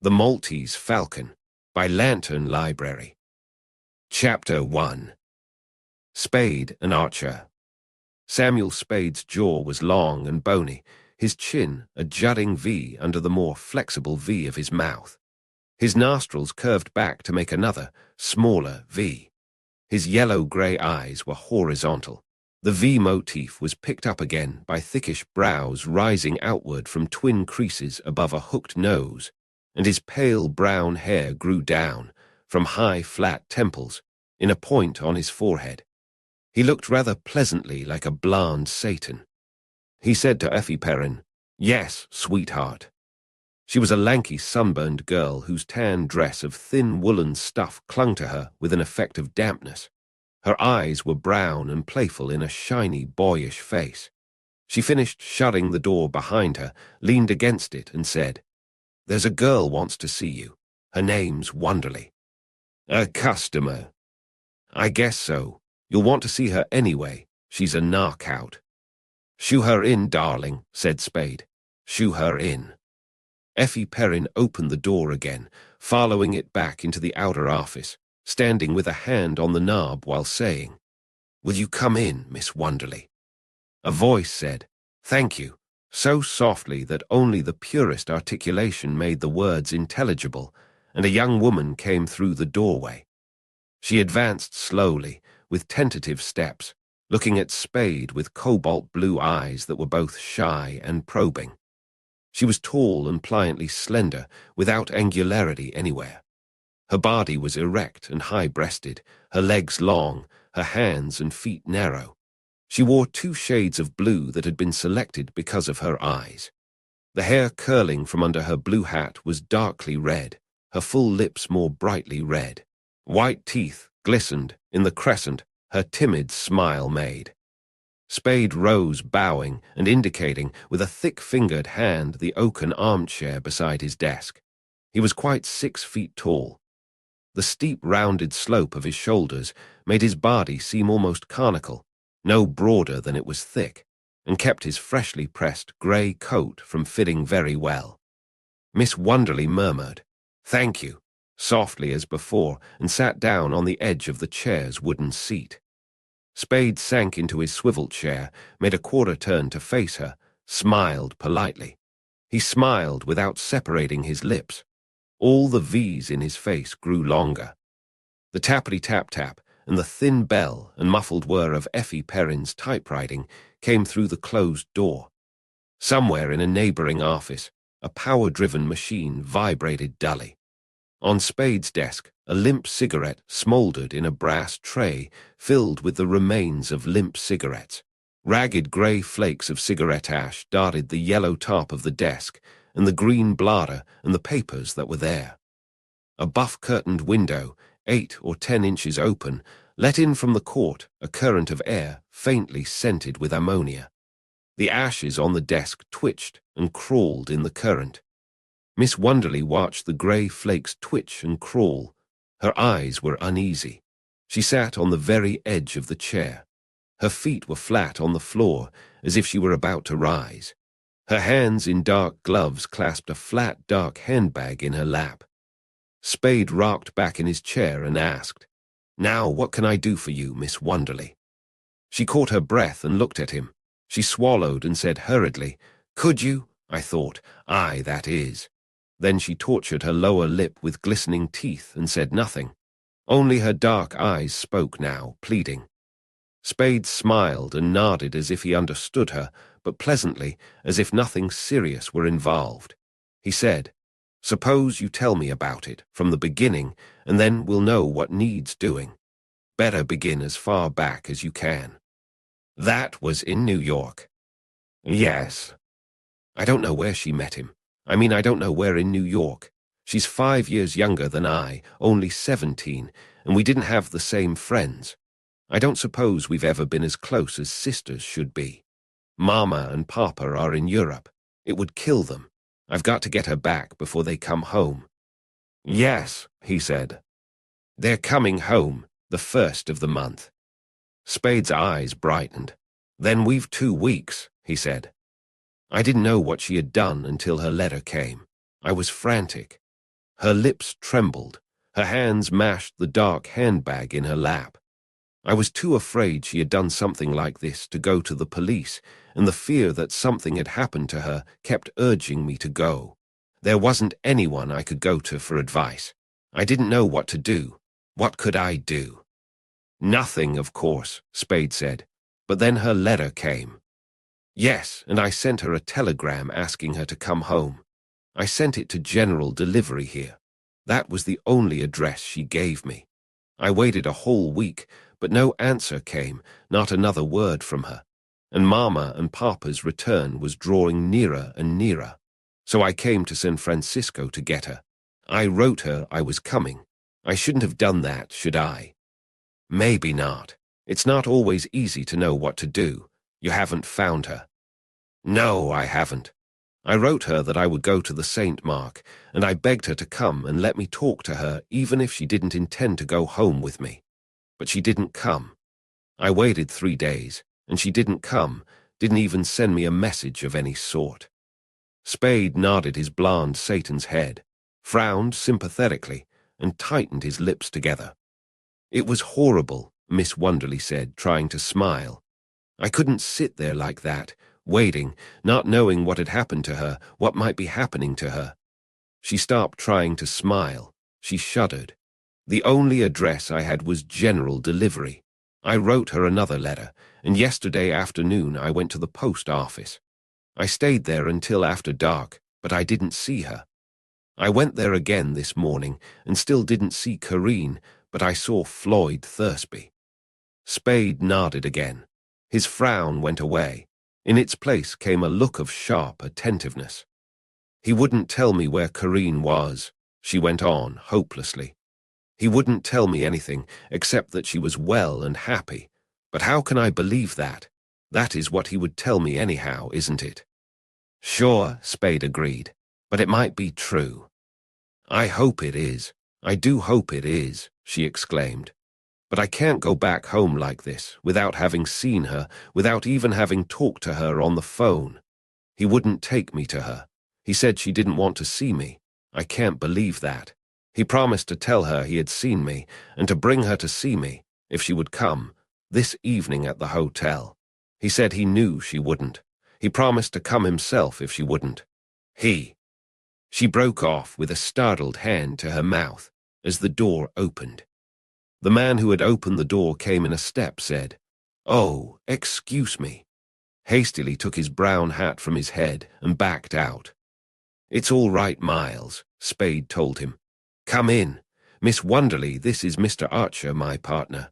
The Maltese Falcon by Lantern Library. Chapter 1. Spade, an archer. Samuel Spade's jaw was long and bony, his chin a jutting V under the more flexible V of his mouth. His nostrils curved back to make another, smaller V. His yellow-grey eyes were horizontal. The V motif was picked up again by thickish brows rising outward from twin creases above a hooked nose, and his pale brown hair grew down, from high flat temples, in a point on his forehead. He looked rather pleasantly like a bland Satan. He said to Effie Perrin, "Yes, sweetheart." She was a lanky, sunburned girl whose tan dress of thin woolen stuff clung to her with an effect of dampness. Her eyes were brown and playful in a shiny, boyish face. She finished shutting the door behind her, leaned against it, and said, "There's a girl wants to see you. Her name's Wonderly." "A customer?" "I guess so. You'll want to see her anyway. She's a knockout." "Shoo her in, darling," said Spade. "Shoo her in." Effie Perrin opened the door again, following it back into the outer office, standing with a hand on the knob while saying, "Will you come in, Miss Wonderly?" A voice said, "Thank you," so softly that only the purest articulation made the words intelligible, and a young woman came through the doorway. She advanced slowly, with tentative steps, looking at Spade with cobalt-blue eyes that were both shy and probing. She was tall and pliantly slender, without angularity anywhere. Her body was erect and high-breasted, her legs long, her hands and feet narrow. She wore 2 shades of blue that had been selected because of her eyes. The hair curling from under her blue hat was darkly red, her full lips more brightly red. White teeth glistened in the crescent her timid smile made. Spade rose, bowing and indicating with a thick-fingered hand the oaken armchair beside his desk. He was quite 6 feet tall. The steep, rounded slope of his shoulders made his body seem almost conical, no broader than it was thick, and kept his freshly pressed grey coat from fitting very well. Miss Wonderly murmured, "Thank you," softly as before, and sat down on the edge of the chair's wooden seat. Spade sank into his swivel chair, made a quarter turn to face her, smiled politely. He smiled without separating his lips. All the V's in his face grew longer. The tappity-tap-tap and the thin bell and muffled whir of Effie Perrin's typewriting came through the closed door. Somewhere in a neighboring office, a power-driven machine vibrated dully. On Spade's desk, a limp cigarette smoldered in a brass tray filled with the remains of limp cigarettes. Ragged grey flakes of cigarette ash dotted the yellow top of the desk and the green bladder and the papers that were there. A buff-curtained window, 8 or 10 inches open, let in from the court a current of air faintly scented with ammonia. The ashes on the desk twitched and crawled in the current. Miss Wonderly watched the grey flakes twitch and crawl. Her eyes were uneasy. She sat on the very edge of the chair. Her feet were flat on the floor, as if she were about to rise. Her hands in dark gloves clasped a flat, dark handbag in her lap. Spade rocked back in his chair and asked, "Now what can I do for you, Miss Wonderly?" She caught her breath and looked at him. She swallowed and said hurriedly, "Could you? I thought, aye, that is." Then she tortured her lower lip with glistening teeth and said nothing. Only her dark eyes spoke now, pleading. Spade smiled and nodded as if he understood her, but pleasantly, as if nothing serious were involved. He said, "Suppose you tell me about it from the beginning, and then we'll know what needs doing. Better begin as far back as you can." "That was in New York." "Yes." "I don't know where she met him. I don't know where in New York. She's 5 years younger than I, only 17, and we didn't have the same friends. I don't suppose we've ever been as close as sisters should be. Mama and Papa are in Europe. It would kill them. I've got to get her back before they come home." "Yes," he said. "They're coming home, the 1st of the month." Spade's eyes brightened. "Then we've 2 weeks," he said. I didn't know what she had done until her letter came. I was frantic. Her lips trembled. Her hands mashed the dark handbag in her lap. I was too afraid she had done something like this to go to the police, and the fear that something had happened to her kept urging me to go. There wasn't anyone I could go to for advice. I didn't know what to do. What could I do? Nothing, of course, Spade said. But then her letter came. Yes, and I sent her a telegram asking her to come home. I sent it to general delivery here. That was the only address she gave me. I waited a whole week, but no answer came, not another word from her. And Mama and Papa's return was drawing nearer and nearer. So I came to San Francisco to get her. I wrote her I was coming. I shouldn't have done that, should I? Maybe not. It's not always easy to know what to do. You haven't found her. No, I haven't. I wrote her that I would go to the St. Mark, and I begged her to come and let me talk to her even if she didn't intend to go home with me. But she didn't come. I waited 3 days, and she didn't come, didn't even send me a message of any sort. Spade nodded his blond Satan's head, frowned sympathetically, and tightened his lips together. It was horrible, Miss Wonderly said, trying to smile. I couldn't sit there like that, waiting, not knowing what had happened to her, what might be happening to her. She stopped trying to smile. She shuddered. The only address I had was general delivery. I wrote her another letter, and yesterday afternoon I went to the post office. I stayed there until after dark, but I didn't see her. I went there again this morning and still didn't see Corinne, but I saw Floyd Thursby. Spade nodded again. His frown went away. In its place came a look of sharp attentiveness. He wouldn't tell me where Corinne was, she went on hopelessly. He wouldn't tell me anything except that she was well and happy. But how can I believe that? That is what he would tell me anyhow, isn't it? Sure, Spade agreed, but it might be true. I hope it is. I do hope it is, she exclaimed. But I can't go back home like this, without having seen her, without even having talked to her on the phone. He wouldn't take me to her. He said she didn't want to see me. I can't believe that. He promised to tell her he had seen me, and to bring her to see me, if she would come, this evening at the hotel. He said he knew she wouldn't. He promised to come himself if she wouldn't. She broke off with a startled hand to her mouth as the door opened. The man who had opened the door came in a step, said, "Oh, excuse me," hastily took his brown hat from his head and backed out. "It's all right, Miles," Spade told him. "Come in. Miss Wonderly, this is Mr. Archer, my partner."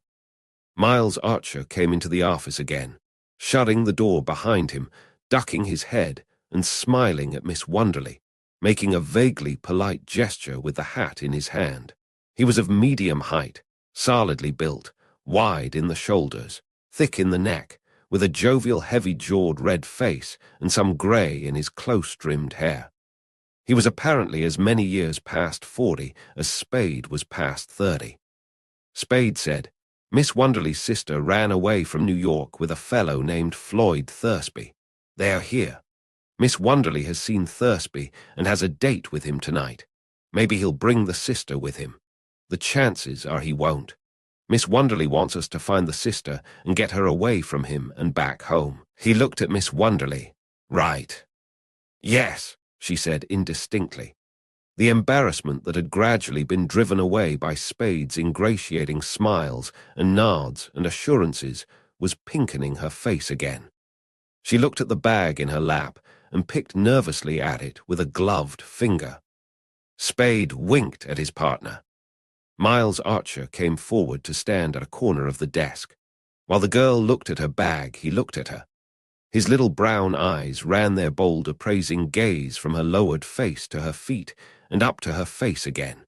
Miles Archer came into the office again, shutting the door behind him, ducking his head and smiling at Miss Wonderly, making a vaguely polite gesture with the hat in his hand. He was of medium height, solidly built, wide in the shoulders, thick in the neck, with a jovial, heavy-jawed red face and some grey in his close-trimmed hair. He was apparently as many years past 40 as Spade was past 30. Spade said, "Miss Wonderly's sister ran away from New York with a fellow named Floyd Thursby. They are here. Miss Wonderly has seen Thursby and has a date with him tonight. Maybe he'll bring the sister with him. The chances are he won't. Miss Wonderly wants us to find the sister and get her away from him and back home." He looked at Miss Wonderly. "Right." "Yes," she said indistinctly. The embarrassment that had gradually been driven away by Spade's ingratiating smiles and nods and assurances was pinkening her face again. She looked at the bag in her lap and picked nervously at it with a gloved finger. Spade winked at his partner. Miles Archer came forward to stand at a corner of the desk. While the girl looked at her bag, he looked at her. His little brown eyes ran their bold, appraising gaze from her lowered face to her feet and up to her face again.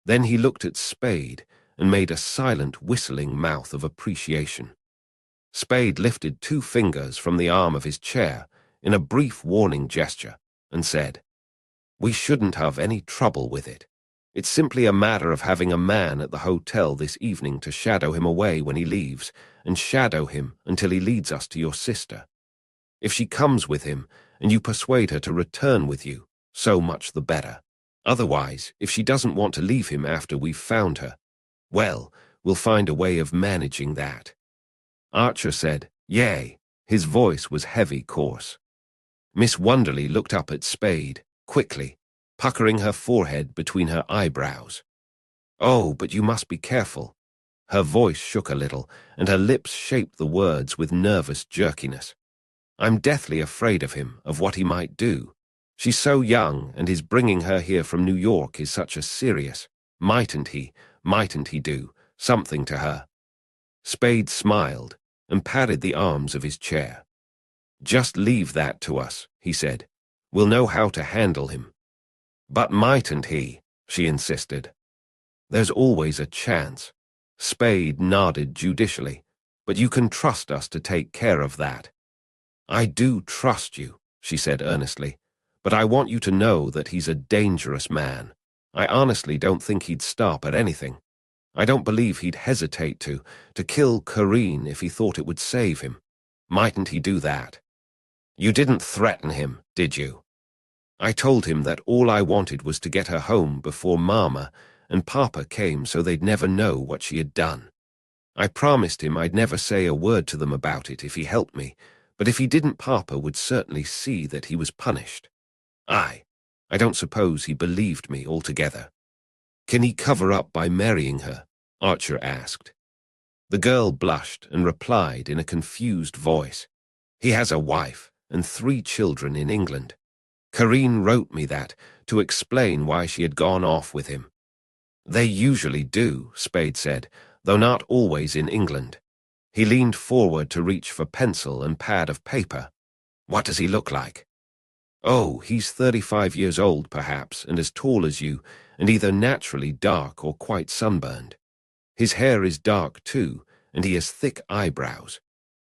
Then he looked at Spade and made a silent, whistling mouth of appreciation. Spade lifted 2 fingers from the arm of his chair in a brief warning gesture and said, "We shouldn't have any trouble with it. It's simply a matter of having a man at the hotel this evening to shadow him away when he leaves, and shadow him until he leads us to your sister. If she comes with him, and you persuade her to return with you, so much the better. Otherwise, if she doesn't want to leave him after we've found her, well, we'll find a way of managing that." Archer said, "Yay." His voice was heavy, coarse. Miss Wonderly looked up at Spade, quickly, puckering her forehead between her eyebrows. "Oh, but you must be careful." Her voice shook a little, and her lips shaped the words with nervous jerkiness. "I'm deathly afraid of him, of what he might do. She's so young, and his bringing her here from New York is such a serious. Mightn't he do something to her?" Spade smiled and patted the arms of his chair. "Just leave that to us," he said. "We'll know how to handle him." "But mightn't he?" she insisted. "There's always a chance." Spade nodded judicially. "But you can trust us to take care of that." "I do trust you," she said earnestly, "but I want you to know that he's a dangerous man. I honestly don't think he'd stop at anything. I don't believe he'd hesitate to kill Corinne if he thought it would save him. Mightn't he do that?" "You didn't threaten him, did you?" "I told him that all I wanted was to get her home before Mama and Papa came so they'd never know what she had done. I promised him I'd never say a word to them about it if he helped me, but if he didn't, Papa would certainly see that he was punished. I don't suppose he believed me altogether." "Can he cover up by marrying her?" Archer asked. The girl blushed and replied in a confused voice. "He has a wife and 3 children in England. Corinne wrote me that to explain why she had gone off with him." "They usually do," Spade said, "though not always in England." He leaned forward to reach for pencil and pad of paper. "What does he look like?" "Oh, he's 35 years old, perhaps, and as tall as you, and either naturally dark or quite sunburned. His hair is dark, too, and he has thick eyebrows.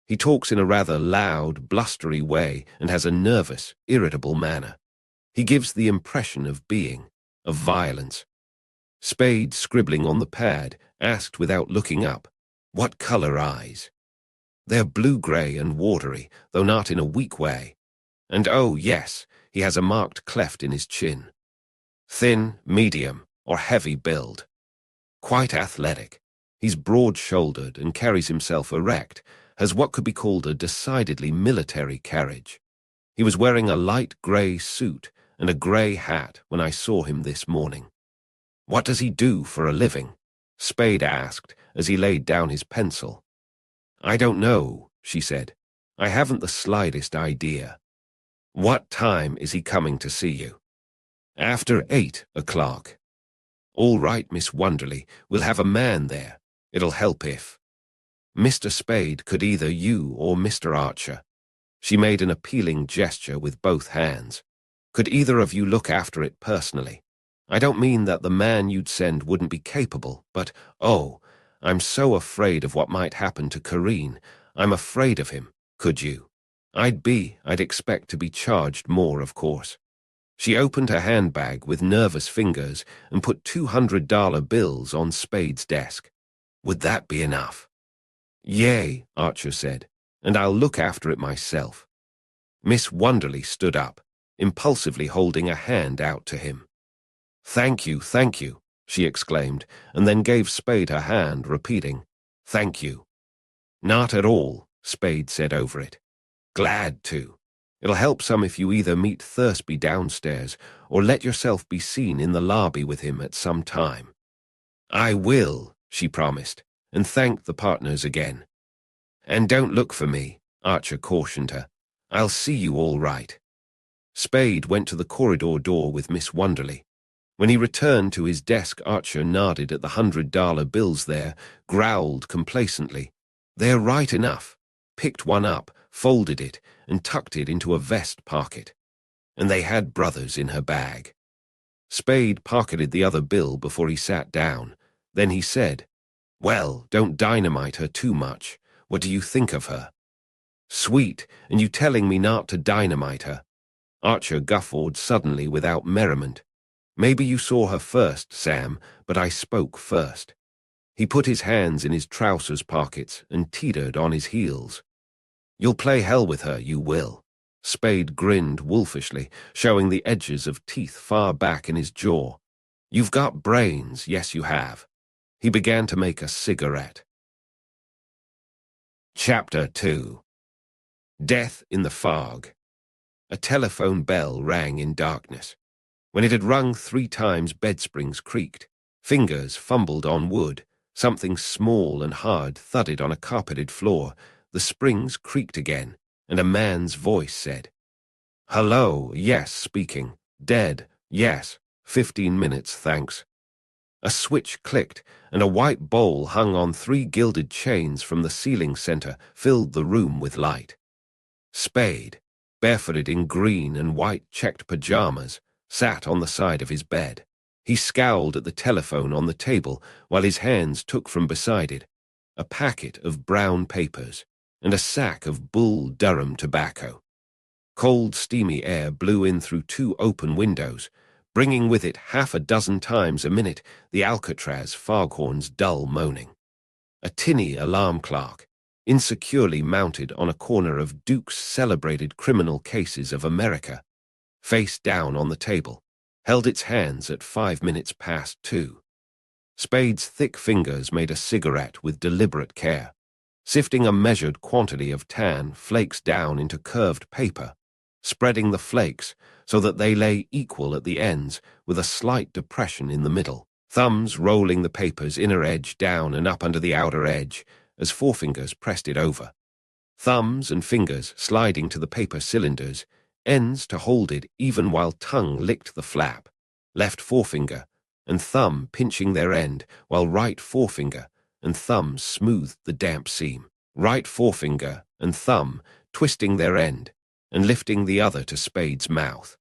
He talks in a rather loud, blustery way and has a nervous, irritable manner. He gives the impression of violence." Spade, scribbling on the pad, asked without looking up, "What color eyes?" "They're blue-gray and watery, though not in a weak way. And oh, yes, he has a marked cleft in his chin. Thin, medium, or heavy build. Quite athletic. He's broad-shouldered and carries himself erect, has what could be called a decidedly military carriage. He was wearing a light gray suit and a gray hat when I saw him this morning." "What does he do for a living?" Spade asked as he laid down his pencil. "I don't know," she said. "I haven't the slightest idea." "What time is he coming to see you?" "After 8 o'clock. "All right, Miss Wonderly, we'll have a man there. It'll help if—" "Mr. Spade, could either you or Mr. Archer—" She made an appealing gesture with both hands. "Could either of you look after it personally? I don't mean that the man you'd send wouldn't be capable, but, oh, I'm so afraid of what might happen to Corinne. I'm afraid of him. Could you?" I'd expect to be charged more, of course." She opened her handbag with nervous fingers and put $200 bills on Spade's desk. "Would that be enough?" "Yay," Archer said, "and I'll look after it myself." Miss Wonderly stood up, impulsively holding a hand out to him. Thank you," she exclaimed, and then gave Spade her hand, repeating, "Thank you." "Not at all," Spade said over it. "Glad to. It'll help some if you either meet Thursby downstairs or let yourself be seen in the lobby with him at some time." "I will," she promised, and thanked the partners again. "And don't look for me," Archer cautioned her. "I'll see you all right." Spade went to the corridor door with Miss Wonderly. When he returned to his desk, Archer nodded at the $100 bills there, growled complacently, "They're right enough," picked one up, folded it, and tucked it into a vest pocket. And they had brothers in her bag. Spade pocketed the other bill before he sat down. Then he said, "Well, don't dynamite her too much. What do you think of her?" "Sweet, and you telling me not to dynamite her." Archer guffawed suddenly without merriment. "Maybe you saw her first, Sam, but I spoke first." He put his hands in his trousers pockets and teetered on his heels. "You'll play hell with her, you will." Spade grinned wolfishly, showing the edges of teeth far back in his jaw. "You've got brains, yes you have." He began to make a cigarette. Chapter 2. Death in the Fog. A telephone bell rang in darkness. When it had rung 3 times, bed springs creaked. Fingers fumbled on wood. Something small and hard thudded on a carpeted floor. The springs creaked again, and a man's voice said, "Hello, yes, speaking. Dead, yes. 15 minutes, thanks." A switch clicked, and a white bowl hung on 3 gilded chains from the ceiling center filled the room with light. Spade, barefooted in green and white checked pajamas, sat on the side of his bed. He scowled at the telephone on the table while his hands took from beside it a packet of brown papers and a sack of Bull Durham tobacco. Cold, steamy air blew in through 2 open windows, bringing with it 6 times a minute the Alcatraz foghorn's dull moaning. A tinny alarm clock, insecurely mounted on a corner of Duke's Celebrated Criminal Cases of America, face down on the table, held its hands at 5 minutes past 2. Spade's thick fingers made a cigarette with deliberate care, sifting a measured quantity of tan flakes down into curved paper, spreading the flakes so that they lay equal at the ends with a slight depression in the middle, thumbs rolling the paper's inner edge down and up under the outer edge as forefingers pressed it over. Thumbs and fingers sliding to the paper cylinders, ends to hold it even while tongue licked the flap, left forefinger and thumb pinching their end while right forefinger and thumb smoothed the damp seam, right forefinger and thumb twisting their end and lifting the other to Spade's mouth.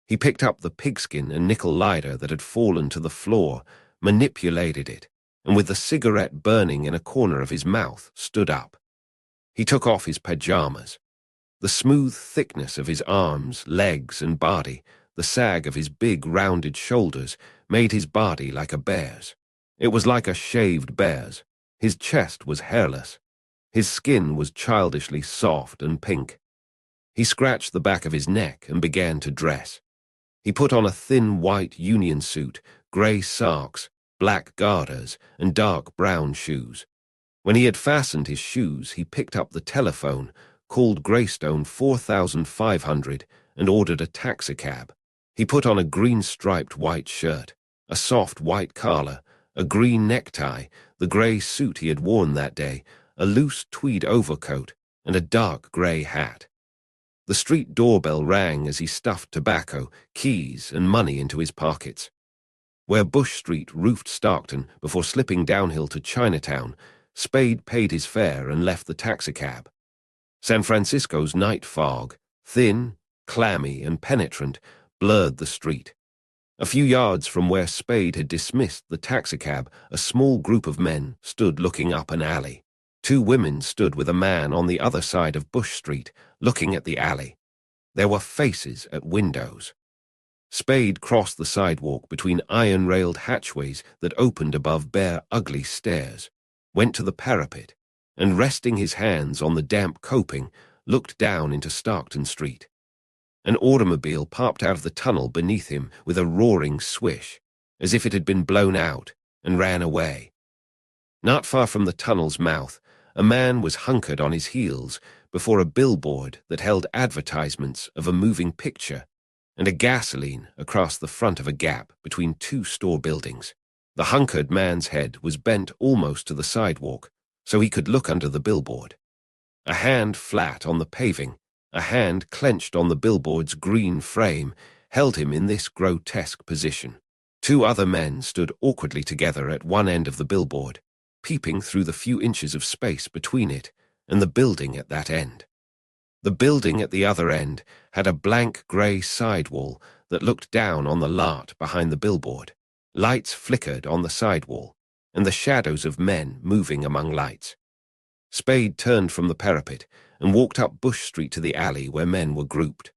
He picked up the pigskin and nickel lighter that had fallen to the floor, manipulated it, and with the cigarette burning in a corner of his mouth, stood up. He took off his pajamas. The smooth thickness of his arms, legs, and body, the sag of his big, rounded shoulders, made his body like a bear's. It was like a shaved bear's. His chest was hairless. His skin was childishly soft and pink. He scratched the back of his neck and began to dress. He put on a thin white union suit, grey socks, black garters, and dark brown shoes. When he had fastened his shoes, he picked up the telephone, called Greystone 4500, and ordered a taxicab. He put on a green-striped white shirt, a soft white collar, a green necktie, the grey suit he had worn that day, a loose tweed overcoat, and a dark grey hat. The street doorbell rang as he stuffed tobacco, keys, and money into his pockets. Where Bush Street roofed Stockton before slipping downhill to Chinatown, Spade paid his fare and left the taxicab. San Francisco's night fog, thin, clammy, and penetrant, blurred the street. A few yards from where Spade had dismissed the taxicab, a small group of men stood looking up an alley. 2 women stood with a man on the other side of Bush Street, looking at the alley. There were faces at windows. Spade crossed the sidewalk between iron-railed hatchways that opened above bare, ugly stairs, went to the parapet, and resting his hands on the damp coping, looked down into Stockton Street. An automobile popped out of the tunnel beneath him with a roaring swish, as if it had been blown out, and ran away. Not far from the tunnel's mouth, a man was hunkered on his heels before a billboard that held advertisements of a moving picture and a gasoline across the front of a gap between 2 store buildings. The hunkered man's head was bent almost to the sidewalk, so he could look under the billboard. A hand flat on the paving, a hand clenched on the billboard's green frame, held him in this grotesque position. 2 other men stood awkwardly together at one end of the billboard, peeping through the few inches of space between it and the building at that end. The building at the other end had a blank grey sidewall that looked down on the lot behind the billboard. Lights flickered on the sidewall, and the shadows of men moving among lights. Spade turned from the parapet and walked up Bush Street to the alley where men were grouped.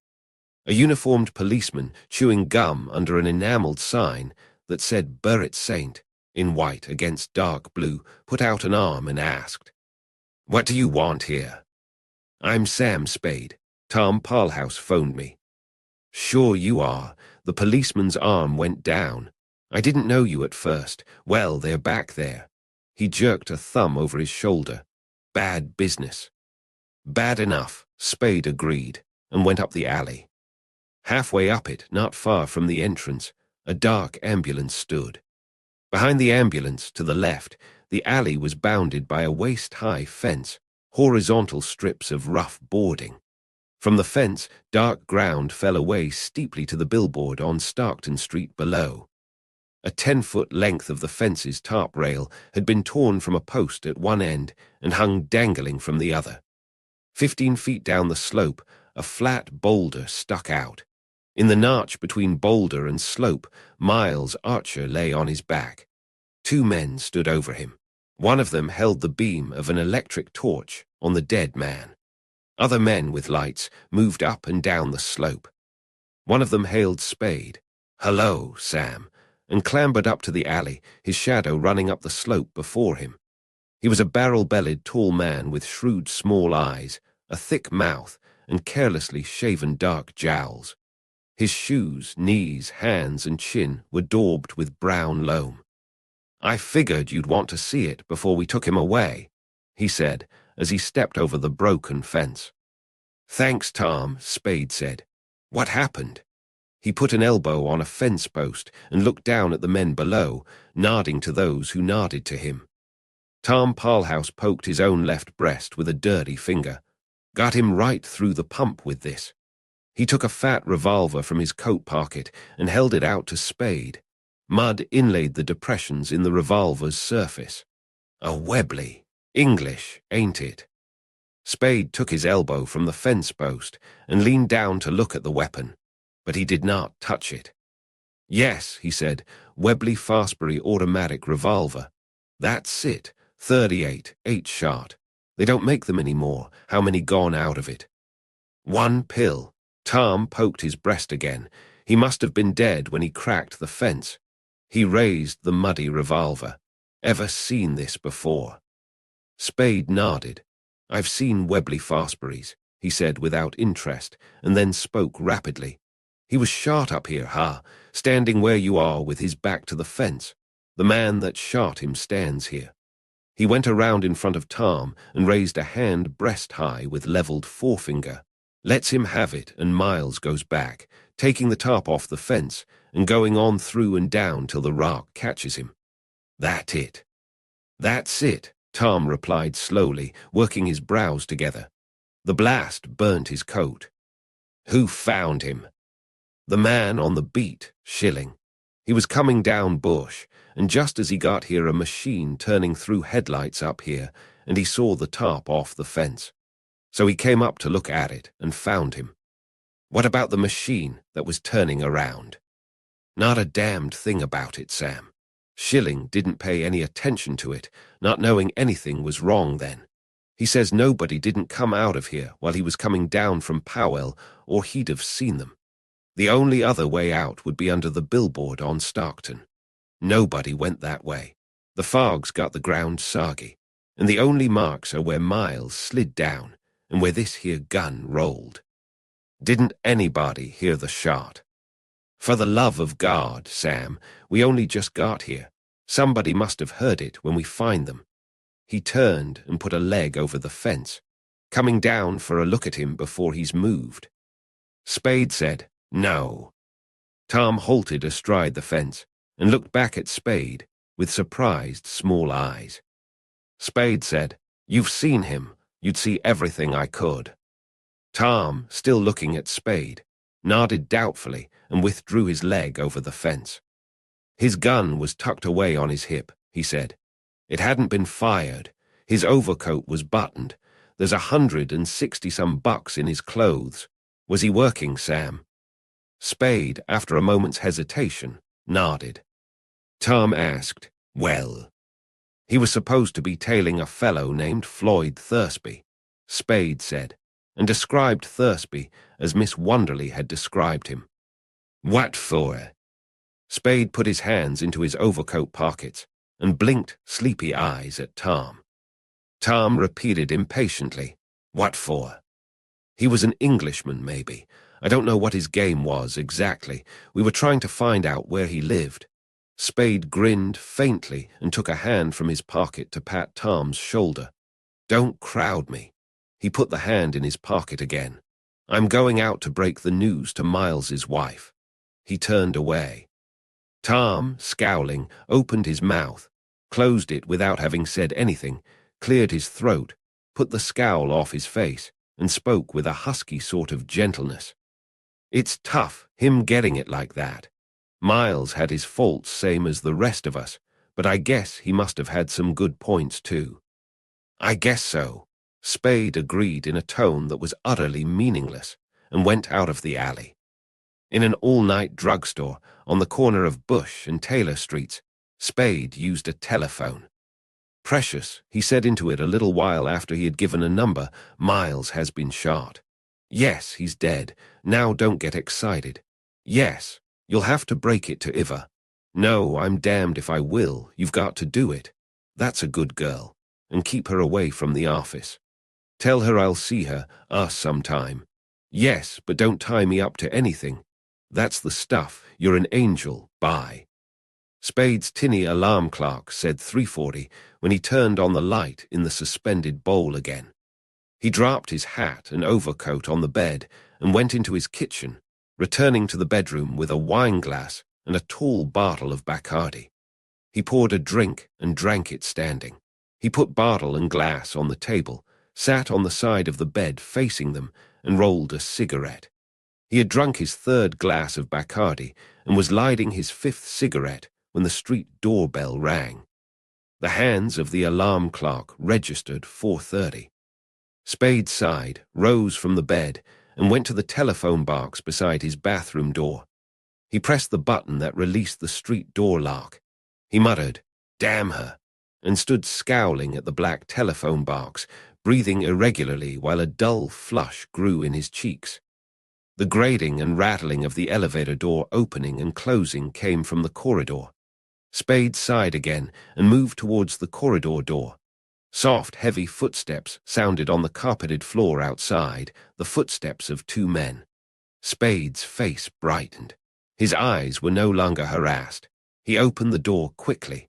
A uniformed policeman chewing gum under an enameled sign that said Burritt Saint in white against dark blue put out an arm and asked, "What do you want here?" "I'm Sam Spade. Tom Parlhouse phoned me. Sure you are. The policeman's arm went down. I didn't know you at first. Well, they're back there. He jerked a thumb over his shoulder. Bad business. Bad enough, Spade agreed, and went up the alley. Halfway up it, not far from the entrance, a dark ambulance stood. Behind the ambulance, to the left, the alley was bounded by a waist-high fence, horizontal strips of rough boarding. From the fence, dark ground fell away steeply to the billboard on Stockton Street below. A 10-foot length of the fence's top rail had been torn from a post at one end and hung dangling from the other. 15 feet down the slope, a flat boulder stuck out. In the notch between boulder and slope, Miles Archer lay on his back. 2 men stood over him. One of them held the beam of an electric torch on the dead man. Other men with lights moved up and down the slope. One of them hailed Spade. "Hello, Sam," and clambered up to the alley, his shadow running up the slope before him. He was a barrel-bellied tall man with shrewd small eyes, a thick mouth, and carelessly shaven dark jowls. His shoes, knees, hands, and chin were daubed with brown loam. "I figured you'd want to see it before we took him away," he said, as he stepped over the broken fence. "Thanks, Tom," Spade said. "What happened?" He put an elbow on a fence post and looked down at the men below, nodding to those who nodded to him. Tom Parlhouse poked his own left breast with a dirty finger. "Got him right through the pump with this." He took a fat revolver from his coat pocket and held it out to Spade. Mud inlaid the depressions in the revolver's surface. "A Webley. English, ain't it?" Spade took his elbow from the fence post and leaned down to look at the weapon, but he did not touch it. "Yes," he said, "Webley Fosbury automatic revolver. That's it, 38, 8-shot. They don't make them anymore. How many gone out of it?" "1 pill." Tom poked his breast again. He must have been dead when he cracked the fence. He raised the muddy revolver. "Ever seen this before?" Spade nodded. "I've seen Webley Fosburys," he said without interest, and then spoke rapidly. "He was shot up here, standing where you are with his back to the fence. The man that shot him stands here." He went around in front of Tom and raised a hand breast-high with leveled forefinger. Lets him have it, and Miles goes back, taking the top off the fence and going on through and down till the rock catches him. "That's it." "That's it," Tom replied slowly, working his brows together. "The blast burnt his coat." "Who found him?" "The man on the beat, Schilling. He was coming down bush, and just as he got here a machine turning through headlights up here, and he saw the top off the fence. So he came up to look at it and found him." "What about the machine that was turning around?" "Not a damned thing about it, Sam. Schilling didn't pay any attention to it, not knowing anything was wrong then. He says nobody didn't come out of here while he was coming down from Powell, or he'd have seen them. The only other way out would be under the billboard on Stockton. Nobody went that way. The fog's got the ground soggy, and the only marks are where Miles slid down and where this here gun rolled." "Didn't anybody hear the shot?" "For the love of God, Sam, we only just got here. Somebody must have heard it when we find them." He turned and put a leg over the fence, coming down for a look at him before he's moved. Spade said, "No." Tom halted astride the fence and looked back at Spade with surprised small eyes. Spade said, "You've seen him. You'd see everything I could." Tom, still looking at Spade, nodded doubtfully and withdrew his leg over the fence. "His gun was tucked away on his hip," he said. "It hadn't been fired. His overcoat was buttoned. There's 160-some bucks in his clothes. Was he working, Sam?" Spade, after a moment's hesitation, nodded. Tom asked, "Well?" "He was supposed to be tailing a fellow named Floyd Thursby," Spade said, and described Thursby as Miss Wonderly had described him. "What for?" Spade put his hands into his overcoat pockets and blinked sleepy eyes at Tom. Tom repeated impatiently, "What for?" He was an Englishman, maybe. I don't know what his game was exactly. We were trying to find out where he lived. Spade grinned faintly and took a hand from his pocket to pat Tom's shoulder. Don't crowd me. He put the hand in his pocket again. I'm going out to break the news to Miles's wife. He turned away. Tom, scowling, opened his mouth, closed it without having said anything, cleared his throat, put the scowl off his face, and spoke with a husky sort of gentleness. It's tough, him getting it like that. Miles had his faults same as the rest of us, but I guess he must have had some good points too. I guess so. Spade agreed in a tone that was utterly meaningless, and went out of the alley. In an all-night drugstore on the corner of Bush and Taylor Streets, Spade used a telephone. Precious, he said into it a little while after he had given a number, Miles has been shot. Yes, he's dead. Now don't get excited. Yes, you'll have to break it to Iva. No, I'm damned if I will. You've got to do it. That's a good girl. And keep her away from the office. Tell her I'll see her, us sometime. Yes, but don't tie me up to anything. That's the stuff. You're an angel. Bye. Spade's tinny alarm clock said 3:40 when he turned on the light in the suspended bowl again. He dropped his hat and overcoat on the bed and went into his kitchen, returning to the bedroom with a wineglass and a tall bottle of Bacardi. He poured a drink and drank it standing. He put bottle and glass on the table, sat on the side of the bed facing them, and rolled a cigarette. He had drunk his third glass of Bacardi and was lighting his fifth cigarette when the street doorbell rang. The hands of the alarm clock registered 4:30. Spade sighed, rose from the bed, and went to the telephone box beside his bathroom door. He pressed the button that released the street door lock. He muttered, "Damn her," and stood scowling at the black telephone box, breathing irregularly while a dull flush grew in his cheeks. The grating and rattling of the elevator door opening and closing came from the corridor. Spade sighed again and moved towards the corridor door. Soft, heavy footsteps sounded on the carpeted floor outside, the footsteps of two men. Spade's face brightened. His eyes were no longer harassed. He opened the door quickly.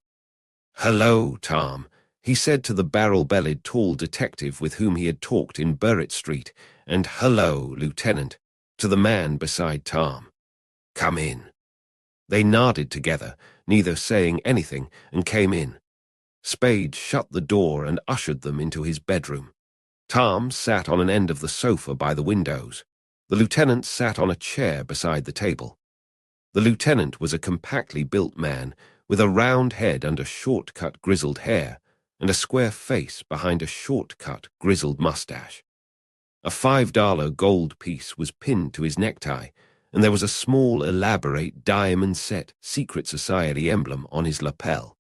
"Hello, Tom," he said to the barrel-bellied tall detective with whom he had talked in Burritt Street, and "Hello, Lieutenant," to the man beside Tom. "Come in." They nodded together, neither saying anything, and came in. Spade shut the door and ushered them into his bedroom. Tom sat on an end of the sofa by the windows. The lieutenant sat on a chair beside the table. The lieutenant was a compactly built man, with a round head under short-cut grizzled hair, and a square face behind a short-cut grizzled mustache. A $5 gold piece was pinned to his necktie, and there was a small, elaborate, diamond-set secret society emblem on his lapel.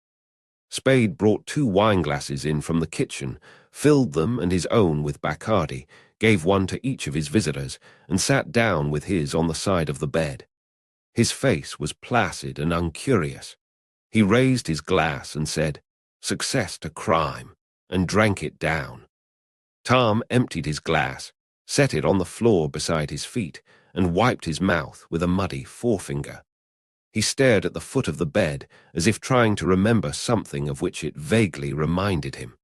Spade brought 2 wineglasses in from the kitchen, filled them and his own with Bacardi, gave one to each of his visitors, and sat down with his on the side of the bed. His face was placid and uncurious. He raised his glass and said, "Success to crime," and drank it down. Tom emptied his glass, set it on the floor beside his feet, and wiped his mouth with a muddy forefinger. He stared at the foot of the bed as if trying to remember something of which it vaguely reminded him.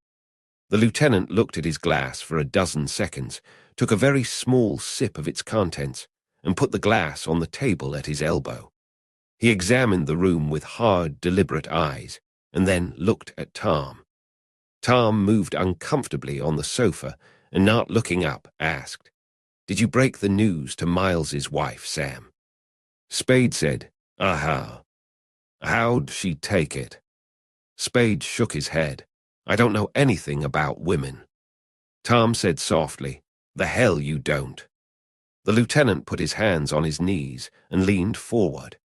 The lieutenant looked at his glass for a dozen seconds, took a very small sip of its contents, and put the glass on the table at his elbow. He examined the room with hard, deliberate eyes, and then looked at Tom. Tom moved uncomfortably on the sofa, and not looking up, asked, "Did you break the news to Miles's wife, Sam?" Spade said, "Aha." "How'd she take it?" Spade shook his head. "I don't know anything about women." Tom said softly, "The hell you don't." The lieutenant put his hands on his knees and leaned forward.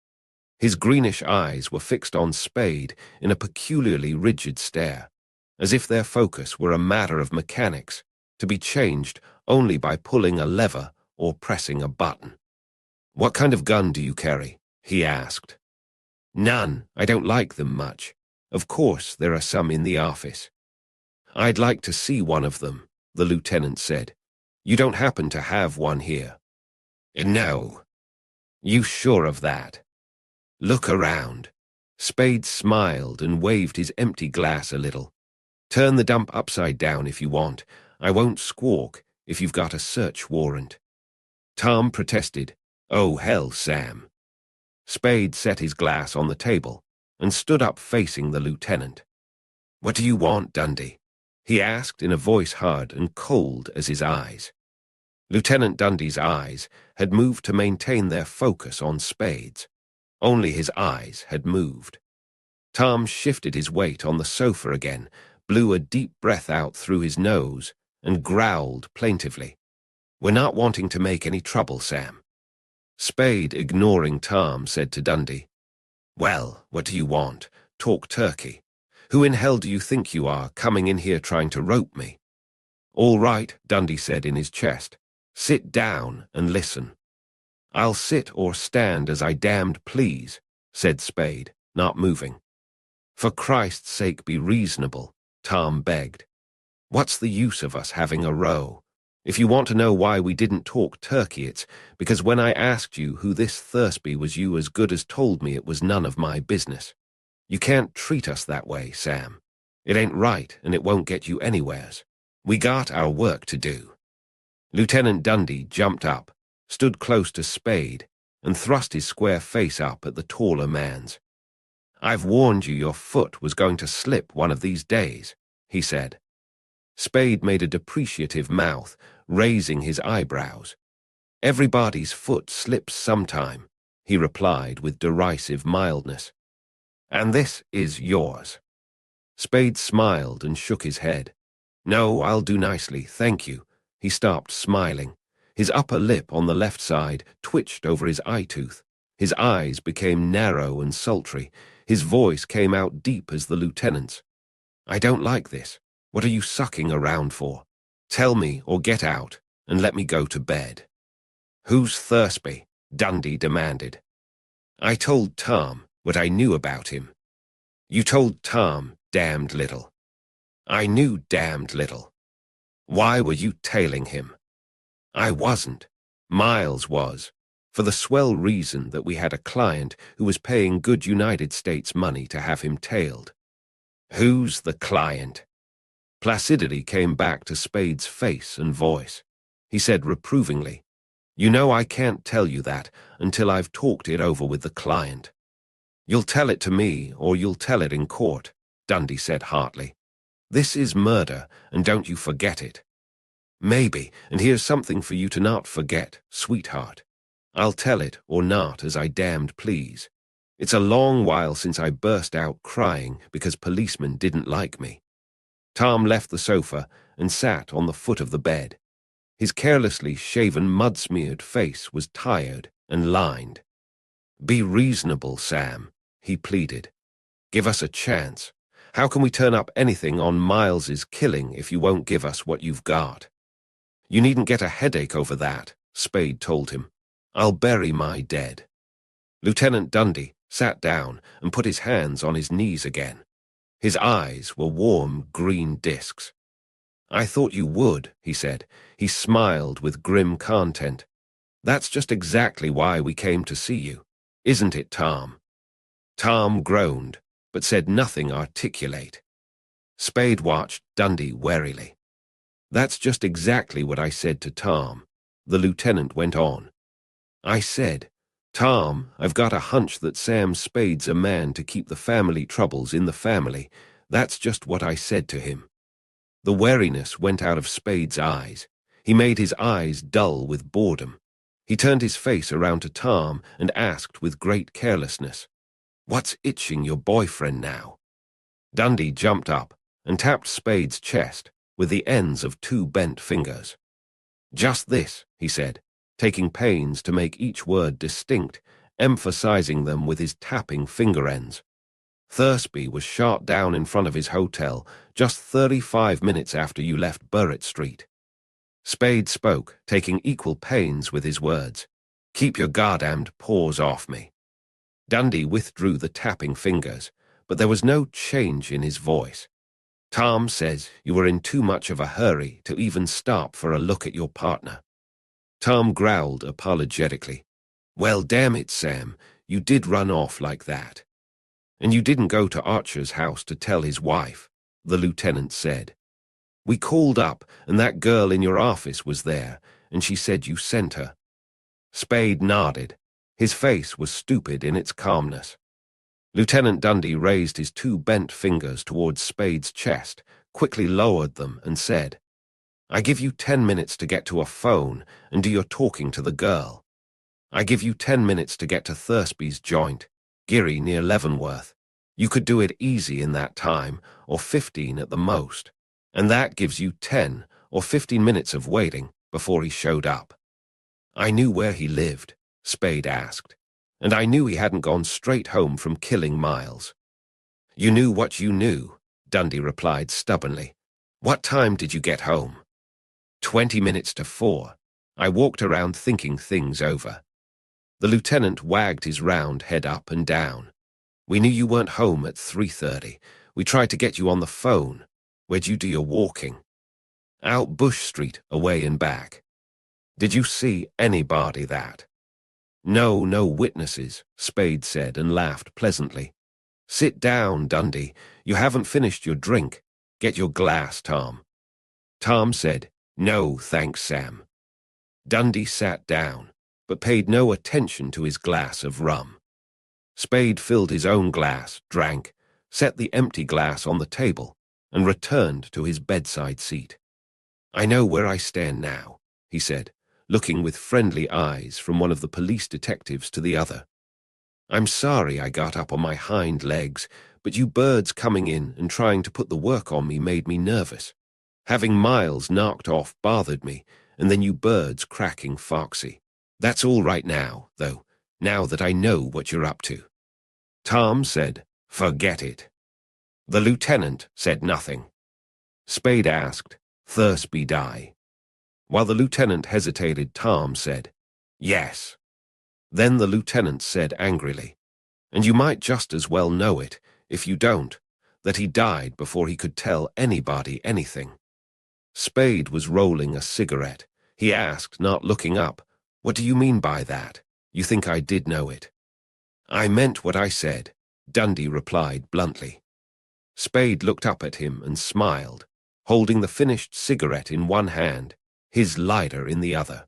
His greenish eyes were fixed on Spade in a peculiarly rigid stare, as if their focus were a matter of mechanics, to be changed only by pulling a lever or pressing a button. "What kind of gun do you carry?" he asked. "None. I don't like them much. Of course, there are some in the office." "I'd like to see one of them," the lieutenant said. You don't happen to have one here? No. You sure of that? Look around. Spade smiled and waved his empty glass a little. Turn the dump upside down if you want. I won't squawk if you've got a search warrant. Tom protested. Oh, hell, Sam. Spade set his glass on the table and stood up facing the lieutenant. What do you want, Dundee? He asked in a voice hard and cold as his eyes. Lieutenant Dundee's eyes had moved to maintain their focus on Spade's. Only his eyes had moved. Tom shifted his weight on the sofa again, blew a deep breath out through his nose, and growled plaintively. We're not wanting to make any trouble, Sam. Spade, ignoring Tom, said to Dundee, Well, what do you want? Talk turkey. Who in hell do you think you are, coming in here trying to rope me? All right, Dundee said in his chest. Sit down and listen. I'll sit or stand as I damned please, said Spade, not moving. For Christ's sake be reasonable, Tom begged. What's the use of us having a row? If you want to know why we didn't talk turkey, it's because when I asked you who this Thursby was, you as good as told me it was none of my business. You can't treat us that way, Sam. It ain't right, and it won't get you anywheres. We got our work to do. Lieutenant Dundee jumped up, stood close to Spade, and thrust his square face up at the taller man's. I've warned you your foot was going to slip one of these days, he said. Spade made a depreciative mouth, raising his eyebrows. Everybody's foot slips sometime, he replied with derisive mildness. And this is yours. Spade smiled and shook his head. No, I'll do nicely, thank you. He stopped smiling. His upper lip on the left side twitched over his eye tooth. His eyes became narrow and sultry. His voice came out deep as the lieutenant's. I don't like this. What are you sucking around for? Tell me or get out and let me go to bed. Who's Thursby? Dundee demanded. I told Tom what I knew about him. You told Tom damned little. I knew damned little. Why were you tailing him? I wasn't. Miles was, for the swell reason that we had a client who was paying good United States money to have him tailed. Who's the client? Placidity came back to Spade's face and voice. He said reprovingly, You know I can't tell you that until I've talked it over with the client. You'll tell it to me or you'll tell it in court, Dundee said heartily. This is murder, and don't you forget it. Maybe, and here's something for you to not forget, sweetheart. I'll tell it or not as I damned please. It's a long while since I burst out crying because policemen didn't like me. Tom left the sofa and sat on the foot of the bed. His carelessly shaven, mud-smeared face was tired and lined. Be reasonable, Sam, he pleaded. Give us a chance. How can we turn up anything on Miles's killing if you won't give us what you've got? You needn't get a headache over that, Spade told him. I'll bury my dead. Lieutenant Dundee sat down and put his hands on his knees again. His eyes were warm green discs. I thought you would, he said. He smiled with grim content. That's just exactly why we came to see you, isn't it, Tom? Tom groaned, but said nothing articulate. Spade watched Dundee warily. That's just exactly what I said to Tom, the lieutenant went on. I said, Tom, I've got a hunch that Sam Spade's a man to keep the family troubles in the family. That's just what I said to him. The wariness went out of Spade's eyes. He made his eyes dull with boredom. He turned his face around to Tom and asked with great carelessness, What's itching your boyfriend now? Dundee jumped up and tapped Spade's chest with the ends of two bent fingers. Just this, he said, taking pains to make each word distinct, emphasizing them with his tapping finger ends. Thursby was shot down in front of his hotel just 35 minutes after you left Burritt Street. Spade spoke, taking equal pains with his words. Keep your goddamned paws off me. Dundee withdrew the tapping fingers, but there was no change in his voice. Tom says you were in too much of a hurry to even stop for a look at your partner. Tom growled apologetically. Well, damn it, Sam, you did run off like that. And you didn't go to Archer's house to tell his wife, the lieutenant said. We called up, and that girl in your office was there, and she said you sent her. Spade nodded. His face was stupid in its calmness. Lieutenant Dundee raised his two bent fingers towards Spade's chest, quickly lowered them, and said, I give you 10 minutes to get to a phone and do your talking to the girl. I give you 10 minutes to get to Thursby's joint, Geary near Leavenworth. You could do it easy in that time, or 15 at the most, and that gives you 10 or 15 minutes of waiting before he showed up. I knew where he lived, Spade asked, and I knew he hadn't gone straight home from killing Miles. You knew what you knew, Dundee replied stubbornly. What time did you get home? 20 minutes to 4. I walked around thinking things over. The lieutenant wagged his round head up and down. We knew you weren't home at 3:30. We tried to get you on the phone. Where'd you do your walking? Out Bush Street, away and back. Did you see anybody that? No witnesses, Spade said and laughed pleasantly. Sit down, Dundee. You haven't finished your drink. Get your glass, Tom. Tom said, No, thanks, Sam. Dundee sat down, but paid no attention to his glass of rum. Spade filled his own glass, drank, set the empty glass on the table, and returned to his bedside seat. I know where I stand now, he said, looking with friendly eyes from one of the police detectives to the other. I'm sorry I got up on my hind legs, but you birds coming in and trying to put the work on me made me nervous. Having Miles knocked off bothered me, and then you birds cracking foxy. That's all right now, though, now that I know what you're up to. Tom said, Forget it. The lieutenant said nothing. Spade asked, Thursby die? While the lieutenant hesitated, Tom said, Yes. Then the lieutenant said angrily, And you might just as well know it, if you don't, that he died before he could tell anybody anything. Spade was rolling a cigarette. He asked, not looking up, What do you mean by that? You think I did know it? I meant what I said, Dundee replied bluntly. Spade looked up at him and smiled, holding the finished cigarette in one hand, his lighter in the other.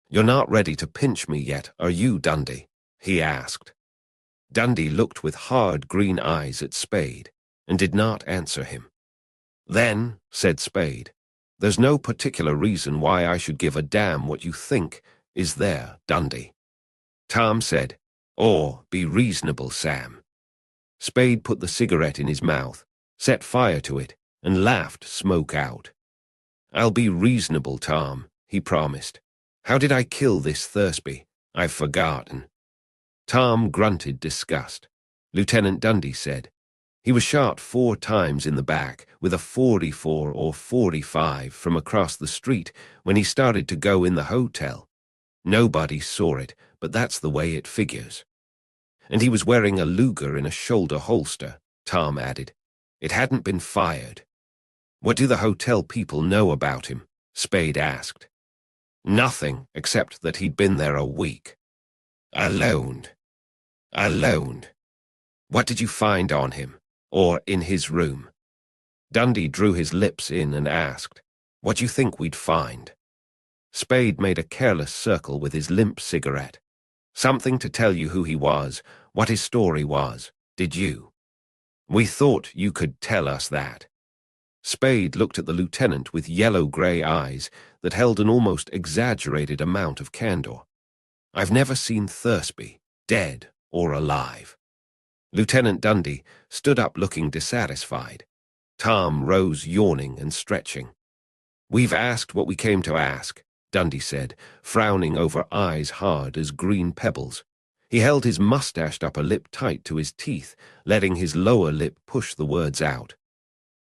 You're not ready to pinch me yet, are you, Dundee? He asked. Dundee looked with hard green eyes at Spade and did not answer him. Then, said Spade, there's no particular reason why I should give a damn what you think, is there, Dundee? Tom said, Or be reasonable, Sam. Spade put the cigarette in his mouth, set fire to it, and laughed smoke out. I'll be reasonable, Tom, he promised. How did I kill this Thursby? I've forgotten. Tom grunted disgust. Lieutenant Dundee said, He was shot 4 times in the back with a 44 or 45 from across the street when he started to go in the hotel. Nobody saw it, but that's the way it figures. And he was wearing a Luger in a shoulder holster, Tom added. It hadn't been fired. What do the hotel people know about him? Spade asked. Nothing, except that he'd been there a week. Alone. What did you find on him? Or in his room? Dundee drew his lips in and asked, What do you think we'd find? Spade made a careless circle with his limp cigarette. Something to tell you who he was, what his story was, did you? We thought you could tell us that. Spade looked at the lieutenant with yellow-grey eyes that held an almost exaggerated amount of candor. I've never seen Thursby, dead or alive. Lieutenant Dundee stood up looking dissatisfied. Tom rose yawning and stretching. We've asked what we came to ask, Dundee said, frowning over eyes hard as green pebbles. He held his mustached upper lip tight to his teeth, letting his lower lip push the words out.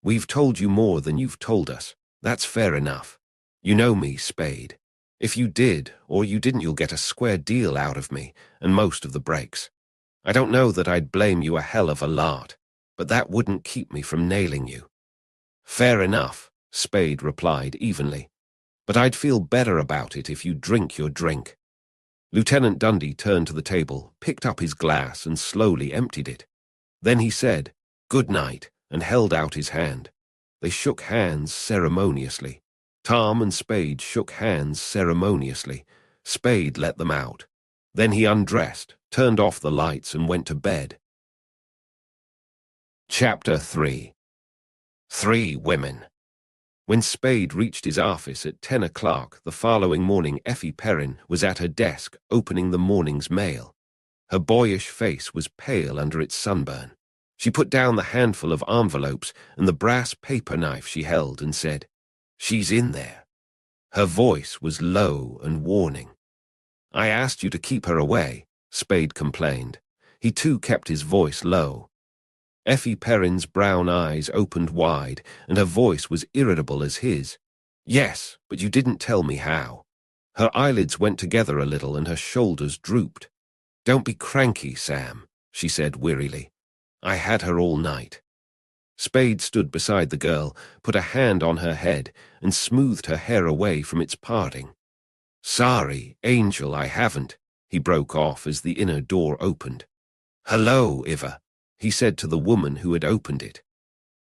We've told you more than you've told us. That's fair enough. You know me, Spade. If you did, or you didn't, you'll get a square deal out of me, and most of the breaks. I don't know that I'd blame you a hell of a lot, but that wouldn't keep me from nailing you. Fair enough, Spade replied evenly. But I'd feel better about it if you drink your drink. Lieutenant Dundee turned to the table, picked up his glass, and slowly emptied it. Then he said, "Good night," and held out his hand. They shook hands ceremoniously. Tom and Spade shook hands ceremoniously. Spade let them out. Then he undressed, turned off the lights, and went to bed. Chapter 3. 3 Women. When Spade reached his office at 10 o'clock the following morning, Effie Perrin was at her desk opening the morning's mail. Her boyish face was pale under its sunburn. She put down the handful of envelopes and the brass paper knife she held and said, "She's in there." Her voice was low and warning. "I asked you to keep her away," Spade complained. He too kept his voice low. Effie Perrin's brown eyes opened wide, and her voice was irritable as his. "Yes, but you didn't tell me how." Her eyelids went together a little and her shoulders drooped. "Don't be cranky, Sam," she said wearily. "I had her all night." Spade stood beside the girl, put a hand on her head, and smoothed her hair away from its parting. "Sorry, Angel, I haven't," he broke off as the inner door opened. "Hello, Iva," he said to the woman who had opened it.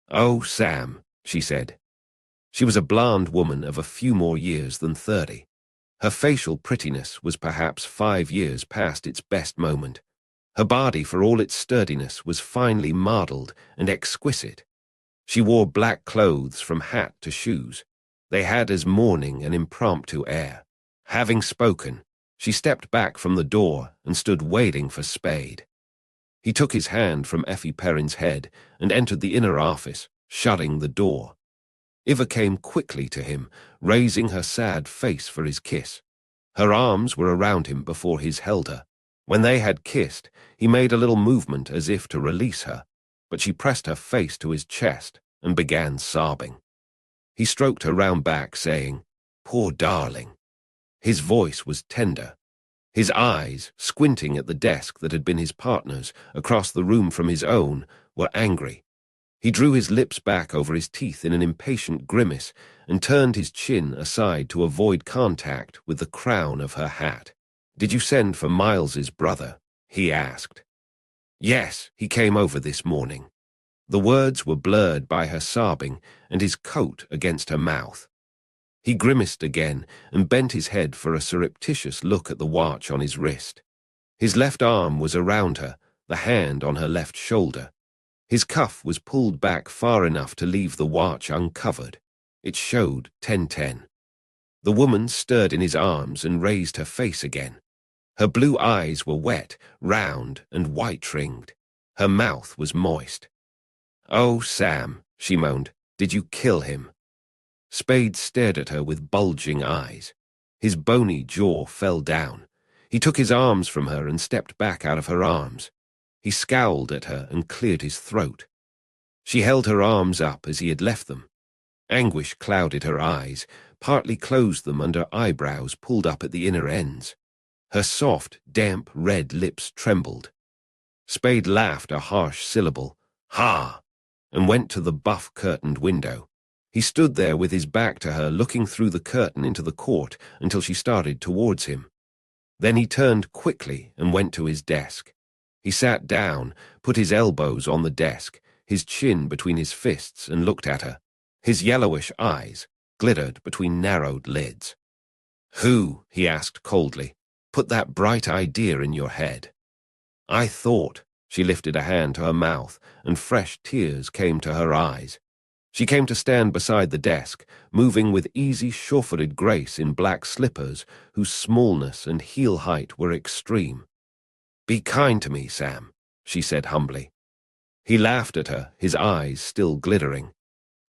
"Oh, Sam," she said. She was a blonde woman of a few more years than 30. Her facial prettiness was perhaps 5 years past its best moment. Her body, for all its sturdiness, was finely modelled and exquisite. She wore black clothes from hat to shoes. They had as morning an impromptu air. Having spoken, she stepped back from the door and stood waiting for Spade. He took his hand from Effie Perrin's head and entered the inner office, shutting the door. Iva came quickly to him, raising her sad face for his kiss. Her arms were around him before he held her. When they had kissed, he made a little movement as if to release her, but she pressed her face to his chest and began sobbing. He stroked her round back, saying, "Poor darling." His voice was tender. His eyes, squinting at the desk that had been his partner's across the room from his own, were angry. He drew his lips back over his teeth in an impatient grimace and turned his chin aside to avoid contact with the crown of her hat. "Did you send for Miles's brother?" he asked. "Yes, he came over this morning." The words were blurred by her sobbing and his coat against her mouth. He grimaced again and bent his head for a surreptitious look at the watch on his wrist. His left arm was around her, the hand on her left shoulder. His cuff was pulled back far enough to leave the watch uncovered. It showed 10:10. The woman stirred in his arms and raised her face again. Her blue eyes were wet, round, and white-ringed. Her mouth was moist. "Oh, Sam," she moaned, "did you kill him?" Spade stared at her with bulging eyes. His bony jaw fell down. He took his arms from her and stepped back out of her arms. He scowled at her and cleared his throat. She held her arms up as he had left them. Anguish clouded her eyes, partly closed them under eyebrows pulled up at the inner ends. Her soft, damp, red lips trembled. Spade laughed a harsh syllable, "Ha!" and went to the buff-curtained window. He stood there with his back to her, looking through the curtain into the court until she started towards him. Then he turned quickly and went to his desk. He sat down, put his elbows on the desk, his chin between his fists, and looked at her. His yellowish eyes glittered between narrowed lids. "Who," he asked coldly, "put that bright idea in your head?" "I thought." She lifted a hand to her mouth, and fresh tears came to her eyes. She came to stand beside the desk, moving with easy, sure-footed grace in black slippers whose smallness and heel height were extreme. "Be kind to me, Sam," she said humbly. He laughed at her, his eyes still glittering.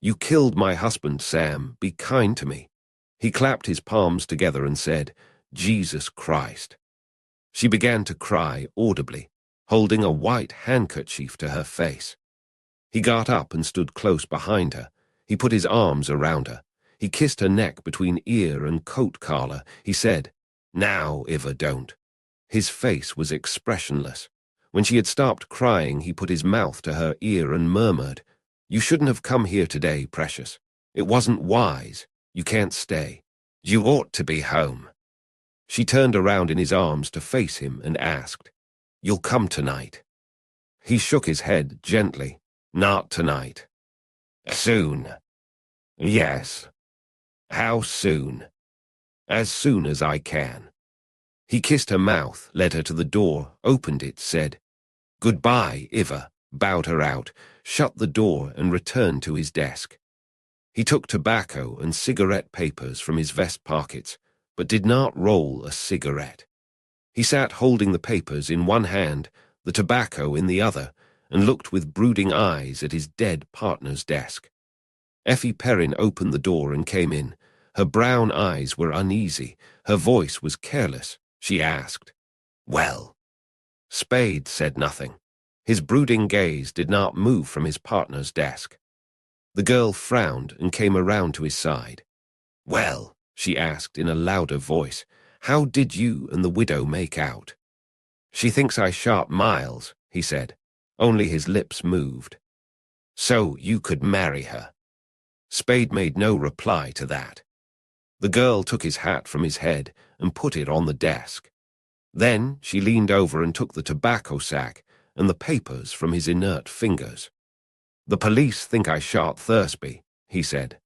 "You killed my husband, Sam. Be kind to me." He clapped his palms together and said, "Jesus Christ." She began to cry audibly, holding a white handkerchief to her face. He got up and stood close behind her. He put his arms around her. He kissed her neck between ear and coat collar. He said, "Now, Iva, don't." His face was expressionless. When she had stopped crying, he put his mouth to her ear and murmured, You shouldn't have come here today, precious. It wasn't wise. You can't stay. You ought to be home. She turned around in his arms to face him and asked, You'll come tonight? He shook his head gently. Not tonight. Soon. Yes. How soon? As soon as I can. He kissed her mouth, led her to the door, opened it, said, Goodbye, Iva, bowed her out, shut the door and returned to his desk. He took tobacco and cigarette papers from his vest pockets, but did not roll a cigarette. He sat holding the papers in one hand, the tobacco in the other, and looked with brooding eyes at his dead partner's desk. Effie Perrin opened the door and came in. Her brown eyes were uneasy. Her voice was careless. She asked, Well? Spade said nothing. His brooding gaze did not move from his partner's desk. The girl frowned and came around to his side. Well, she asked in a louder voice, how did you and the widow make out? She thinks I shot Miles, he said. Only his lips moved. So you could marry her. Spade made no reply to that. The girl took his hat from his head and put it on the desk. Then she leaned over and took the tobacco sack and the papers from his inert fingers. The police think I shot Thursby, he said.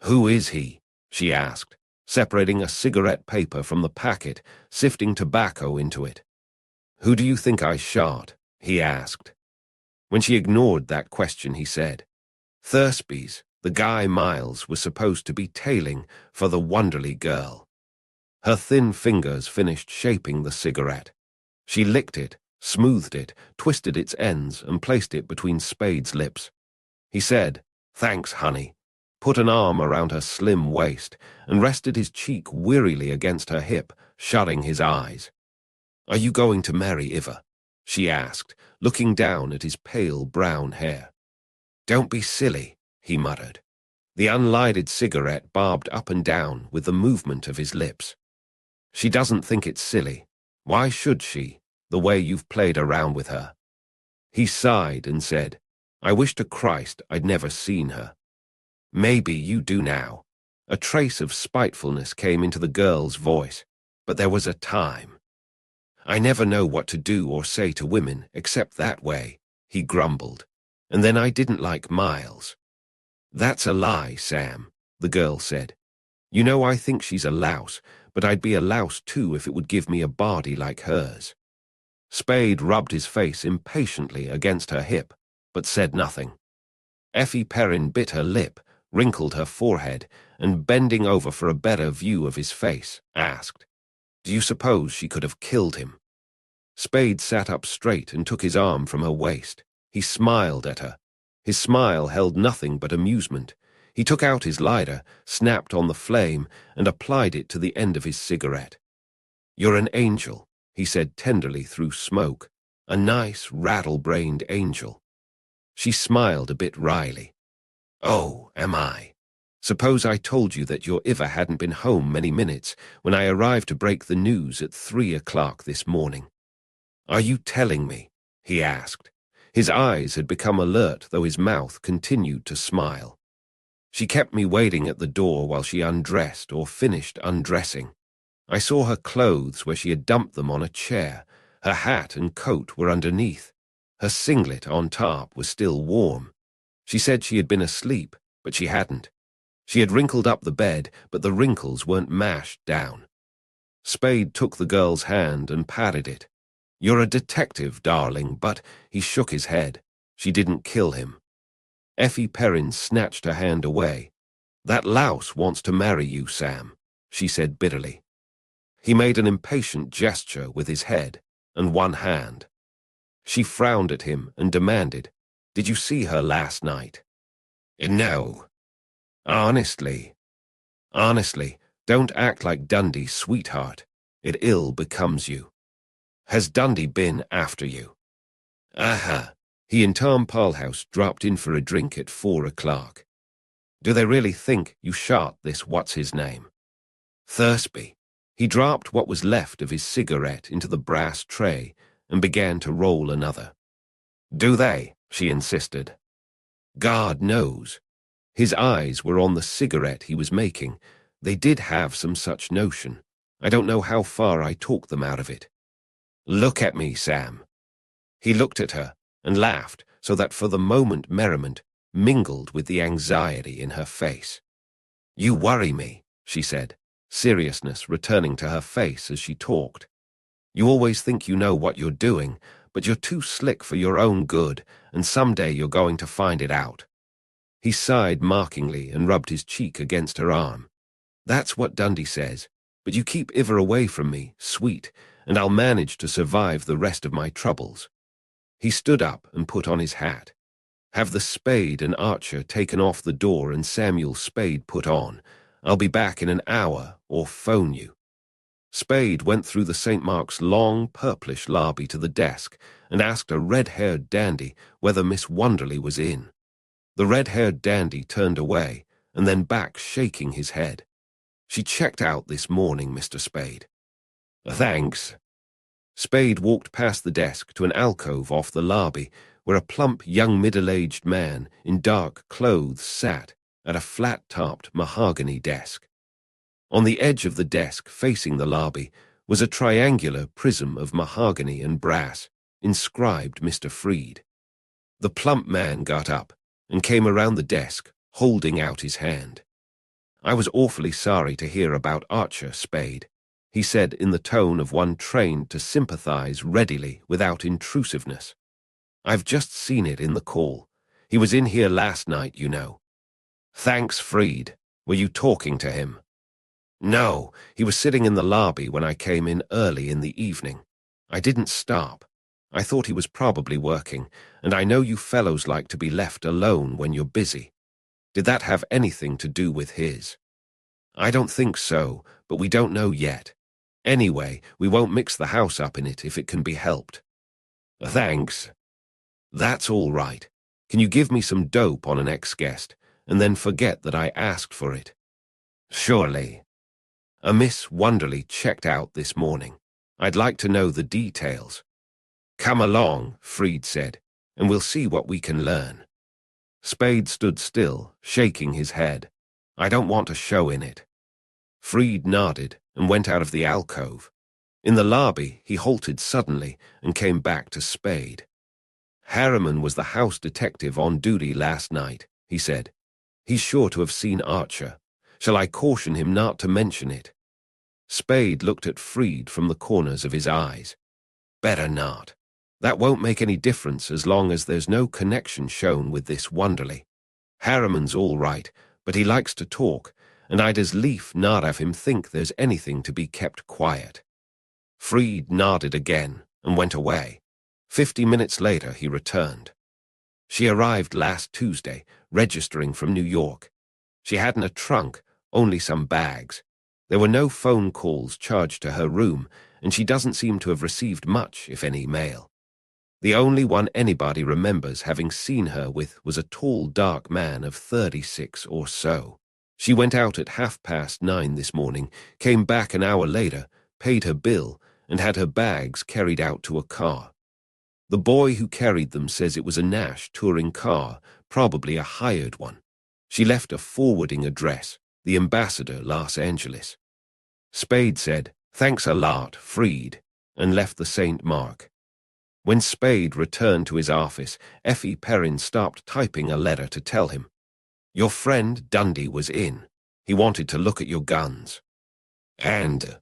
Who is he? She asked, separating a cigarette paper from the packet, sifting tobacco into it. Who do you think I shot? He asked. When she ignored that question, he said, Thursby's, the guy Miles was supposed to be tailing for the Wonderly girl. Her thin fingers finished shaping the cigarette. She licked it, smoothed it, twisted its ends, and placed it between Spade's lips. He said, Thanks, honey, put an arm around her slim waist, and rested his cheek wearily against her hip, shutting his eyes. Are you going to marry Iva? She asked, looking down at his pale brown hair. Don't be silly, he muttered. The unlighted cigarette bobbed up and down with the movement of his lips. She doesn't think it's silly. Why should she, the way you've played around with her? He sighed and said, I wish to Christ I'd never seen her. Maybe you do now. A trace of spitefulness came into the girl's voice, but there was a time. I never know what to do or say to women except that way, he grumbled. And then I didn't like Miles. That's a lie, Sam, the girl said. You know I think she's a louse, but I'd be a louse too if it would give me a body like hers. Spade rubbed his face impatiently against her hip, but said nothing. Effie Perrin bit her lip, wrinkled her forehead, and bending over for a better view of his face, asked, Do you suppose she could have killed him? Spade sat up straight and took his arm from her waist. He smiled at her. His smile held nothing but amusement. He took out his lighter, snapped on the flame, and applied it to the end of his cigarette. You're an angel, he said tenderly through smoke. A nice, rattle-brained angel. She smiled a bit wryly. Oh, am I? Suppose I told you that your Iva hadn't been home many minutes when I arrived to break the news at 3 o'clock this morning. Are you telling me? He asked. His eyes had become alert, though his mouth continued to smile. She kept me waiting at the door while she undressed or finished undressing. I saw her clothes where she had dumped them on a chair. Her hat and coat were underneath. Her singlet on top was still warm. She said she had been asleep, but she hadn't. She had wrinkled up the bed, but the wrinkles weren't mashed down. Spade took the girl's hand and patted it. You're a detective, darling, but he shook his head. She didn't kill him. Effie Perrin snatched her hand away. That louse wants to marry you, Sam, she said bitterly. He made an impatient gesture with his head and one hand. She frowned at him and demanded, Did you see her last night? No. Honestly, don't act like Dundee, sweetheart. It ill becomes you. Has Dundee been after you? He and Tom Paulhouse dropped in for a drink at 4 o'clock. Do they really think you shot this what's-his-name? Thursby. He dropped what was left of his cigarette into the brass tray and began to roll another. Do they? She insisted. God knows. His eyes were on the cigarette he was making. They did have some such notion. I don't know how far I talked them out of it. Look at me, Sam. He looked at her and laughed, so that for the moment merriment mingled with the anxiety in her face. You worry me, she said, seriousness returning to her face as she talked. You always think you know what you're doing, but you're too slick for your own good, and someday you're going to find it out. He sighed mockingly and rubbed his cheek against her arm. That's what Dundee says, but you keep Iver away from me, sweet, and I'll manage to survive the rest of my troubles. He stood up and put on his hat. Have the Spade and Archer taken off the door and Samuel Spade put on. I'll be back in an hour, or phone you. Spade went through the St. Mark's long, purplish lobby to the desk and asked a red-haired dandy whether Miss Wonderly was in. The red-haired dandy turned away and then back, shaking his head. She checked out this morning, Mr. Spade. Thanks. Spade walked past the desk to an alcove off the lobby where a plump young middle-aged man in dark clothes sat at a flat-topped mahogany desk. On the edge of the desk facing the lobby was a triangular prism of mahogany and brass, inscribed Mr. Freed. The plump man got up and came around the desk, holding out his hand. I was awfully sorry to hear about Archer, Spade, he said in the tone of one trained to sympathize readily without intrusiveness. I've just seen it in the call. He was in here last night, you know. Thanks, Freed. Were you talking to him? No, he was sitting in the lobby when I came in early in the evening. I didn't stop. I thought he was probably working, and I know you fellows like to be left alone when you're busy. Did that have anything to do with his? I don't think so, but we don't know yet. Anyway, we won't mix the house up in it if it can be helped. Thanks. That's all right. Can you give me some dope on an ex-guest, and then forget that I asked for it? Surely. A Miss Wonderly checked out this morning. I'd like to know the details. Come along, Freed said, and we'll see what we can learn. Spade stood still, shaking his head. I don't want a show in it. Freed nodded and went out of the alcove. In the lobby, he halted suddenly and came back to Spade. Harriman was the house detective on duty last night, he said. He's sure to have seen Archer. Shall I caution him not to mention it? Spade looked at Freed from the corners of his eyes. Better not. That won't make any difference as long as there's no connection shown with this Wonderly. Harriman's all right, but he likes to talk, and I'd as lief not have him think there's anything to be kept quiet. Freed nodded again and went away. 50 minutes later he returned. She arrived last Tuesday, registering from New York. She hadn't a trunk, only some bags. There were no phone calls charged to her room, and she doesn't seem to have received much, if any, mail. The only one anybody remembers having seen her with was a tall, dark man of 36 or so. She went out at 9:30 this morning, came back an hour later, paid her bill, and had her bags carried out to a car. The boy who carried them says it was a Nash touring car, probably a hired one. She left a forwarding address, the Ambassador, Los Angeles. Spade said, "Thanks a lot, Freed," and left the St. Mark. When Spade returned to his office, Effie Perrin stopped typing a letter to tell him, "Your friend Dundee was in. He wanted to look at your guns. And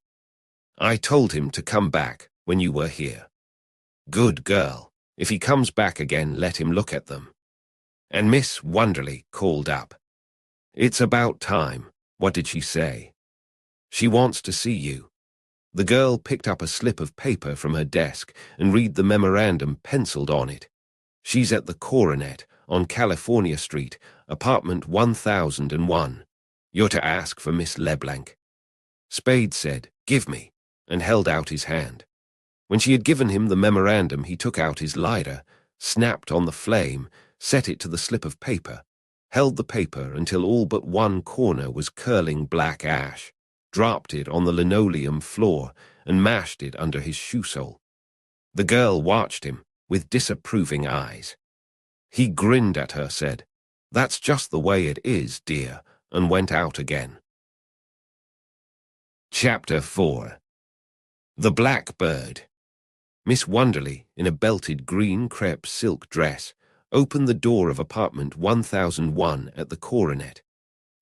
I told him to come back when you were here. Good girl. If he comes back again, let him look at them." And Miss Wonderly called up. "It's about time. What did she say?" "She wants to see you." The girl picked up a slip of paper from her desk and read the memorandum penciled on it. "She's at the Coronet on California Street, apartment 1001. You're to ask for Miss LeBlanc." Spade said, "Give me," and held out his hand. When she had given him the memorandum, he took out his lighter, snapped on the flame, set it to the slip of paper, held the paper until all but one corner was curling black ash, dropped it on the linoleum floor, and mashed it under his shoe sole. The girl watched him with disapproving eyes. He grinned at her, said, "That's just the way it is, dear," and went out again. Chapter 4. The Blackbird. Miss Wonderly, in a belted green crepe silk dress, opened the door of apartment 1001 at the Coronet.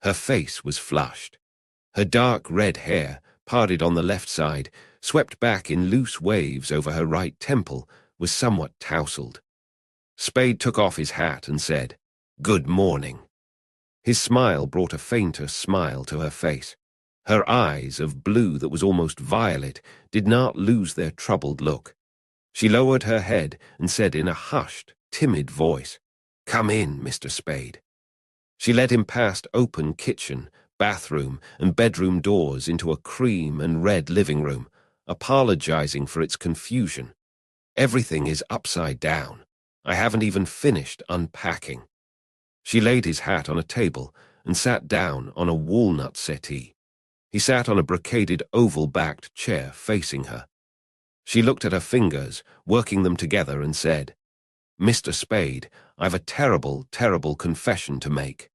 Her face was flushed. Her dark red hair, parted on the left side, swept back in loose waves over her right temple, was somewhat tousled. Spade took off his hat and said, "Good morning." His smile brought a fainter smile to her face. Her eyes, of blue that was almost violet, did not lose their troubled look. She lowered her head and said in a hushed, timid voice, "Come in, Mr. Spade." She led him past open kitchen, bathroom, and bedroom doors into a cream and red living room, apologizing for its confusion. "Everything is upside down. I haven't even finished unpacking." She laid his hat on a table and sat down on a walnut settee. He sat on a brocaded oval-backed chair facing her. She looked at her fingers, working them together, and said, "Mr. Spade, I've a terrible, terrible confession to make."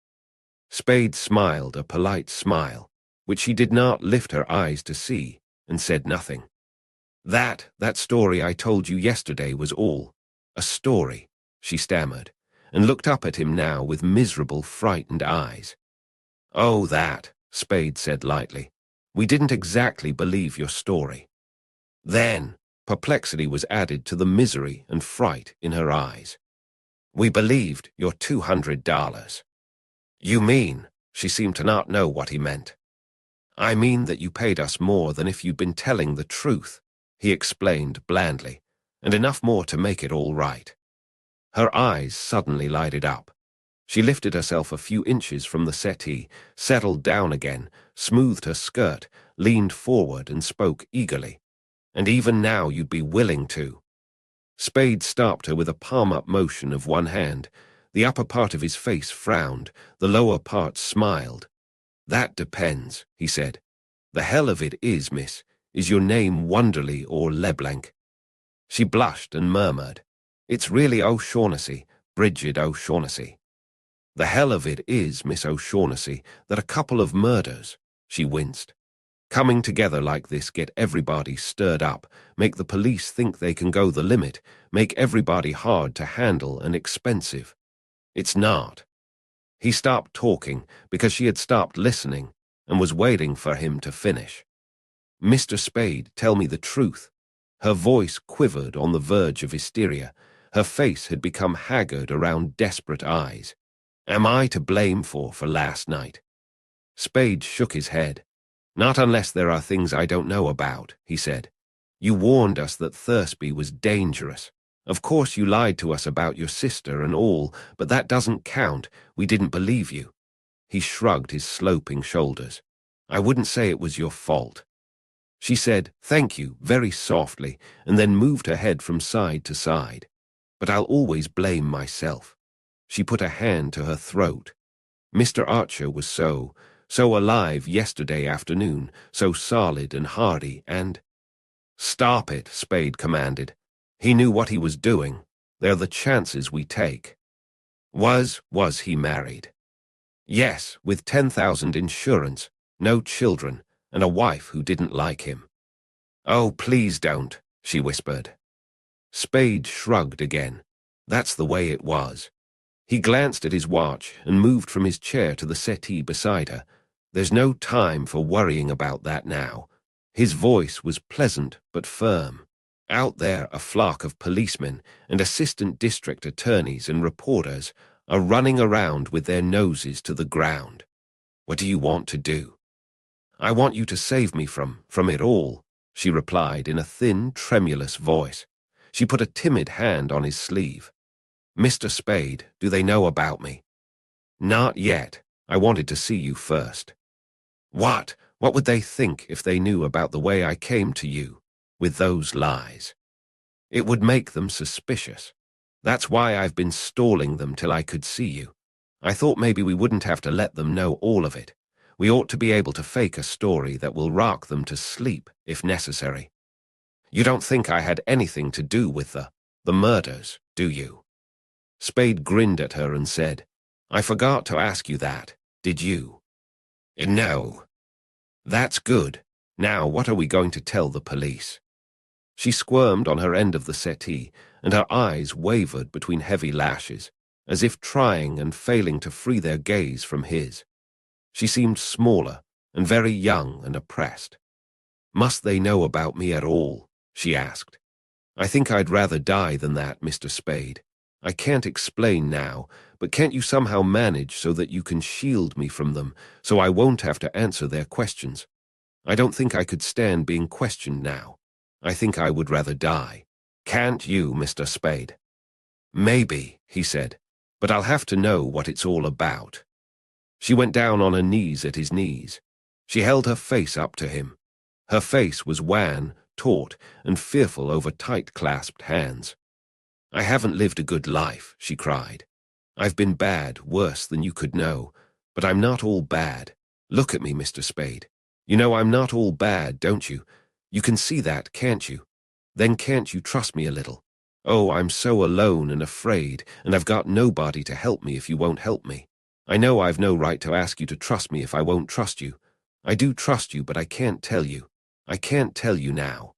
Spade smiled a polite smile, which she did not lift her eyes to see, and said nothing. That story I told you yesterday was all a story," she stammered, and looked up at him now with miserable, frightened eyes. "Oh, that," Spade said lightly. "We didn't exactly believe your story." Then perplexity was added to the misery and fright in her eyes. "We believed your $200. "You mean?" She seemed to not know what he meant. "I mean that you paid us more than if you'd been telling the truth," he explained blandly, "and enough more to make it all right." Her eyes suddenly lighted up. She lifted herself a few inches from the settee, settled down again, smoothed her skirt, leaned forward, and spoke eagerly. "And even now you'd be willing to." Spade stopped her with a palm-up motion of one hand. The upper part of his face frowned, the lower part smiled. "That depends," he said. "The hell of it is, miss, is your name Wonderly or Leblanc?" She blushed and murmured, "It's really O'Shaughnessy, Bridget O'Shaughnessy." "The hell of it is, Miss O'Shaughnessy, that a couple of murders," she winced, "coming together like this get everybody stirred up, make the police think they can go the limit, make everybody hard to handle and expensive. It's not." He stopped talking because she had stopped listening and was waiting for him to finish. "Mr. Spade, tell me the truth." Her voice quivered on the verge of hysteria. Her face had become haggard around desperate eyes. "Am I to blame for last night?" Spade shook his head. "Not unless there are things I don't know about," he said. "You warned us that Thursby was dangerous. Of course you lied to us about your sister and all, but that doesn't count. We didn't believe you." He shrugged his sloping shoulders. "I wouldn't say it was your fault." She said, "Thank you," very softly, and then moved her head from side to side. "But I'll always blame myself." She put a hand to her throat. "Mr. Archer was so alive yesterday afternoon, so solid and hardy, and—" "Stop it," Spade commanded. "He knew what he was doing. They're the chances we take." Was he married?" "Yes, with 10,000 insurance, no children, and a wife who didn't like him." "Oh, please don't," she whispered. Spade shrugged again. That's the way it was. He glanced at his watch and moved from his chair to the settee beside her. "There's no time for worrying about that now." His voice was pleasant but firm. "Out there, a flock of policemen and assistant district attorneys and reporters are running around with their noses to the ground. What do you want to do?" "I want you to save me from it all," she replied in a thin, tremulous voice. She put a timid hand on his sleeve. "Mr. Spade, do they know about me?" "Not yet. I wanted to see you first." What would they think if they knew about the way I came to you, with those lies?" "It would make them suspicious. That's why I've been stalling them till I could see you. I thought maybe we wouldn't have to let them know all of it. We ought to be able to fake a story that will rock them to sleep, if necessary. You don't think I had anything to do with the murders, do you?" Spade grinned at her and said, I forgot to ask you that, did you? No. That's good. Now what are we going to tell the police? She squirmed on her end of the settee, and her eyes wavered between heavy lashes, as if trying and failing to free their gaze from his. She seemed smaller and very young and oppressed. Must they know about me at all? She asked. I think I'd rather die than that, Mr. Spade. I can't explain now, but can't you somehow manage so that you can shield me from them, so I won't have to answer their questions? I don't think I could stand being questioned now. I think I would rather die. Can't you, Mr. Spade? Maybe, he said, but I'll have to know what it's all about. She went down on her knees at his knees. She held her face up to him. Her face was wan, taut, and fearful over tight-clasped hands. I haven't lived a good life, she cried. I've been bad, worse than you could know, but I'm not all bad. Look at me, Mr. Spade. You know I'm not all bad, don't you? You can see that, can't you? Then can't you trust me a little? Oh, I'm so alone and afraid, and I've got nobody to help me if you won't help me. I know I've no right to ask you to trust me if I won't trust you. I do trust you, but I can't tell you. I can't tell you now.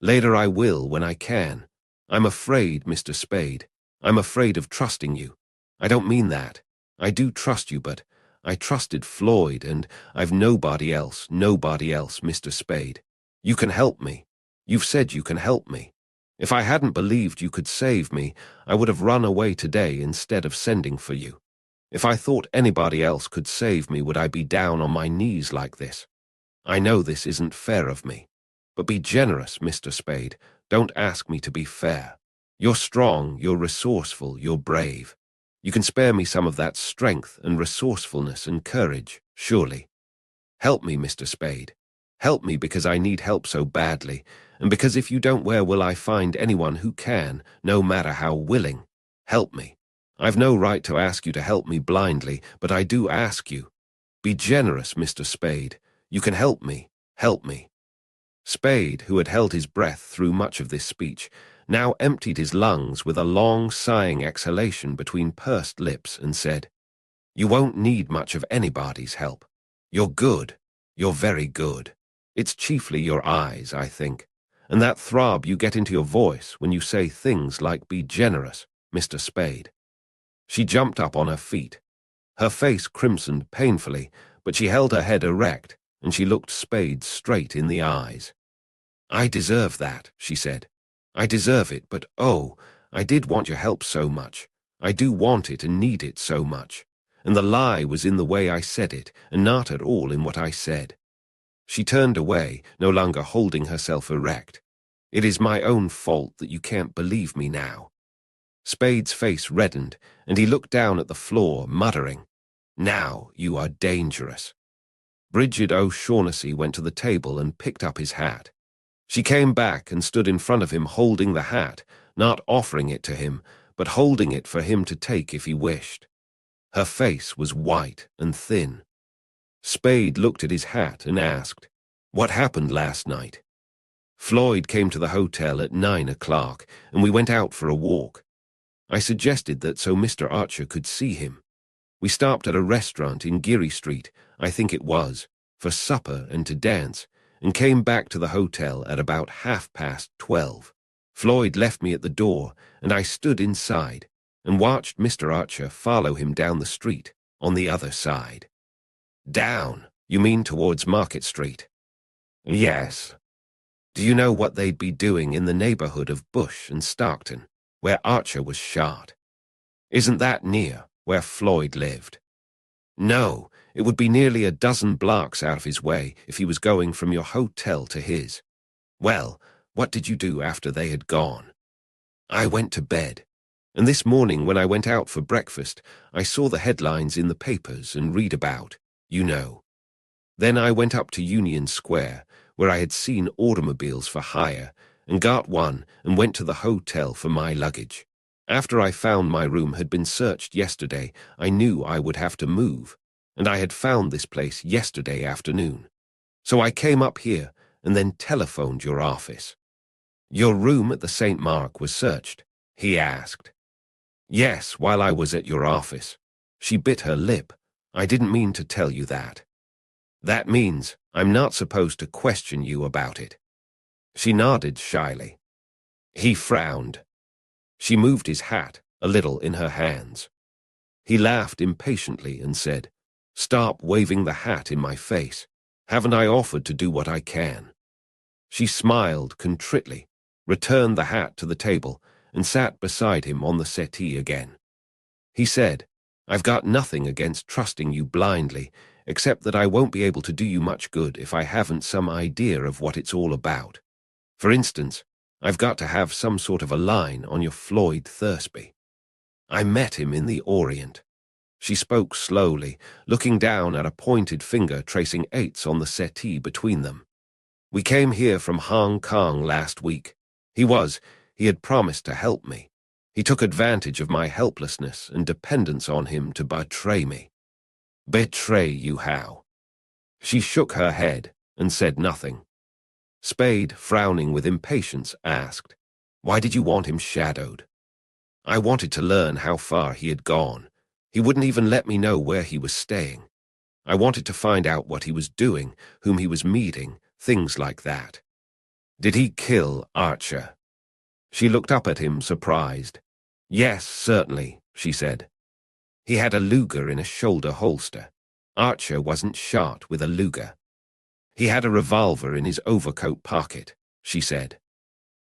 Later I will when I can. I'm afraid, Mr. Spade. I'm afraid of trusting you. I don't mean that. I do trust you, but I trusted Floyd, and I've nobody else, Mr. Spade. You can help me. You've said you can help me. If I hadn't believed you could save me, I would have run away today instead of sending for you. If I thought anybody else could save me, would I be down on my knees like this? I know this isn't fair of me. But be generous, Mr. Spade. Don't ask me to be fair. You're strong, you're resourceful, you're brave. You can spare me some of that strength and resourcefulness and courage, surely. Help me, Mr. Spade. Help me because I need help so badly, and because if you don't, where will I find anyone who can, no matter how willing? Help me. I've no right to ask you to help me blindly, but I do ask you. Be generous, Mr. Spade. You can help me. Help me. Spade, who had held his breath through much of this speech, now emptied his lungs with a long, sighing exhalation between pursed lips and said, You won't need much of anybody's help. You're good. You're very good. It's chiefly your eyes, I think, and that throb you get into your voice when you say things like be generous, Mr. Spade. She jumped up on her feet. Her face crimsoned painfully, but she held her head erect, and she looked Spade straight in the eyes. I deserve that, she said. I deserve it, but oh, I did want your help so much. I do want it and need it so much. And the lie was in the way I said it, and not at all in what I said. She turned away, no longer holding herself erect. It is my own fault that you can't believe me now. Spade's face reddened, and he looked down at the floor, muttering, Now you are dangerous. Bridget O'Shaughnessy went to the table and picked up his hat. She came back and stood in front of him holding the hat, not offering it to him, but holding it for him to take if he wished. Her face was white and thin. Spade looked at his hat and asked, What happened last night? Floyd came to the hotel at 9 o'clock, and we went out for a walk. I suggested that so Mr. Archer could see him. We stopped at a restaurant in Geary Street, I think it was, for supper and to dance, and came back to the hotel at about 12:30. Floyd left me at the door, and I stood inside and watched Mr. Archer follow him down the street on the other side. Down, you mean towards Market Street? Yes. Do you know what they'd be doing in the neighborhood of Bush and Stockton, where Archer was shot? Isn't that near where Floyd lived? No, it would be nearly a dozen blocks out of his way if he was going from your hotel to his. Well, what did you do after they had gone? I went to bed, and this morning when I went out for breakfast, I saw the headlines in the papers and read about, you know. Then I went up to Union Square, where I had seen automobiles for hire, and got one and went to the hotel for my luggage. After I found my room had been searched yesterday, I knew I would have to move, and I had found this place yesterday afternoon. So I came up here and then telephoned your office. Your room at the St. Mark was searched, he asked. Yes, while I was at your office. She bit her lip. I didn't mean to tell you that. That means I'm not supposed to question you about it. She nodded shyly. He frowned. She moved his hat a little in her hands. He laughed impatiently and said, Stop waving the hat in my face. Haven't I offered to do what I can? She smiled contritely, returned the hat to the table, and sat beside him on the settee again. He said, I've got nothing against trusting you blindly, except that I won't be able to do you much good if I haven't some idea of what it's all about. For instance, I've got to have some sort of a line on your Floyd Thursby. I met him in the Orient. She spoke slowly, looking down at a pointed finger tracing 8s on the settee between them. We came here from Hong Kong last week. He had promised to help me. He took advantage of my helplessness and dependence on him to betray me. Betray you how? She shook her head and said nothing. Spade, frowning with impatience, asked, Why did you want him shadowed? I wanted to learn how far he had gone. He wouldn't even let me know where he was staying. I wanted to find out what he was doing, whom he was meeting, things like that. Did he kill Archer? She looked up at him, surprised. Yes, certainly, she said. He had a Luger in a shoulder holster. Archer wasn't shot with a Luger. He had a revolver in his overcoat pocket, she said.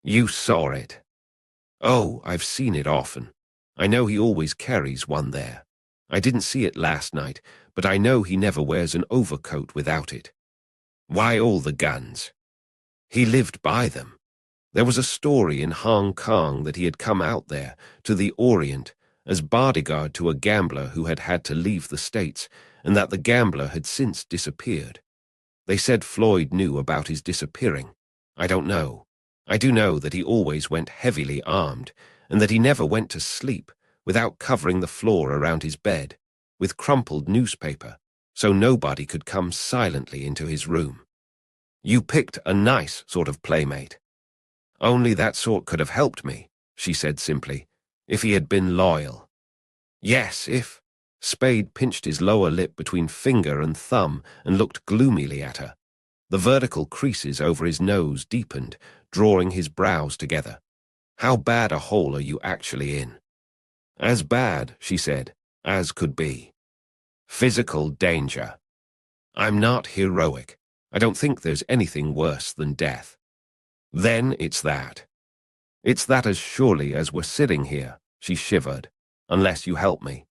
You saw it. Oh, I've seen it often. I know he always carries one there. I didn't see it last night, but I know he never wears an overcoat without it. Why all the guns? He lived by them. There was a story in Hong Kong that he had come out there, to the Orient, as bodyguard to a gambler who had had to leave the States, and that the gambler had since disappeared. They said Floyd knew about his disappearing. I don't know. I do know that he always went heavily armed, and that he never went to sleep without covering the floor around his bed with crumpled newspaper, so nobody could come silently into his room. You picked a nice sort of playmate. Only that sort could have helped me, she said simply, if he had been loyal. Yes, if. Spade pinched his lower lip between finger and thumb and looked gloomily at her. The vertical creases over his nose deepened, drawing his brows together. How bad a hole are you actually in? As bad, she said, as could be. Physical danger. I'm not heroic. I don't think there's anything worse than death. Then it's that. It's that as surely as we're sitting here, she shivered, unless you help me.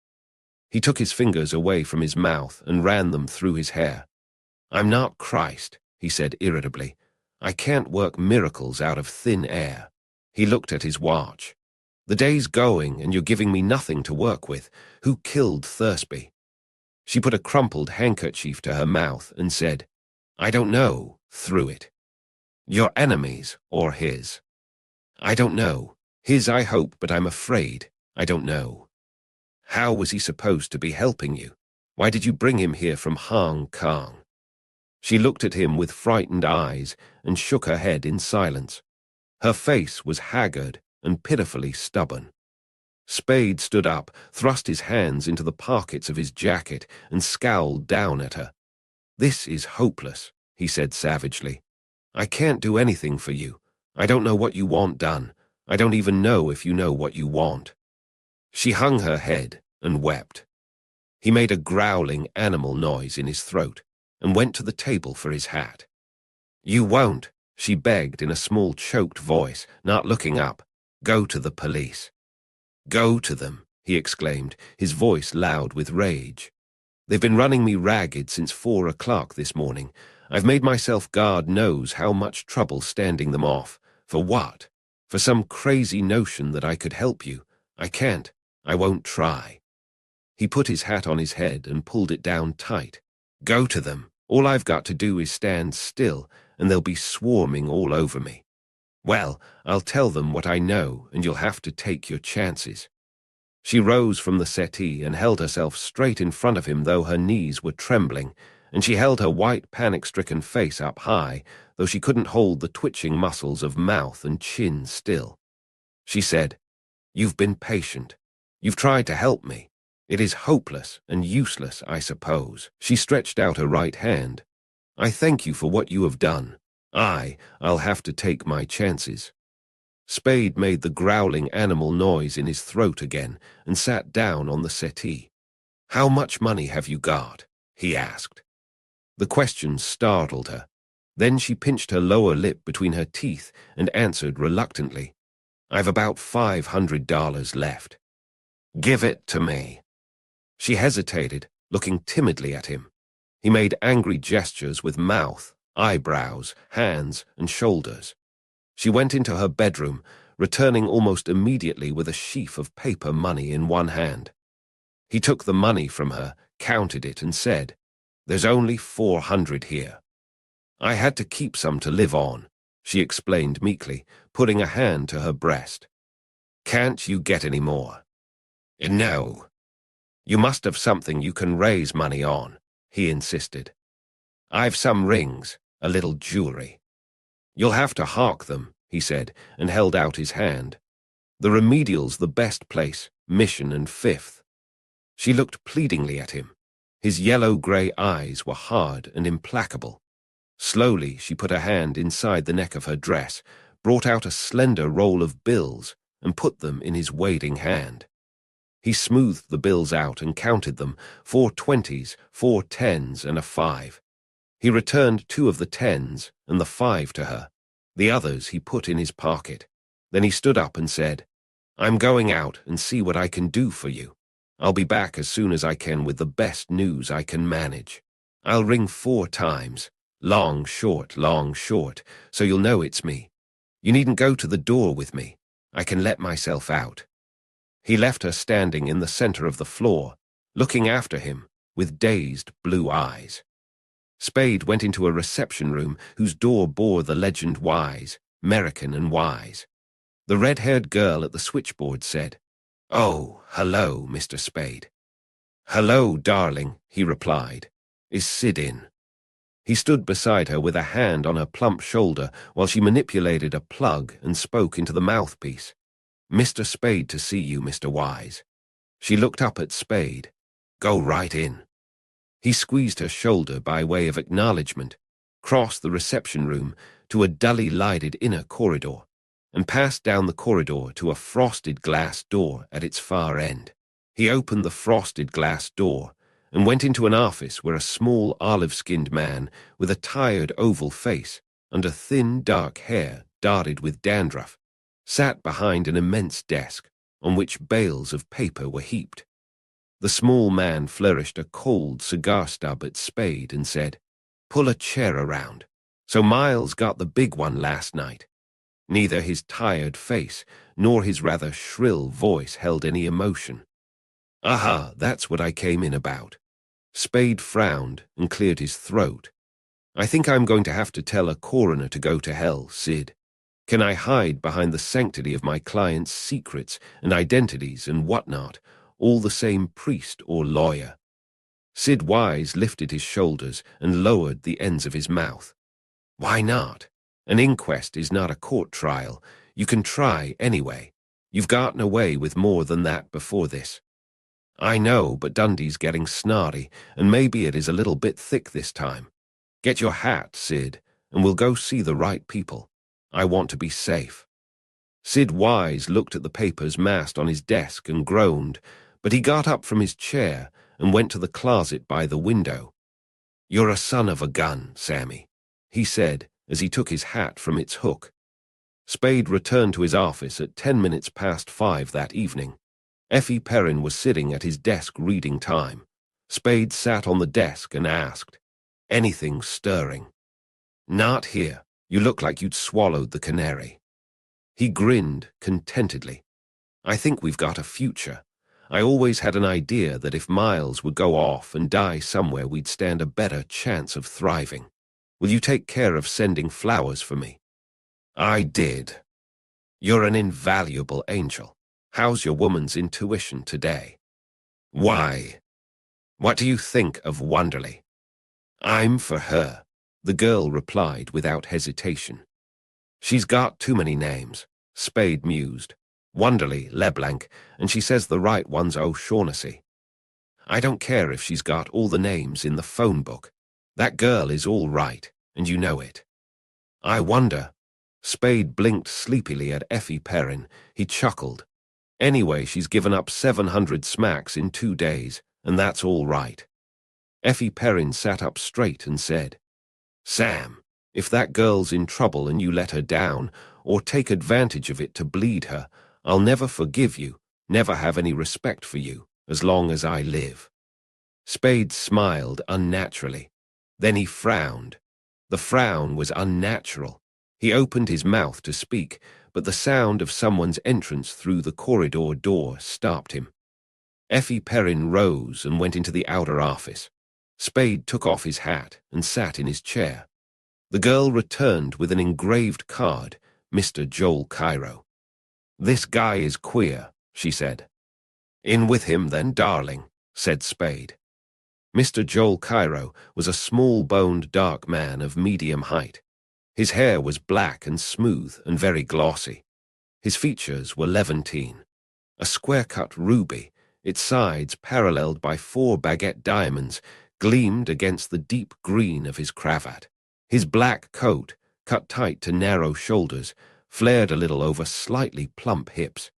He took his fingers away from his mouth and ran them through his hair. I'm not Christ, he said irritably. I can't work miracles out of thin air. He looked at his watch. The day's going and you're giving me nothing to work with. Who killed Thursby? She put a crumpled handkerchief to her mouth and said, I don't know, through it. Your enemies or his? I don't know. His, I hope, but I'm afraid I don't know. How was he supposed to be helping you? Why did you bring him here from Hong Kong? She looked at him with frightened eyes and shook her head in silence. Her face was haggard and pitifully stubborn. Spade stood up, thrust his hands into the pockets of his jacket, and scowled down at her. This is hopeless, he said savagely. I can't do anything for you. I don't know what you want done. I don't even know if you know what you want. She hung her head and wept. He made a growling animal noise in his throat and went to the table for his hat. You won't, she begged in a small choked voice, not looking up. Go to the police. Go to them, he exclaimed, his voice loud with rage. They've been running me ragged since 4 o'clock this morning. I've made myself God knows how much trouble standing them off. For what? For some crazy notion that I could help you. I can't. I won't try. He put his hat on his head and pulled it down tight. Go to them. All I've got to do is stand still, and they'll be swarming all over me. Well, I'll tell them what I know, and you'll have to take your chances. She rose from the settee and held herself straight in front of him, though her knees were trembling, and she held her white, panic-stricken face up high, though she couldn't hold the twitching muscles of mouth and chin still. She said, You've been patient. You've tried to help me. It is hopeless and useless, I suppose. She stretched out her right hand. I thank you for what you have done. I'll have to take my chances. Spade made the growling animal noise in his throat again and sat down on the settee. How much money have you got? He asked. The question startled her. Then she pinched her lower lip between her teeth and answered reluctantly, I've about $500 left. Give it to me. She hesitated, looking timidly at him. He made angry gestures with mouth, eyebrows, hands, and shoulders. She went into her bedroom, returning almost immediately with a sheaf of paper money in one hand. He took the money from her, counted it, and said, There's only 400 here. I had to keep some to live on, she explained meekly, putting a hand to her breast. Can't you get any more? No. You must have something you can raise money on, he insisted. I've some rings, a little jewelry. You'll have to hawk them, he said, and held out his hand. The Remedial's the best place, Mission and Fifth. She looked pleadingly at him. His yellow-grey eyes were hard and implacable. Slowly, she put her hand inside the neck of her dress, brought out a slender roll of bills, and put them in his wading hand. He smoothed the bills out and counted them, 4 20s, 4 10s, and a 5. He returned 2 of the 10s and the 5 to her. The others he put in his pocket. Then he stood up and said, I'm going out and see what I can do for you. I'll be back as soon as I can with the best news I can manage. I'll ring 4 times. Long, short, so you'll know it's me. You needn't go to the door with me. I can let myself out. He left her standing in the center of the floor, looking after him with dazed blue eyes. Spade went into a reception room whose door bore the legend Wise, American and Wise. The red-haired girl at the switchboard said, Oh, hello, Mr. Spade. Hello, darling, he replied. Is Sid in? He stood beside her with a hand on her plump shoulder while she manipulated a plug and spoke into the mouthpiece. Mr. Spade to see you, Mr. Wise. She looked up at Spade. Go right in. He squeezed her shoulder by way of acknowledgement, crossed the reception room to a dully lighted inner corridor, and passed down the corridor to a frosted glass door at its far end. He opened the frosted glass door and went into an office where a small olive-skinned man with a tired oval face, under thin dark hair dotted with dandruff, sat behind an immense desk on which bales of paper were heaped. The small man flourished a cold cigar stub at Spade and said, Pull a chair around. So Miles got the big one last night. Neither his tired face nor his rather shrill voice held any emotion. Aha, that's what I came in about. Spade frowned and cleared his throat. I think I'm going to have to tell a coroner to go to hell, Sid. Can I hide behind the sanctity of my client's secrets and identities and whatnot, all the same priest or lawyer? Sid Wise lifted his shoulders and lowered the ends of his mouth. Why not? An inquest is not a court trial. You can try anyway. You've gotten away with more than that before this. I know, but Dundee's getting snarty, and maybe it is a little bit thick this time. Get your hat, Sid, and we'll go see the right people. I want to be safe. Sid Wise looked at the papers massed on his desk and groaned, but he got up from his chair and went to the closet by the window. You're a son of a gun, Sammy, he said as he took his hat from its hook. Spade returned to his office at 10 minutes past 5 that evening. Effie Perrin was sitting at his desk reading time. Spade sat on the desk and asked, Anything stirring? Not here. You look like you'd swallowed the canary. He grinned contentedly. I think we've got a future. I always had an idea that if Miles would go off and die somewhere, we'd stand a better chance of thriving. Will you take care of sending flowers for me? I did. You're an invaluable angel. How's your woman's intuition today? Why? What do you think of Wonderly? I'm for her, the girl replied without hesitation. She's got too many names, Spade mused. Wonderly, LeBlanc, and she says the right one's O'Shaughnessy. I don't care if she's got all the names in the phone book. That girl is all right, and you know it. I wonder. Spade blinked sleepily at Effie Perrin. He chuckled. Anyway, she's given up 700 smacks in 2 days, and that's all right. Effie Perrin sat up straight and said, Sam, if that girl's in trouble and you let her down, or take advantage of it to bleed her, I'll never forgive you, never have any respect for you, as long as I live. Spade smiled unnaturally. Then he frowned. The frown was unnatural. He opened his mouth to speak, but the sound of someone's entrance through the corridor door stopped him. Effie Perrin rose and went into the outer office. Spade took off his hat and sat in his chair. The girl returned with an engraved card, Mr. Joel Cairo. This guy is queer, she said. In with him then, darling, said Spade. Mr. Joel Cairo was a small-boned dark man of medium height. His hair was black and smooth and very glossy. His features were levantine. A square-cut ruby, its sides paralleled by 4 baguette diamonds, gleamed against the deep green of his cravat. His black coat, cut tight to narrow shoulders, flared a little over slightly plump hips.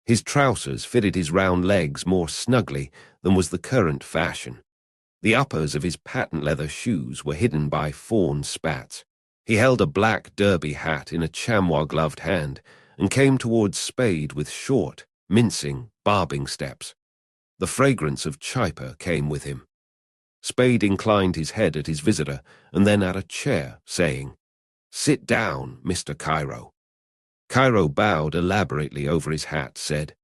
His trousers fitted his round legs more snugly than was the current fashion. The uppers of his patent leather shoes were hidden by fawn spats. He held a black derby hat in a chamois-gloved hand and came towards Spade with short, mincing, barbing steps. The fragrance of chiper came with him. Spade inclined his head at his visitor and then at a chair, saying, Sit down, Mr. Cairo. Cairo bowed elaborately over his hat, said,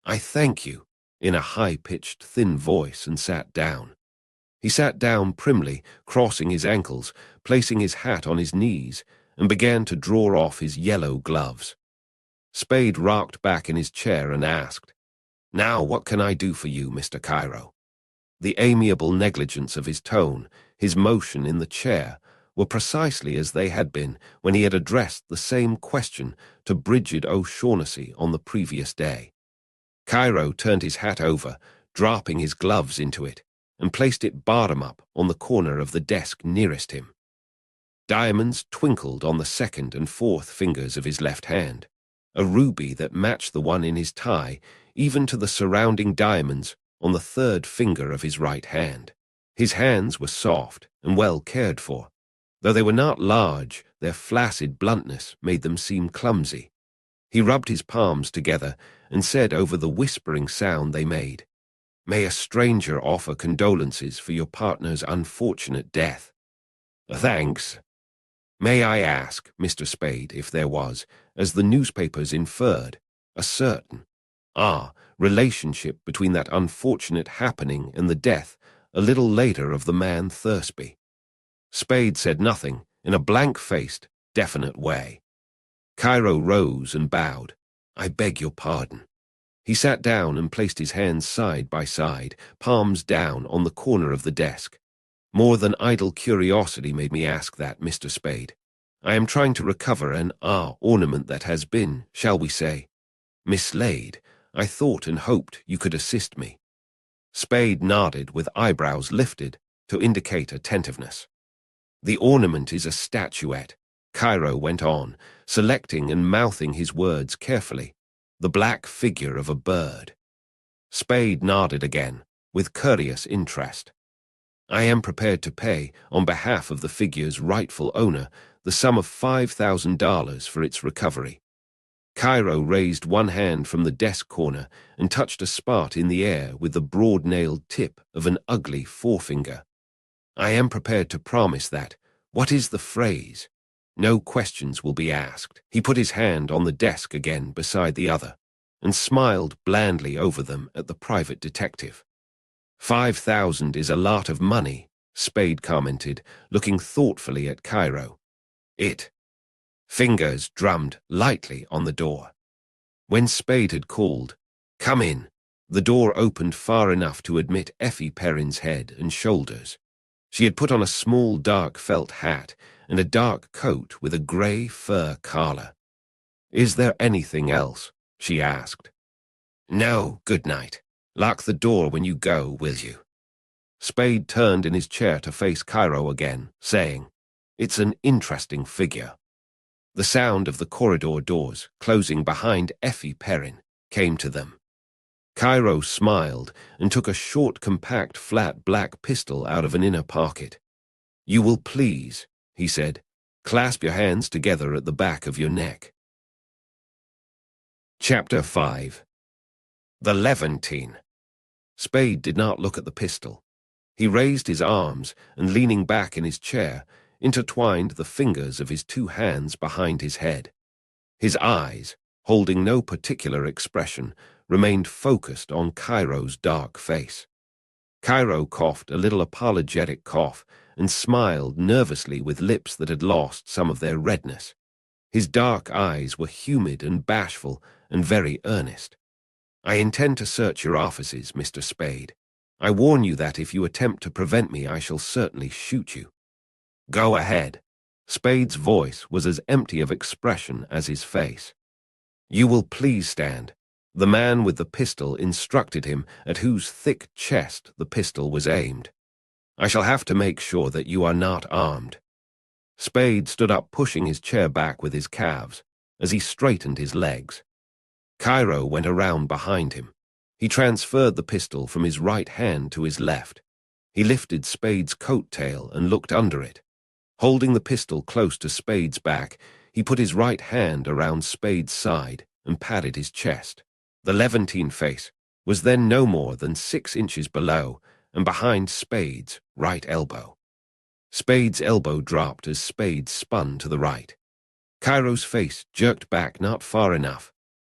I thank you, in a high-pitched, thin voice, and sat down. He sat down primly, crossing his ankles, placing his hat on his knees, and began to draw off his yellow gloves. Spade rocked back in his chair and asked, Now what can I do for you, Mr. Cairo? The amiable negligence of his tone, his motion in the chair, were precisely as they had been when he had addressed the same question to Bridget O'Shaughnessy on the previous day. Cairo turned his hat over, dropping his gloves into it, and placed it bottom-up on the corner of the desk nearest him. Diamonds twinkled on the 2nd and 4th fingers of his left hand, a ruby that matched the one in his tie, even to the surrounding diamonds on the 3rd finger of his right hand. His hands were soft and well cared for. Though they were not large, their flaccid bluntness made them seem clumsy. He rubbed his palms together and said over the whispering sound they made, May a stranger offer condolences for your partner's unfortunate death. Thanks. May I ask, Mr. Spade, if there was, as the newspapers inferred, a certain, relationship between that unfortunate happening and the death, a little later, of the man Thursby? Spade said nothing, in a blank-faced, definite way. Cairo rose and bowed. I beg your pardon. He sat down and placed his hands side by side, palms down on the corner of the desk. More than idle curiosity made me ask that, Mr. Spade. I am trying to recover an ornament that has been, shall we say, mislaid. I thought and hoped you could assist me. Spade nodded with eyebrows lifted to indicate attentiveness. The ornament is a statuette, Cairo went on, selecting and mouthing his words carefully. The black figure of a bird. Spade nodded again, with courteous interest. I am prepared to pay, on behalf of the figure's rightful owner, the sum of $5,000 for its recovery. Cairo raised one hand from the desk corner and touched a spot in the air with the broad-nailed tip of an ugly forefinger. I am prepared to promise that. What is the phrase? No questions will be asked. He put his hand on the desk again beside the other and smiled blandly over them at the private detective. 5,000 is a lot of money, Spade commented, looking thoughtfully at Cairo. Fingers drummed lightly on the door. When Spade had called, Come in, the door opened far enough to admit Effie Perrin's head and shoulders. She had put on a small dark felt hat and a dark coat with a grey fur collar. Is there anything else? She asked. No, good night. Lock the door when you go, will you?" Spade turned in his chair to face Cairo again, saying, "It's an interesting figure." The sound of the corridor doors closing behind Effie Perrin came to them. Cairo smiled and took a short, compact, flat black pistol out of an inner pocket. "You will please," he said, "clasp your hands together at the back of your neck." Chapter 5. The Levantine. Spade did not look at the pistol. He raised his arms and, leaning back in his chair, intertwined the fingers of his two hands behind his head. His eyes, holding no particular expression, remained focused on Cairo's dark face. Cairo coughed a little apologetic cough and smiled nervously with lips that had lost some of their redness. His dark eyes were humid and bashful and very earnest. "I intend to search your offices, Mr. Spade. I warn you that if you attempt to prevent me, I shall certainly shoot you." "Go ahead." Spade's voice was as empty of expression as his face. "You will please stand." The man with the pistol instructed him at whose thick chest the pistol was aimed. "I shall have to make sure that you are not armed." Spade stood up, pushing his chair back with his calves as he straightened his legs. Cairo went around behind him. He transferred the pistol from his right hand to his left. He lifted Spade's coat tail and looked under it. Holding the pistol close to Spade's back, he put his right hand around Spade's side and patted his chest. The Levantine face was then no more than 6 inches below and behind Spade's right elbow. Spade's elbow dropped as Spade spun to the right. Cairo's face jerked back not far enough.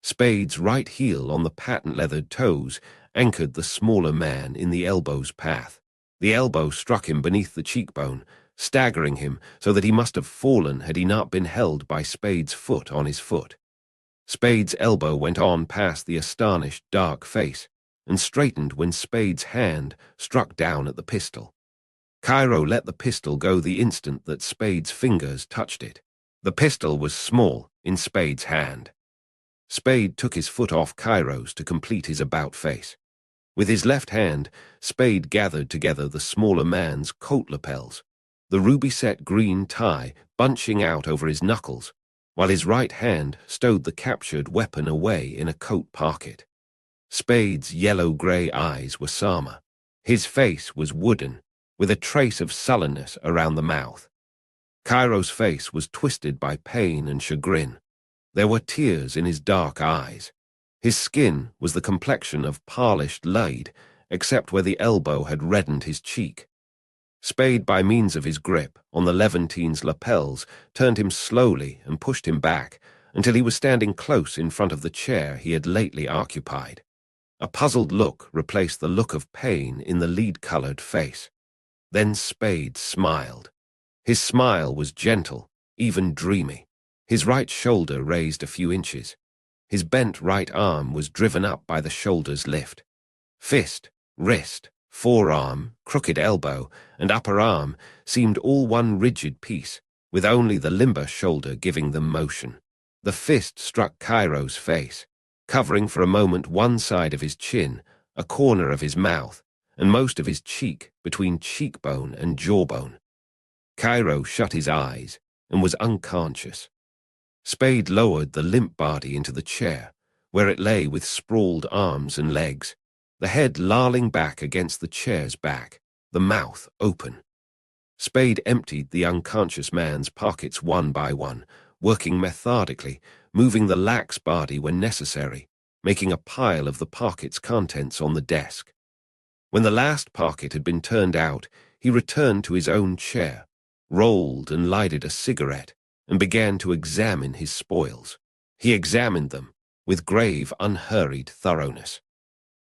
Spade's right heel on the patent-leathered toes anchored the smaller man in the elbow's path. The elbow struck him beneath the cheekbone, staggering him so that he must have fallen had he not been held by Spade's foot on his foot. Spade's elbow went on past the astonished, dark face and straightened when Spade's hand struck down at the pistol. Cairo let the pistol go the instant that Spade's fingers touched it. The pistol was small in Spade's hand. Spade took his foot off Cairo's to complete his about-face. With his left hand, Spade gathered together the smaller man's coat lapels, the ruby-set green tie bunching out over his knuckles, while his right hand stowed the captured weapon away in a coat pocket. Spade's yellow-gray eyes were Sama. His face was wooden, with a trace of sullenness around the mouth. Cairo's face was twisted by pain and chagrin. There were tears in his dark eyes. His skin was the complexion of polished lead, except where the elbow had reddened his cheek. Spade, by means of his grip on the Levantine's lapels, turned him slowly and pushed him back until he was standing close in front of the chair he had lately occupied. A puzzled look replaced the look of pain in the lead-colored face. Then Spade smiled. His smile was gentle, even dreamy. His right shoulder raised a few inches. His bent right arm was driven up by the shoulder's lift. Fist, wrist, forearm, crooked elbow, and upper arm seemed all one rigid piece, with only the limber shoulder giving them motion. The fist struck Cairo's face, covering for a moment one side of his chin, a corner of his mouth, and most of his cheek between cheekbone and jawbone. Cairo shut his eyes and was unconscious. Spade lowered the limp body into the chair, where it lay with sprawled arms and legs, the head lolling back against the chair's back, the mouth open. Spade emptied the unconscious man's pockets one by one, working methodically, moving the lax body when necessary, making a pile of the pocket's contents on the desk. When the last pocket had been turned out, he returned to his own chair, rolled and lighted a cigarette, and began to examine his spoils. He examined them with grave, unhurried thoroughness.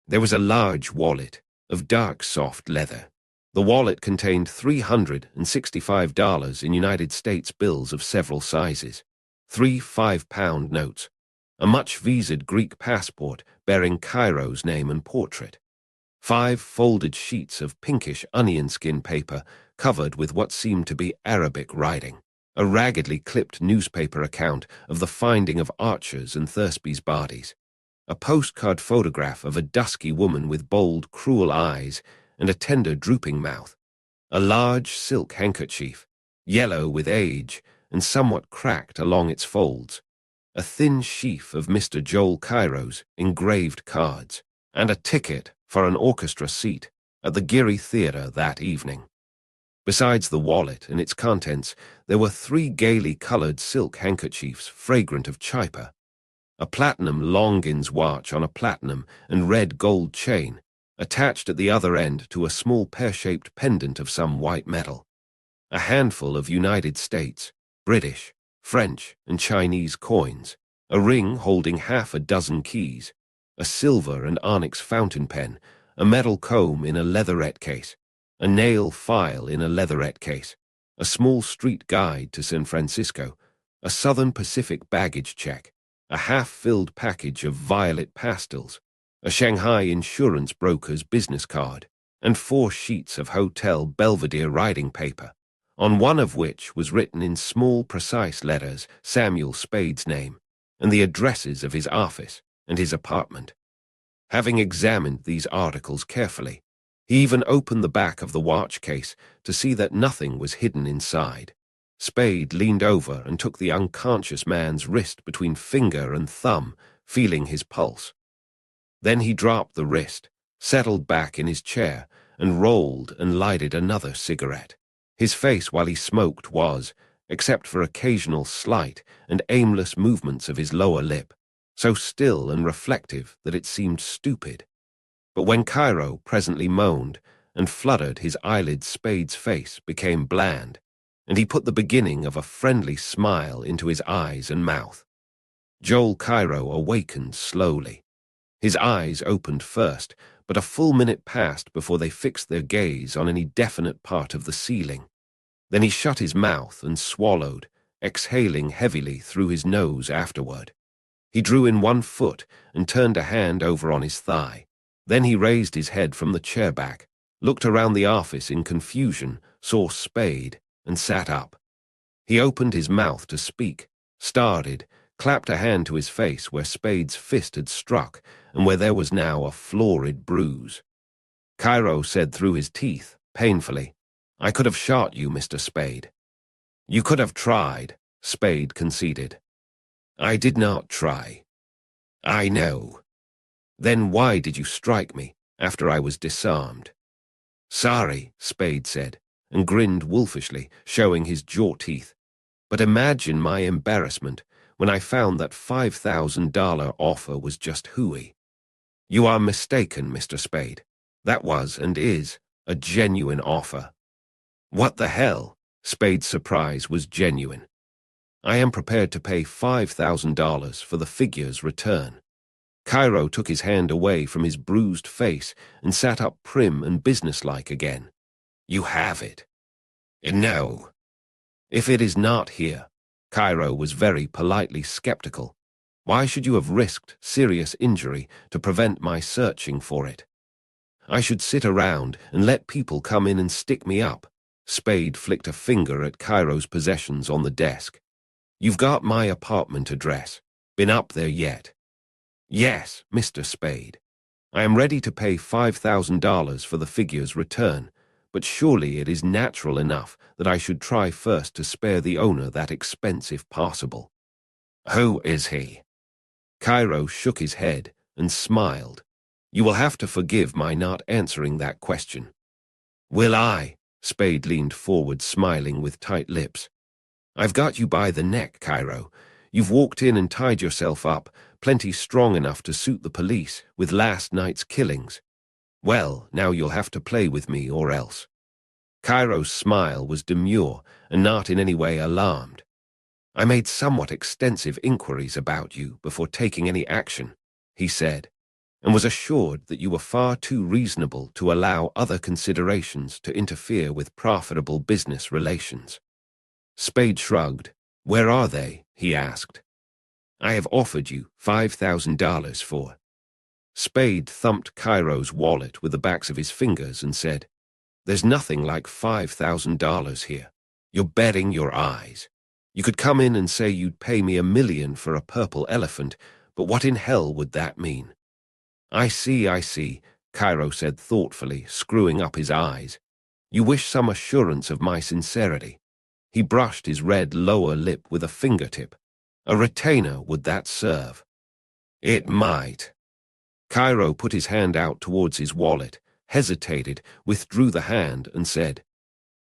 There was a large wallet of dark, soft leather. The wallet contained $365 in United States bills of several sizes, 3 5-pound notes, a much-visaed Greek passport bearing Cairo's name and portrait, 5 folded sheets of pinkish onion skin paper covered with what seemed to be Arabic writing, a raggedly clipped newspaper account of the finding of Archer's and Thursby's bodies, a postcard photograph of a dusky woman with bold, cruel eyes and a tender, drooping mouth, a large silk handkerchief, yellow with age and somewhat cracked along its folds, a thin sheaf of Mr. Joel Cairo's engraved cards, and a ticket for an orchestra seat at the Geary Theatre that evening. Besides the wallet and its contents, there were 3 gaily colored silk handkerchiefs fragrant of chypre, a platinum Longines watch on a platinum and red gold chain, attached at the other end to a small pear-shaped pendant of some white metal, a handful of United States, British, French, and Chinese coins, a ring holding half a dozen keys, a silver and onyx fountain pen, a metal comb in a leatherette case, a nail file in a leatherette case, a small street guide to San Francisco, a Southern Pacific baggage check, a half-filled package of violet pastels, a Shanghai insurance broker's business card, and 4 sheets of Hotel Belvedere writing paper, on one of which was written in small, precise letters Samuel Spade's name and the addresses of his office and his apartment. Having examined these articles carefully, he even opened the back of the watch case to see that nothing was hidden inside. Spade leaned over and took the unconscious man's wrist between finger and thumb, feeling his pulse. Then he dropped the wrist, settled back in his chair, and rolled and lighted another cigarette. His face while he smoked was, except for occasional slight and aimless movements of his lower lip, so still and reflective that it seemed stupid. But when Cairo presently moaned and fluttered his eyelids, Spade's face became bland, and he put the beginning of a friendly smile into his eyes and mouth. Joel Cairo awakened slowly. His eyes opened first, but a full minute passed before they fixed their gaze on any definite part of the ceiling. Then he shut his mouth and swallowed, exhaling heavily through his nose afterward. He drew in one foot and turned a hand over on his thigh. Then he raised his head from the chair back, looked around the office in confusion, saw Spade, and sat up. He opened his mouth to speak, started, clapped a hand to his face where Spade's fist had struck and where there was now a florid bruise. Cairo said through his teeth, painfully, "I could have shot you, Mr. Spade." "You could have tried," Spade conceded. "I did not try." "I know." "Then why did you strike me after I was disarmed?" "Sorry," Spade said, and grinned wolfishly, showing his jaw teeth. "But imagine my embarrassment when I found that $5,000 offer was just hooey." "You are mistaken, Mr. Spade. That was and is a genuine offer." "What the hell?" Spade's surprise was genuine. "I am prepared to pay $5,000 for the figure's return." Cairo took his hand away from his bruised face and sat up prim and businesslike again. "You have it." "No." "If it is not here," Cairo was very politely skeptical, "why should you have risked serious injury to prevent my searching for it?" "I should sit around and let people come in and stick me up." Spade flicked a finger at Cairo's possessions on the desk. "You've got my apartment address. Been up there yet?" "Yes, Mr. Spade. I am ready to pay $5,000 for the figure's return, but surely it is natural enough that I should try first to spare the owner that expense if possible." "Who is he?" Cairo shook his head and smiled. "You will have to forgive my not answering that question." "Will I?" Spade leaned forward, smiling with tight lips. "I've got you by the neck, Cairo. You've walked in and tied yourself up, plenty strong enough to suit the police, with last night's killings. Well, now you'll have to play with me or else." Cairo's smile was demure and not in any way alarmed. "I made somewhat extensive inquiries about you before taking any action," he said, "and was assured that you were far too reasonable to allow other considerations to interfere with profitable business relations." Spade shrugged. "Where are they?" he asked. "I have offered you $5,000 for." Spade thumped Cairo's wallet with the backs of his fingers and said, "There's nothing like $5,000 here. You're betting your eyes. You could come in and say you'd pay me $1 million for a purple elephant, but what in hell would that mean? I see, Cairo said thoughtfully, screwing up his eyes. You wish some assurance of my sincerity. He brushed his red lower lip with a fingertip. A retainer, would that serve? It might. Cairo put his hand out towards his wallet, hesitated, withdrew the hand, and said,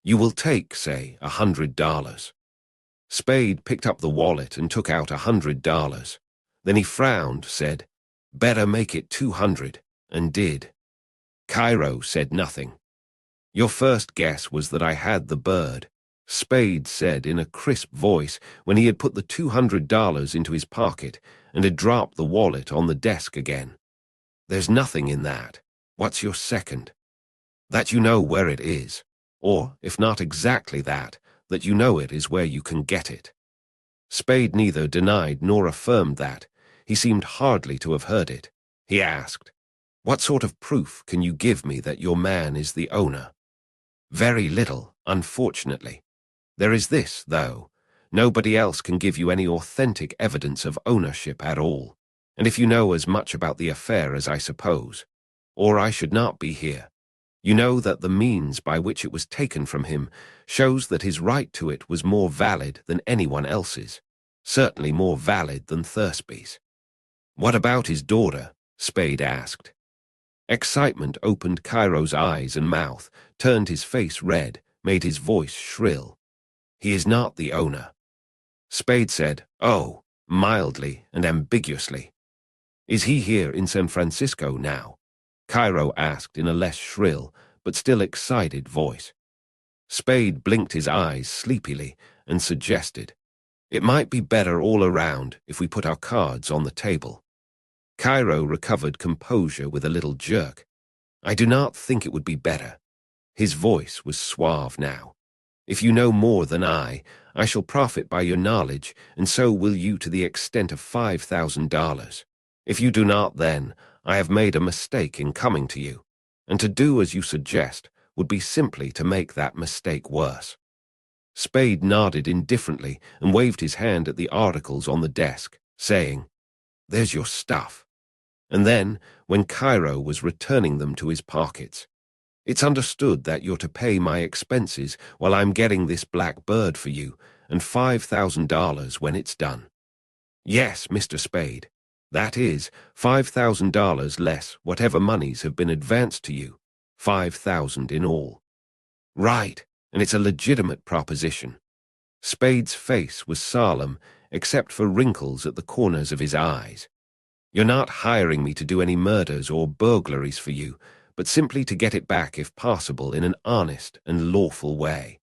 You will take, say, $100. Spade picked up the wallet and took out $100. Then he frowned, said, Better make it 200, and did. Cairo said nothing. Your first guess was that I had the bird, Spade said in a crisp voice when he had put the $200 into his pocket and had dropped the wallet on the desk again. There's nothing in that. What's your second? That you know where it is, or, if not exactly that you know it is where you can get it. Spade neither denied nor affirmed that. He seemed hardly to have heard it. He asked, What sort of proof can you give me that your man is the owner? Very little, unfortunately. There is this, though. Nobody else can give you any authentic evidence of ownership at all. And if you know as much about the affair as I suppose, or I should not be here, you know that the means by which it was taken from him shows that his right to it was more valid than anyone else's, certainly more valid than Thursby's. What about his daughter? Spade asked. Excitement opened Cairo's eyes and mouth, turned his face red, made his voice shrill. He is not the owner. Spade said, Oh, mildly and ambiguously. Is he here in San Francisco now? Cairo asked in a less shrill, but still excited voice. Spade blinked his eyes sleepily and suggested, It might be better all around if we put our cards on the table. Cairo recovered composure with a little jerk. I do not think it would be better. His voice was suave now. If you know more than I shall profit by your knowledge, and so will you to the extent of $5,000. If you do not, then I have made a mistake in coming to you, and to do as you suggest would be simply to make that mistake worse. Spade nodded indifferently and waved his hand at the articles on the desk, saying, There's your stuff. And then, when Cairo was returning them to his pockets, It's understood that you're to pay my expenses while I'm getting this black bird for you, and $5,000 when it's done. Yes, Mr. Spade. That is, $5,000 less whatever monies have been advanced to you, $5,000 in all. Right, and it's a legitimate proposition. Spade's face was solemn, except for wrinkles at the corners of his eyes. You're not hiring me to do any murders or burglaries for you, but simply to get it back if possible in an honest and lawful way.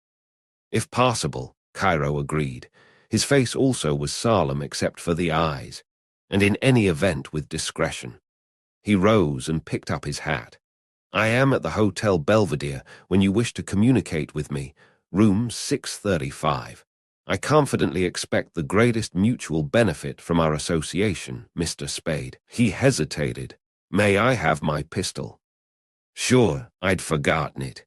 If possible, Cairo agreed. His face also was solemn except for the eyes, and in any event with discretion. He rose and picked up his hat. I am at the Hotel Belvedere when you wish to communicate with me, room 635. I confidently expect the greatest mutual benefit from our association, Mr. Spade. He hesitated. May I have my pistol? Sure, I'd forgotten it.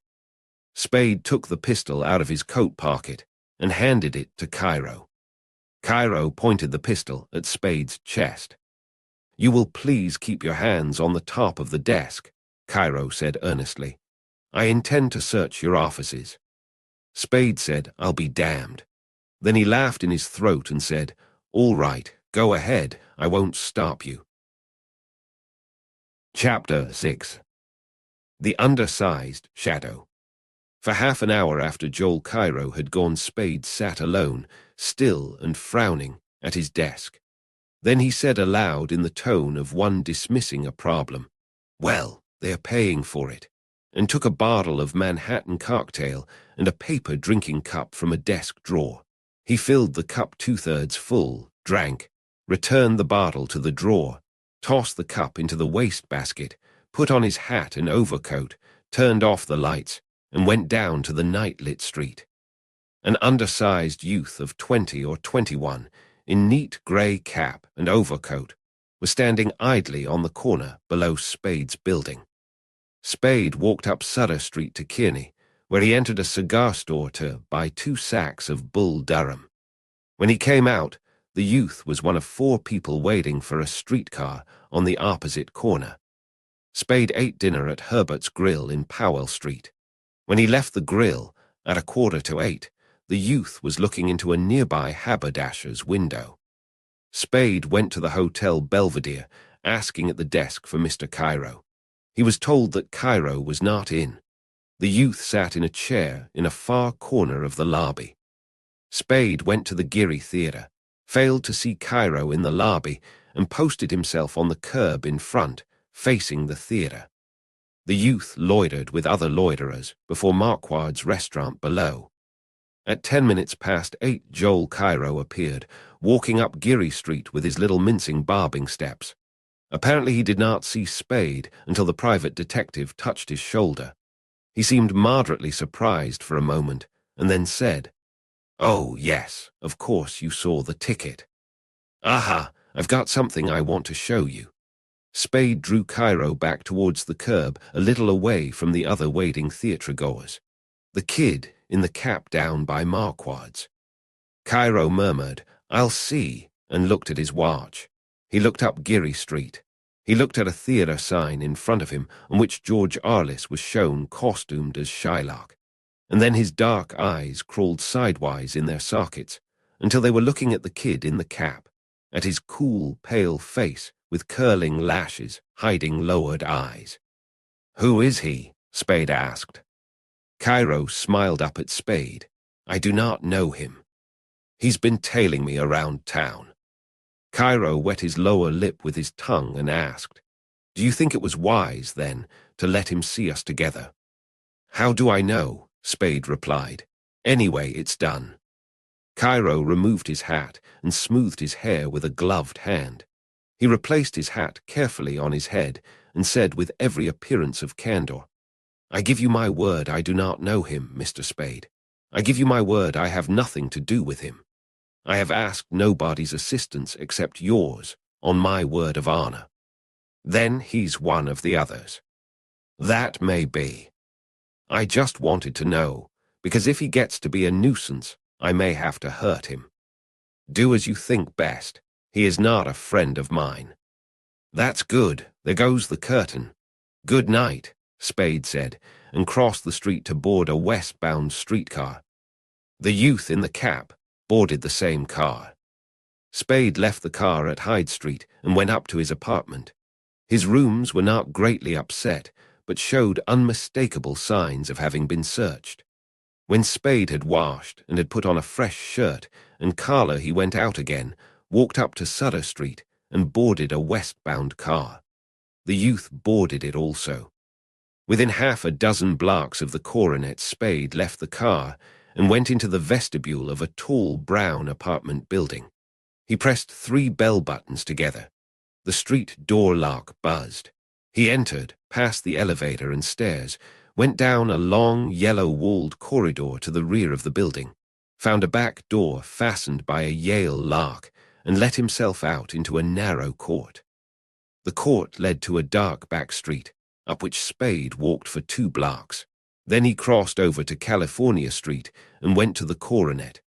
Spade took the pistol out of his coat pocket and handed it to Cairo. Cairo pointed the pistol at Spade's chest. You will please keep your hands on the top of the desk, Cairo said earnestly. I intend to search your offices. Spade said, I'll be damned. Then he laughed in his throat and said, All right, go ahead, I won't stop you. Chapter 6. The Undersized Shadow. For half an hour after Joel Cairo had gone, Spade sat alone, still and frowning, at his desk. Then he said aloud in the tone of one dismissing a problem, Well, they're paying for it, and took a bottle of Manhattan cocktail and a paper drinking cup from a desk drawer. He filled the cup 2/3 full, drank, returned the bottle to the drawer, tossed the cup into the wastebasket, put on his hat and overcoat, turned off the lights, and went down to the night-lit street. An undersized youth of 20 or 21, in neat grey cap and overcoat, was standing idly on the corner below Spade's building. Spade walked up Sutter Street to Kearny, where he entered a cigar store to buy 2 sacks of Bull Durham. When he came out, The youth was one of 4 people waiting for a streetcar on the opposite corner. Spade ate dinner at Herbert's Grill in Powell Street. When he left the grill, at 7:45, the youth was looking into a nearby haberdasher's window. Spade went to the Hotel Belvedere, asking at the desk for Mr. Cairo. He was told that Cairo was not in. The youth sat in a chair in a far corner of the lobby. Spade went to the Geary Theatre, failed to see Cairo in the lobby, and posted himself on the curb in front, facing the theatre. The youth loitered with other loiterers before Marquard's restaurant below. At 8:10, Joel Cairo appeared, walking up Geary Street with his little mincing barbing steps. Apparently he did not see Spade until the private detective touched his shoulder. He seemed moderately surprised for a moment, and then said, "Oh, yes, of course you saw the ticket. Aha, I've got something I want to show you." Spade drew Cairo back towards the curb, a little away from the other waiting theatre-goers. The kid in the cap down by Marquard's. Cairo murmured, "I'll see," and looked at his watch. He looked up Geary Street. He looked at a theatre sign in front of him on which George Arliss was shown costumed as Shylock, and then his dark eyes crawled sidewise in their sockets until they were looking at the kid in the cap, at his cool, pale face with curling lashes hiding lowered eyes. "Who is he?" Spade asked. Cairo smiled up at Spade. "I do not know him. He's been tailing me around town." Cairo wet his lower lip with his tongue and asked, "Do you think it was wise, then, to let him see us together?" "How do I know?" Spade replied. "Anyway, it's done." Cairo removed his hat and smoothed his hair with a gloved hand. He replaced his hat carefully on his head and said with every appearance of candor, "I give you my word I do not know him, Mr. Spade. I give you my word I have nothing to do with him. I have asked nobody's assistance except yours, on my word of honor. Then he's one of the others." "That may be. I just wanted to know, because if he gets to be a nuisance, I may have to hurt him. Do as you think best. He is not a friend of mine." "That's good. There goes the curtain. Good night," Spade said, and crossed the street to board a westbound streetcar. The youth in the cap boarded the same car. Spade left the car at Hyde Street and went up to his apartment. His rooms were not greatly upset, but showed unmistakable signs of having been searched. When Spade had washed and had put on a fresh shirt and collar, he went out again, walked up to Sutter Street, and boarded a westbound car. The youth boarded it also. Within half a dozen blocks of the coronet, Spade left the car and went into the vestibule of a tall brown apartment building. He pressed 3 bell buttons together. The street door lock buzzed. He entered, passed the elevator and stairs, went down a long, yellow-walled corridor to the rear of the building, found a back door fastened by a Yale lock, and let himself out into a narrow court. The court led to a dark back street, up which Spade walked for 2 blocks. Then he crossed over to California Street and went to the coronet.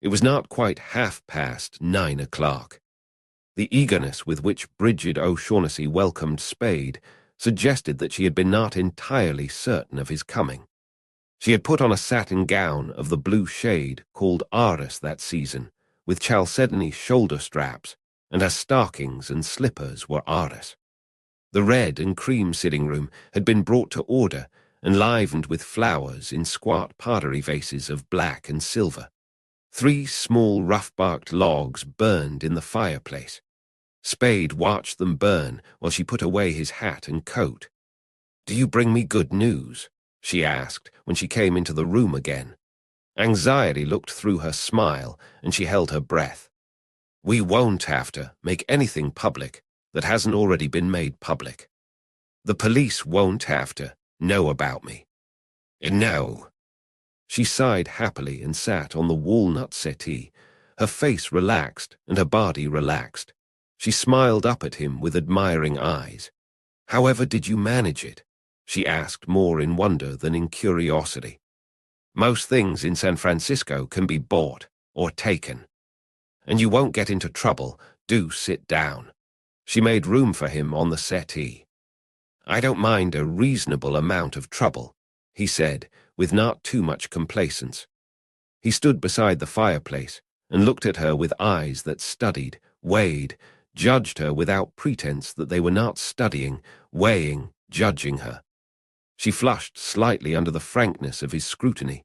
It was not quite 9:30. The eagerness with which Bridget O'Shaughnessy welcomed Spade suggested that she had been not entirely certain of his coming. She had put on a satin gown of the blue shade called Arras that season, with chalcedony shoulder straps, and her stockings and slippers were Arras. The red and cream sitting room had been brought to order, enlivened with flowers in squat pottery vases of black and silver. 3 small rough-barked logs burned in the fireplace. Spade watched them burn while she put away his hat and coat. "Do you bring me good news?" she asked when she came into the room again. Anxiety looked through her smile, and she held her breath. "We won't have to make anything public that hasn't already been made public. The police won't have to know about me. No." She sighed happily and sat on the walnut settee, her face relaxed and her body relaxed. She smiled up at him with admiring eyes. "However did you manage it?" she asked, more in wonder than in curiosity. "Most things in San Francisco can be bought or taken." And you won't get into trouble. Do sit down." She made room for him on the settee. "I don't mind a reasonable amount of trouble," he said, with not too much complacence. He stood beside the fireplace and looked at her with eyes that studied, weighed, judged her without pretense that they were not studying, weighing, judging her. She flushed slightly under the frankness of his scrutiny,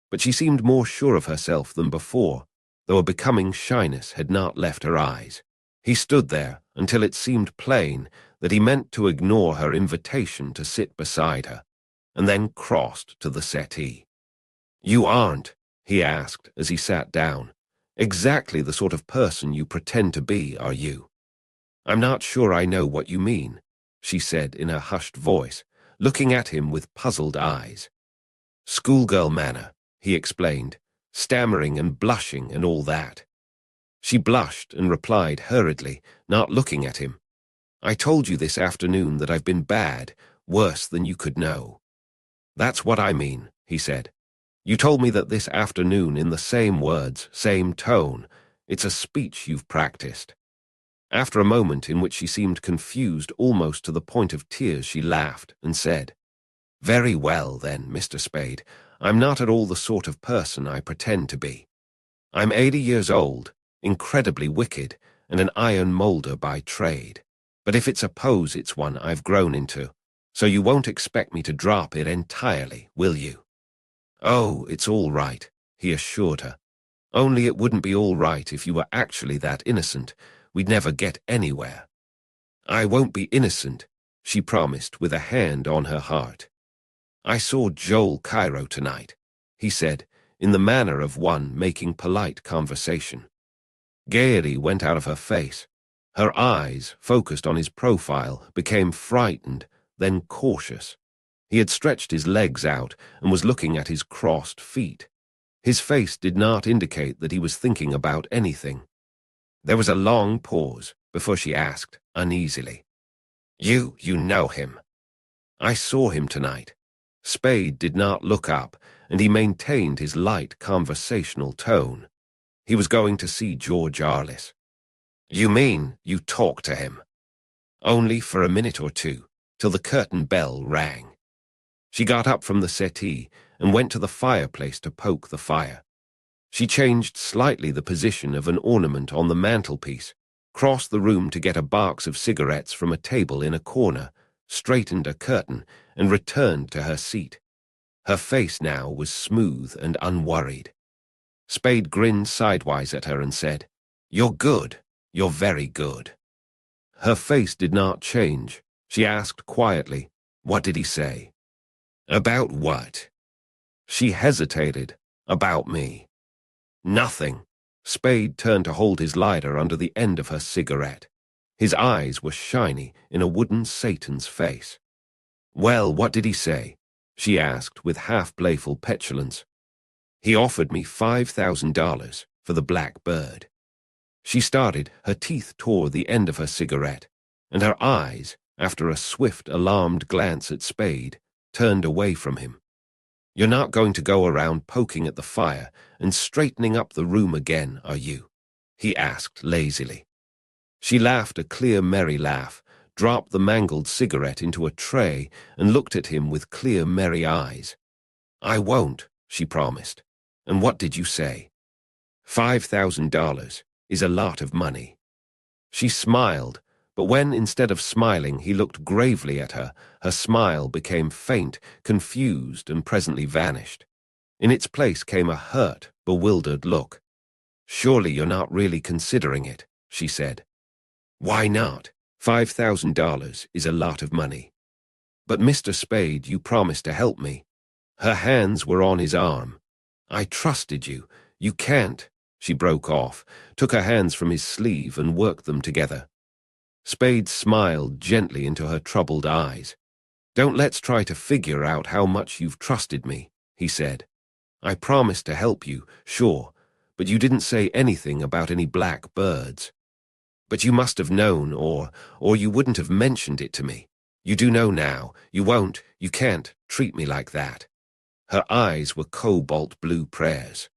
but she seemed more sure of herself than before, though a becoming shyness had not left her eyes. He stood there until it seemed plain that he meant to ignore her invitation to sit beside her, and then crossed to the settee. "You aren't," he asked as he sat down, "exactly the sort of person you pretend to be, are you?" "I'm not sure I know what you mean," she said in a hushed voice, looking at him with puzzled eyes. "Schoolgirl manner," he explained, stammering and blushing and all that. She blushed and replied hurriedly, not looking at him. "I told you this afternoon that I've been bad, worse than you could know." "That's what I mean," he said. "You told me that this afternoon in the same words, same tone. It's a speech you've practiced." After a moment in which she seemed confused almost to the point of tears, she laughed and said, "Very well, then, Mr. Spade. I'm not at all the sort of person I pretend to be. I'm 80 years old, incredibly wicked, and an iron moulder by trade. But if it's a pose, it's one I've grown into, so you won't expect me to drop it entirely, will you?" "Oh, it's all right," he assured her. "Only it wouldn't be all right if you were actually that innocent. We'd never get anywhere." "I won't be innocent," she promised with a hand on her heart. "I saw Joel Cairo tonight," he said, in the manner of one making polite conversation. Gaiety went out of her face. Her eyes, focused on his profile, became frightened, then cautious. He had stretched his legs out and was looking at his crossed feet. His face did not indicate that he was thinking about anything. There was a long pause before she asked, uneasily, You know him." "I saw him tonight." Spade did not look up, and he maintained his light conversational tone. He was going to see George Arliss. "You mean you talked to him?" "Only for a minute or two, till the curtain bell rang." She got up from the settee and went to the fireplace to poke the fire. She changed slightly the position of an ornament on the mantelpiece, crossed the room to get a box of cigarettes from a table in a corner, straightened a curtain, and returned to her seat. Her face now was smooth and unworried. Spade grinned sidewise at her and said, "You're good. You're very good." Her face did not change. She asked quietly, "What did he say?" "About what?" She hesitated. "About me." "Nothing." Spade turned to hold his lighter under the end of her cigarette. His eyes were shiny in a wooden Satan's face. "Well, what did he say?" she asked with half-playful petulance. "He offered me $5,000 for the black bird." She started, her teeth tore the end of her cigarette, and her eyes, after a swift, alarmed glance at Spade, turned away from him. "You're not going to go around poking at the fire and straightening up the room again, are you?" he asked lazily. She laughed a clear, merry laugh, dropped the mangled cigarette into a tray, and looked at him with clear, merry eyes. "I won't," she promised. "And what did you say?" $5,000 is a lot of money." She smiled, but when instead of smiling he looked gravely at her, her smile became faint, confused, and presently vanished. In its place came a hurt, bewildered look. "Surely you're not really considering it," she said. "Why not? $5,000 is a lot of money." "But Mr. Spade, you promised to help me." Her hands were on his arm. "I trusted you. You can't." She broke off, took her hands from his sleeve and worked them together. Spade smiled gently into her troubled eyes. "Don't let's try to figure out how much you've trusted me," he said. "I promised to help you, sure, but you didn't say anything about any black birds. But you must have known, or you wouldn't have mentioned it to me. You do know now. You won't, you can't treat me like that." Her eyes were cobalt blue prayers.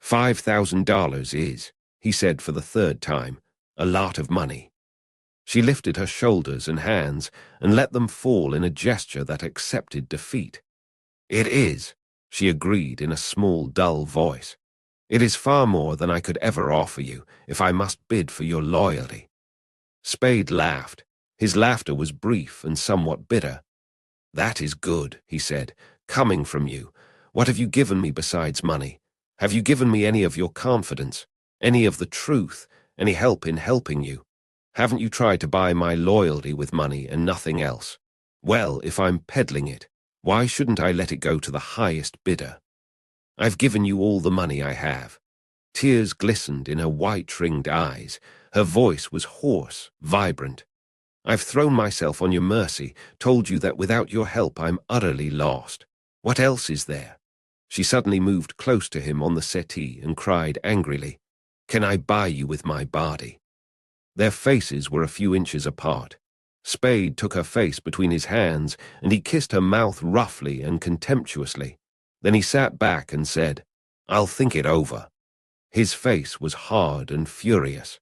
$5,000 is, he said for the third time. A lot of money. She lifted her shoulders and hands and let them fall in a gesture that accepted defeat. It is, she agreed in a small, dull voice. It is far more than I could ever offer you if I must bid for your loyalty. Spade laughed. His laughter was brief and somewhat bitter. That is good, he said, coming from you. What have you given me besides money? Have you given me any of your confidence, any of the truth, any help in helping you? Haven't you tried to buy my loyalty with money and nothing else? Well, if I'm peddling it, why shouldn't I let it go to the highest bidder? I've given you all the money I have. Tears glistened in her white-ringed eyes. Her voice was hoarse, vibrant. I've thrown myself on your mercy, told you that without your help I'm utterly lost. What else is there? She suddenly moved close to him on the settee and cried angrily, Can I buy you with my body? Their faces were a few inches apart. Spade took her face between his hands, and he kissed her mouth roughly and contemptuously. Then he sat back and said, I'll think it over. His face was hard and furious.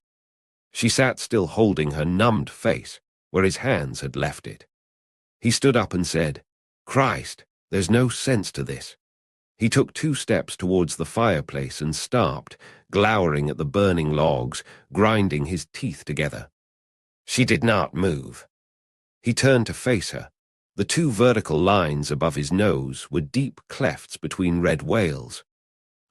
She sat still holding her numbed face, where his hands had left it. He stood up and said, Christ, there's no sense to this. He took 2 steps towards the fireplace and stopped, glowering at the burning logs, grinding his teeth together. She did not move. He turned to face her. The 2 vertical lines above his nose were deep clefts between red whales.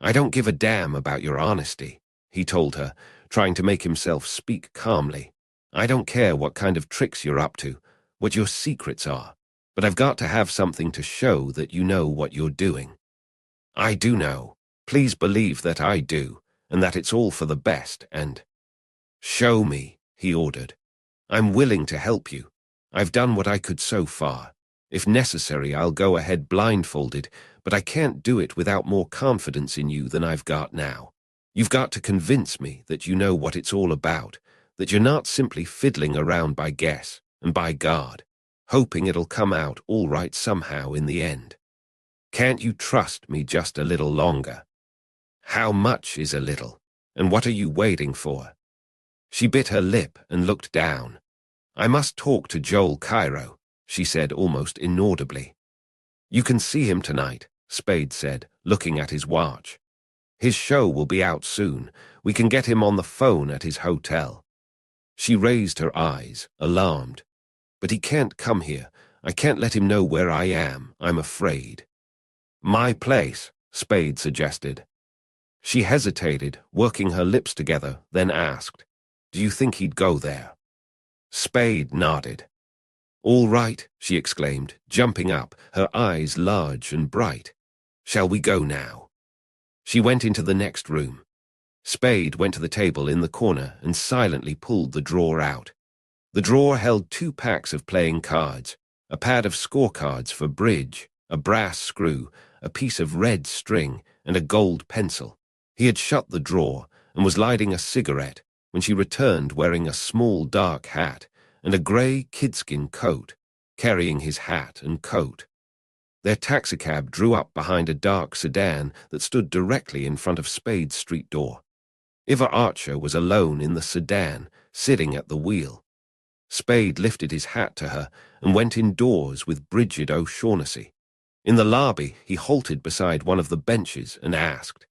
I don't give a damn about your honesty, he told her, trying to make himself speak calmly. I don't care what kind of tricks you're up to, what your secrets are, but I've got to have something to show that you know what you're doing. I do know. Please believe that I do, and that it's all for the best, and— Show me, he ordered. I'm willing to help you. I've done what I could so far. If necessary, I'll go ahead blindfolded, but I can't do it without more confidence in you than I've got now. You've got to convince me that you know what it's all about, that you're not simply fiddling around by guess and by God, hoping it'll come out all right somehow in the end. Can't you trust me just a little longer? How much is a little, and what are you waiting for? She bit her lip and looked down. I must talk to Joel Cairo, she said almost inaudibly. You can see him tonight, Spade said, looking at his watch. His show will be out soon. We can get him on the phone at his hotel. She raised her eyes, alarmed. But he can't come here. I can't let him know where I am, I'm afraid. My place, Spade suggested. She hesitated, working her lips together, then asked, Do you think he'd go there? Spade nodded. All right, she exclaimed, jumping up, her eyes large and bright. Shall we go now? She went into the next room. Spade went to the table in the corner and silently pulled the drawer out. The drawer held 2 packs of playing cards, a pad of scorecards for bridge, a brass screw, a piece of red string, and a gold pencil. He had shut the drawer and was lighting a cigarette when she returned wearing a small dark hat and a grey kidskin coat, carrying his hat and coat. Their taxicab drew up behind a dark sedan that stood directly in front of Spade's street door. Iva Archer was alone in the sedan, sitting at the wheel. Spade lifted his hat to her and went indoors with Bridget O'Shaughnessy. In the lobby, he halted beside one of the benches and asked,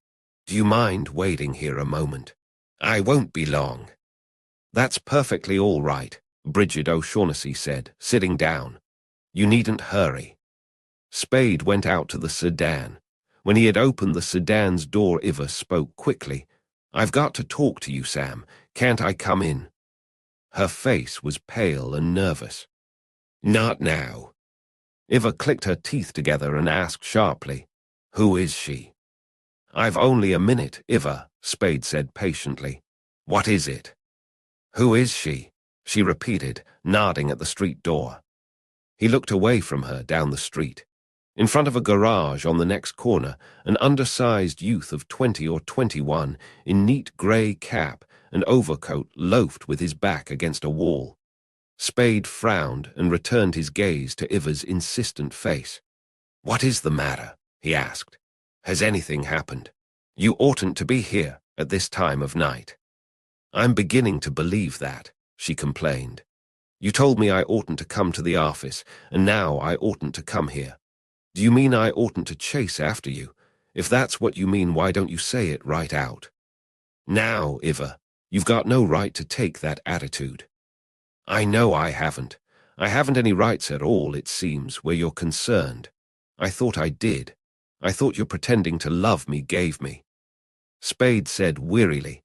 Do you mind waiting here a moment? I won't be long. That's perfectly all right, Bridget O'Shaughnessy said, sitting down. You needn't hurry. Spade went out to the sedan. When he had opened the sedan's door, Iva spoke quickly. I've got to talk to you, Sam. Can't I come in? Her face was pale and nervous. Not now. Iva clicked her teeth together and asked sharply, Who is she? I've only a minute, Iva, Spade said patiently. What is it? Who is she? She repeated, nodding at the street door. He looked away from her down the street. In front of a garage on the next corner, an undersized youth of 20 or 21 in neat grey cap and overcoat loafed with his back against a wall. Spade frowned and returned his gaze to Iva's insistent face. What is the matter? He asked. Has anything happened? You oughtn't to be here at this time of night. I'm beginning to believe that, she complained. You told me I oughtn't to come to the office, and now I oughtn't to come here. Do you mean I oughtn't to chase after you? If that's what you mean, why don't you say it right out? Now, Iva, you've got no right to take that attitude. I know I haven't. I haven't any rights at all, it seems, where you're concerned. I thought I did. I thought your pretending to love me gave me. Spade said wearily,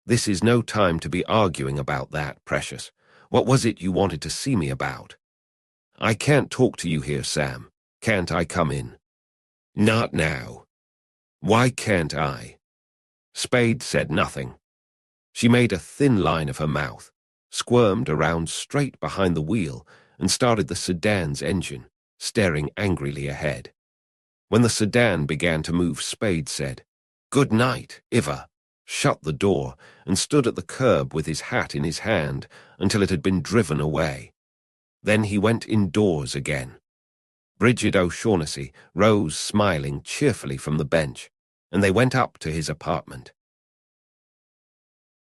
This is no time to be arguing about that, precious. What was it you wanted to see me about? I can't talk to you here, Sam. Can't I come in? Not now. Why can't I? Spade said nothing. She made a thin line of her mouth, squirmed around straight behind the wheel, and started the sedan's engine, staring angrily ahead. When the sedan began to move, Spade said, Good night, Iva, shut the door, and stood at the curb with his hat in his hand until it had been driven away. Then he went indoors again. Bridget O'Shaughnessy rose smiling cheerfully from the bench, and they went up to his apartment.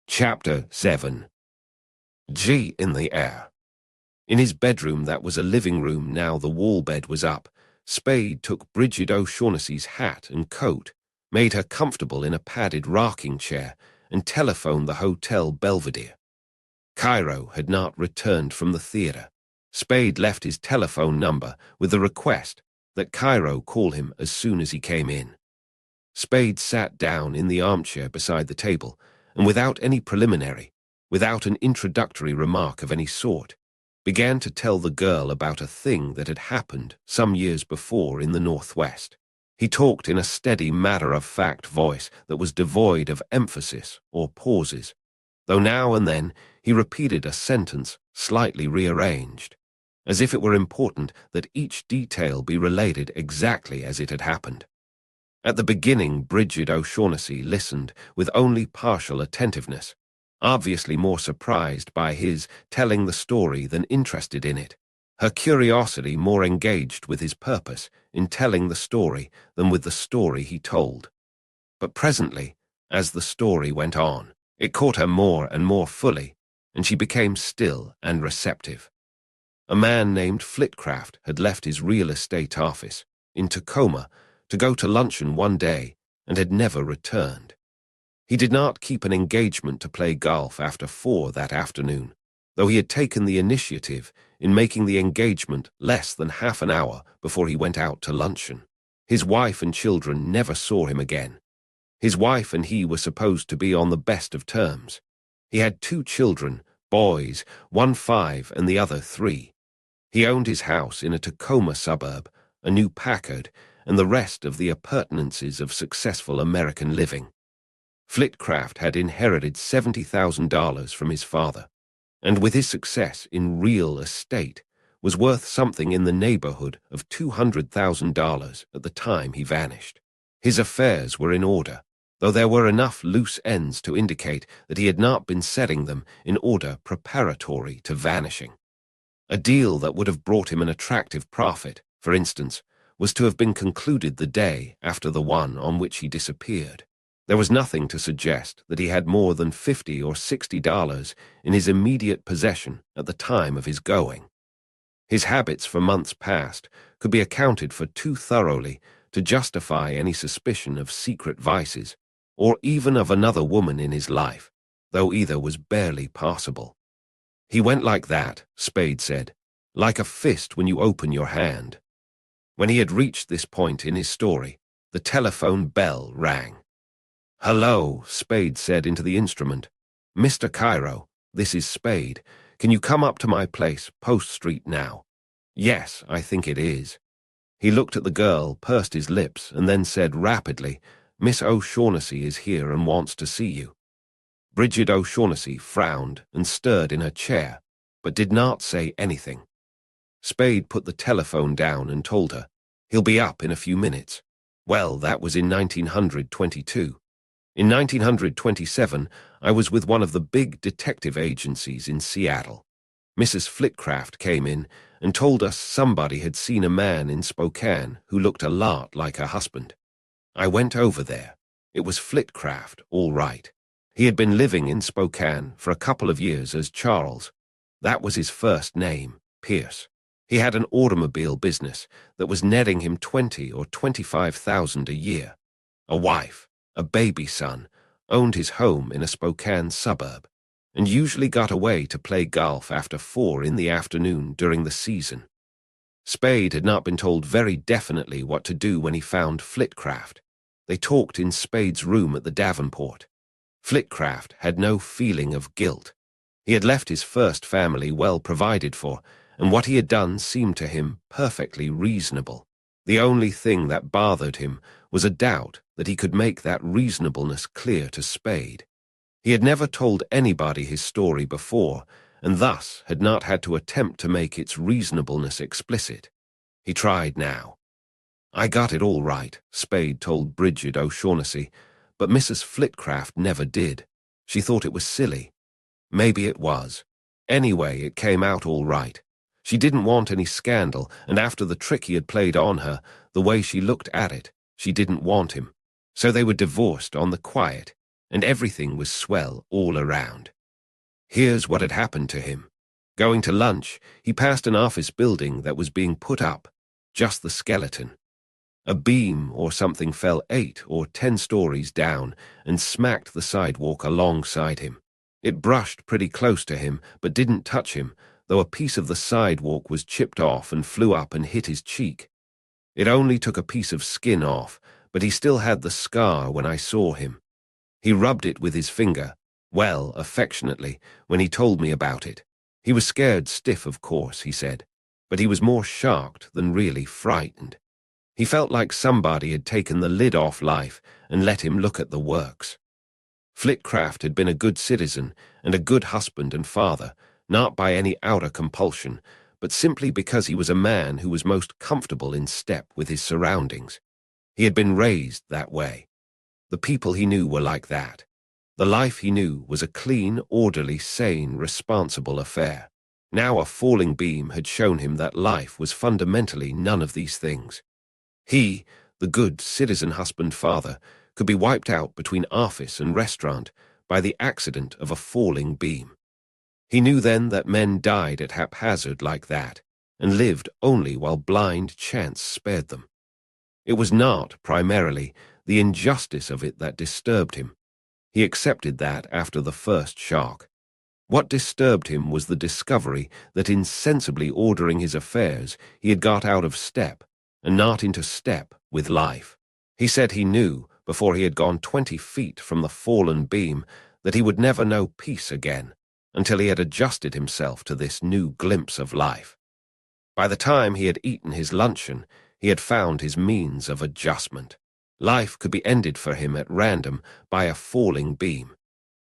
Chapter 7. G in the air. In his bedroom that was a living room now the wall bed was up, Spade took Bridget O'Shaughnessy's hat and coat, made her comfortable in a padded rocking chair, and telephoned the Hotel Belvedere. Cairo had not returned from the theatre. Spade left his telephone number with the request that Cairo call him as soon as he came in. Spade sat down in the armchair beside the table, and without any preliminary, without an introductory remark of any sort, began to tell the girl about a thing that had happened some years before in the Northwest. He talked in a steady, matter-of-fact voice that was devoid of emphasis or pauses, though now and then he repeated a sentence slightly rearranged, as if it were important that each detail be related exactly as it had happened. At the beginning, Bridget O'Shaughnessy listened with only partial attentiveness, obviously more surprised by his telling the story than interested in it, her curiosity more engaged with his purpose in telling the story than with the story he told. But presently, as the story went on, it caught her more and more fully, and she became still and receptive. A man named Flitcraft had left his real estate office in Tacoma to go to luncheon one day and had never returned. He did not keep an engagement to play golf after 4 that afternoon, though he had taken the initiative in making the engagement less than half an hour before he went out to luncheon. His wife and children never saw him again. His wife and he were supposed to be on the best of terms. He had 2 children, boys, one 5 and the other 3. He owned his house in a Tacoma suburb, a new Packard, and the rest of the appurtenances of successful American living. Flitcraft had inherited $70,000 from his father, and with his success in real estate, was worth something in the neighborhood of $200,000 at the time he vanished. His affairs were in order, though there were enough loose ends to indicate that he had not been setting them in order preparatory to vanishing. A deal that would have brought him an attractive profit, for instance, was to have been concluded the day after the one on which he disappeared. There was nothing to suggest that he had more than $50 or $60 in his immediate possession at the time of his going. His habits for months past could be accounted for too thoroughly to justify any suspicion of secret vices, or even of another woman in his life, though either was barely possible. He went like that, Spade said, like a fist when you open your hand. When he had reached this point in his story, the telephone bell rang. "Hello," Spade said into the instrument. "Mr. Cairo, this is Spade. Can you come up to my place, Post Street, now?" "Yes, I think it is." He looked at the girl, pursed his lips, and then said rapidly, "Miss O'Shaughnessy is here and wants to see you." Bridget O'Shaughnessy frowned and stirred in her chair, but did not say anything. Spade put the telephone down and told her, "He'll be up in a few minutes." Well, that was in 1922. In 1927, I was with one of the big detective agencies in Seattle. Mrs. Flitcraft came in and told us somebody had seen a man in Spokane who looked a lot like her husband. I went over there. It was Flitcraft, all right. He had been living in Spokane for a couple of years as Charles. That was his first name, Pierce. He had an automobile business that was netting him 20 or 25,000 a year. A wife, a baby son, owned his home in a Spokane suburb, and usually got away to play golf after 4 in the afternoon during the season. Spade had not been told very definitely what to do when he found Flitcraft. They talked in Spade's room at the Davenport. Flitcraft had no feeling of guilt. He had left his first family well provided for, and what he had done seemed to him perfectly reasonable. The only thing that bothered him was a doubt that he could make that reasonableness clear to Spade. He had never told anybody his story before, and thus had not had to attempt to make its reasonableness explicit. He tried now. "I got it all right," Spade told Bridget O'Shaughnessy, but Mrs. Flitcraft never did. She thought it was silly. Maybe it was. Anyway, it came out all right. She didn't want any scandal, and after the trick he had played on her, the way she looked at it, she didn't want him. So they were divorced on the quiet, and everything was swell all around. Here's what had happened to him. Going to lunch, he passed an office building that was being put up, just the skeleton. A beam or something fell 8 or 10 stories down and smacked the sidewalk alongside him. It brushed pretty close to him, but didn't touch him, though a piece of the sidewalk was chipped off and flew up and hit his cheek. It only took a piece of skin off, but he still had the scar when I saw him. He rubbed it with his finger, well, affectionately, when he told me about it. He was scared stiff, of course, he said, but he was more shocked than really frightened. He felt like somebody had taken the lid off life and let him look at the works. Flitcraft had been a good citizen and a good husband and father, not by any outer compulsion, but simply because he was a man who was most comfortable in step with his surroundings. He had been raised that way. The people he knew were like that. The life he knew was a clean, orderly, sane, responsible affair. Now a falling beam had shown him that life was fundamentally none of these things. He, the good citizen husband-father, could be wiped out between office and restaurant by the accident of a falling beam. He knew then that men died at haphazard like that, and lived only while blind chance spared them. It was not, primarily, the injustice of it that disturbed him. He accepted that after the first shock. What disturbed him was the discovery that in sensibly ordering his affairs he had got out of step, and not into step with life. He said he knew, before he had gone 20 feet from the fallen beam, that he would never know peace again, until he had adjusted himself to this new glimpse of life. By the time he had eaten his luncheon, he had found his means of adjustment. Life could be ended for him at random by a falling beam.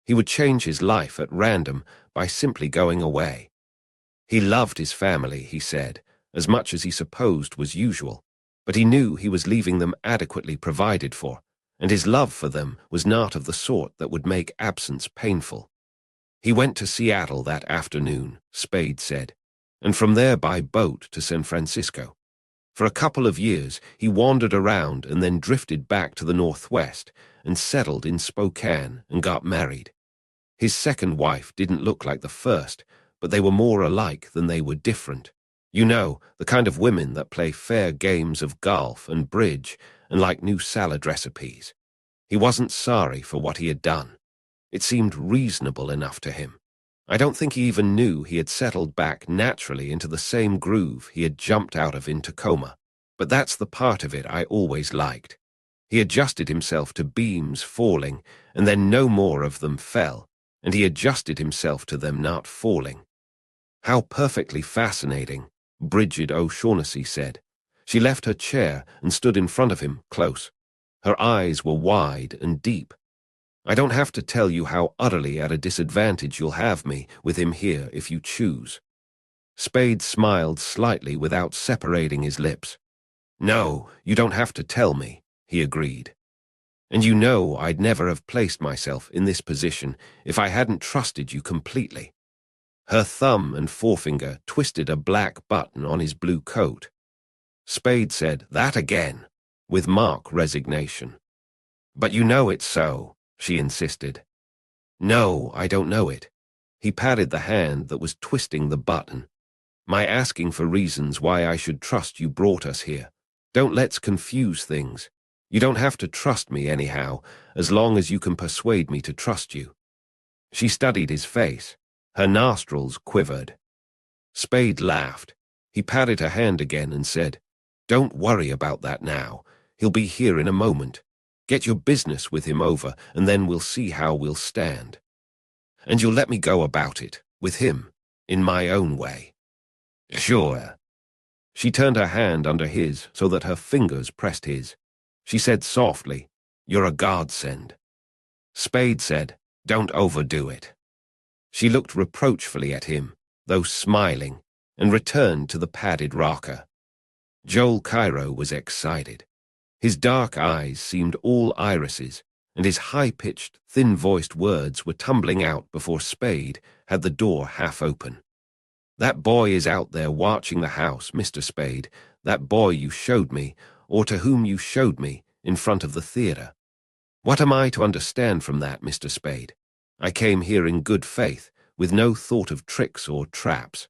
He would change his life at random by simply going away. He loved his family, he said, as much as he supposed was usual, but he knew he was leaving them adequately provided for, and his love for them was not of the sort that would make absence painful. He went to Seattle that afternoon, Spade said, and from there by boat to San Francisco. For a couple of years, he wandered around and then drifted back to the Northwest and settled in Spokane and got married. His second wife didn't look like the first, but they were more alike than they were different. You know, the kind of women that play fair games of golf and bridge and like new salad recipes. He wasn't sorry for what he had done. It seemed reasonable enough to him. I don't think he even knew he had settled back naturally into the same groove he had jumped out of in Tacoma. But that's the part of it I always liked. He adjusted himself to beams falling, and then no more of them fell, and he adjusted himself to them not falling. How perfectly fascinating, Bridget O'Shaughnessy said. She left her chair and stood in front of him, close. Her eyes were wide and deep. I don't have to tell you how utterly at a disadvantage you'll have me with him here if you choose. Spade smiled slightly without separating his lips. No, you don't have to tell me, he agreed. And you know I'd never have placed myself in this position if I hadn't trusted you completely. Her thumb and forefinger twisted a black button on his blue coat. Spade said, "That again," with mock resignation. "But you know it's so," she insisted. No, I don't know it. He patted the hand that was twisting the button. My asking for reasons why I should trust you brought us here. Don't let's confuse things. You don't have to trust me anyhow, as long as you can persuade me to trust you. She studied his face. Her nostrils quivered. Spade laughed. He patted her hand again and said, Don't worry about that now. He'll be here in a moment. Get your business with him over, and then we'll see how we'll stand. And you'll let me go about it, with him, in my own way. Sure. She turned her hand under his so that her fingers pressed his. She said softly, You're a godsend. Spade said, Don't overdo it. She looked reproachfully at him, though smiling, and returned to the padded rocker. Joel Cairo was excited. His dark eyes seemed all irises, and his high-pitched, thin-voiced words were tumbling out before Spade had the door half open. That boy is out there watching the house, Mr. Spade, that boy you showed me, or to whom you showed me, in front of the theatre. What am I to understand from that, Mr. Spade? I came here in good faith, with no thought of tricks or traps.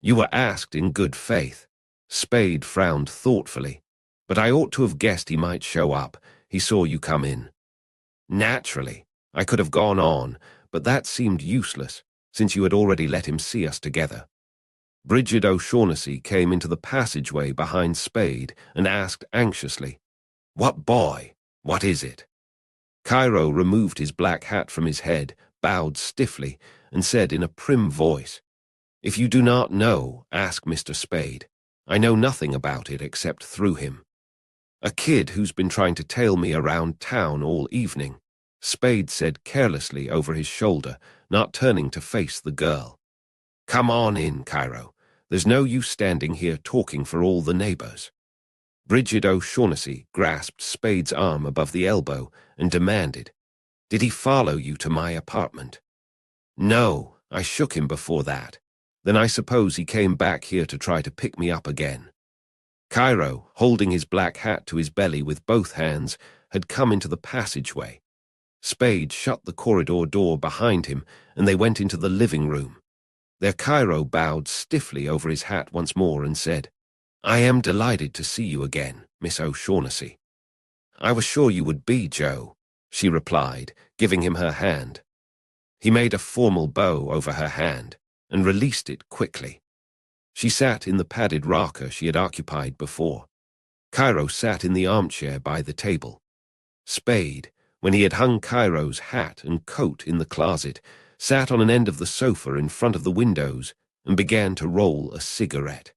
You were asked in good faith. Spade frowned thoughtfully, but I ought to have guessed he might show up. He saw you come in. Naturally, I could have gone on, but that seemed useless, since you had already let him see us together. Bridget O'Shaughnessy came into the passageway behind Spade and asked anxiously, What boy? What is it? Cairo removed his black hat from his head, bowed stiffly, and said in a prim voice, If you do not know, ask Mr. Spade. I know nothing about it except through him. A kid who's been trying to tail me around town all evening, Spade said carelessly over his shoulder, not turning to face the girl. Come on in, Cairo. There's no use standing here talking for all the neighbors. Bridget O'Shaughnessy grasped Spade's arm above the elbow and demanded, Did he follow you to my apartment? No, I shook him before that. Then I suppose he came back here to try to pick me up again. Cairo, holding his black hat to his belly with both hands, had come into the passageway. Spade shut the corridor door behind him, and they went into the living room. There Cairo bowed stiffly over his hat once more and said, I am delighted to see you again, Miss O'Shaughnessy. I was sure you would be, Joe, she replied, giving him her hand. He made a formal bow over her hand and released it quickly. She sat in the padded rocker she had occupied before. Cairo sat in the armchair by the table. Spade, when he had hung Cairo's hat and coat in the closet, sat on an end of the sofa in front of the windows and began to roll a cigarette.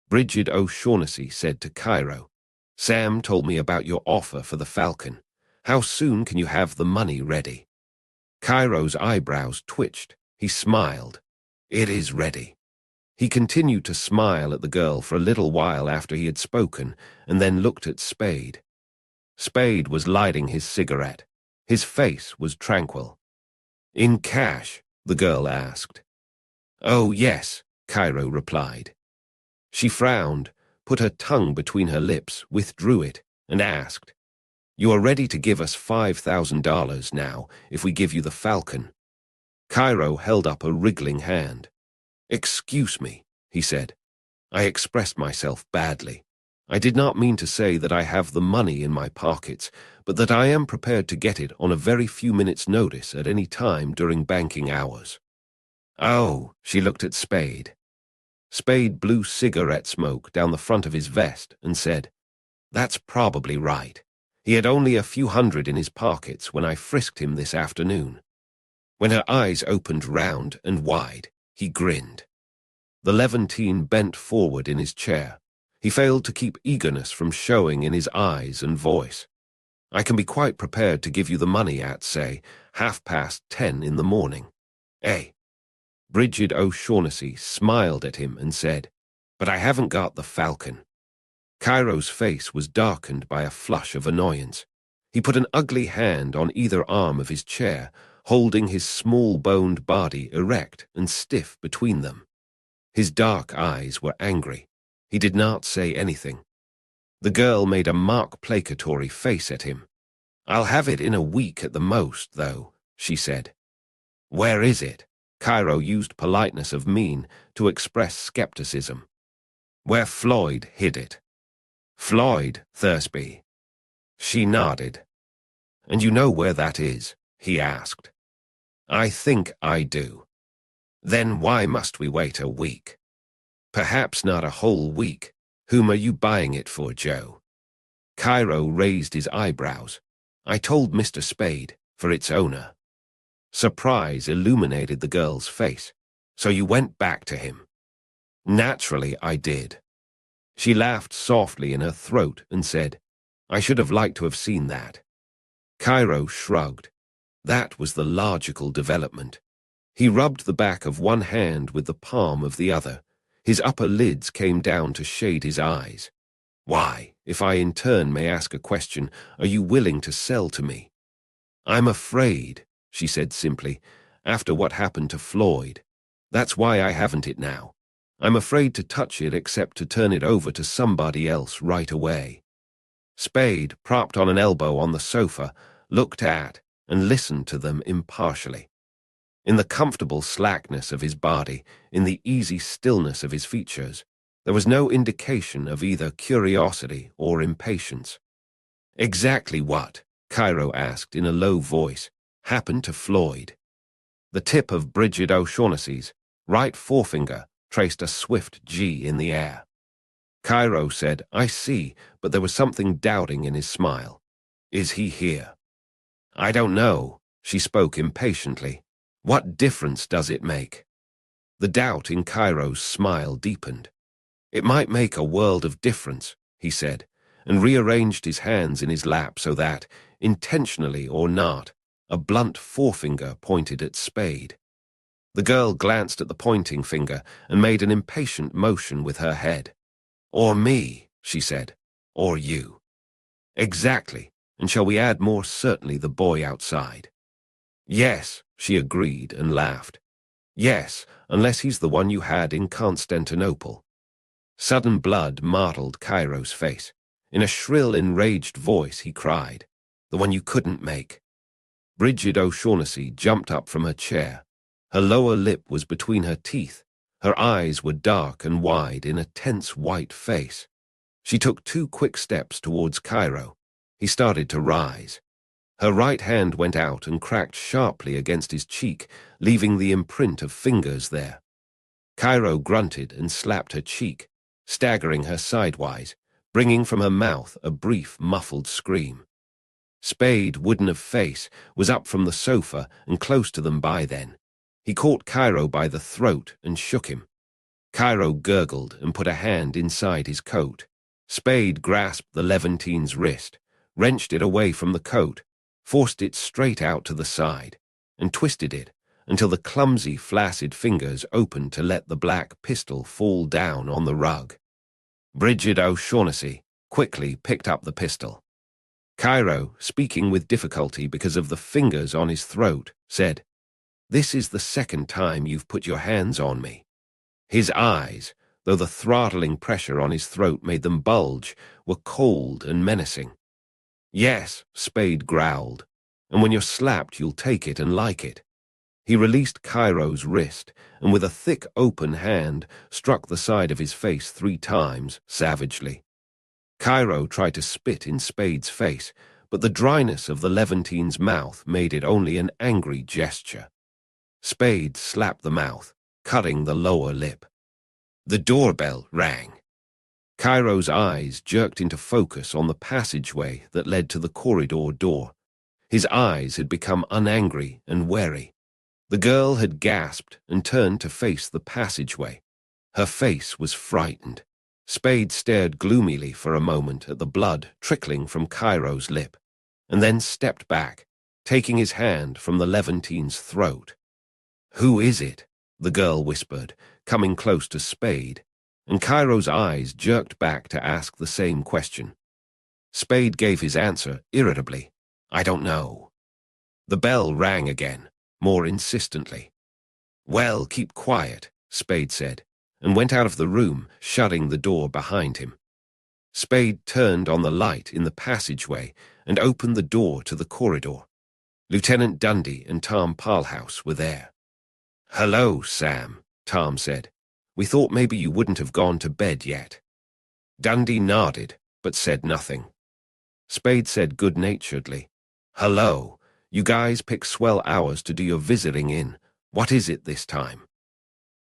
Bridget O'Shaughnessy said to Cairo, Sam told me about your offer for the Falcon. How soon can you have the money ready? Cairo's eyebrows twitched. He smiled. It is ready. He continued to smile at the girl for a little while after he had spoken, and then looked at Spade. Spade was lighting his cigarette. His face was tranquil. In cash? The girl asked. Oh, yes, Cairo replied. She frowned, put her tongue between her lips, withdrew it, and asked, You are ready to give us $5,000 now if we give you the Falcon? Cairo held up a wriggling hand. Excuse me, he said. I expressed myself badly. I did not mean to say that I have the money in my pockets, but that I am prepared to get it on a very few minutes' notice at any time during banking hours. Oh, she looked at Spade. Spade blew cigarette smoke down the front of his vest and said, That's probably right. He had only a few hundred in his pockets when I frisked him this afternoon. When her eyes opened round and wide, he grinned. The Levantine bent forward in his chair. He failed to keep eagerness from showing in his eyes and voice. I can be quite prepared to give you the money at, say, 10:30 in the morning. Eh? Bridget O'Shaughnessy smiled at him and said, But I haven't got the Falcon. Cairo's face was darkened by a flush of annoyance. He put an ugly hand on either arm of his chair, holding his small-boned body erect and stiff between them. His dark eyes were angry. He did not say anything. The girl made a mock-placatory face at him. I'll have it in a week at the most, though, she said. Where is it? Cairo used politeness of mien to express skepticism. Where Floyd hid it. Floyd, Thursby. She nodded. And you know where that is? He asked. I think I do. Then why must we wait a week? Perhaps not a whole week. Whom are you buying it for, Joe? Cairo raised his eyebrows. I told Mr. Spade, for its owner. Surprise illuminated the girl's face. So you went back to him? Naturally, I did. She laughed softly in her throat and said, I should have liked to have seen that. Cairo shrugged. That was the logical development. He rubbed the back of one hand with the palm of the other. His upper lids came down to shade his eyes. Why, if I in turn may ask a question, are you willing to sell to me? I'm afraid, she said simply, after what happened to Floyd. That's why I haven't it now. I'm afraid to touch it except to turn it over to somebody else right away. Spade, propped on an elbow on the sofa, looked at and listened to them impartially. In the comfortable slackness of his body, in the easy stillness of his features, there was no indication of either curiosity or impatience. Exactly what, Cairo asked in a low voice, happened to Floyd? The tip of Bridget O'Shaughnessy's right forefinger traced a swift G in the air. Cairo said, I see, but there was something doubting in his smile. Is he here? I don't know, she spoke impatiently. What difference does it make? The doubt in Cairo's smile deepened. It might make a world of difference, he said, and rearranged his hands in his lap so that, intentionally or not, a blunt forefinger pointed at Spade. The girl glanced at the pointing finger and made an impatient motion with her head. Or me, she said, or you. Exactly, and shall we add more certainly the boy outside? Yes, she agreed and laughed. Yes, unless he's the one you had in Constantinople. Sudden blood martled Cairo's face. In a shrill, enraged voice he cried, the one you couldn't make. Bridget O'Shaughnessy jumped up from her chair. Her lower lip was between her teeth. Her eyes were dark and wide in a tense white face. She took 2 quick steps towards Cairo. He started to rise. Her right hand went out and cracked sharply against his cheek, leaving the imprint of fingers there. Cairo grunted and slapped her cheek, staggering her sidewise, bringing from her mouth a brief, muffled scream. Spade, wooden of face, was up from the sofa and close to them by then. He caught Cairo by the throat and shook him. Cairo gurgled and put a hand inside his coat. Spade grasped the Levantine's wrist, wrenched it away from the coat, forced it straight out to the side, and twisted it until the clumsy, flaccid fingers opened to let the black pistol fall down on the rug. Bridget O'Shaughnessy quickly picked up the pistol. Cairo, speaking with difficulty because of the fingers on his throat, said, This is the second time you've put your hands on me. His eyes, though the throttling pressure on his throat made them bulge, were cold and menacing. Yes, Spade growled, and when you're slapped you'll take it and like it. He released Cairo's wrist, and with a thick open hand struck the side of his face 3 times, savagely. Cairo tried to spit in Spade's face, but the dryness of the Levantine's mouth made it only an angry gesture. Spade slapped the mouth, cutting the lower lip. The doorbell rang. Cairo's eyes jerked into focus on the passageway that led to the corridor door. His eyes had become unangry and wary. The girl had gasped and turned to face the passageway. Her face was frightened. Spade stared gloomily for a moment at the blood trickling from Cairo's lip, and then stepped back, taking his hand from the Levantine's throat. Who is it? The girl whispered, coming close to Spade, and Cairo's eyes jerked back to ask the same question. Spade gave his answer irritably. I don't know. The bell rang again, more insistently. Well, keep quiet, Spade said, and went out of the room, shutting the door behind him. Spade turned on the light in the passageway and opened the door to the corridor. Lieutenant Dundee and Tom Parlhouse were there. "Hello, Sam," Tom said. "We thought maybe you wouldn't have gone to bed yet." Dundee nodded, but said nothing. Spade said good-naturedly, "Hello. You guys pick swell hours to do your visiting in. What is it this time?"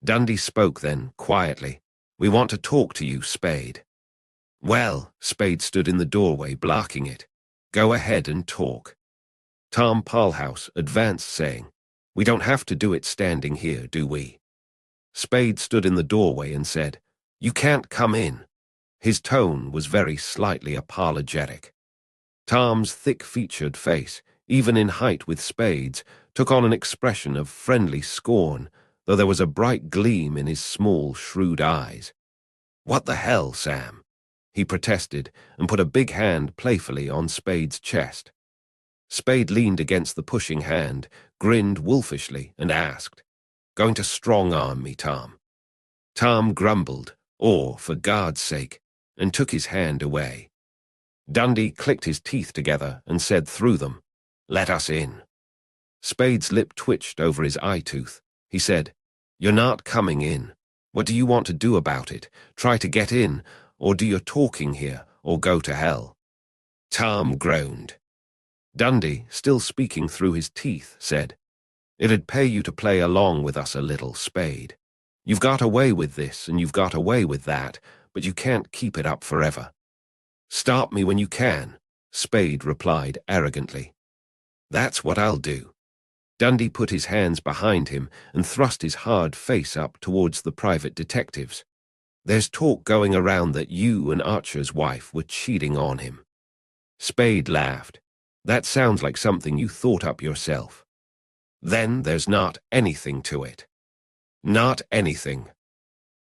Dundee spoke then, quietly. "We want to talk to you, Spade." "Well," Spade stood in the doorway, blocking it. "Go ahead and talk." Tom Parlhouse advanced, saying, "We don't have to do it standing here, do we?" Spade stood in the doorway and said, "You can't come in." His tone was very slightly apologetic. Tom's thick-featured face, even in height with Spade's, took on an expression of friendly scorn, though there was a bright gleam in his small, shrewd eyes. "What the hell, Sam?" he protested and put a big hand playfully on Spade's chest. Spade leaned against the pushing hand, grinned wolfishly, and asked, "Going to strong-arm me, Tom?" Tom grumbled, for God's sake, and took his hand away. Dundee clicked his teeth together and said through them, "Let us in." Spade's lip twitched over his eye tooth. He said, "You're not coming in. What do you want to do about it? Try to get in, or do your talking here, or go to hell?" Tom groaned. Dundee, still speaking through his teeth, said, "It'd pay you to play along with us a little, Spade. You've got away with this and you've got away with that, but you can't keep it up forever." "Stop me when you can," Spade replied arrogantly. "That's what I'll do." Dundee put his hands behind him and thrust his hard face up towards the private detectives. "There's talk going around that you and Archer's wife were cheating on him." Spade laughed. "That sounds like something you thought up yourself." "Then there's not anything to it." "Not anything.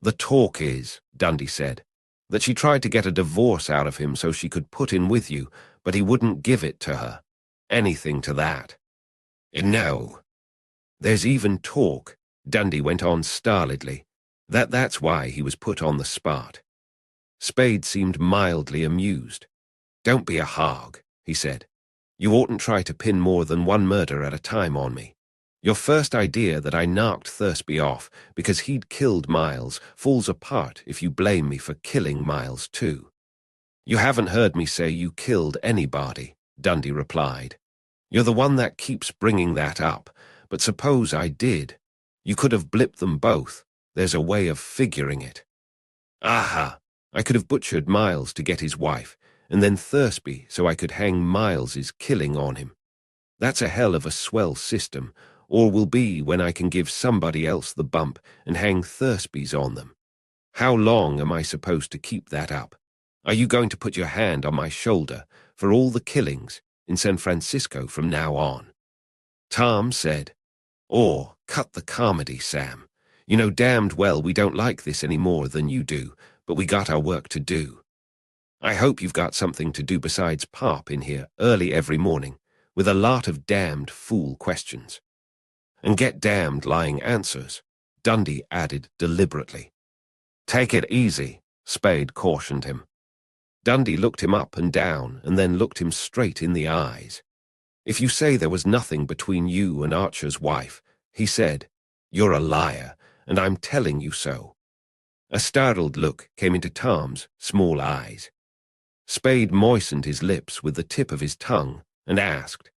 The talk is," Dundee said, "that she tried to get a divorce out of him so she could put in with you, but he wouldn't give it to her. Anything to that." "No. There's even talk," Dundee went on stolidly, "that's why he was put on the spot." Spade seemed mildly amused. "Don't be a hog," he said. "You oughtn't try to pin more than one murder at a time on me. Your first idea that I knocked Thursby off because he'd killed Miles falls apart if you blame me for killing Miles too." "You haven't heard me say you killed anybody," Dundee replied. "You're the one that keeps bringing that up, but suppose I did. You could have blipped them both. There's a way of figuring it." "Aha! I could have butchered Miles to get his wife, and then Thursby so I could hang Miles's killing on him. That's a hell of a swell system, or will be when I can give somebody else the bump and hang Thursby's on them. How long am I supposed to keep that up? Are you going to put your hand on my shoulder for all the killings in San Francisco from now on?" Tom said, "Cut the comedy, Sam. You know damned well we don't like this any more than you do, but we got our work to do. I hope you've got something to do besides pop in here early every morning with a lot of damned fool questions. And get damned lying answers," Dundee added deliberately. "Take it easy," Spade cautioned him. Dundee looked him up and down and then looked him straight in the eyes. "If you say there was nothing between you and Archer's wife," he said, "you're a liar, and I'm telling you so." A startled look came into Tom's small eyes. Spade moistened his lips with the tip of his tongue and asked,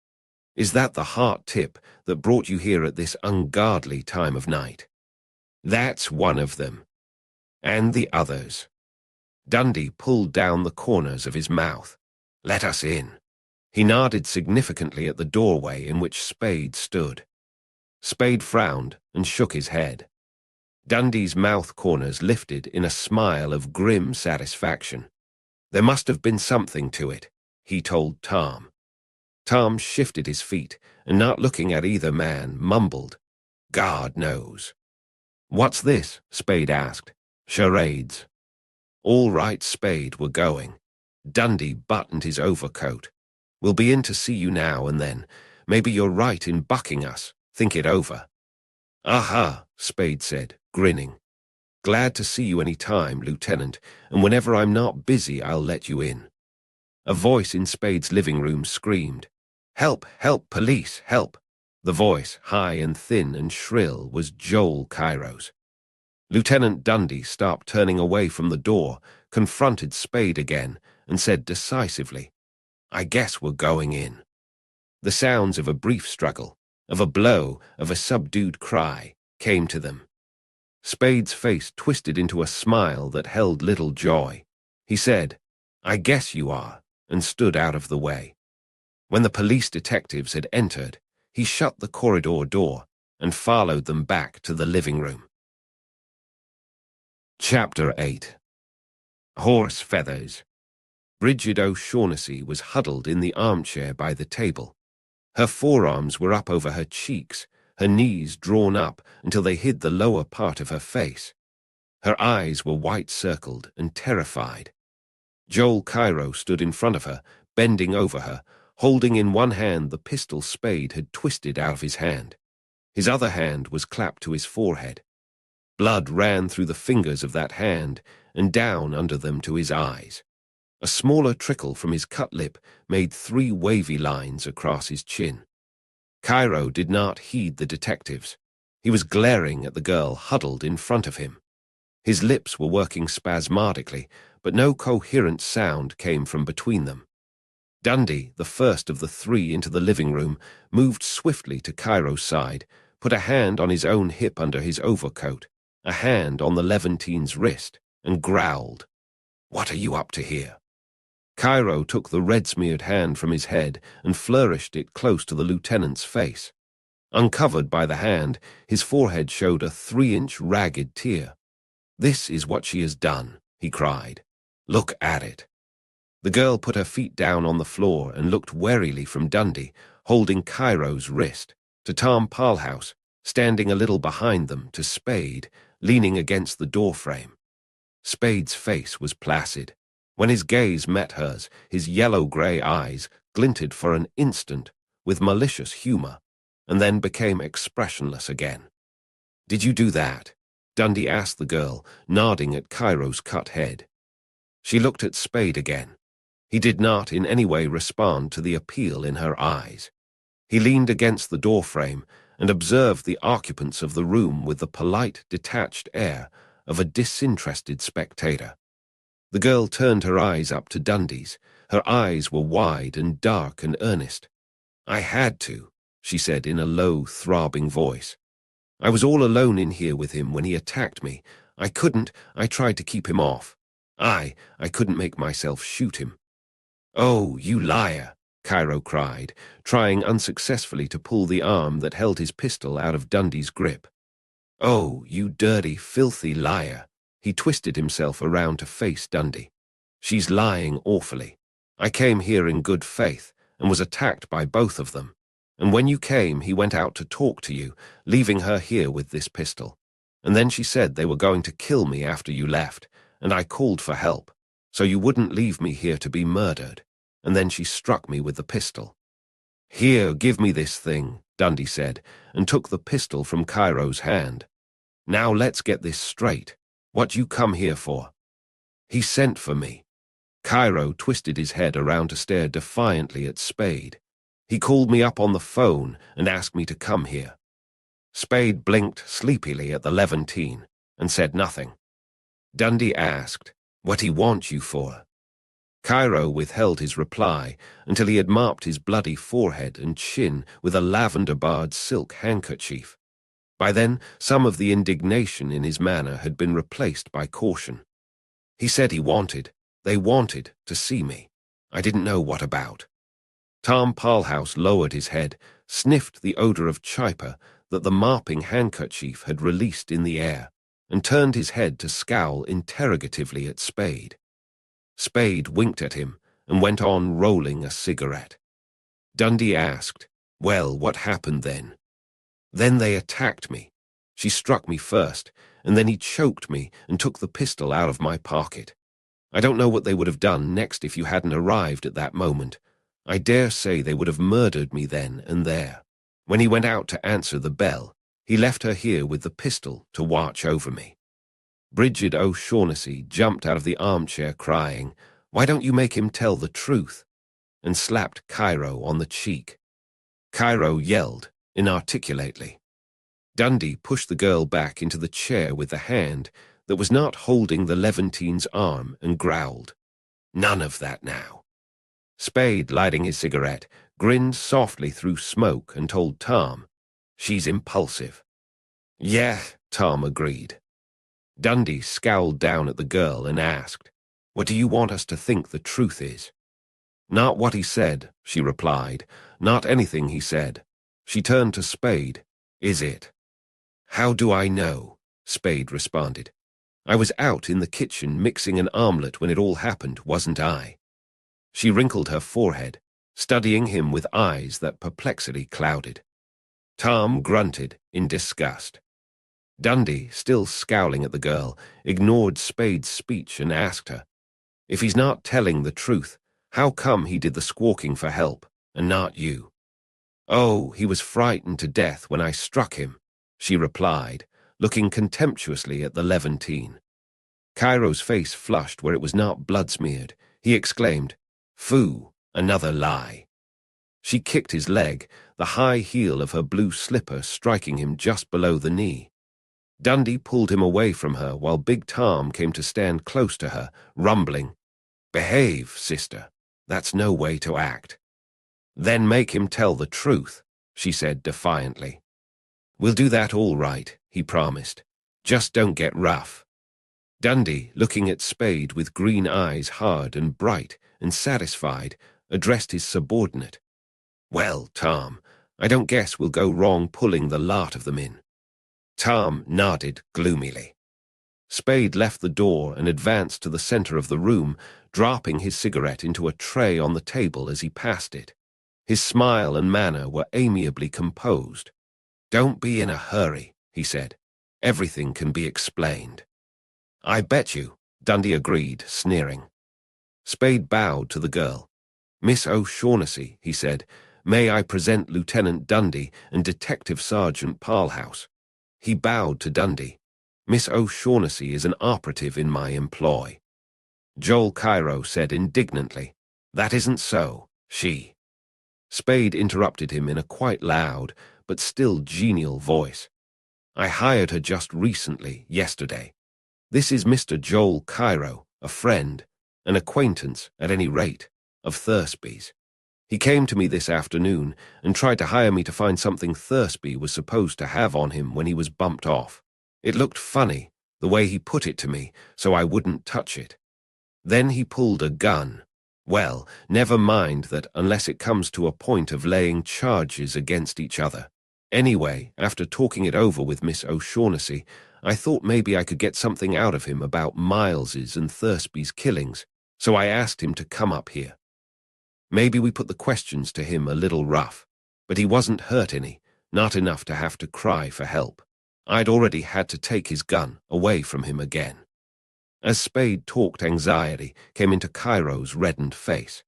"Is that the heart tip that brought you here at this ungodly time of night?" "That's one of them." "And the others?" Dundee pulled down the corners of his mouth. "Let us in." He nodded significantly at the doorway in which Spade stood. Spade frowned and shook his head. Dundee's mouth corners lifted in a smile of grim satisfaction. "There must have been something to it," he told Tom. Tom shifted his feet and, not looking at either man, mumbled, "God knows." "What's this?" Spade asked. "Charades." "All right, Spade, we're going." Dundee buttoned his overcoat. "We'll be in to see you now and then. Maybe you're right in bucking us. Think it over." "Aha," Spade said, grinning. "Glad to see you any time, Lieutenant, and whenever I'm not busy I'll let you in." A voice in Spade's living room screamed, "Help! Help! Police! Help!" The voice, high and thin and shrill, was Joel Cairo's. Lieutenant Dundee stopped turning away from the door, confronted Spade again, and said decisively, "I guess we're going in." The sounds of a brief struggle, of a blow, of a subdued cry, came to them. Spade's face twisted into a smile that held little joy. He said, "I guess you are," and stood out of the way. When the police detectives had entered, he shut the corridor door and followed them back to the living room. Chapter 8. Horse Feathers. Bridget O'Shaughnessy was huddled in the armchair by the table. Her forearms were up over her cheeks, her knees drawn up until they hid the lower part of her face. Her eyes were white-circled and terrified. Joel Cairo stood in front of her, bending over her, holding in one hand the pistol Spade had twisted out of his hand. His other hand was clapped to his forehead. Blood ran through the fingers of that hand and down under them to his eyes. A smaller trickle from his cut lip made 3 wavy lines across his chin. Cairo did not heed the detectives. He was glaring at the girl huddled in front of him. His lips were working spasmodically, but no coherent sound came from between them. Dundee, the first of the 3 into the living room, moved swiftly to Cairo's side, put a hand on his own hip under his overcoat, a hand on the Levantine's wrist, and growled, "What are you up to here?" Cairo took the red-smeared hand from his head and flourished it close to the lieutenant's face. Uncovered by the hand, his forehead showed a 3-inch ragged tear. "This is what she has done," he cried. "Look at it." The girl put her feet down on the floor and looked warily from Dundee, holding Cairo's wrist, to Tom Palhouse, standing a little behind them, to Spade, leaning against the doorframe. Spade's face was placid. When his gaze met hers, his yellow-grey eyes glinted for an instant with malicious humor, and then became expressionless again. "Did you do that?" Dundee asked the girl, nodding at Cairo's cut head. She looked at Spade again. He did not in any way respond to the appeal in her eyes. He leaned against the doorframe and observed the occupants of the room with the polite, detached air of a disinterested spectator. The girl turned her eyes up to Dundee's. Her eyes were wide and dark and earnest. "I had to," she said in a low, throbbing voice. "I was all alone in here with him when he attacked me. I tried to keep him off. I couldn't make myself shoot him." "Oh, you liar," Cairo cried, trying unsuccessfully to pull the arm that held his pistol out of Dundee's grip. "Oh, you dirty, filthy liar." He twisted himself around to face Dundee. "She's lying awfully. I came here in good faith and was attacked by both of them. And when you came, he went out to talk to you, leaving her here with this pistol. And then she said they were going to kill me after you left, and I called for help, so you wouldn't leave me here to be murdered. And then she struck me with the pistol." "Here, give me this thing," Dundee said, and took the pistol from Cairo's hand. "Now let's get this straight. What you come here for?" "He sent for me." Cairo twisted his head around to stare defiantly at Spade. "He called me up on the phone and asked me to come here." Spade blinked sleepily at the Levantine and said nothing. Dundee asked, "What he want you for?" Cairo withheld his reply until he had mopped his bloody forehead and chin with a lavender-barred silk handkerchief. By then, some of the indignation in his manner had been replaced by caution. "He said they wanted to see me. I didn't know what about." Tom Palhouse lowered his head, sniffed the odor of chiper that the mopping handkerchief had released in the air, and turned his head to scowl interrogatively at Spade. Spade winked at him and went on rolling a cigarette. Dundee asked, "Well, what happened then?" "Then they attacked me. She struck me first, and then he choked me and took the pistol out of my pocket. I don't know what they would have done next if you hadn't arrived at that moment. I dare say they would have murdered me then and there. When he went out to answer the bell, he left her here with the pistol to watch over me." Bridget O'Shaughnessy jumped out of the armchair crying, "Why don't you make him tell the truth?" and slapped Cairo on the cheek. Cairo yelled, inarticulately. Dundee pushed the girl back into the chair with the hand that was not holding the Levantine's arm and growled, "None of that now." Spade, lighting his cigarette, grinned softly through smoke and told Tom, "She's impulsive." "Yeah," Tom agreed. Dundee scowled down at the girl and asked, "What do you want us to think the truth is?" "Not what he said," she replied. "Not anything he said." She turned to Spade. "Is it?" "How do I know?" Spade responded. "I was out in the kitchen mixing an omelette when it all happened, wasn't I?" She wrinkled her forehead, studying him with eyes that perplexity clouded. Tom grunted in disgust. Dundee, still scowling at the girl, ignored Spade's speech and asked her, "If he's not telling the truth, how come he did the squawking for help, and not you?" "Oh, he was frightened to death when I struck him," she replied, looking contemptuously at the Levantine. Cairo's face flushed where it was not blood-smeared. He exclaimed, "Phoo, another lie." She kicked his leg, the high heel of her blue slipper striking him just below the knee. Dundee pulled him away from her while Big Tom came to stand close to her, rumbling, "Behave, sister. That's no way to act." "Then make him tell the truth," she said defiantly. "We'll do that all right," he promised. "Just don't get rough." Dundee, looking at Spade with green eyes hard and bright and satisfied, addressed his subordinate. "Well, Tom, I don't guess we'll go wrong pulling the lot of them in." Tom nodded gloomily. Spade left the door and advanced to the center of the room, dropping his cigarette into a tray on the table as he passed it. His smile and manner were amiably composed. "Don't be in a hurry," he said. "Everything can be explained." "I bet you," Dundee agreed, sneering. Spade bowed to the girl. "Miss O'Shaughnessy," he said, "may I present Lieutenant Dundee and Detective Sergeant Parlhouse?" He bowed to Dundee. "Miss O'Shaughnessy is an operative in my employ." Joel Cairo said indignantly, "That isn't so. She—" Spade interrupted him in a quite loud, but still genial voice. "I hired her just recently, yesterday. This is Mr. Joel Cairo, a friend, an acquaintance, at any rate, of Thursby's. He came to me this afternoon and tried to hire me to find something Thursby was supposed to have on him when he was bumped off. It looked funny, the way he put it to me, so I wouldn't touch it. Then he pulled a gun. Well, never mind that unless it comes to a point of laying charges against each other. Anyway, after talking it over with Miss O'Shaughnessy, I thought maybe I could get something out of him about Miles's and Thursby's killings, so I asked him to come up here. Maybe we put the questions to him a little rough, but he wasn't hurt any, not enough to have to cry for help. I'd already had to take his gun away from him again." As Spade talked, anxiety came into Cairo's reddened face.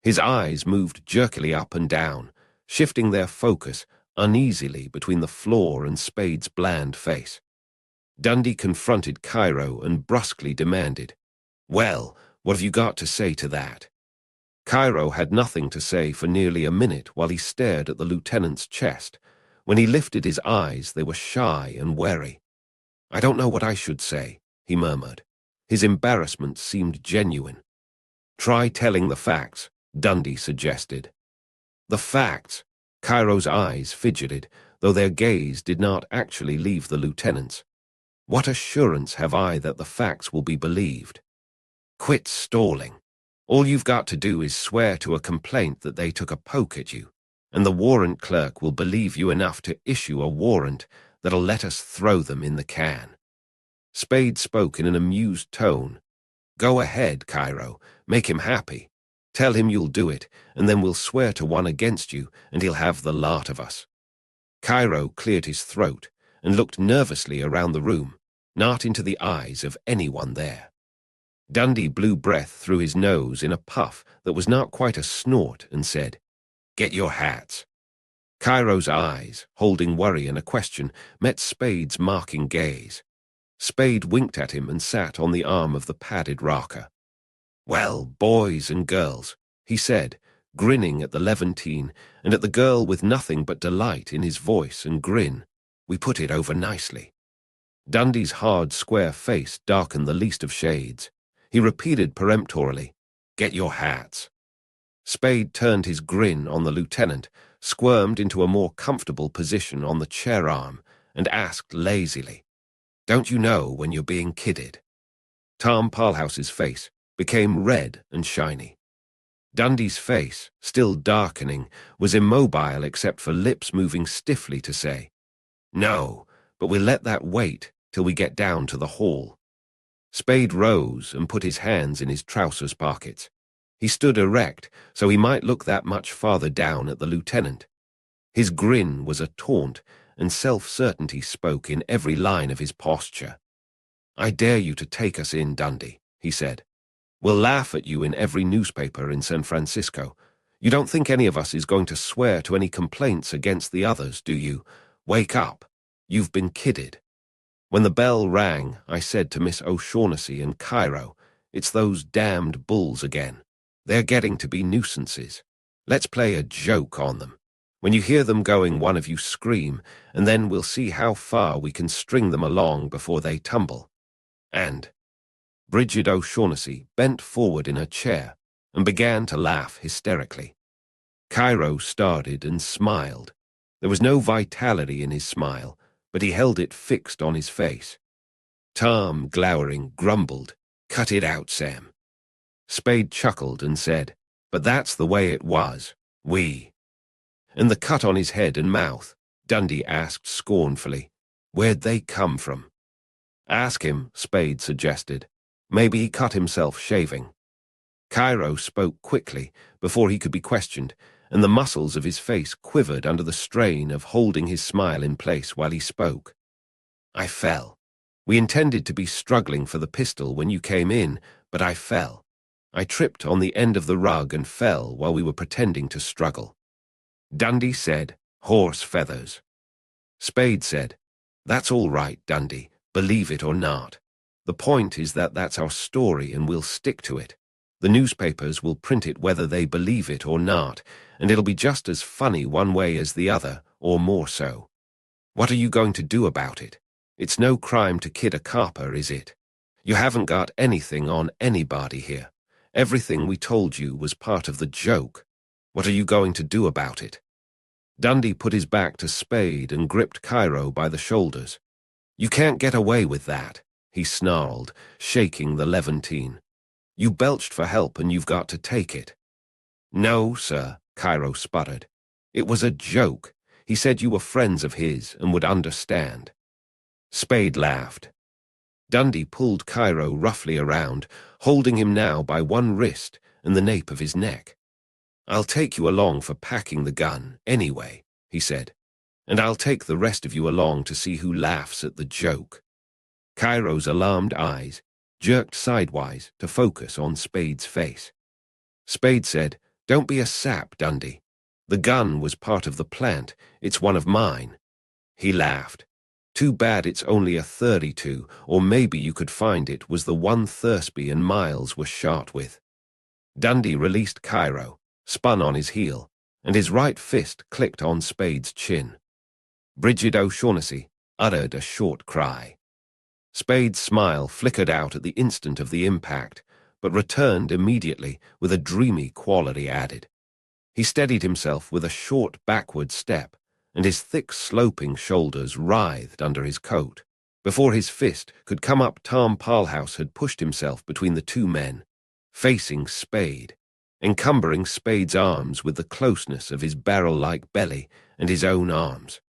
His eyes moved jerkily up and down, shifting their focus uneasily between the floor and Spade's bland face. Dundee confronted Cairo and brusquely demanded, "Well, what have you got to say to that?" Cairo had nothing to say for nearly a minute while he stared at the lieutenant's chest. When he lifted his eyes, they were shy and wary. "I don't know what I should say," he murmured. His embarrassment seemed genuine. "Try telling the facts," Dundee suggested. "The facts?" Cairo's eyes fidgeted, though their gaze did not actually leave the lieutenant's. "What assurance have I that the facts will be believed?" "Quit stalling. All you've got to do is swear to a complaint that they took a poke at you, and the warrant clerk will believe you enough to issue a warrant that'll let us throw them in the can." Spade spoke in an amused tone. "Go ahead, Cairo. Make him happy. Tell him you'll do it, and then we'll swear to one against you, and he'll have the lot of us." Cairo cleared his throat and looked nervously around the room, not into the eyes of anyone there. Dundee blew breath through his nose in a puff that was not quite a snort and said, "Get your hats." Cairo's eyes, holding worry and a question, met Spade's marking gaze. Spade winked at him and sat on the arm of the padded rocker. "Well, boys and girls," he said, grinning at the Levantine and at the girl with nothing but delight in his voice and grin. We put it over nicely. Dundee's hard, square face darkened the least of shades. He repeated peremptorily, "Get your hats." Spade turned his grin on the lieutenant, squirmed into a more comfortable position on the chair arm, and asked lazily, "Don't you know when you're being kidded?" Tom Parlhouse's face became red and shiny. Dundee's face, still darkening, was immobile except for lips moving stiffly to say, "No, but we'll let that wait till we get down to the hall." Spade rose and put his hands in his trousers pockets. He stood erect so he might look that much farther down at the lieutenant. His grin was a taunt, and self-certainty spoke in every line of his posture. "I dare you to take us in, Dundee," he said. "We'll laugh at you in every newspaper in San Francisco. You don't think any of us is going to swear to any complaints against the others, do you? Wake up. You've been kidded." When the bell rang, I said to Miss O'Shaughnessy and Cairo, "It's those damned bulls again. They're getting to be nuisances. Let's play a joke on them. When you hear them going, one of you scream, and then we'll see how far we can string them along before they tumble." And Bridget O'Shaughnessy bent forward in her chair and began to laugh hysterically. Cairo started and smiled. There was no vitality in his smile, but he held it fixed on his face. Tom, glowering, grumbled, "Cut it out, Sam." Spade chuckled and said, "But that's the way it was. And the cut on his head and mouth, Dundee asked scornfully, "Where'd they come from?" "Ask him," Spade suggested. "Maybe he cut himself shaving." Cairo spoke quickly before he could be questioned, and the muscles of his face quivered under the strain of holding his smile in place while he spoke. "I fell. We intended to be struggling for the pistol when you came in, but I fell. I tripped on the end of the rug and fell while we were pretending to struggle." Dundee said, "Horse feathers." Spade said, "That's all right, Dundee, believe it or not. The point is that that's our story and we'll stick to it. The newspapers will print it whether they believe it or not, and it'll be just as funny one way as the other, or more so. What are you going to do about it? It's no crime to kid a copper, is it? You haven't got anything on anybody here. Everything we told you was part of the joke. What are you going to do about it?" Dundee put his back to Spade and gripped Cairo by the shoulders. "You can't get away with that," he snarled, shaking the Levantine. "You belched for help and you've got to take it." "No, sir," Cairo sputtered. "It was a joke. He said you were friends of his and would understand." Spade laughed. Dundee pulled Cairo roughly around, holding him now by one wrist and the nape of his neck. "I'll take you along for packing the gun, anyway," he said, "and I'll take the rest of you along to see who laughs at the joke." Cairo's alarmed eyes jerked sidewise to focus on Spade's face. Spade said, "Don't be a sap, Dundee. The gun was part of the plant. It's one of mine." He laughed. "Too bad it's only a 32, or maybe you could find it was the one Thursby and Miles were shot with." Dundee released Cairo, spun on his heel, and his right fist clicked on Spade's chin. Bridget O'Shaughnessy uttered a short cry. Spade's smile flickered out at the instant of the impact, but returned immediately with a dreamy quality added. He steadied himself with a short backward step, and his thick sloping shoulders writhed under his coat. Before his fist could come up, Tom Parlhouse had pushed himself between the two men, facing Spade, encumbering Spade's arms with the closeness of his barrel-like belly and his own arms.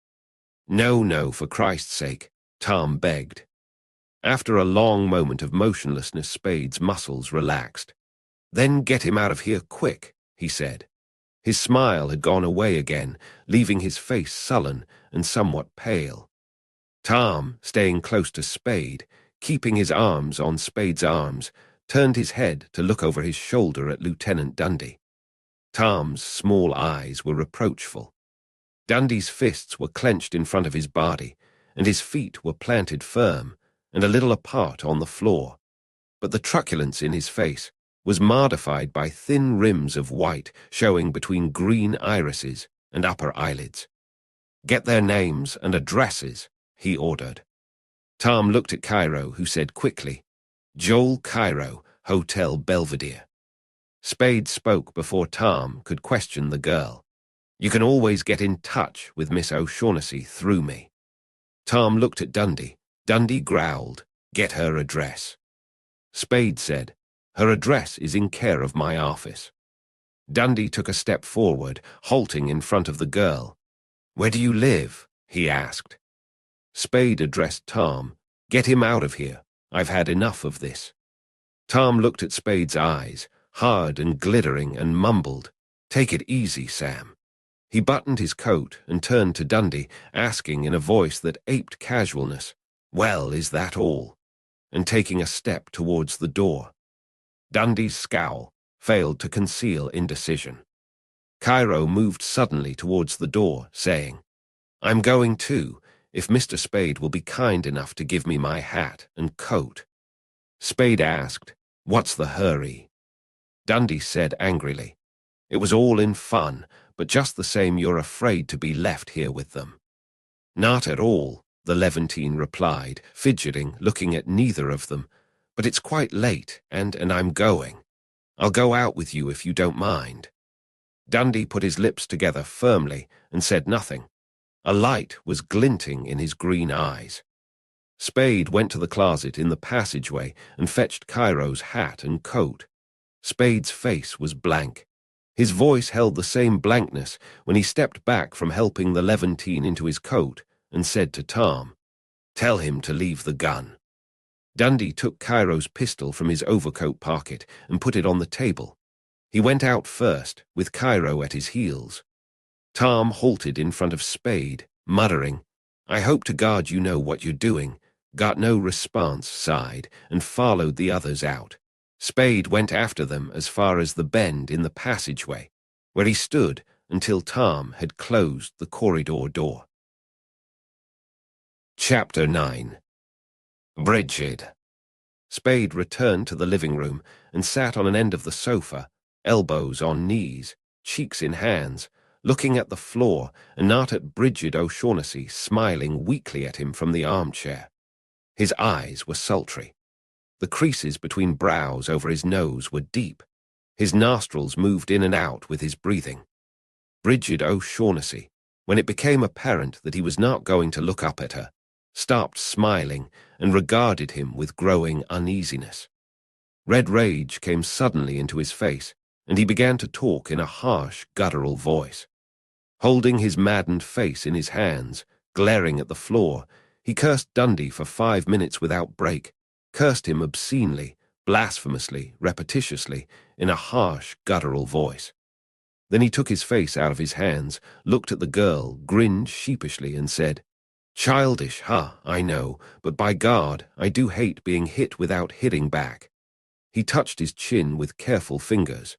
"No, no, for Christ's sake," Tom begged. After a long moment of motionlessness, Spade's muscles relaxed. "Then get him out of here quick," he said. His smile had gone away again, leaving his face sullen and somewhat pale. Tom, staying close to Spade, keeping his arms on Spade's arms, turned his head to look over his shoulder at Lieutenant Dundee. Tom's small eyes were reproachful. Dundee's fists were clenched in front of his body, and his feet were planted firm and a little apart on the floor. But the truculence in his face was modified by thin rims of white showing between green irises and upper eyelids. "Get their names and addresses," he ordered. Tom looked at Cairo, who said quickly, "Joel Cairo, Hotel Belvedere." Spade spoke before Tom could question the girl. "You can always get in touch with Miss O'Shaughnessy through me." Tom looked at Dundee. Dundee growled, "Get her address." Spade said, "Her address is in care of my office." Dundee took a step forward, halting in front of the girl. "Where do you live?" he asked. Spade addressed Tom. "Get him out of here. I've had enough of this." Tom looked at Spade's eyes, hard and glittering, and mumbled, "Take it easy, Sam." He buttoned his coat and turned to Dundee, asking in a voice that aped casualness, "Well, is that all?" and taking a step towards the door. Dundee's scowl failed to conceal indecision. Cairo moved suddenly towards the door, saying, "I'm going too, if Mr. Spade will be kind enough to give me my hat and coat." Spade asked, "What's the hurry?" Dundee said angrily, "It was all in fun, but just the same you're afraid to be left here with them." "Not at all," the Levantine replied, fidgeting, looking at neither of them. "But it's quite late, and I'm going. I'll go out with you if you don't mind." Dundee put his lips together firmly and said nothing. A light was glinting in his green eyes. Spade went to the closet in the passageway and fetched Cairo's hat and coat. Spade's face was blank. His voice held the same blankness when he stepped back from helping the Levantine into his coat and said to Tom, "Tell him to leave the gun." Dundee took Cairo's pistol from his overcoat pocket and put it on the table. He went out first, with Cairo at his heels. Tom halted in front of Spade, muttering, "I hope to God you know what you're doing," got no response, sighed, and followed the others out. Spade went after them as far as the bend in the passageway, where he stood until Tom had closed the corridor door. Chapter 9. Bridget. Spade returned to the living room and sat on an end of the sofa, elbows on knees, cheeks in hands, looking at the floor and not at Bridget O'Shaughnessy smiling weakly at him from the armchair. His eyes were sultry. The creases between brows over his nose were deep. His nostrils moved in and out with his breathing. Bridget O'Shaughnessy, when it became apparent that he was not going to look up at her, stopped smiling and regarded him with growing uneasiness. Red rage came suddenly into his face, and he began to talk in a harsh, guttural voice. Holding his maddened face in his hands, glaring at the floor, he cursed Dundee for 5 minutes without break, cursed him obscenely, blasphemously, repetitiously, in a harsh, guttural voice. Then he took his face out of his hands, looked at the girl, grinned sheepishly, and said, "Childish, huh, I know, but by God, I do hate being hit without hitting back." He touched his chin with careful fingers.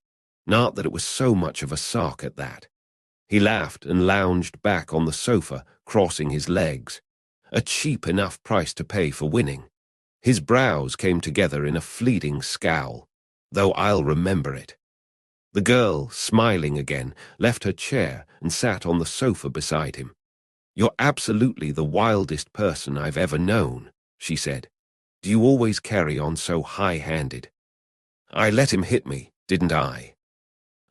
Not that it was so much of a sock at that. He laughed and lounged back on the sofa, crossing his legs. A cheap enough price to pay for winning. His brows came together in a fleeting scowl, though I'll remember it. The girl, smiling again, left her chair and sat on the sofa beside him. "You're absolutely the wildest person I've ever known," she said. "Do you always carry on so high-handed?" "I let him hit me, didn't I?"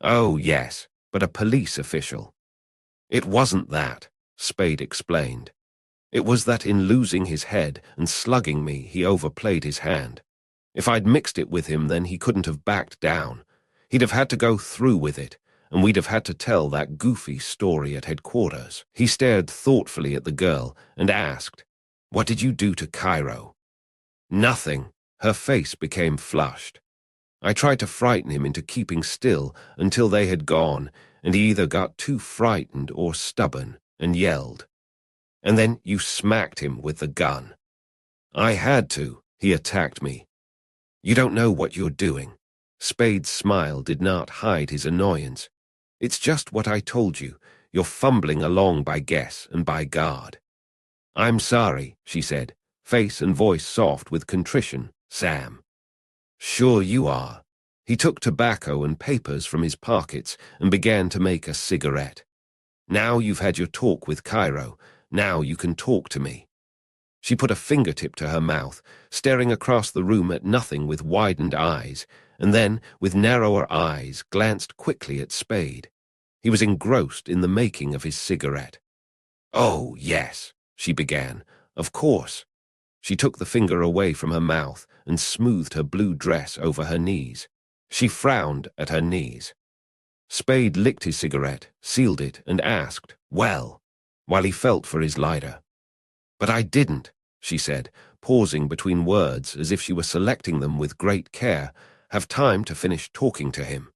"Oh, yes, but a police official." "It wasn't that," Spade explained. "It was that in losing his head and slugging me, he overplayed his hand. If I'd mixed it with him, then he couldn't have backed down. He'd have had to go through with it, and we'd have had to tell that goofy story at headquarters." He stared thoughtfully at the girl and asked, "What did you do to Cairo?" "Nothing." Her face became flushed. "I tried to frighten him into keeping still until they had gone, and he either got too frightened or stubborn and yelled. And then you smacked him with the gun." "I had to. He attacked me." "You don't know what you're doing." Spade's smile did not hide his annoyance. "It's just what I told you. You're fumbling along by guess and by God." "I'm sorry," she said, face and voice soft with contrition. "Sam." "Sure you are." He took tobacco and papers from his pockets and began to make a cigarette. "Now you've had your talk with Cairo. Now you can talk to me." She put a fingertip to her mouth, staring across the room at nothing with widened eyes, and then, with narrower eyes, glanced quickly at Spade. He was engrossed in the making of his cigarette. "Oh, yes," she began. "Of course." She took the finger away from her mouth and smoothed her blue dress over her knees. She frowned at her knees. Spade licked his cigarette, sealed it, and asked, "Well?" while he felt for his lighter. "But I didn't," she said, pausing between words as if she were selecting them with great care, "have time to finish talking to him."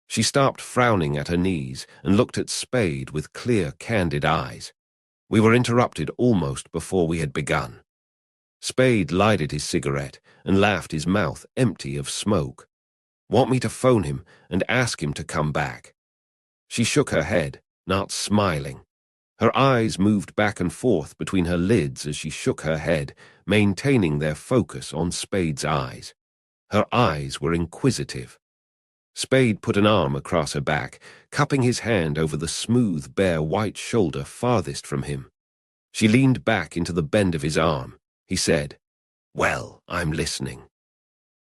She stopped frowning at her knees and looked at Spade with clear, candid eyes. We were interrupted almost before we had begun. Spade lighted his cigarette and laughed, his mouth empty of smoke. "Want me to phone him and ask him to come back?" She shook her head, not smiling. Her eyes moved back and forth between her lids as she shook her head, maintaining their focus on Spade's eyes. Her eyes were inquisitive. Spade put an arm across her back, cupping his hand over the smooth, bare white shoulder farthest from him. She leaned back into the bend of his arm. He said, "Well, I'm listening."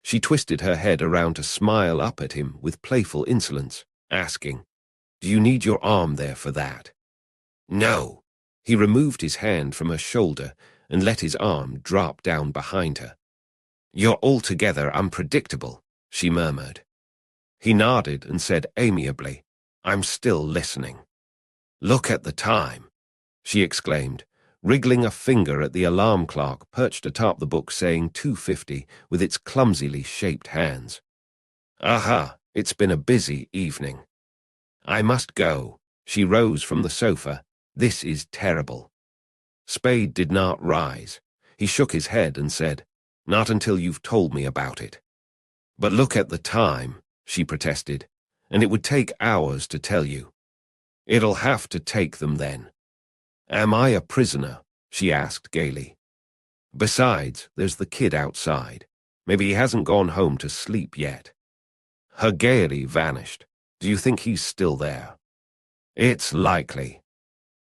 She twisted her head around to smile up at him with playful insolence, asking, "Do you need your arm there for that?" "No." He removed his hand from her shoulder and let his arm drop down behind her. "You're altogether unpredictable," she murmured. He nodded and said amiably, "I'm still listening." "Look at the time," she exclaimed, wriggling a finger at the alarm clock perched atop the book saying 2:50 with its clumsily shaped hands. "Aha, it's been a busy evening. I must go." She rose from the sofa. "This is terrible." Spade did not rise. He shook his head and said, "Not until you've told me about it." "But look at the time," she protested, "and it would take hours to tell you." "It'll have to take them then." "Am I a prisoner?" she asked gaily. "Besides, there's the kid outside. Maybe he hasn't gone home to sleep yet." Her gaiety vanished. "Do you think he's still there?" "It's likely."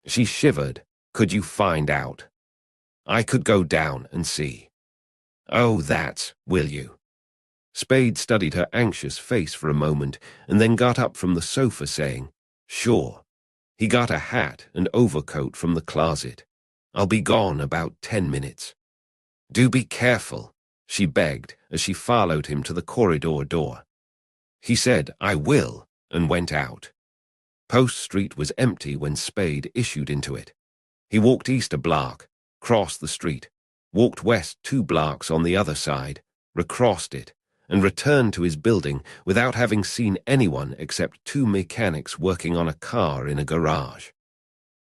She shivered. "Could you find out?" "I could go down and see." "Oh, will you?" Spade studied her anxious face for a moment and then got up from the sofa saying, "Sure." He got a hat and overcoat from the closet. "I'll be gone about 10 minutes. "Do be careful," she begged as she followed him to the corridor door. He said, "I will," and went out. Post Street was empty when Spade issued into it. He walked east a block, crossed the street, walked west 2 blocks on the other side, recrossed it, and returned to his building without having seen anyone except 2 mechanics working on a car in a garage.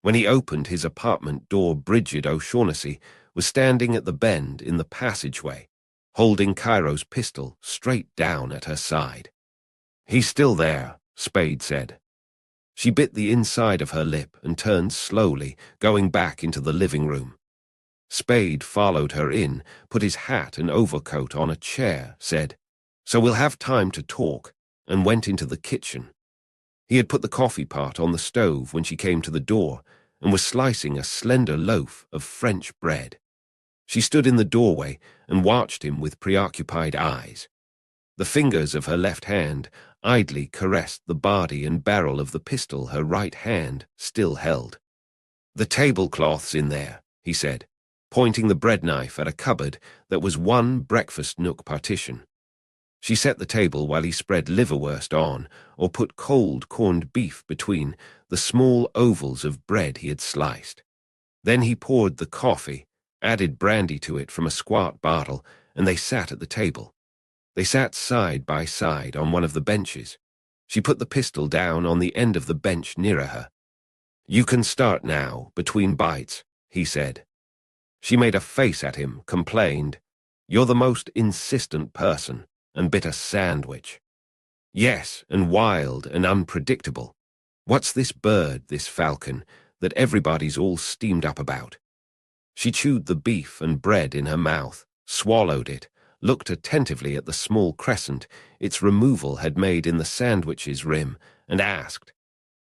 When he opened his apartment door, Bridget O'Shaughnessy was standing at the bend in the passageway, holding Cairo's pistol straight down at her side. "He's still there," Spade said. She bit the inside of her lip and turned slowly, going back into the living room. Spade followed her in, put his hat and overcoat on a chair, said, "So we'll have time to talk," and went into the kitchen. He had put the coffee pot on the stove when she came to the door and was slicing a slender loaf of French bread. She stood in the doorway and watched him with preoccupied eyes. The fingers of her left hand idly caressed the body and barrel of the pistol her right hand still held. "The tablecloth's in there," he said, pointing the bread knife at a cupboard that was one breakfast nook partition. She set the table while he spread liverwurst on or put cold corned beef between the small ovals of bread he had sliced. Then he poured the coffee, added brandy to it from a squat bottle, and they sat at the table. They sat side by side on one of the benches. She put the pistol down on the end of the bench nearer her. "You can start now, between bites," he said. She made a face at him, complained, "You're the most insistent person," and bit a sandwich. "Yes, and wild and unpredictable. What's this bird, this falcon, that everybody's all steamed up about?" She chewed the beef and bread in her mouth, swallowed it, looked attentively at the small crescent its removal had made in the sandwich's rim, and asked,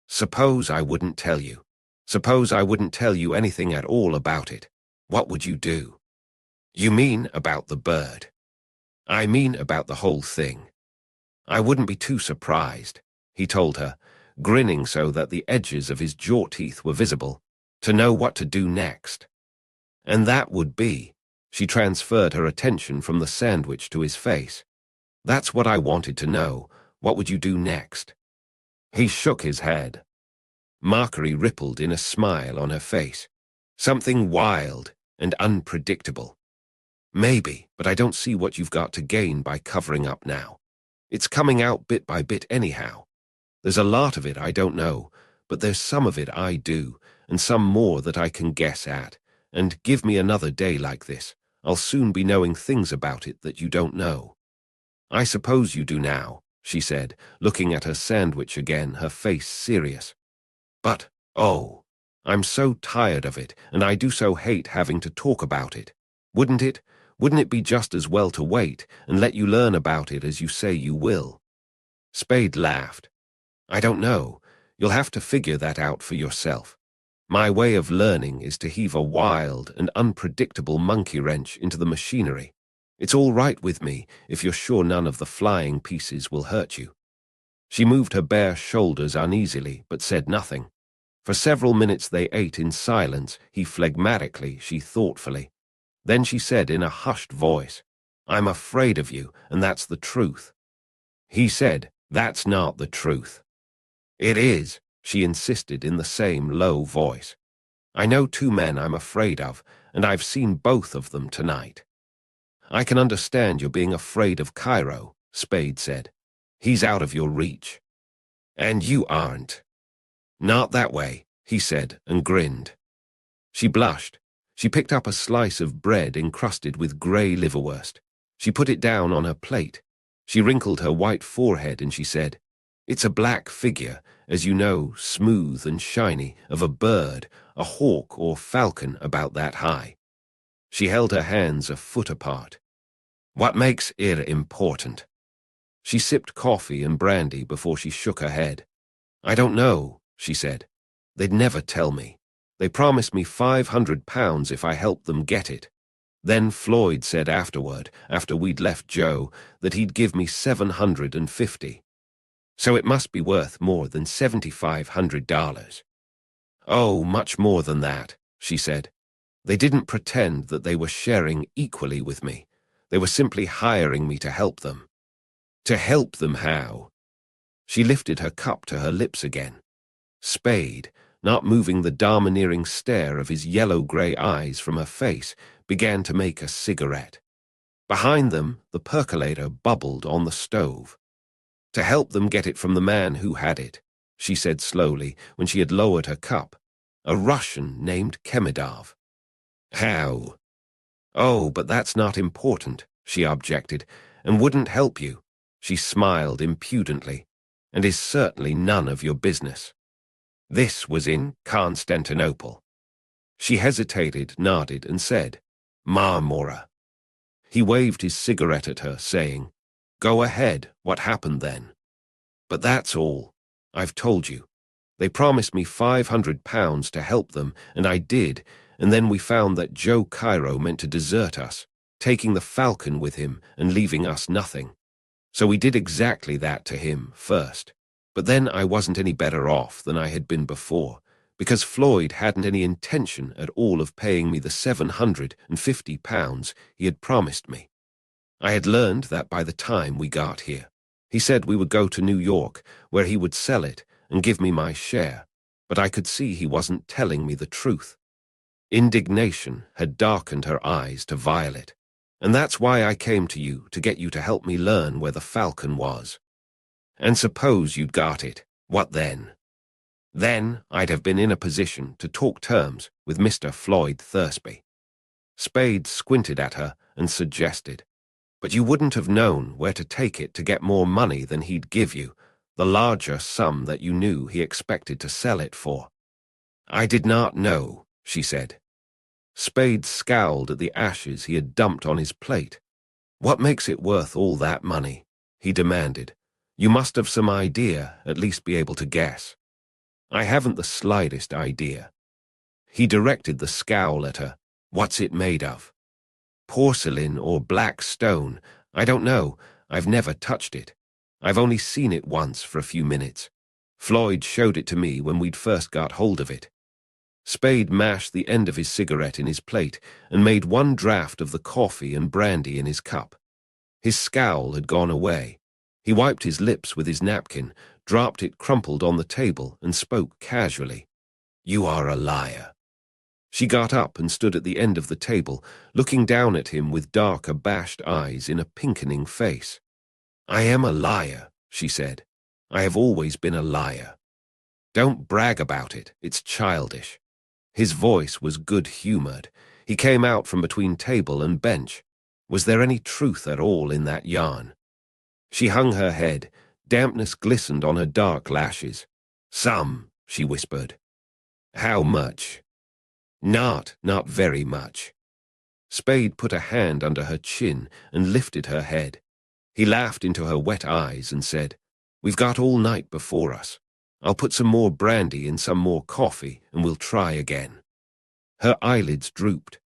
"Suppose I wouldn't tell you. Suppose I wouldn't tell you anything at all about it. What would you do?" "You mean about the bird?" "I mean about the whole thing." "I wouldn't be too surprised," he told her, grinning so that the edges of his jaw teeth were visible, "to know what to do next." "And that would be," she transferred her attention from the sandwich to his face. "That's what I wanted to know. What would you do next?" He shook his head. Mockery rippled in a smile on her face. Something wild and unpredictable. "Maybe, but I don't see what you've got to gain by covering up now. It's coming out bit by bit anyhow. There's a lot of it I don't know, but there's some of it I do, and some more that I can guess at. And give me another day like this, I'll soon be knowing things about it that you don't know." "I suppose you do now," she said, looking at her sandwich again, her face serious. "But, oh, I'm so tired of it, and I do so hate having to talk about it. Wouldn't it be just as well to wait and let you learn about it as you say you will?" Spade laughed. "I don't know. You'll have to figure that out for yourself. My way of learning is to heave a wild and unpredictable monkey wrench into the machinery. It's all right with me if you're sure none of the flying pieces will hurt you." She moved her bare shoulders uneasily, but said nothing. For several minutes they ate in silence, he phlegmatically, she thoughtfully. Then she said in a hushed voice, "I'm afraid of you, and that's the truth." He said, "That's not the truth." "It is," she insisted in the same low voice. "I know two men I'm afraid of, and I've seen both of them tonight." "I can understand your being afraid of Cairo," Spade said. "He's out of your reach." "And you aren't." "Not that way," he said, and grinned. She blushed. She picked up a slice of bread encrusted with grey liverwurst. She put it down on her plate. She wrinkled her white forehead and she said, "It's a black figure, as you know, smooth and shiny, of a bird, a hawk or falcon about that high." She held her hands a foot apart. "What makes it important?" She sipped coffee and brandy before she shook her head. "I don't know," she said. "They'd never tell me. They promised me £500 if I helped them get it. Then Floyd said afterward, after we'd left Joe, that he'd give me $750. So it must be worth more than $7,500. "Oh, much more than that," she said. "They didn't pretend that they were sharing equally with me. They were simply hiring me to help them." "To help them how?" She lifted her cup to her lips again. Spade, not moving the domineering stare of his yellow-grey eyes from her face, began to make a cigarette. Behind them, the percolator bubbled on the stove. "To help them get it from the man who had it," she said slowly when she had lowered her cup. "A Russian named Kemidov." "How?" "Oh, but that's not important," she objected, "and wouldn't help you." She smiled impudently. "And is certainly none of your business." This was in Constantinople. She hesitated, nodded, and said, "Marmora." He waved his cigarette at her, saying, "Go ahead, what happened then?" "But that's all. I've told you. They promised me £500 to help them, and I did, and then we found that Joe Cairo meant to desert us, taking the Falcon with him and leaving us nothing. So we did exactly that to him first. But then I wasn't any better off than I had been before, because Floyd hadn't any intention at all of paying me the £750 he had promised me. I had learned that by the time we got here. He said we would go to New York, where he would sell it and give me my share, but I could see he wasn't telling me the truth. Indignation had darkened her eyes to violet. "And that's why I came to you, to get you to help me learn where the Falcon was." "And suppose you'd got it, what then?" "Then I'd have been in a position to talk terms with Mr. Floyd Thursby." Spade squinted at her and suggested, "But you wouldn't have known where to take it to get more money than he'd give you, the larger sum that you knew he expected to sell it for." "I did not know," she said. Spade scowled at the ashes he had dumped on his plate. "What makes it worth all that money?" he demanded. "You must have some idea, at least be able to guess." "I haven't the slightest idea." He directed the scowl at her. "What's it made of?" "Porcelain or black stone. I don't know. I've never touched it. I've only seen it once for a few minutes. Floyd showed it to me when we'd first got hold of it." Spade mashed the end of his cigarette in his plate and made one draught of the coffee and brandy in his cup. His scowl had gone away. He wiped his lips with his napkin, dropped it crumpled on the table, and spoke casually. "You are a liar." She got up and stood at the end of the table, looking down at him with dark, abashed eyes in a pinkening face. "I am a liar," she said. "I have always been a liar. Don't brag about it. It's childish." His voice was good-humored. He came out from between table and bench. Was there any truth at all in that yarn? She hung her head. Dampness glistened on her dark lashes. "Some," she whispered. "How much?" Not very much." Spade put a hand under her chin and lifted her head. He laughed into her wet eyes and said, "We've got all night before us. I'll put some more brandy in some more coffee, and we'll try again." Her eyelids drooped.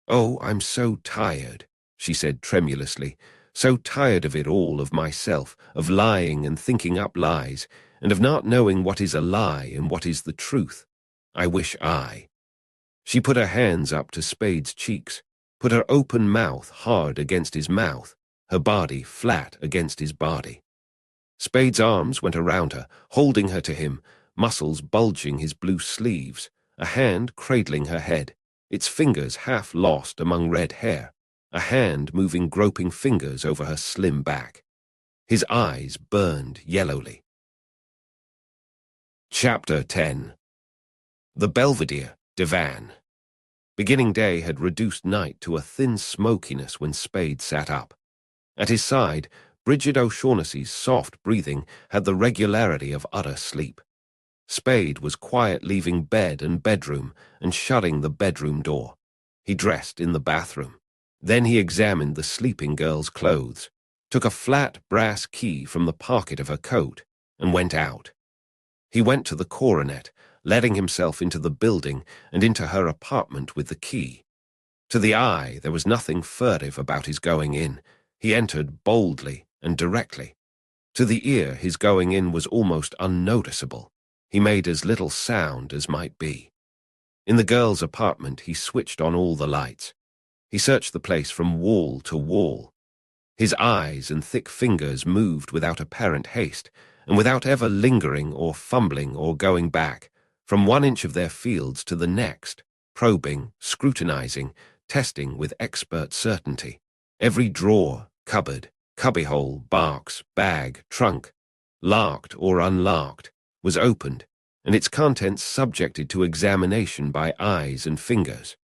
"Oh, I'm so tired," she said tremulously, "so tired of it all, of myself, of lying and thinking up lies, and of not knowing what is a lie and what is the truth. I wish I—" She put her hands up to Spade's cheeks, put her open mouth hard against his mouth, her body flat against his body. Spade's arms went around her, holding her to him, muscles bulging his blue sleeves, a hand cradling her head, its fingers half lost among red hair, a hand moving groping fingers over her slim back. His eyes burned yellowly. Chapter 10. The Belvedere Divan. Beginning day had reduced night to a thin smokiness when Spade sat up. At his side, Bridget O'Shaughnessy's soft breathing had the regularity of utter sleep. Spade was quiet leaving bed and bedroom and shutting the bedroom door. He dressed in the bathroom. Then he examined the sleeping girl's clothes, took a flat brass key from the pocket of her coat, and went out. He went to the coronet, letting himself into the building and into her apartment with the key. To the eye, there was nothing furtive about his going in. He entered boldly and directly. To the ear, his going in was almost unnoticeable. He made as little sound as might be. In the girl's apartment, he switched on all the lights. He searched the place from wall to wall. His eyes and thick fingers moved without apparent haste, and without ever lingering or fumbling or going back, from one inch of their fields to the next, probing, scrutinizing, testing with expert certainty. Every drawer, cupboard, cubbyhole, box, bag, trunk, locked or unlocked, was opened, and its contents subjected to examination by eyes and fingers.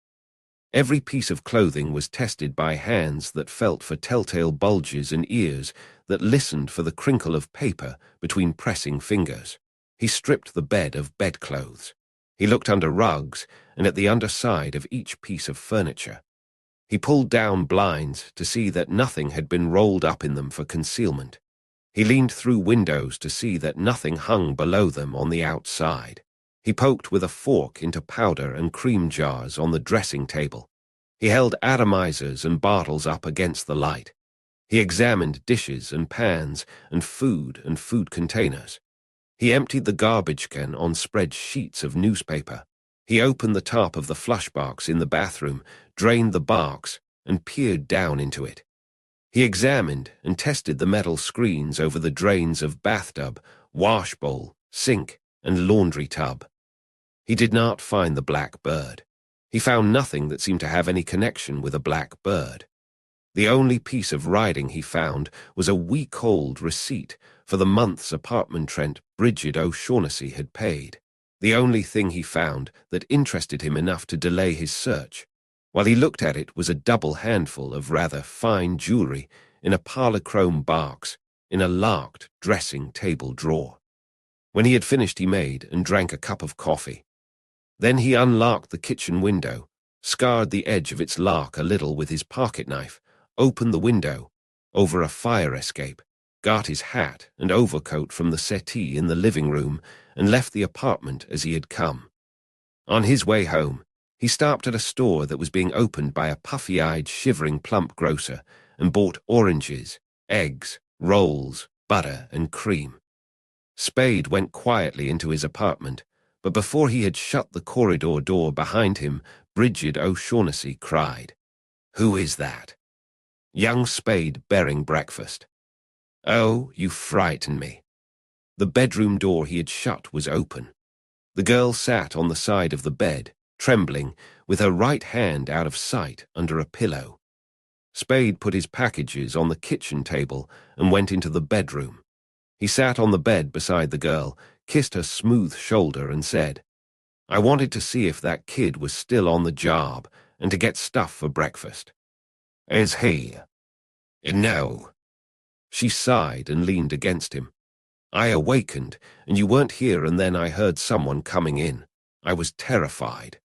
Every piece of clothing was tested by hands that felt for telltale bulges and ears that listened for the crinkle of paper between pressing fingers. He stripped the bed of bedclothes. He looked under rugs and at the underside of each piece of furniture. He pulled down blinds to see that nothing had been rolled up in them for concealment. He leaned through windows to see that nothing hung below them on the outside. He poked with a fork into powder and cream jars on the dressing table. He held atomizers and bottles up against the light. He examined dishes and pans and food containers. He emptied the garbage can on spread sheets of newspaper. He opened the top of the flush box in the bathroom, drained the box, and peered down into it. He examined and tested the metal screens over the drains of bathtub, wash bowl, sink, and laundry tub. He did not find the black bird. He found nothing that seemed to have any connection with a black bird. The only piece of writing he found was a week-old receipt for the month's apartment rent Bridget O'Shaughnessy had paid. The only thing he found that interested him enough to delay his search. While he looked at it was a double handful of rather fine jewelry in a parlor-chrome box in a locked dressing table drawer. When he had finished, he made and drank a cup of coffee. Then he unlocked the kitchen window, scarred the edge of its lock a little with his pocket-knife, opened the window over a fire escape, got his hat and overcoat from the settee in the living room, and left the apartment as he had come. On his way home, he stopped at a store that was being opened by a puffy-eyed, shivering plump grocer and bought oranges, eggs, rolls, butter, and cream. Spade went quietly into his apartment, but before he had shut the corridor door behind him, Bridget O'Shaughnessy cried, "Who is that?" Young Spade bearing breakfast. "Oh, you frighten me." The bedroom door he had shut was open. The girl sat on the side of the bed, trembling, with her right hand out of sight under a pillow. Spade put his packages on the kitchen table and went into the bedroom. He sat on the bed beside the girl, kissed her smooth shoulder, and said, "I wanted to see if that kid was still on the job and to get stuff for breakfast." "Is he?" "No." She sighed and leaned against him. "I awakened, and you weren't here, and then I heard someone coming in. I was terrified."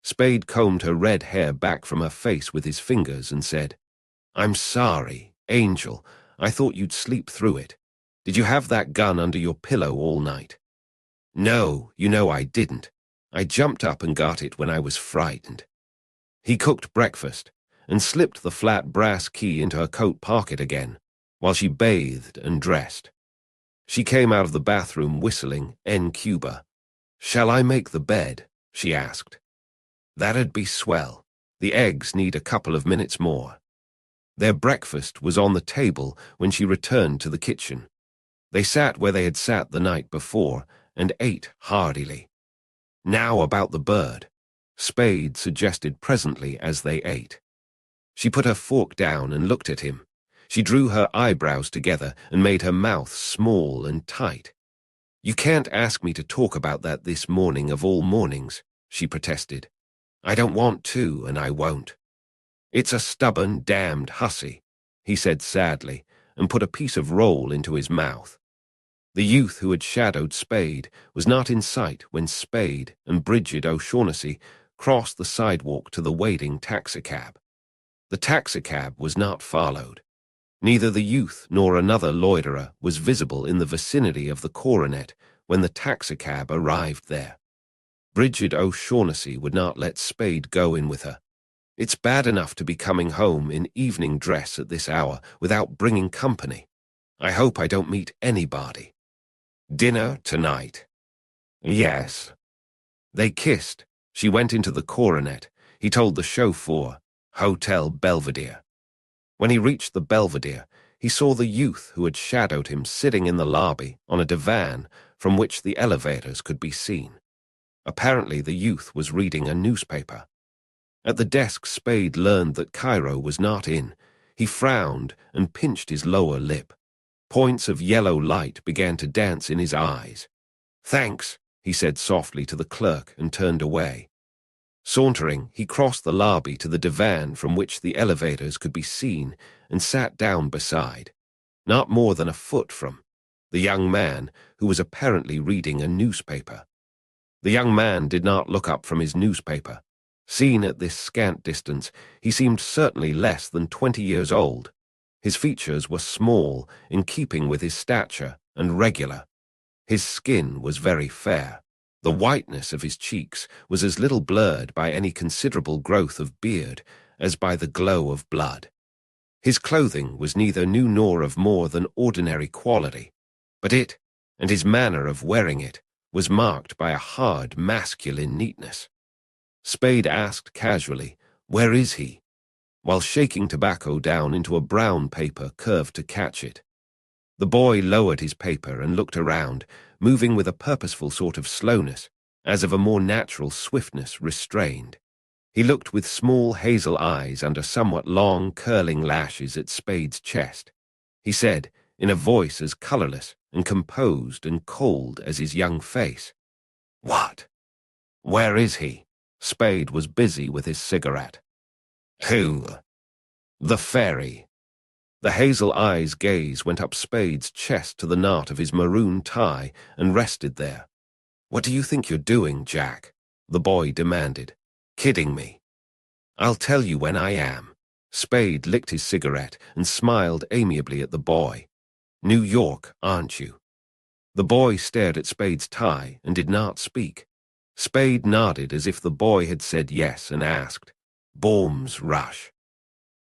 Spade combed her red hair back from her face with his fingers and said, "I'm sorry, Angel. I thought you'd sleep through it. Did you have that gun under your pillow all night?" "No, you know I didn't. I jumped up and got it when I was frightened." He cooked breakfast and slipped the flat brass key into her coat pocket again, while she bathed and dressed. She came out of the bathroom whistling En Cuba. "Shall I make the bed?" she asked. "That'd be swell. The eggs need a couple of minutes more." Their breakfast was on the table when she returned to the kitchen. They sat where they had sat the night before and ate heartily. "Now about the bird," Spade suggested presently as they ate. She put her fork down and looked at him. She drew her eyebrows together and made her mouth small and tight. "You can't ask me to talk about that this morning of all mornings," she protested. "I don't want to, and I won't." "It's a stubborn, damned hussy," he said sadly, and put a piece of roll into his mouth. The youth who had shadowed Spade was not in sight when Spade and Bridget O'Shaughnessy crossed the sidewalk to the waiting taxicab. The taxicab was not followed. Neither the youth nor another loiterer was visible in the vicinity of the coronet when the taxicab arrived there. Bridget O'Shaughnessy would not let Spade go in with her. "It's bad enough to be coming home in evening dress at this hour without bringing company. I hope I don't meet anybody." "Dinner tonight?" "Yes." They kissed. She went into the coronet. He told the chauffeur, "Hotel Belvedere." When he reached the Belvedere, he saw the youth who had shadowed him sitting in the lobby on a divan from which the elevators could be seen. Apparently the youth was reading a newspaper. At the desk, Spade learned that Cairo was not in. He frowned and pinched his lower lip. Points of yellow light began to dance in his eyes. "Thanks," he said softly to the clerk and turned away. Sauntering, he crossed the lobby to the divan from which the elevators could be seen and sat down beside, not more than a foot from, the young man who was apparently reading a newspaper. The young man did not look up from his newspaper. Seen at this scant distance, he seemed certainly less than 20 years old. His features were small, in keeping with his stature, and regular. His skin was very fair. The whiteness of his cheeks was as little blurred by any considerable growth of beard as by the glow of blood. His clothing was neither new nor of more than ordinary quality, but it, and his manner of wearing it, was marked by a hard, masculine neatness. Spade asked casually, "Where is he?" while shaking tobacco down into a brown paper curved to catch it. The boy lowered his paper and looked around, moving with a purposeful sort of slowness, as of a more natural swiftness restrained. He looked with small hazel eyes under somewhat long, curling lashes at Spade's chest. He said, in a voice as colorless and composed and cold as his young face, "What? Where is he?" Spade was busy with his cigarette. "Who?" "The fairy." The hazel eyes' gaze went up Spade's chest to the knot of his maroon tie and rested there. "What do you think you're doing, Jack?" the boy demanded. "Kidding me?" "I'll tell you when I am." Spade licked his cigarette and smiled amiably at the boy. "New York, aren't you?" The boy stared at Spade's tie and did not speak. Spade nodded as if the boy had said yes and asked, "Bombs rush."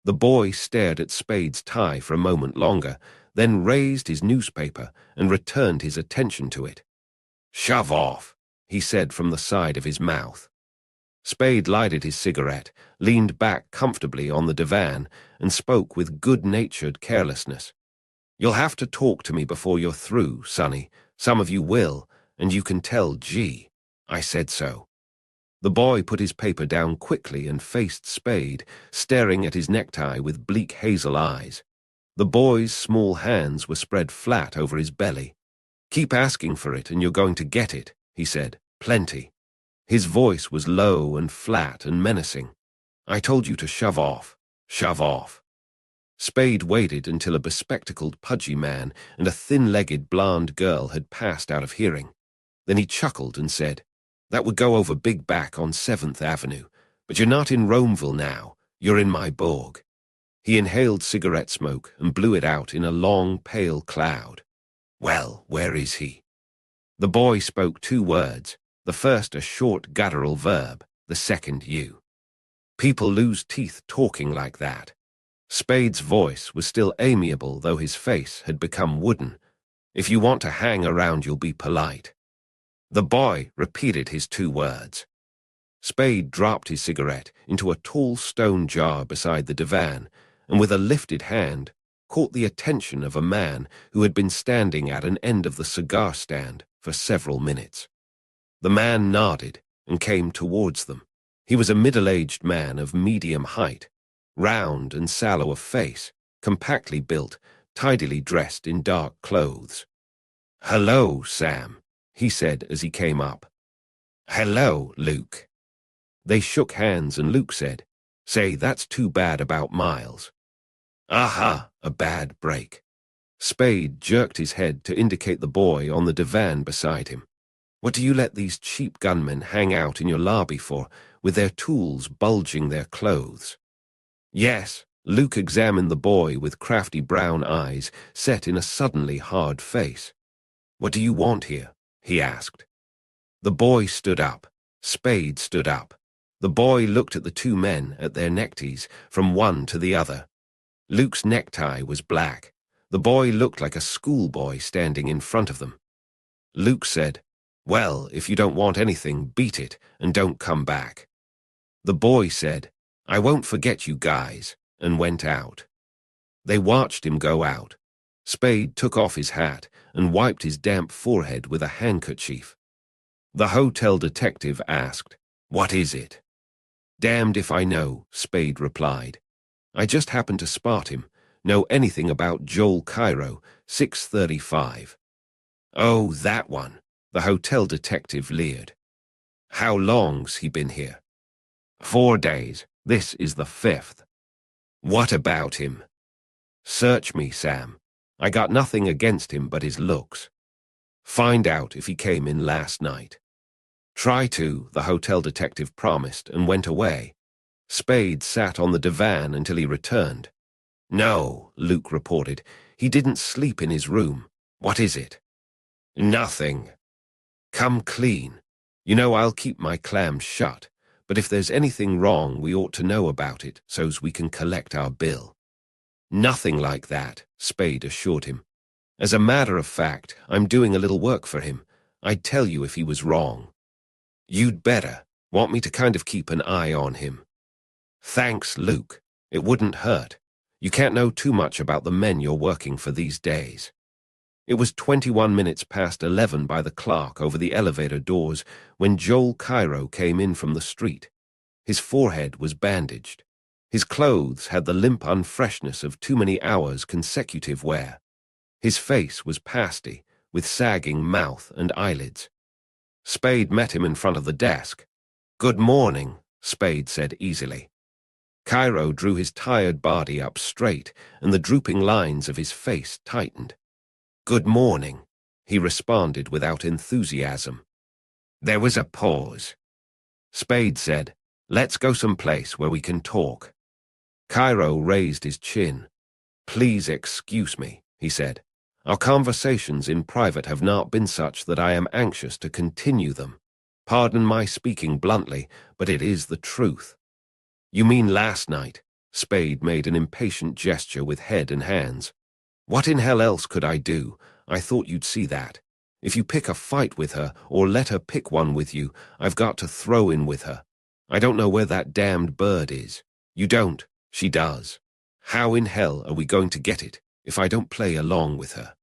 The boy stared at Spade's tie for a moment longer, then raised his newspaper and returned his attention to it. "Shove off," he said from the side of his mouth. Spade lighted his cigarette, leaned back comfortably on the divan, and spoke with good-natured carelessness. "You'll have to talk to me before you're through, Sonny. Some of you will, and you can tell G. I said so." The boy put his paper down quickly and faced Spade, staring at his necktie with bleak hazel eyes. The boy's small hands were spread flat over his belly. "Keep asking for it and you're going to get it," he said. "Plenty." His voice was low and flat and menacing. "I told you to shove off. Shove off." Spade waited until a bespectacled pudgy man and a thin-legged blonde girl had passed out of hearing. Then he chuckled and said, "That would go over Big Back on 7th Avenue, but you're not in Romeville now, you're in my Borg." He inhaled cigarette smoke and blew it out in a long, pale cloud. "Well, where is he?" The boy spoke 2 words, the first a short guttural verb, the second you. "People lose teeth talking like that." Spade's voice was still amiable, though his face had become wooden. "If you want to hang around, you'll be polite." The boy repeated his 2 words. Spade dropped his cigarette into a tall stone jar beside the divan, and with a lifted hand, caught the attention of a man who had been standing at an end of the cigar stand for several minutes. The man nodded and came towards them. He was a middle-aged man of medium height, round and sallow of face, compactly built, tidily dressed in dark clothes. "Hello, Sam," he said as he came up. "Hello, Luke." They shook hands and Luke said, "Say, that's too bad about Miles." "Aha, a bad break." Spade jerked his head to indicate the boy on the divan beside him. "What do you let these cheap gunmen hang out in your lobby for, with their tools bulging their clothes?" "Yes." Luke examined the boy with crafty brown eyes set in a suddenly hard face. "What do you want here?" he asked. The boy stood up. Spade stood up. The boy looked at the 2 men at their neckties, from one to the other. Luke's necktie was black. The boy looked like a schoolboy standing in front of them. Luke said, "Well, if you don't want anything, beat it, and don't come back." The boy said, "I won't forget you guys," and went out. They watched him go out. Spade took off his hat and wiped his damp forehead with a handkerchief. The hotel detective asked, "What is it?" "Damned if I know," Spade replied. "I just happened to spot him. Know anything about Joel Cairo, 635. "Oh, that one," the hotel detective leered. "How long's he been here?" 4 days. This is the 5th. "What about him?" "Search me, Sam. I got nothing against him but his looks. Find out if he came in last night." "Try to," the hotel detective promised and went away. Spade sat on the divan until he returned. "No," Luke reported. "He didn't sleep in his room. What is it?" "Nothing." "Come clean. You know I'll keep my clams shut, but if there's anything wrong we ought to know about it so's we can collect our bill." "Nothing like that," Spade assured him. "As a matter of fact, I'm doing a little work for him. I'd tell you if he was wrong." "You'd better. Want me to kind of keep an eye on him?" "Thanks, Luke. It wouldn't hurt. You can't know too much about the men you're working for these days." It was 21 minutes past 11 by the clock over the elevator doors when Joel Cairo came in from the street. His forehead was bandaged. His clothes had the limp unfreshness of too many hours' consecutive wear. His face was pasty, with sagging mouth and eyelids. Spade met him in front of the desk. "Good morning," Spade said easily. Cairo drew his tired body up straight, and the drooping lines of his face tightened. "Good morning," he responded without enthusiasm. There was a pause. Spade said, "Let's go someplace where we can talk." Cairo raised his chin. "Please excuse me," he said. "Our conversations in private have not been such that I am anxious to continue them. Pardon my speaking bluntly, but it is the truth." "You mean last night?" Spade made an impatient gesture with head and hands. "What in hell else could I do? I thought you'd see that. If you pick a fight with her, or let her pick one with you, I've got to throw in with her. I don't know where that damned bird is. You don't. She does. How in hell are we going to get it if I don't play along with her?"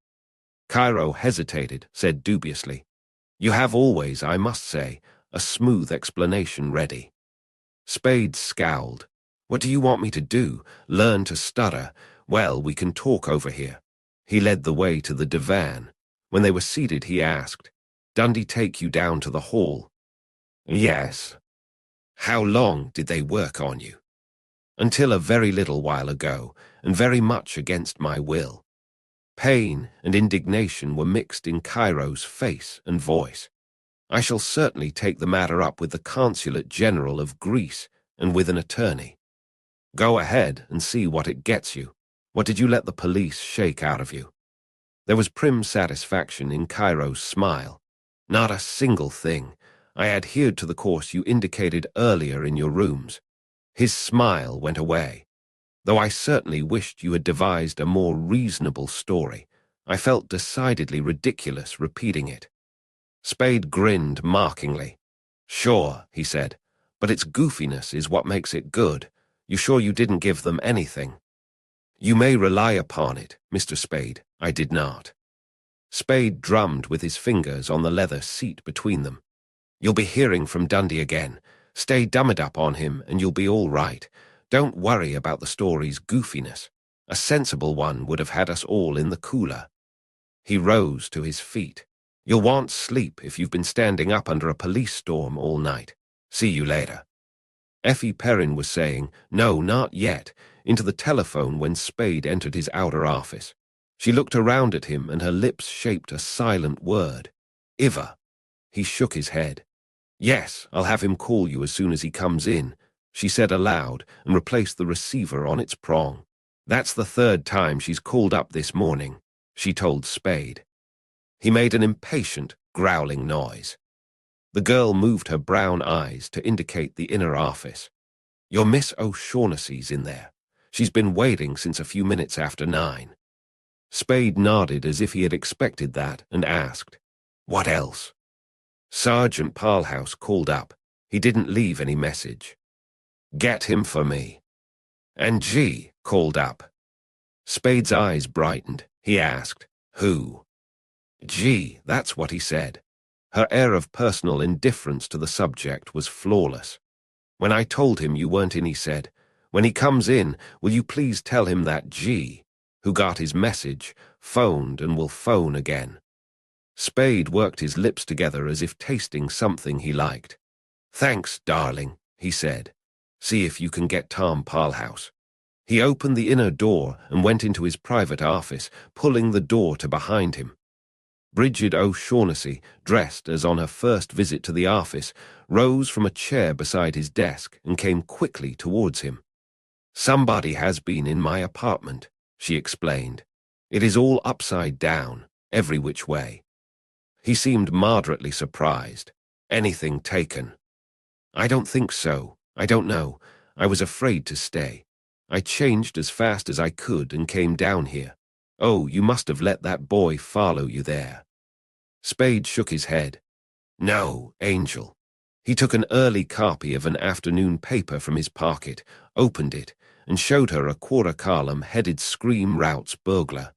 Cairo hesitated, said dubiously, "You have always, I must say, a smooth explanation ready." Spade scowled. "What do you want me to do? Learn to stutter? Well, we can talk over here." He led the way to the divan. When they were seated, he asked, "Dundee take you down to the hall?" "Yes." "How long did they work on you?" "Until a very little while ago, and very much against my will." Pain and indignation were mixed in Cairo's face and voice. "I shall certainly take the matter up with the Consulate General of Greece and with an attorney." "Go ahead and see what it gets you. What did you let the police shake out of you?" There was prim satisfaction in Cairo's smile. "Not a single thing. I adhered to the course you indicated earlier in your rooms." His smile went away. "Though I certainly wished you had devised a more reasonable story. I felt decidedly ridiculous repeating it." Spade grinned mockingly. "Sure," he said, "but its goofiness is what makes it good. You sure you didn't give them anything?" "You may rely upon it, Mr. Spade, I did not." Spade drummed with his fingers on the leather seat between them. "You'll be hearing from Dundee again. Stay dummed up on him and you'll be all right. Don't worry about the story's goofiness. A sensible one would have had us all in the cooler." He rose to his feet. "You'll want sleep if you've been standing up under a police storm all night. See you later." Effie Perrin was saying, "No, not yet," into the telephone when Spade entered his outer office. She looked around at him and her lips shaped a silent word. "Iva." He shook his head. "Yes, I'll have him call you as soon as he comes in," she said aloud and replaced the receiver on its prong. "That's the third time she's called up this morning," she told Spade. He made an impatient, growling noise. The girl moved her brown eyes to indicate the inner office. "Your Miss O'Shaughnessy's in there. She's been waiting since a few minutes after 9. Spade nodded as if he had expected that and asked, "What else?" "Sergeant Parlhouse called up. He didn't leave any message." "Get him for me." "And G called up." Spade's eyes brightened. He asked, "Who?" "G, that's what he said." Her air of personal indifference to the subject was flawless. "When I told him you weren't in, he said, 'When he comes in, will you please tell him that G, who got his message, phoned and will phone again.'" Spade worked his lips together as if tasting something he liked. "Thanks, darling," he said. "See if you can get Tom Parlhouse." He opened the inner door and went into his private office, pulling the door to behind him. Bridget O'Shaughnessy, dressed as on her first visit to the office, rose from a chair beside his desk and came quickly towards him. "Somebody has been in my apartment," she explained. "It is all upside down, every which way." He seemed moderately surprised. "Anything taken?" "I don't think so. I don't know. I was afraid to stay. I changed as fast as I could and came down here. Oh, you must have let that boy follow you there." Spade shook his head. "No, Angel." He took an early copy of an afternoon paper from his pocket, opened it, and showed her a quarter column headed "Scream Routes Burglar."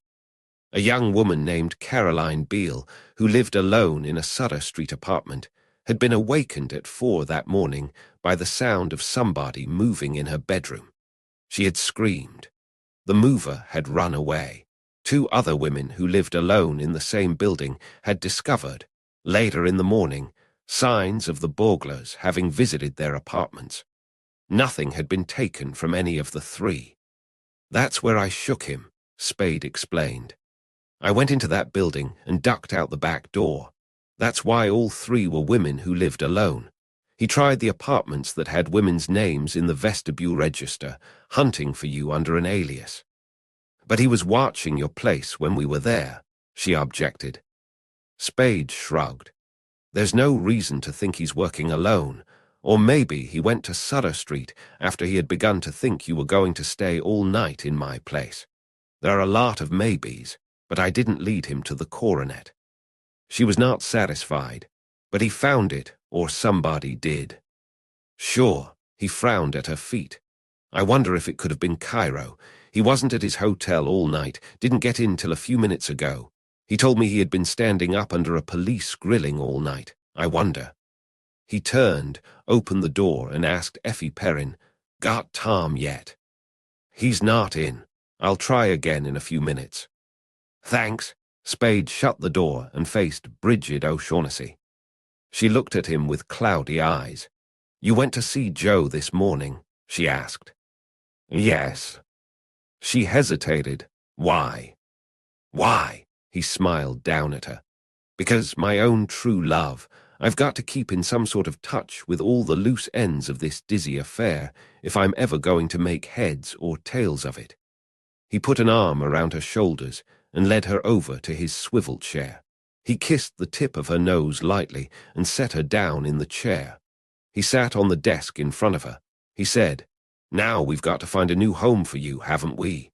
A young woman named Caroline Beale, who lived alone in a Sutter Street apartment, had been awakened at 4 that morning by the sound of somebody moving in her bedroom. She had screamed. The mover had run away. 2 other women who lived alone in the same building had discovered, later in the morning, signs of the burglars having visited their apartments. Nothing had been taken from any of the 3. "That's where I shook him," Spade explained. "I went into that building and ducked out the back door. That's why all 3 were women who lived alone. He tried the apartments that had women's names in the vestibule register, hunting for you under an alias. But he was watching your place when we were there, she objected. Spade shrugged. There's no reason to think he's working alone, or maybe he went to Sutter Street after he had begun to think you were going to stay all night in my place. There are a lot of maybes, but I didn't lead him to the coronet. She was not satisfied, but he found it, or somebody did. Sure, he frowned at her feet. I wonder if it could have been Cairo. He wasn't at his hotel all night, didn't get in till a few minutes ago. He told me he had been standing up under a police grilling all night. I wonder. He turned, opened the door, and asked Effie Perrin, "Got Tom yet?" "He's not in. I'll try again in a few minutes." "Thanks." Spade shut the door and faced Bridget O'Shaughnessy. She looked at him with cloudy eyes. "You went to see Joe this morning?" she asked. "Yes." She hesitated. "Why?" "Why?" He smiled down at her. "Because my own true love, I've got to keep in some sort of touch with all the loose ends of this dizzy affair if I'm ever going to make heads or tails of it." He put an arm around her shoulders and led her over to his swivel chair. He kissed the tip of her nose lightly and set her down in the chair. He sat on the desk in front of her. He said, "Now we've got to find a new home for you, haven't we?"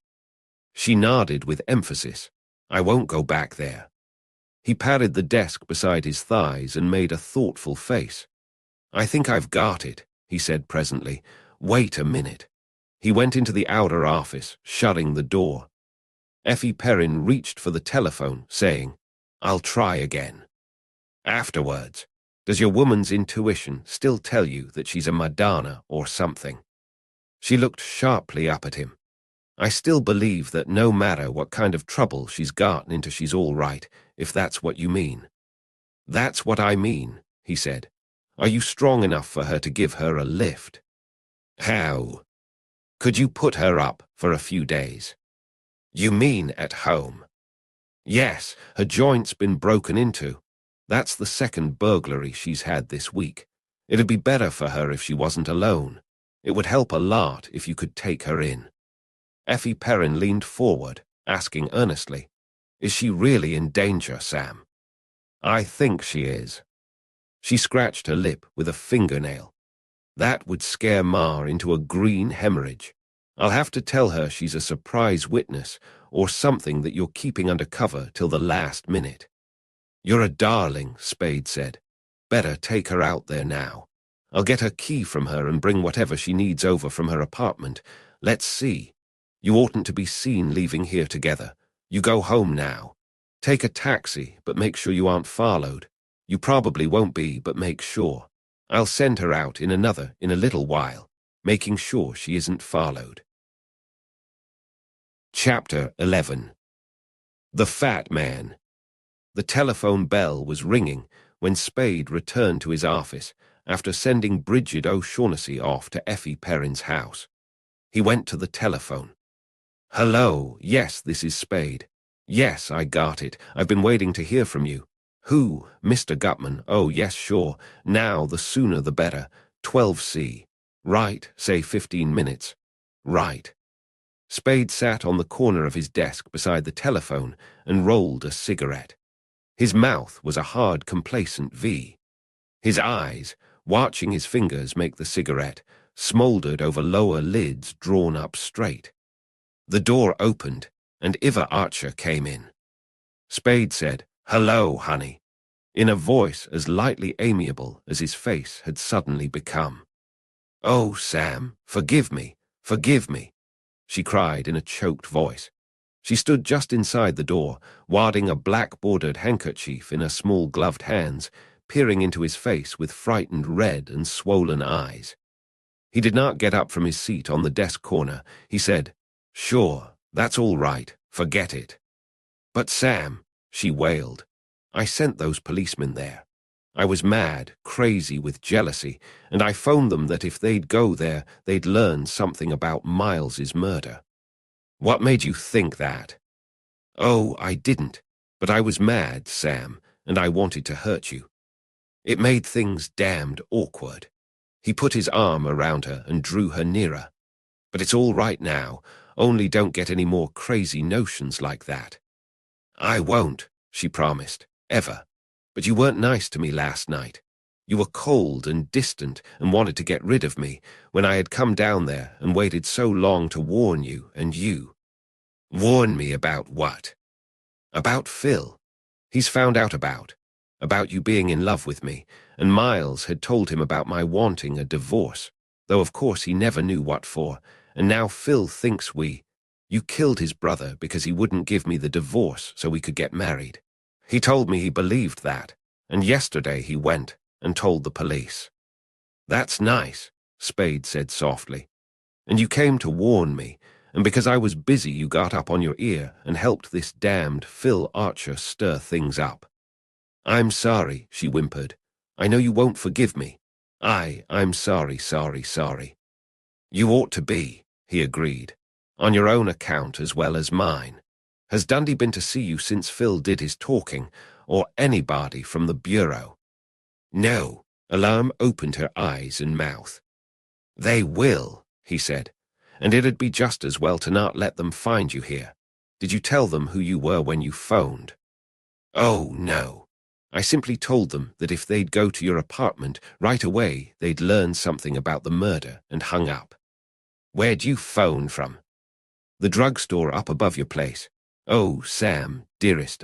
She nodded with emphasis. "I won't go back there." He patted the desk beside his thighs and made a thoughtful face. "I think I've got it," he said presently. "Wait a minute." He went into the outer office, shutting the door. Effie Perrin reached for the telephone, saying, "I'll try again." Afterwards, does your woman's intuition still tell you that she's a Madonna or something? She looked sharply up at him. "I still believe that no matter what kind of trouble she's gotten into, she's all right, if that's what you mean." "That's what I mean," he said. "Are you strong enough for her to give her a lift?" "How?" "Could you put her up for a few days?" "You mean at home?" "Yes, her joint's been broken into. That's the second burglary she's had this week. It'd be better for her if she wasn't alone. It would help a lot if you could take her in." Effie Perrin leaned forward, asking earnestly, "Is she really in danger, Sam?" "I think she is." She scratched her lip with a fingernail. "That would scare Ma into a green hemorrhage. I'll have to tell her she's a surprise witness or something that you're keeping under cover till the last minute." "You're a darling," Spade said. "Better take her out there now. I'll get her key from her and bring whatever she needs over from her apartment. Let's see. You oughtn't to be seen leaving here together. You go home now. Take a taxi, but make sure you aren't followed. You probably won't be, but make sure. I'll send her out in a little while, making sure she isn't followed." Chapter 11. The Fat Man. The telephone bell was ringing when Spade returned to his office after sending Bridget O'Shaughnessy off to Effie Perrin's house. He went to the telephone. "Hello, yes, this is Spade. Yes, I got it. I've been waiting to hear from you. Who? Mr. Gutman. Oh, yes, sure. Now, the sooner the better. 12C. Right, say 15 minutes. Right." Spade sat on the corner of his desk beside the telephone and rolled a cigarette. His mouth was a hard, complacent V. His eyes, watching his fingers make the cigarette, smoldered over lower lids drawn up straight. The door opened, and Eva Archer came in. Spade said, "Hello, honey," in a voice as lightly amiable as his face had suddenly become. "Oh, Sam, forgive me, she cried in a choked voice. She stood just inside the door, warding a black-bordered handkerchief in her small gloved hands, peering into his face with frightened red and swollen eyes. He did not get up from his seat on the desk corner. He said, "Sure, that's all right, forget it." "But Sam," she wailed, "I sent those policemen there. I was mad, crazy with jealousy, and I phoned them that if they'd go there, they'd learn something about Miles's murder." "What made you think that?" "Oh, I didn't, but I was mad, Sam, and I wanted to hurt you." It made things damned awkward. He put his arm around her and drew her nearer. But it's all right now, only don't get any more crazy notions like that. I won't, she promised, ever. But you weren't nice to me last night. You were cold and distant and wanted to get rid of me when I had come down there and waited so long to warn you and you. Warn me about what? About Phil. He's found out about you being in love with me, and Miles had told him about my wanting a divorce, though of course he never knew what for, and now Phil thinks you killed his brother because he wouldn't give me the divorce so we could get married. He told me he believed that, and yesterday he went and told the police. That's nice, Spade said softly. And you came to warn me, and because I was busy you got up on your ear and helped this damned Phil Archer stir things up. I'm sorry, she whimpered. I know you won't forgive me. I'm sorry. You ought to be, he agreed, on your own account as well as mine. Has Dundee been to see you since Phil did his talking, or anybody from the bureau? No. Alarm opened her eyes and mouth. They will, he said, and it'd be just as well to not let them find you here. Did you tell them who you were when you phoned? Oh, no. I simply told them that if they'd go to your apartment right away, they'd learn something about the murder and hung up. Where'd you phone from? The drugstore up above your place. Oh, Sam, dearest,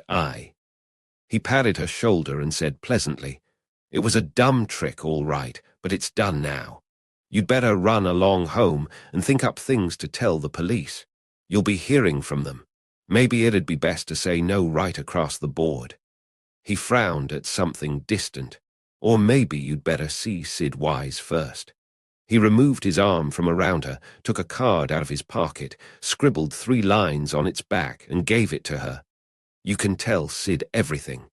He patted her shoulder and said pleasantly, It was a dumb trick, all right, but it's done now. You'd better run along home and think up things to tell the police. You'll be hearing from them. Maybe it'd be best to say no right across the board. He frowned at something distant. Or maybe you'd better see Sid Wise first. He removed his arm from around her, took a card out of his pocket, scribbled 3 lines on its back, and gave it to her. You can tell Sid everything.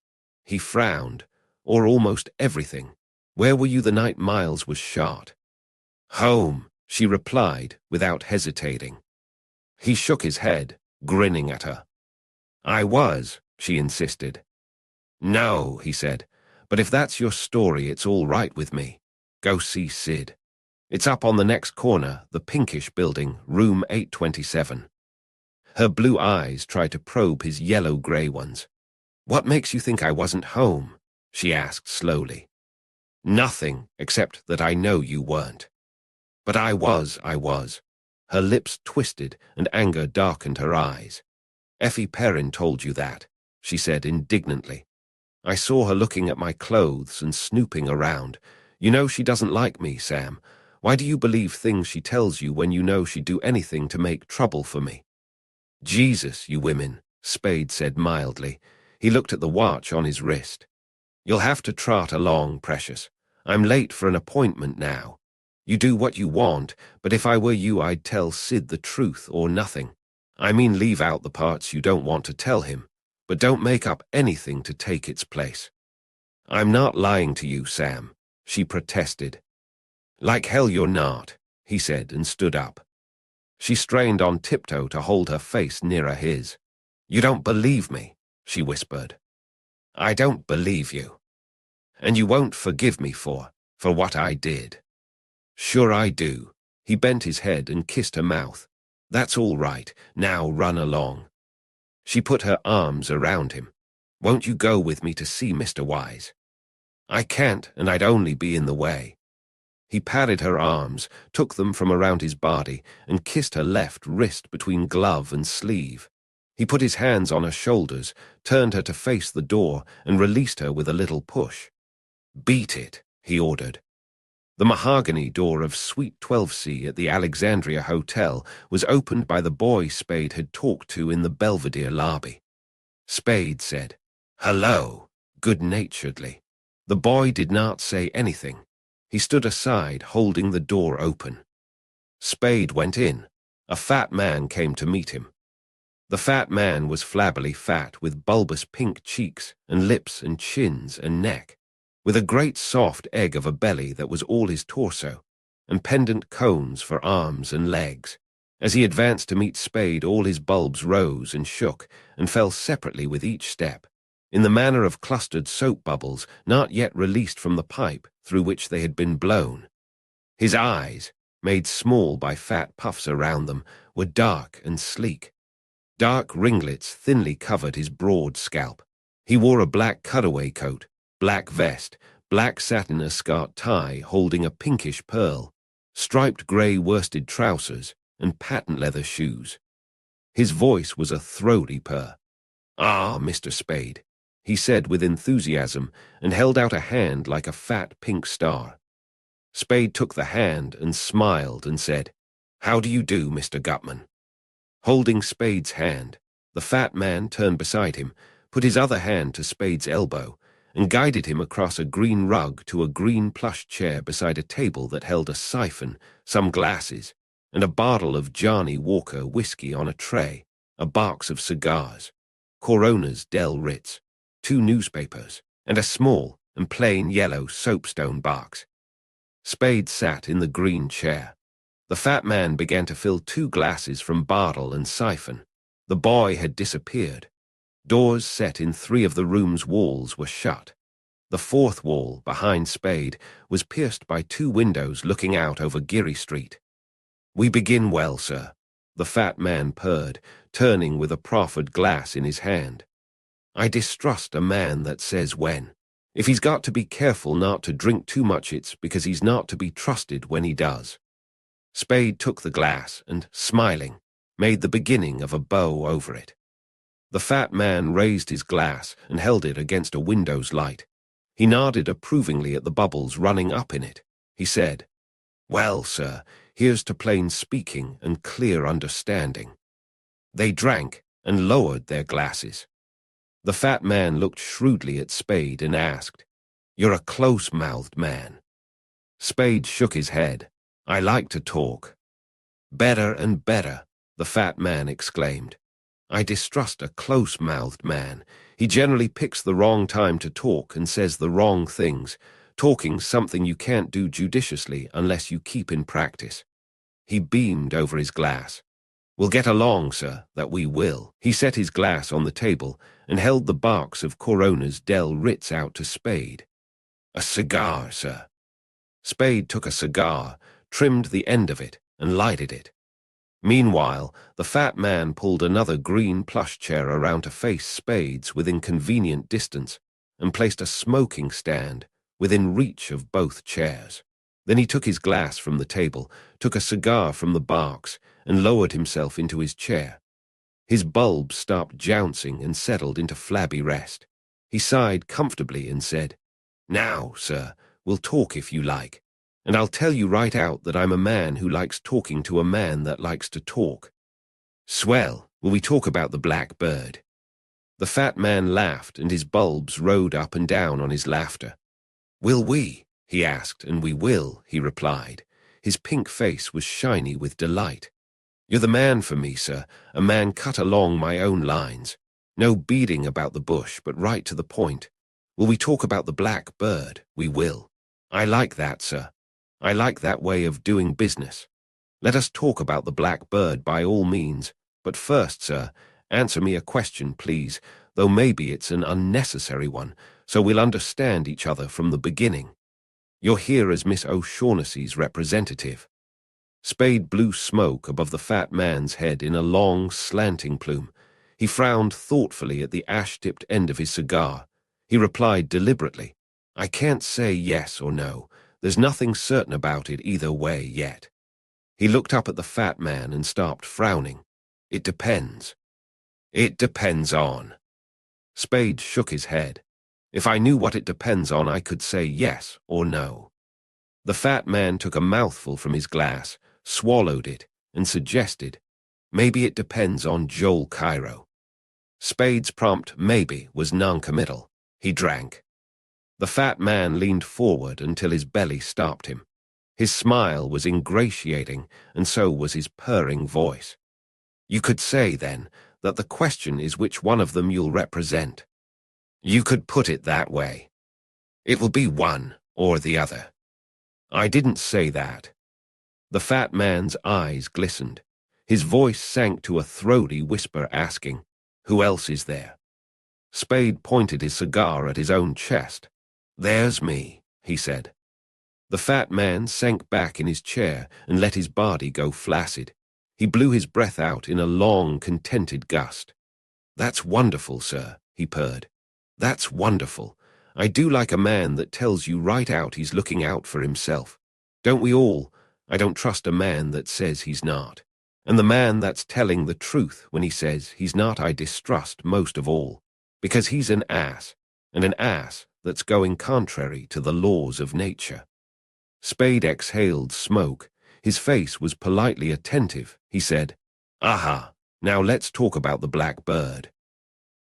He frowned. Or almost everything. Where were you the night Miles was shot? Home, she replied, without hesitating. He shook his head, grinning at her. I was, she insisted. No, he said, but if that's your story, it's all right with me. Go see Sid. It's up on the next corner, the pinkish building, room 827. Her blue eyes tried to probe his yellow-grey ones. What makes you think I wasn't home? She asked slowly. Nothing, except that I know you weren't. But I was. Her lips twisted and anger darkened her eyes. Effie Perrin told you that, she said indignantly. I saw her looking at my clothes and snooping around. You know she doesn't like me, Sam. Why do you believe things she tells you when you know she'd do anything to make trouble for me? Jesus, you women, Spade said mildly. He looked at the watch on his wrist. You'll have to trot along, precious. I'm late for an appointment now. You do what you want, but if I were you, I'd tell Sid the truth or nothing. I mean, leave out the parts you don't want to tell him, but don't make up anything to take its place. I'm not lying to you, Sam, she protested. Like hell you're not, he said and stood up. She strained on tiptoe to hold her face nearer his. You don't believe me, she whispered. I don't believe you. And you won't forgive me for what I did. Sure I do. He bent his head and kissed her mouth. That's all right. Now run along. She put her arms around him. Won't you go with me to see Mr. Wise? I can't, and I'd only be in the way. He patted her arms, took them from around his body, and kissed her left wrist between glove and sleeve. He put his hands on her shoulders, turned her to face the door, and released her with a little push. Beat it, he ordered. The mahogany door of Suite 12C at the Alexandria Hotel was opened by the boy Spade had talked to in the Belvedere lobby. Spade said, "Hello," good-naturedly. The boy did not say anything. He stood aside, holding the door open. Spade went in. A fat man came to meet him. The fat man was flabbily fat, with bulbous pink cheeks and lips and chins and neck, with a great soft egg of a belly that was all his torso, and pendant cones for arms and legs. As he advanced to meet Spade, all his bulbs rose and shook and fell separately with each step. in the manner of clustered soap bubbles not yet released from the pipe through which they had been blown. His eyes, made small by fat puffs around them, were dark and sleek. Dark ringlets thinly covered his broad scalp. He wore a black cutaway coat, black vest, black satin escart tie holding a pinkish pearl, striped grey worsted trousers, and patent leather shoes. His voice was a throaty purr. "Ah, Mr. Spade," he said with enthusiasm and held out a hand like a fat pink star. Spade took the hand and smiled and said, "How do you do, Mr. Gutman?" Holding Spade's hand, the fat man turned beside him, put his other hand to Spade's elbow, and guided him across a green rug to a green plush chair beside a table that held a siphon, some glasses, and a bottle of Johnny Walker whiskey on a tray, a box of cigars, Corona's Del Ritz, 2 newspapers, and a small and plain yellow soapstone box. Spade sat in the green chair. The fat man began to fill 2 glasses from bottle and siphon. The boy had disappeared. Doors set in 3 of the room's walls were shut. The 4th wall, behind Spade, was pierced by 2 windows looking out over Geary Street. "We begin well, sir," the fat man purred, turning with a proffered glass in his hand. "I distrust a man that says when. If he's got to be careful not to drink too much, it's because he's not to be trusted when he does." Spade took the glass and, smiling, made the beginning of a bow over it. The fat man raised his glass and held it against a window's light. He nodded approvingly at the bubbles running up in it. He said, "Well, sir, here's to plain speaking and clear understanding." They drank and lowered their glasses. The fat man looked shrewdly at Spade and asked, "You're a close-mouthed man." Spade shook his head. "I like to talk." "Better and better," the fat man exclaimed. "I distrust a close-mouthed man. He generally picks the wrong time to talk and says the wrong things. Talking's something you can't do judiciously unless you keep in practice." He beamed over his glass. "We'll get along, sir, that we will." He set his glass on the table and held the box of Corona's Del Ritz out to Spade. "A cigar, sir." Spade took a cigar, trimmed the end of it, and lighted it. Meanwhile, the fat man pulled another green plush chair around to face Spade's within convenient distance and placed a smoking stand within reach of both chairs. Then he took his glass from the table, took a cigar from the box, and lowered himself into his chair. His bulb stopped jouncing and settled into flabby rest. He sighed comfortably and said, "Now, sir, we'll talk if you like. And I'll tell you right out that I'm a man who likes talking to a man that likes to talk." "Swell. Will we talk about the black bird?" The fat man laughed, and his bulbs rode up and down on his laughter. "Will we?" he asked, and "we will," he replied. His pink face was shiny with delight. "You're the man for me, sir, a man cut along my own lines. No beating about the bush, but right to the point. Will we talk about the black bird? We will. I like that, sir. I like that way of doing business. Let us talk about the black bird by all means, but first, sir, answer me a question, please, though maybe it's an unnecessary one, so we'll understand each other from the beginning. You're here as Miss O'Shaughnessy's representative." Spade blew smoke above the fat man's head in a long, slanting plume. He frowned thoughtfully at the ash-tipped end of his cigar. He replied deliberately, "I can't say yes or no. There's nothing certain about it either way yet." He looked up at the fat man and stopped frowning. "It depends." "It depends on." Spade shook his head. "If I knew what it depends on, I could say yes or no." The fat man took a mouthful from his glass, swallowed it, and suggested, "Maybe it depends on Joel Cairo." Spade's prompt maybe was noncommittal. He drank. The fat man leaned forward until his belly stopped him. His smile was ingratiating, and so was his purring voice. "You could say, then, that the question is which one of them you'll represent." "You could put it that way. It will be one or the other." "I didn't say that." The fat man's eyes glistened. His voice sank to a throaty whisper asking, "Who else is there?" Spade pointed his cigar at his own chest. "There's me," he said. The fat man sank back in his chair and let his body go flaccid. He blew his breath out in a long, contented gust. "That's wonderful, sir," he purred. "That's wonderful. I do like a man that tells you right out he's looking out for himself. Don't we all? I don't trust a man that says he's not. And the man that's telling the truth when he says he's not I distrust most of all, because he's an ass, and an ass that's going contrary to the laws of nature." Spade exhaled smoke. His face was politely attentive. He said, "Aha, now let's talk about the black bird."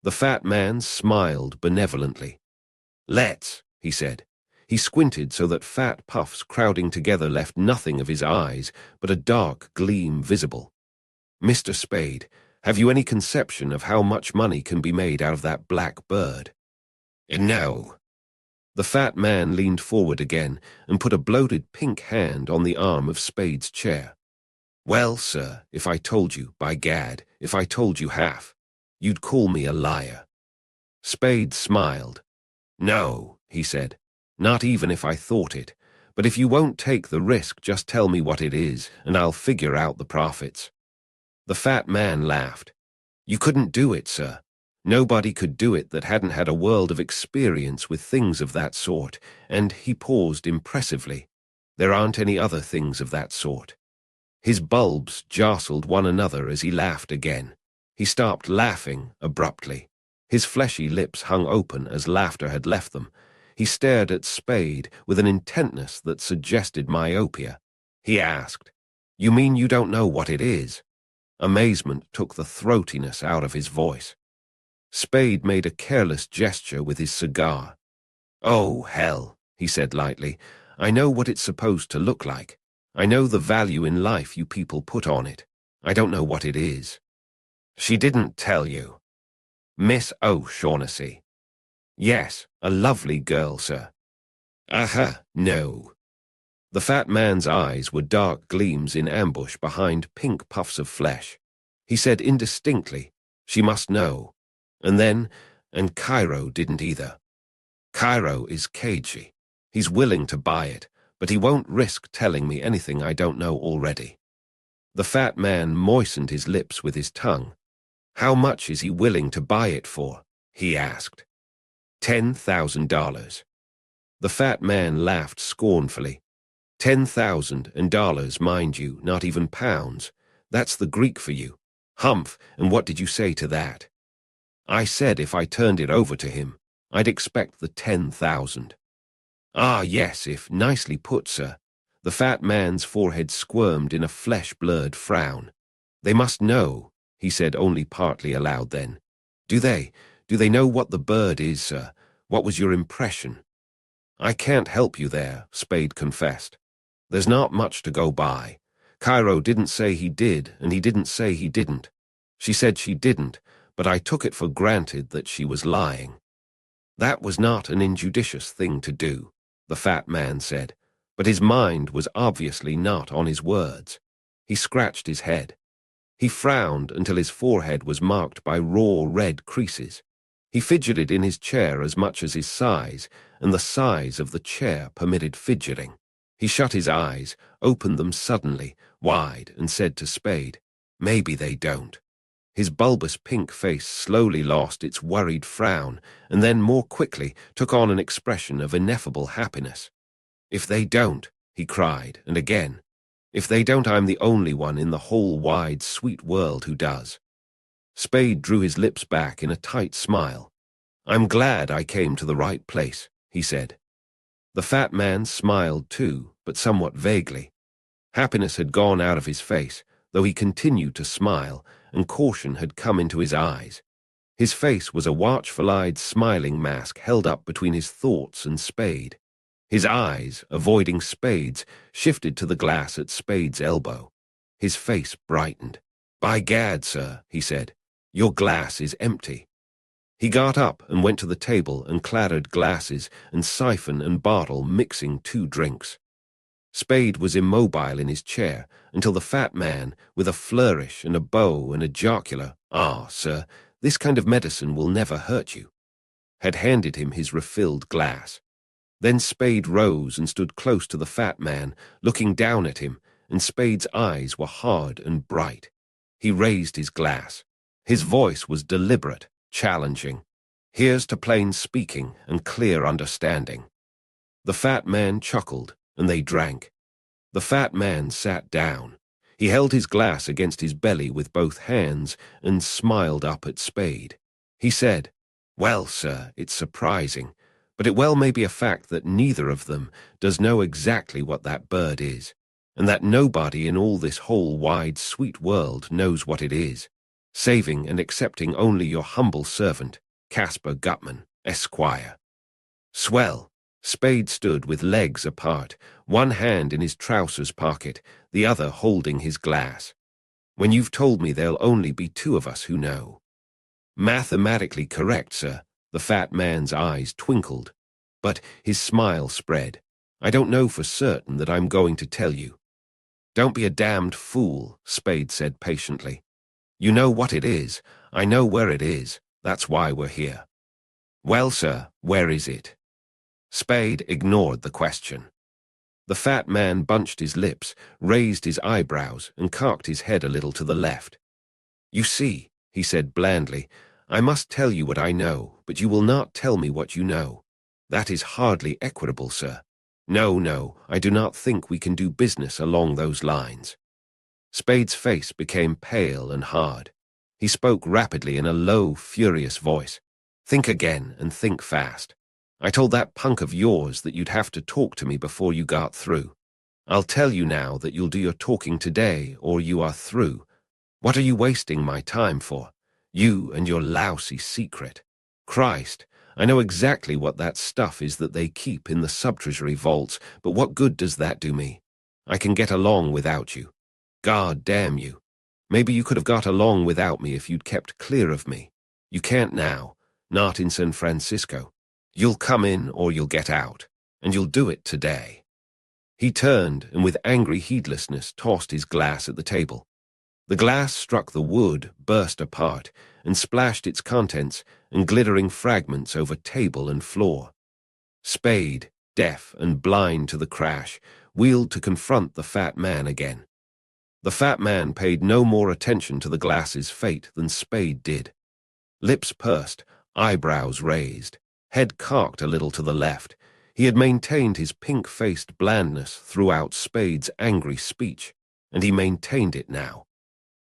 The fat man smiled benevolently. "Let's," he said. He squinted so that fat puffs crowding together left nothing of his eyes but a dark gleam visible. "Mr. Spade, have you any conception of how much money can be made out of that black bird?" "No." The fat man leaned forward again and put a bloated pink hand on the arm of Spade's chair. "Well, sir, if I told you, by gad, if I told you half, you'd call me a liar." Spade smiled. "No," he said, "not even if I thought it. But if you won't take the risk, just tell me what it is, and I'll figure out the profits." The fat man laughed. "You couldn't do it, sir. Nobody could do it that hadn't had a world of experience with things of that sort," and he paused impressively. "There aren't any other things of that sort." His bulbs jostled one another as he laughed again. He stopped laughing abruptly. His fleshy lips hung open as laughter had left them. He stared at Spade with an intentness that suggested myopia. He asked, "You mean you don't know what it is?" Amazement took the throatiness out of his voice. Spade made a careless gesture with his cigar. "Oh, hell," he said lightly. "I know what it's supposed to look like. I know the value in life you people put on it. I don't know what it is." "She didn't tell you?" "Miss O'Shaughnessy." "Yes, a lovely girl, sir." No." The fat man's eyes were dark gleams in ambush behind pink puffs of flesh. He said indistinctly, "She must know." And then, "And Cairo didn't either. Cairo is cagey. He's willing to buy it, but he won't risk telling me anything I don't know already." The fat man moistened his lips with his tongue. "How much is he willing to buy it for?" he asked. $10,000. The fat man laughed scornfully. $10,000, mind you, not even pounds. That's the Greek for you. Humph, and what did you say to that? "I said if I turned it over to him, I'd expect the 10,000. "Ah, yes, if nicely put, sir." The fat man's forehead squirmed in a flesh-blurred frown. "They must know," he said only partly aloud then. Do they know what the bird is, sir? What was your impression?" "I can't help you there," Spade confessed. "There's not much to go by. Cairo didn't say he did, and he didn't say he didn't. She said she didn't, but I took it for granted that she was lying." "That was not an injudicious thing to do," the fat man said, but his mind was obviously not on his words. He scratched his head. He frowned until his forehead was marked by raw red creases. He fidgeted in his chair as much as his size, and the size of the chair permitted fidgeting. He shut his eyes, opened them suddenly, wide, and said to Spade, "Maybe they don't." His bulbous pink face slowly lost its worried frown, and then more quickly took on an expression of ineffable happiness. "If they don't," he cried, and again, "if they don't, I'm the only one in the whole wide, sweet world who does." Spade drew his lips back in a tight smile. "I'm glad I came to the right place," he said. The fat man smiled too, but somewhat vaguely. Happiness had gone out of his face, though he continued to smile, and caution had come into his eyes. His face was a watchful-eyed smiling mask held up between his thoughts and Spade. His eyes, avoiding Spade's, shifted to the glass at Spade's elbow. His face brightened. "By gad, sir," he said, "your glass is empty." He got up and went to the table and clattered glasses and siphon and bottle, mixing 2 drinks. Spade was immobile in his chair until the fat man, with a flourish and a bow and a jocular, "Ah, sir, this kind of medicine will never hurt you. had handed him his refilled glass. Then Spade rose and stood close to the fat man, looking down at him, and Spade's eyes were hard and bright. He raised his glass. His voice was deliberate, challenging. "Here's to plain speaking and clear understanding." The fat man chuckled, and they drank. The fat man sat down. He held his glass against his belly with both hands and smiled up at Spade. He said, "Well, sir, it's surprising, but it well may be a fact that neither of them does know exactly what that bird is, and that nobody in all this whole wide, sweet world knows what it is, saving and excepting only your humble servant, Caspar Gutman, Esquire." Swell. Spade stood with legs apart, one hand in his trousers pocket, the other holding his glass. "When you've told me there'll only be two of us who know." "Mathematically correct, sir." The fat man's eyes twinkled, but his smile spread. "I don't know for certain that I'm going to tell you." "Don't be a damned fool," Spade said patiently. "You know what it is. I know where it is. That's why we're here." "Well, sir, where is it?" Spade ignored the question. The fat man bunched his lips, raised his eyebrows, and cocked his head a little to the left. "You see," he said blandly, "I must tell you what I know, but you will not tell me what you know. That is hardly equitable, sir. No, no, I do not think we can do business along those lines." Spade's face became pale and hard. He spoke rapidly in a low, furious voice. "Think again, and think fast. I told that punk of yours that you'd have to talk to me before you got through. I'll tell you now that you'll do your talking today, or you are through. What are you wasting my time for? You and your lousy secret. Christ, I know exactly what that stuff is that they keep in the sub-treasury vaults, but what good does that do me? I can get along without you. God damn you. Maybe you could have got along without me if you'd kept clear of me. You can't now, not in San Francisco. You'll come in or you'll get out, and you'll do it today." He turned and with angry heedlessness tossed his glass at the table. The glass struck the wood, burst apart, and splashed its contents and glittering fragments over table and floor. Spade, deaf and blind to the crash, wheeled to confront the fat man again. The fat man paid no more attention to the glass's fate than Spade did. Lips pursed, eyebrows raised, head cocked a little to the left, he had maintained his pink-faced blandness throughout Spade's angry speech, and he maintained it now.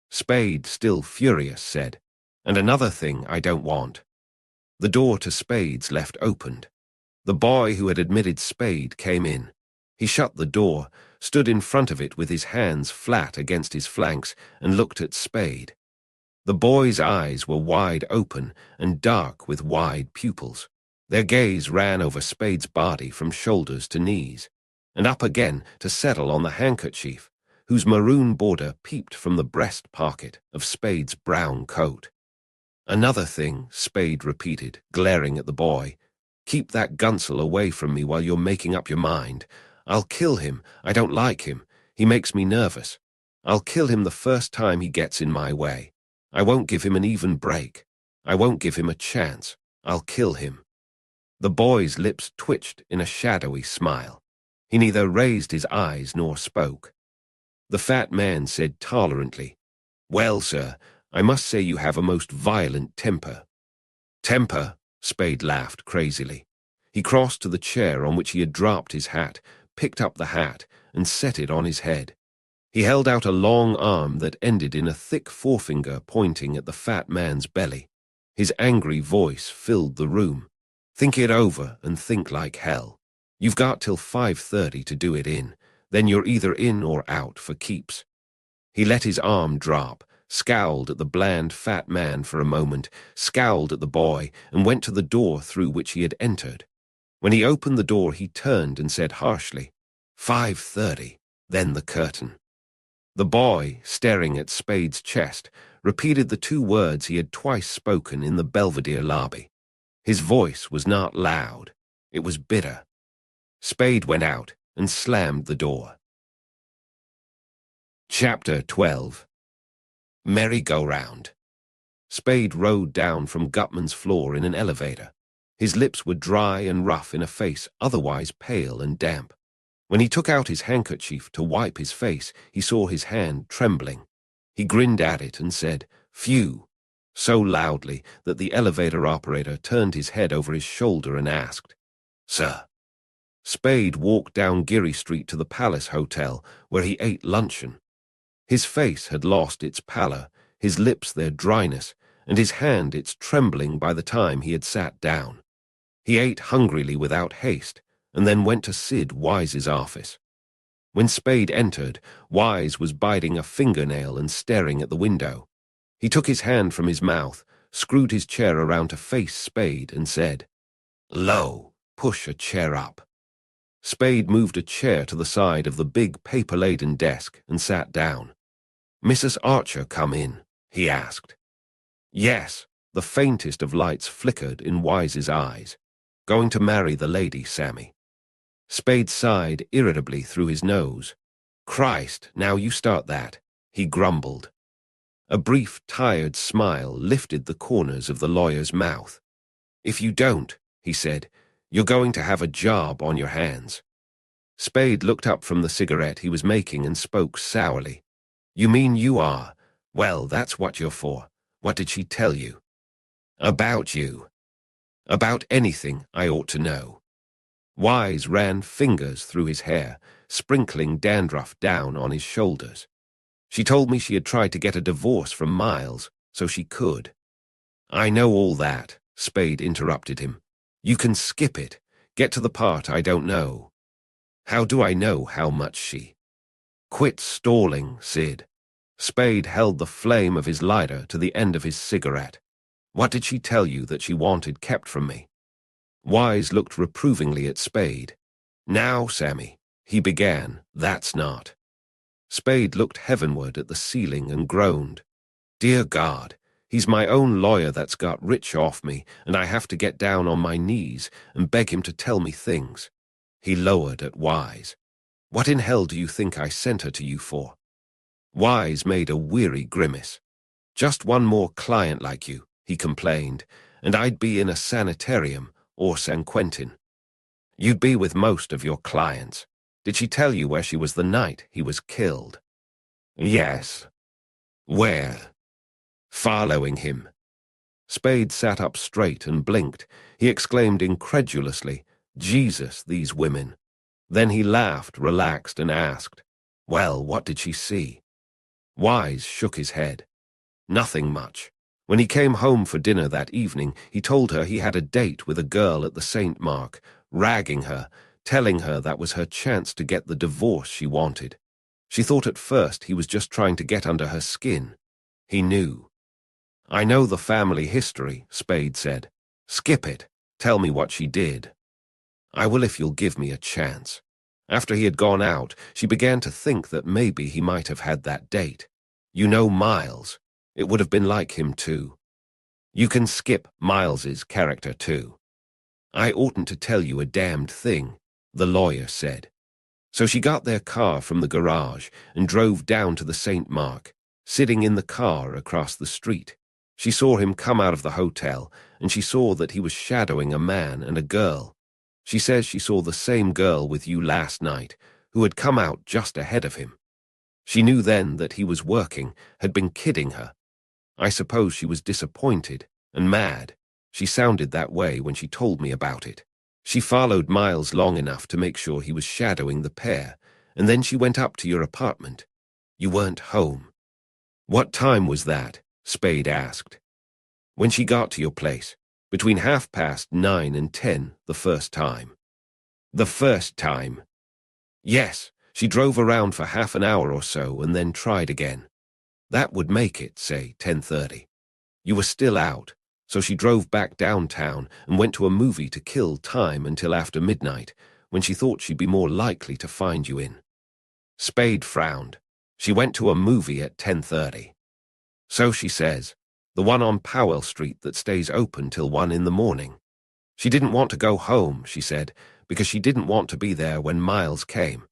Spade, still furious, said, "And another thing I don't want." The door to Spade's left opened. The boy who had admitted Spade came in. He shut the door, stood in front of it with his hands flat against his flanks, and looked at Spade. The boy's eyes were wide open and dark with wide pupils. Their gaze ran over Spade's body from shoulders to knees, and up again to settle on the handkerchief, whose maroon border peeped from the breast pocket of Spade's brown coat. "Another thing," Spade repeated, glaring at the boy. "Keep that gunsel away from me while you're making up your mind. I'll kill him. I don't like him. He makes me nervous. I'll kill him the first time he gets in my way. I won't give him an even break. I won't give him a chance. I'll kill him." The boy's lips twitched in a shadowy smile. He neither raised his eyes nor spoke. The fat man said tolerantly, "Well, sir, I must say you have a most violent temper." "Temper?" Spade laughed crazily. He crossed to the chair on which he had dropped his hat, picked up the hat, and set it on his head. He held out a long arm that ended in a thick forefinger pointing at the fat man's belly. His angry voice filled the room. "Think it over and think like hell. You've got till 5:30 to do it in. Then you're either in or out for keeps." He let his arm drop, scowled at the bland fat man for a moment, scowled at the boy, and went to the door through which he had entered. When he opened the door, he turned and said harshly, 5:30, then the curtain." The boy, staring at Spade's chest, repeated the two words he had twice spoken in the Belvedere lobby. His voice was not loud. It was bitter. Spade went out and slammed the door. Chapter 12. Merry-Go-Round. Spade rode down from Gutman's floor in an elevator. His lips were dry and rough in a face otherwise pale and damp. When he took out his handkerchief to wipe his face, he saw his hand trembling. He grinned at it and said, "Phew," so loudly that the elevator operator turned his head over his shoulder and asked, "Sir?" Spade walked down Geary Street to the Palace Hotel, where he ate luncheon. His face had lost its pallor, his lips their dryness, and his hand its trembling by the time he had sat down. He ate hungrily without haste, and then went to Sid Wise's office. When Spade entered, Wise was biting a fingernail and staring at the window. He took his hand from his mouth, screwed his chair around to face Spade, and said, "Lo, push a chair up." Spade moved a chair to the side of the big paper-laden desk and sat down. "Mrs. Archer come in?" he asked. "Yes." The faintest of lights flickered in Wise's eyes. "Going to marry the lady, Sammy." Spade sighed irritably through his nose. "Christ, now you start that," he grumbled. A brief, tired smile lifted the corners of the lawyer's mouth. "If you don't," he said, "you're going to have a job on your hands." Spade looked up from the cigarette he was making and spoke sourly. "You mean you are? Well, that's what you're for. What did she tell you?" "About you." "About anything I ought to know." Wise ran fingers through his hair, sprinkling dandruff down on his shoulders. "She told me she had tried to get a divorce from Miles, so she could." "I know all that," Spade interrupted him. "You can skip it. Get to the part I don't know." "How do I know how much she—" "Quit stalling, Sid." Spade held the flame of his lighter to the end of his cigarette. "What did she tell you that she wanted kept from me?" Wise looked reprovingly at Spade. "Now, Sammy," he began, "that's not." Spade looked heavenward at the ceiling and groaned. "Dear God, he's my own lawyer that's got rich off me, and I have to get down on my knees and beg him to tell me things." He lowered at Wise. "What in hell do you think I sent her to you for?" Wise made a weary grimace. "Just one more client like you," he complained, "and I'd be in a sanitarium or San Quentin." "You'd be with most of your clients. Did she tell you where she was the night he was killed?" "Yes." "Where?" "Following him." Spade sat up straight and blinked. He exclaimed incredulously, "Jesus, these women." Then he laughed, relaxed, and asked, "Well, what did she see?" Wise shook his head. "Nothing much. When he came home for dinner that evening, he told her he had a date with a girl at the St. Mark, ragging her, telling her that was her chance to get the divorce she wanted. She thought at first he was just trying to get under her skin. He knew. "I know the family history," Spade said. "Skip it. Tell me what she did." "I will if you'll give me a chance." After he had gone out, she began to think that maybe he might have had that date. "You know Miles. It would have been like him too." "You can skip Miles's character too." "I oughtn't to tell you a damned thing," the lawyer said. So she got their car from the garage and drove down to the St. Mark, sitting in the car across the street. She saw him come out of the hotel, and she saw that he was shadowing a man and a girl. She says she saw the same girl with you last night, who had come out just ahead of him. She knew then that he was working, had been kidding her. I suppose she was disappointed and mad. She sounded that way when she told me about it. She followed Miles long enough to make sure he was shadowing the pair, and then she went up to your apartment. You weren't home. "What time was that?" Spade asked. "When she got to your place, between 9:30 and 10 the first time." "The first time?" "Yes, she drove around for half an hour or so and then tried again. That would make it, say, 10:30. You were still out, so she drove back downtown and went to a movie to kill time until after midnight, when she thought she'd be more likely to find you in." Spade frowned. "She went to a movie at 10:30. "So she says. The one on Powell Street that stays open till 1 in the morning. She didn't want to go home, she said, because she didn't want to be there when Miles came.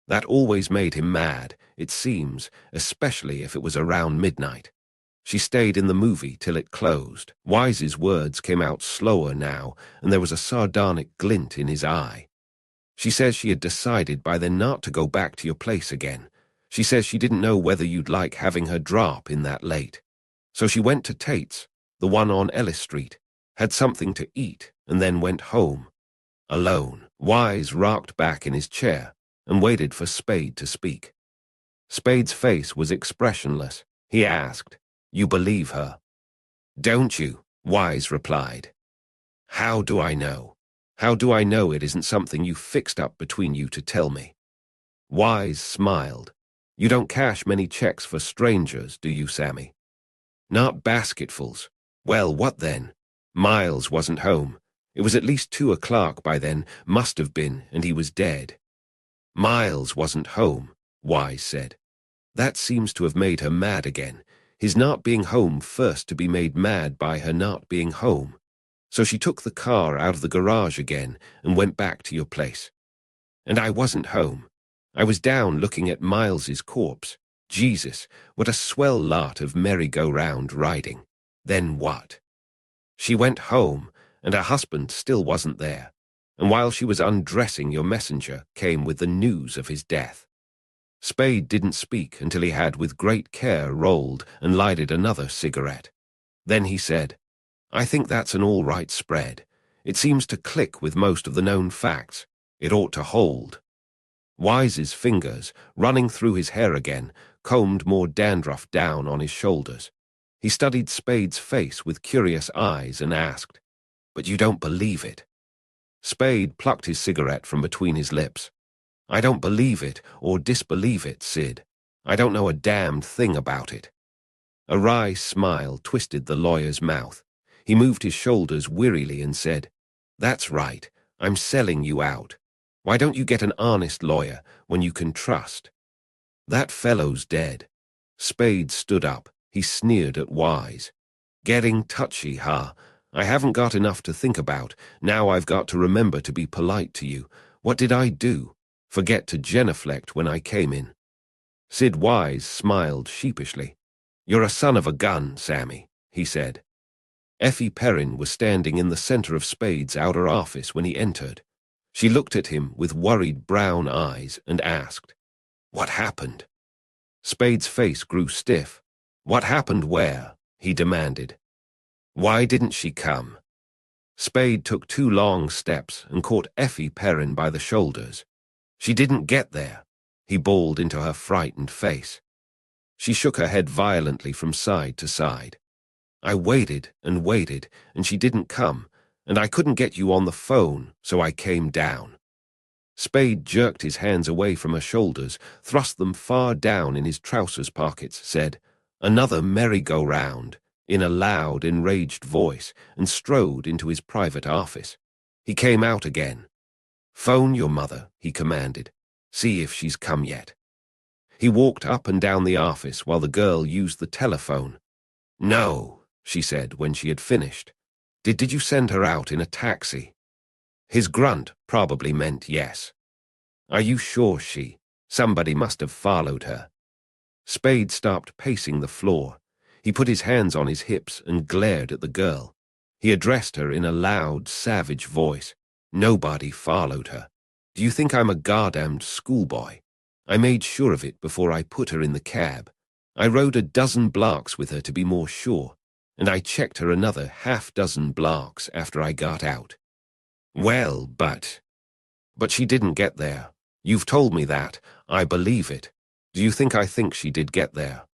That always made him mad, it seems, especially if it was around midnight. She stayed in the movie till it closed. Wise's words came out slower now, and there was a sardonic glint in his eye. She says she had decided by then not to go back to your place again. She says she didn't know whether you'd like having her drop in that late. So she went to Tate's, the one on Ellis Street, had something to eat, and then went home. Alone. Wise rocked back in his chair and waited for Spade to speak. Spade's face was expressionless. He asked, "You believe her?" "Don't you?" Wise replied. "How do I know? How do I know it isn't something you fixed up between you to tell me?" Wise smiled. "You don't cash many checks for strangers, do you, Sammy?" "Not basketfuls." "Well, what then?" Miles wasn't home. It was at least 2 o'clock by then, must have been, and he was dead. Miles wasn't home, Wise said. That seems to have made her mad again. His not being home first to be made mad by her not being home. So she took the car out of the garage again and went back to your place. And I wasn't home. I was down looking at Miles's corpse. Jesus, what a swell lot of merry-go-round riding. Then what? She went home, and her husband still wasn't there. And while she was undressing, your messenger came with the news of his death. Spade didn't speak until he had with great care rolled and lighted another cigarette. Then he said, "I think that's an all-right spread. It seems to click with most of the known facts. It ought to hold." Wise's fingers, running through his hair again, combed more dandruff down on his shoulders. He studied Spade's face with curious eyes and asked, "But you don't believe it?" Spade plucked his cigarette from between his lips. "I don't believe it or disbelieve it, Sid. I don't know a damned thing about it." A wry smile twisted the lawyer's mouth. He moved his shoulders wearily and said, "That's right. I'm selling you out. Why don't you get an honest lawyer when you can trust?" "That fellow's dead." Spade stood up. He sneered at Wise. "Getting touchy, huh? I haven't got enough to think about. Now I've got to remember to be polite to you. What did I do? Forget to genuflect when I came in?" Sid Wise smiled sheepishly. "You're a son of a gun, Sammy," he said. Effie Perrin was standing in the center of Spade's outer office when he entered. She looked at him with worried brown eyes and asked, "What happened?" Spade's face grew stiff. "What happened where?" he demanded. "Why didn't she come?" Spade took 2 long steps and caught Effie Perrin by the shoulders. "She didn't get there," he bawled into her frightened face. She shook her head violently from side to side. "I waited, and she didn't come, and I couldn't get you on the phone, so I came down." Spade jerked his hands away from her shoulders, thrust them far down in his trousers pockets, said, "Another merry-go-round," in a loud, enraged voice, and strode into his private office. He came out again. "Phone your mother," he commanded. "See if she's come yet." He walked up and down the office while the girl used the telephone. "No," she said when she had finished. Did you send her out in a taxi?" His grunt probably meant yes. "Are you sure somebody must have followed her?" Spade stopped pacing the floor. He put his hands on his hips and glared at the girl. He addressed her in a loud, savage voice. "Nobody followed her. Do you think I'm a goddamned schoolboy? I made sure of it before I put her in the cab. I rode a dozen blocks with her to be more sure, and I checked her another half-dozen blocks after I got out." "Well, but she didn't get there. You've told me that. I believe it. Do you think I think she did get there?"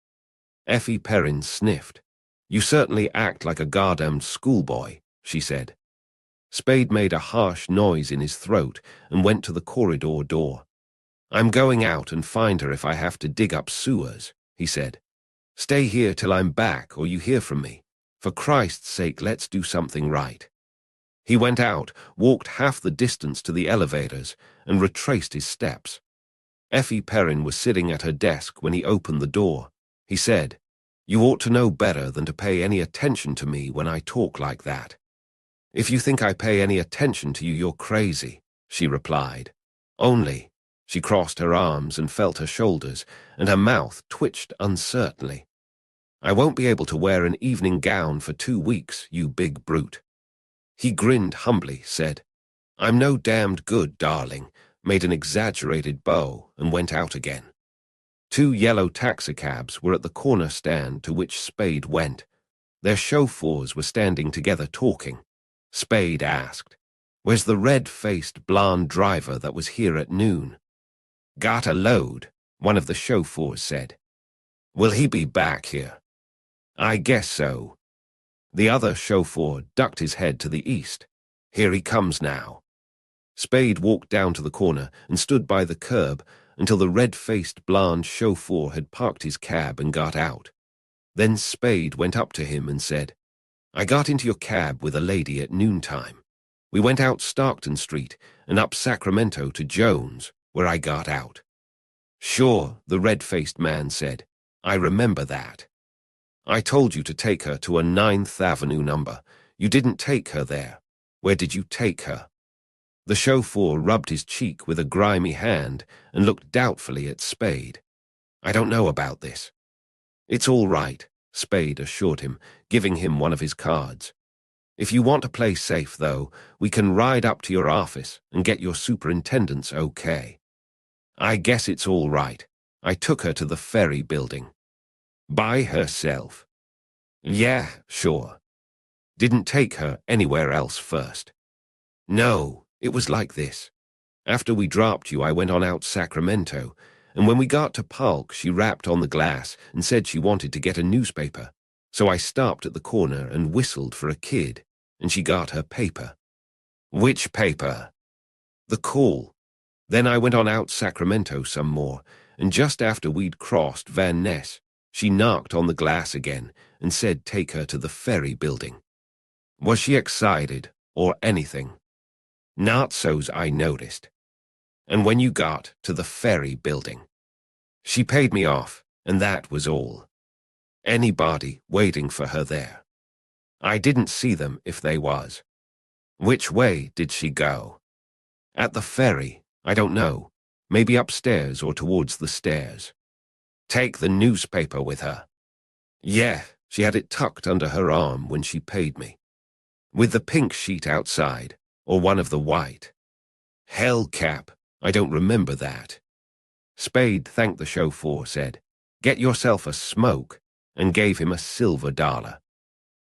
Effie Perrin sniffed. "You certainly act like a goddamned schoolboy," she said. Spade made a harsh noise in his throat and went to the corridor door. "I'm going out and find her if I have to dig up sewers," he said. "Stay here till I'm back or you hear from me. For Christ's sake, let's do something right." He went out, walked half the distance to the elevators, and retraced his steps. Effie Perrin was sitting at her desk when he opened the door. He said, "You ought to know better than to pay any attention to me when I talk like that." "If you think I pay any attention to you, you're crazy," she replied. "Only," she crossed her arms and felt her shoulders, and her mouth twitched uncertainly. I won't be able to wear an evening gown for 2 weeks, you big brute. He grinned humbly, said, I'm no damned good, darling, made an exaggerated bow, and went out again. 2 yellow taxicabs were at the corner stand to which Spade went. Their chauffeurs were standing together talking. Spade asked, Where's the red-faced blonde driver that was here at noon? Got a load, one of the chauffeurs said. Will he be back here? I guess so. The other chauffeur ducked his head to the east. Here he comes now. Spade walked down to the corner and stood by the curb until the red-faced blonde chauffeur had parked his cab and got out. Then Spade went up to him and said, I got into your cab with a lady at noontime. We went out Stockton Street and up Sacramento to Jones, where I got out. Sure, the red-faced man said. I remember that. I told you to take her to a 9th Avenue number. You didn't take her there. Where did you take her? The chauffeur rubbed his cheek with a grimy hand and looked doubtfully at Spade. I don't know about this. It's all right, Spade assured him, giving him one of his cards. If you want to play safe, though, we can ride up to your office and get your superintendent's okay. I guess it's all right. I took her to the ferry building. By herself? Yeah, sure. Didn't take her anywhere else first. No, it was like this. After we dropped you, I went on out Sacramento, and when we got to Polk, she rapped on the glass and said she wanted to get a newspaper. So I stopped at the corner and whistled for a kid, and she got her paper. Which paper? The Call. Then I went on out Sacramento some more, and just after we'd crossed Van Ness, she knocked on the glass again and said take her to the ferry building. Was she excited or anything? Not so's I noticed. And when you got to the ferry building, she paid me off, and that was all. Anybody waiting for her there? I didn't see them if they was. Which way did she go? At the ferry, I don't know. Maybe upstairs or towards the stairs. Take the newspaper with her. Yeah, she had it tucked under her arm when she paid me. With the pink sheet outside, or one of the white. Hellcap, I don't remember that. Spade thanked the chauffeur, said, Get yourself a smoke, and gave him a silver dollar.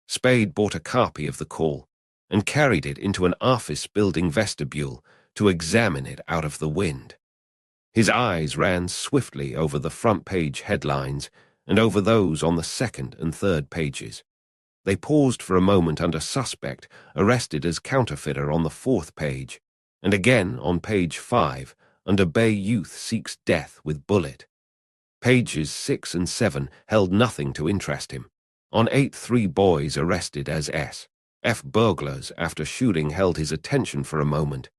Spade bought a copy of the Call and carried it into an office building vestibule to examine it out of the wind. His eyes ran swiftly over the front page headlines and over those on the second and third pages. They paused for a moment under Suspect, arrested as counterfeiter on the 4th page, and again on page 5, under Bay Youth seeks death with bullet. Pages 6 and 7 held nothing to interest him. On 8, 3 boys arrested as S.F. burglars after shooting held his attention for a moment,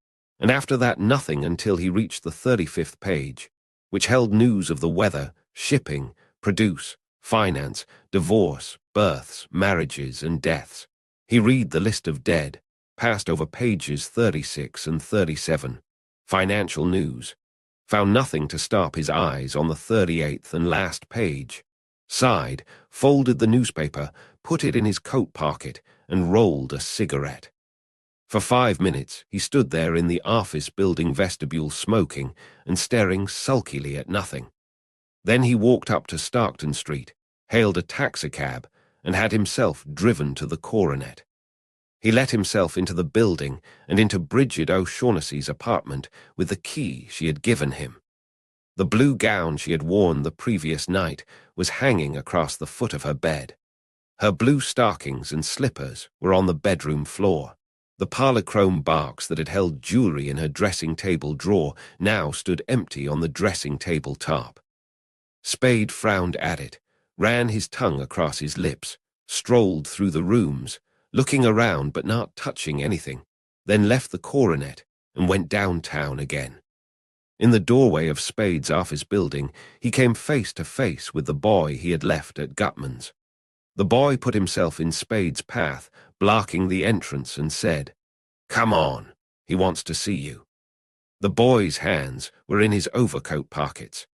and after that nothing until he reached the 35th page, which held news of the weather, shipping, produce, finance, divorce, births, marriages, and deaths. He read the list of dead, passed over pages 36 and 37, financial news, found nothing to stop his eyes on the 38th and last page, sighed, folded the newspaper, put it in his coat pocket, and rolled a cigarette. For 5 minutes he stood there in the office building vestibule smoking and staring sulkily at nothing. Then he walked up to Stockton Street, hailed a taxicab, and had himself driven to the Coronet. He let himself into the building and into Bridget O'Shaughnessy's apartment with the key she had given him. The blue gown she had worn the previous night was hanging across the foot of her bed. Her blue stockings and slippers were on the bedroom floor. The polychrome box that had held jewelry in her dressing-table drawer now stood empty on the dressing-table top. Spade frowned at it, ran his tongue across his lips, strolled through the rooms, looking around but not touching anything, then left the Coronet and went downtown again. In the doorway of Spade's office building, he came face to face with the boy he had left at Gutman's. The boy put himself in Spade's path, blocking the entrance, and said, "Come on, he wants to see you." The boy's hands were in his overcoat pockets.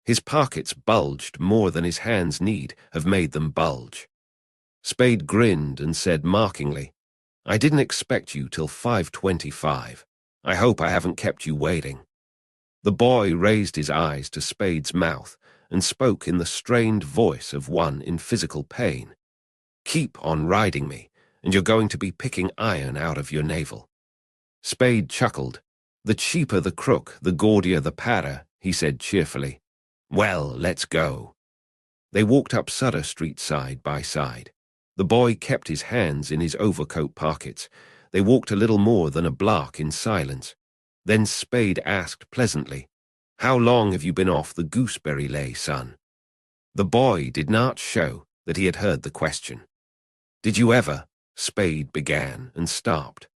His pockets bulged more than his hands need have made them bulge. Spade grinned and said mockingly, "I didn't expect you till 5:25. I hope I haven't kept you waiting." The boy raised his eyes to Spade's mouth and spoke in the strained voice of one in physical pain. "Keep on riding me, and you're going to be picking iron out of your navel." Spade chuckled. "The cheaper the crook, the gaudier the patter," he said cheerfully. "Well, let's go." They walked up Sutter Street side by side. The boy kept his hands in his overcoat pockets. They walked a little more than a block in silence. Then Spade asked pleasantly, "How long have you been off the gooseberry lay, son?" The boy did not show that he had heard the question. "Did you ever?" Spade began and stopped.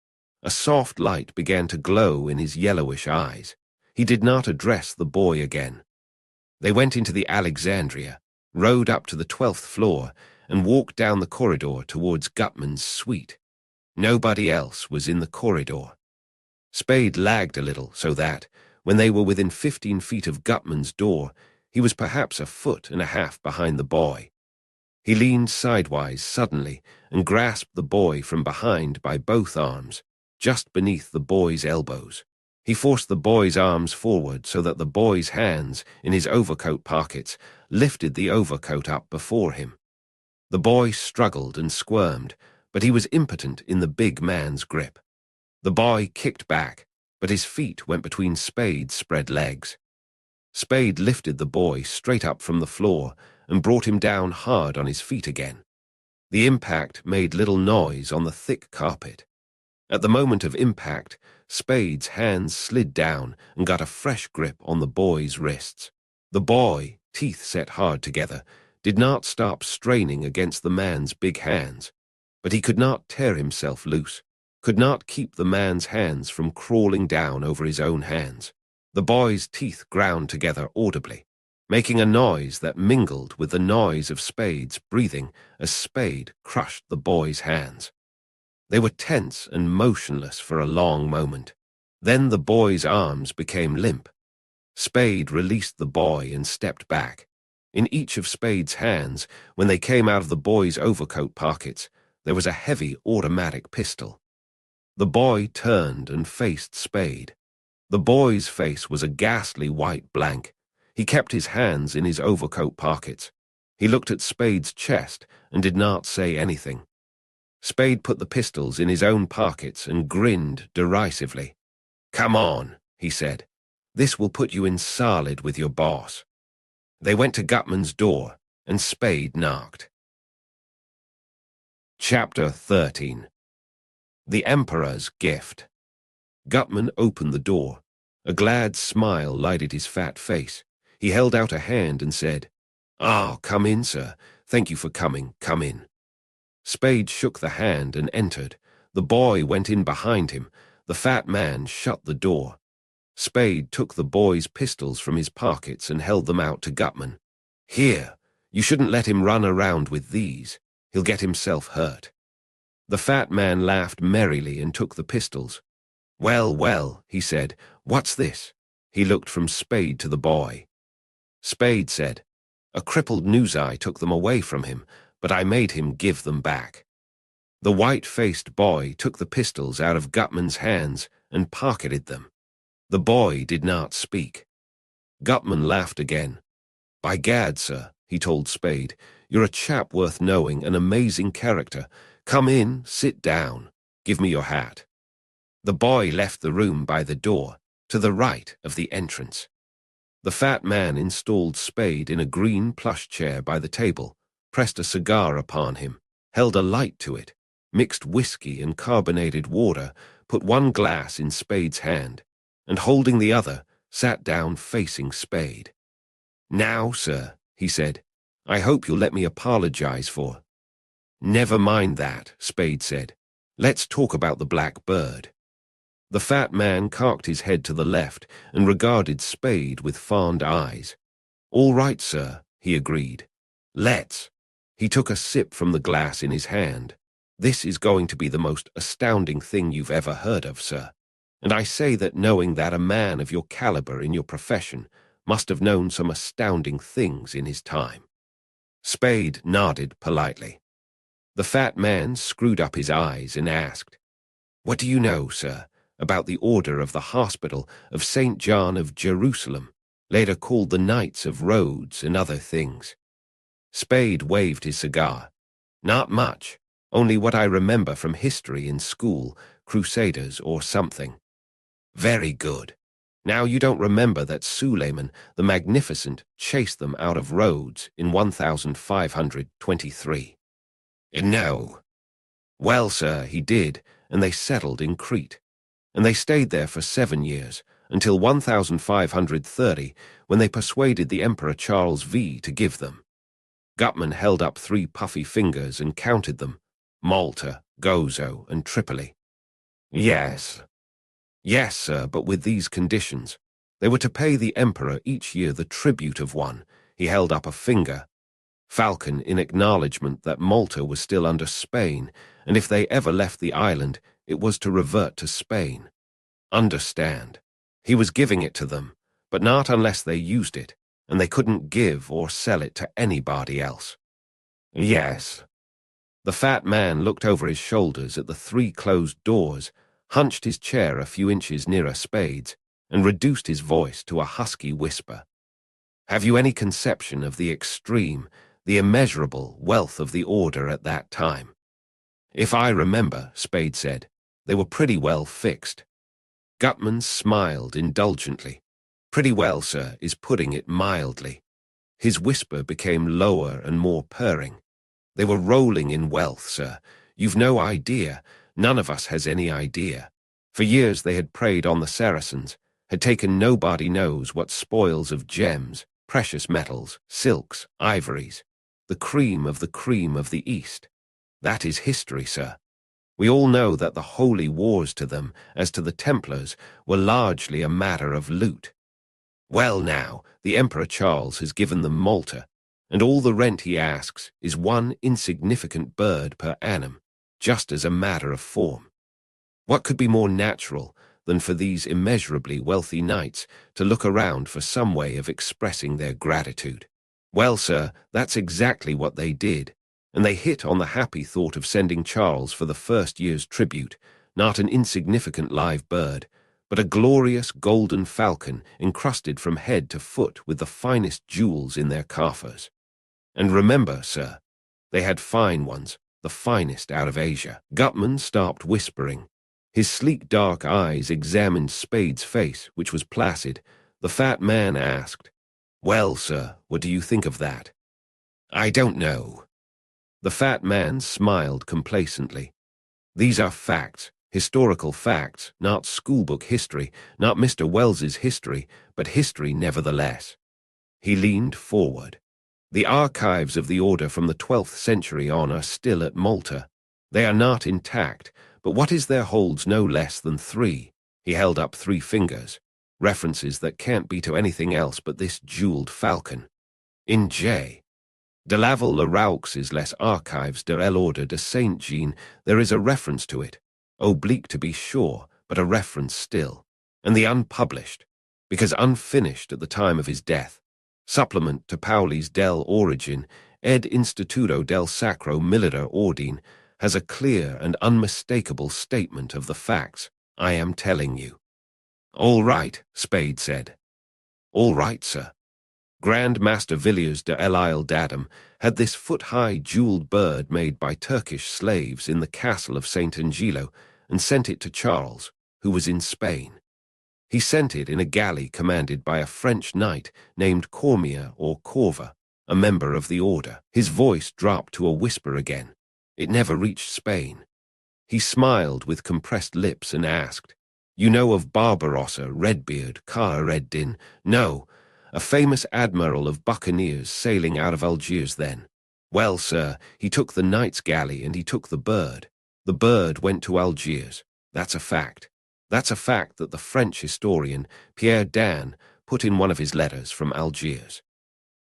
A soft light began to glow in his yellowish eyes. He did not address the boy again. They went into the Alexandria, rode up to the 12th floor, and walked down the corridor towards Gutman's suite. Nobody else was in the corridor. Spade lagged a little so that, when they were within 15 feet of Gutman's door, he was perhaps a foot and a half behind the boy. He leaned sidewise suddenly and grasped the boy from behind by both arms, just beneath the boy's elbows. He forced the boy's arms forward so that the boy's hands, in his overcoat pockets, lifted the overcoat up before him. The boy struggled and squirmed, but he was impotent in the big man's grip. The boy kicked back, but his feet went between Spade's spread legs. Spade lifted the boy straight up from the floor and brought him down hard on his feet again. The impact made little noise on the thick carpet. At the moment of impact, Spade's hands slid down and got a fresh grip on the boy's wrists. The boy, teeth set hard together, did not stop straining against the man's big hands, but he could not tear himself loose, could not keep the man's hands from crawling down over his own hands. The boy's teeth ground together audibly, making a noise that mingled with the noise of Spade's breathing as Spade crushed the boy's hands. They were tense and motionless for a long moment. Then the boy's arms became limp. Spade released the boy and stepped back. In each of Spade's hands, when they came out of the boy's overcoat pockets, there was a heavy automatic pistol. The boy turned and faced Spade. The boy's face was a ghastly white blank. He kept his hands in his overcoat pockets. He looked at Spade's chest and did not say anything. Spade put the pistols in his own pockets and grinned derisively. "Come on," he said. "This will put you in solid with your boss." They went to Gutman's door, and Spade knocked. Chapter 13. The Emperor's Gift. Gutman opened the door. A glad smile lighted his fat face. He held out a hand and said, "Ah, come in, sir. Thank you for coming. Come in." Spade shook the hand and entered. The boy went in behind him. The fat man shut the door. Spade took the boy's pistols from his pockets and held them out to Gutman. "Here, you shouldn't let him run around with these. He'll get himself hurt." The fat man laughed merrily and took the pistols. "Well, well," he said, "what's this?" He looked from Spade to the boy. Spade said, "A crippled Nuzai took them away from him, but I made him give them back." The white-faced boy took the pistols out of Gutman's hands and pocketed them. The boy did not speak. Gutman laughed again. "By gad, sir," he told Spade, "you're a chap worth knowing, an amazing character. Come in, sit down. Give me your hat." The boy left the room by the door, to the right of the entrance. The fat man installed Spade in a green plush chair by the table, pressed a cigar upon him, held a light to it, mixed whiskey and carbonated water, put one glass in Spade's hand, and holding the other, sat down facing Spade. "Now, sir," he said, "I hope you'll let me apologize for—" "Never mind that," Spade said. "Let's talk about the black bird." The fat man cocked his head to the left and regarded Spade with fond eyes. "All right, sir," he agreed. "Let's." He took a sip from the glass in his hand. "This is going to be the most astounding thing you've ever heard of, sir. And I say that knowing that a man of your caliber in your profession Must have known some astounding things in his time. Spade nodded politely. The fat man screwed up his eyes and asked, "What do you know, sir, about the order of the hospital of St. John of Jerusalem, later called the Knights of Rhodes and other things?" Spade waved his cigar. "Not much, only what I remember from history in school, Crusaders or something." "Very good. Now you don't remember that Suleiman the Magnificent chased them out of Rhodes in 1523? No. Well, sir, he did, and they settled in Crete. And they stayed there for 7 years, until 1530, when they persuaded the Emperor Charles V to give them. Gutman held up 3 puffy fingers and counted them: Malta, Gozo, and Tripoli. Yes. Yes, sir, but with these conditions. They were to pay the Emperor each year the tribute of one. He held up a finger. Falcon, in acknowledgement that Malta was still under Spain, and if they ever left the island, it was to revert to Spain. Understand? He was giving it to them, but not unless they used it, and they couldn't give or sell it to anybody else. Yes. The fat man looked over his shoulders at the 3 closed doors, hunched his chair a few inches nearer Spade's, and reduced his voice to a husky whisper. "Have you any conception of the extreme, the immeasurable wealth of the order at that time?" "If I remember," Spade said, "they were pretty well fixed." Gutman smiled indulgently. "Pretty well, sir, is putting it mildly." His whisper became lower and more purring. "They were rolling in wealth, sir. You've no idea. None of us has any idea. For years they had preyed on the Saracens, had taken nobody knows what spoils of gems, precious metals, silks, ivories, the cream of the East. That is history, sir. We all know that the holy wars to them, as to the Templars, were largely a matter of loot. Well now, the Emperor Charles has given them Malta, and all the rent he asks is 1 insignificant bird per annum, just as a matter of form. What could be more natural than for these immeasurably wealthy knights to look around for some way of expressing their gratitude? Well, sir, that's exactly what they did, and they hit on the happy thought of sending Charles for the first year's tribute, not an insignificant live bird, but a glorious golden falcon encrusted from head to foot with the finest jewels in their coffers. And remember, sir, they had fine ones, the finest out of Asia." Gutman stopped whispering. His sleek dark eyes examined Spade's face, which was placid. The fat man asked, "Well, sir, what do you think of that?" "I don't know." The fat man smiled complacently. "These are facts, historical facts, not schoolbook history, not Mr. Wells's history, but history nevertheless." He leaned forward. "The archives of the order from the 12th century on are still at Malta. They are not intact, but what is there holds no less than 3. He held up 3 fingers. References that can't be to anything else but this jeweled falcon. In J. De Laval Laraux's Les Archives de l'Ordre de Saint-Jean, there is a reference to it, oblique to be sure, but a reference still, and the unpublished, because unfinished at the time of his death, supplement to Pauli's Del Origin, ed Instituto del Sacro Militar Ordine, has a clear and unmistakable statement of the facts I am telling you." "All right," Spade said. "All right, sir. Grand Master Villiers de l'Isle d'Adam had this foot-high jeweled bird made by Turkish slaves in the castle of St. Angelo and sent it to Charles, who was in Spain. He sent it in a galley commanded by a French knight named Cormier or Corva, a member of the order." His voice dropped to a whisper again. "It never reached Spain." He smiled with compressed lips and asked, "You know of Barbarossa, Redbeard, Khar ed-Din?" "No. A famous admiral of buccaneers sailing out of Algiers then. Well, sir, he took the knight's galley and he took the bird. The bird went to Algiers. That's a fact. That's a fact that the French historian Pierre Dan put in one of his letters from Algiers.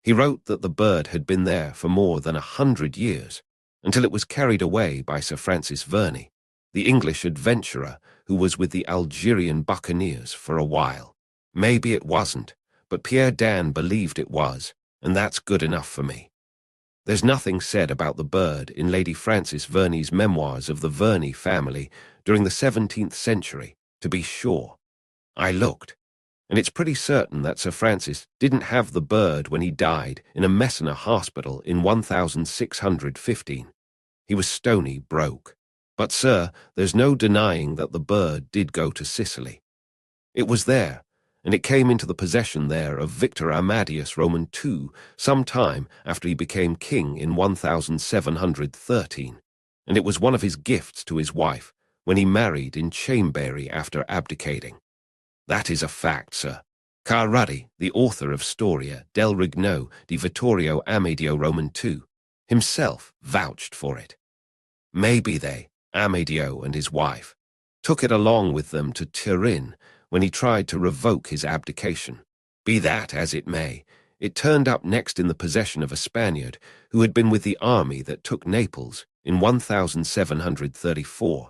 He wrote that the bird had been there for more than 100 years, until it was carried away by Sir Francis Verney, the English adventurer who was with the Algerian buccaneers for a while. Maybe it wasn't, but Pierre Dan believed it was, and that's good enough for me. There's nothing said about the bird in Lady Frances Verney's memoirs of the Verney family during the 17th century, to be sure. I looked, and it's pretty certain that Sir Francis didn't have the bird when he died in a Messina hospital in 1615. He was stony broke. But, sir, there's no denying that the bird did go to Sicily. It was there, and it came into the possession there of Victor Amadeus Roman II some time after he became king in 1713, and it was one of his gifts to his wife when he married in Chambéry after abdicating. That is a fact, sir. Carruddy, the author of Storia del Regno di Vittorio Amadeo Roman II, himself vouched for it. Maybe they, Amadeo and his wife, took it along with them to Turin when he tried to revoke his abdication. Be that as it may, it turned up next in the possession of a Spaniard who had been with the army that took Naples in 1734.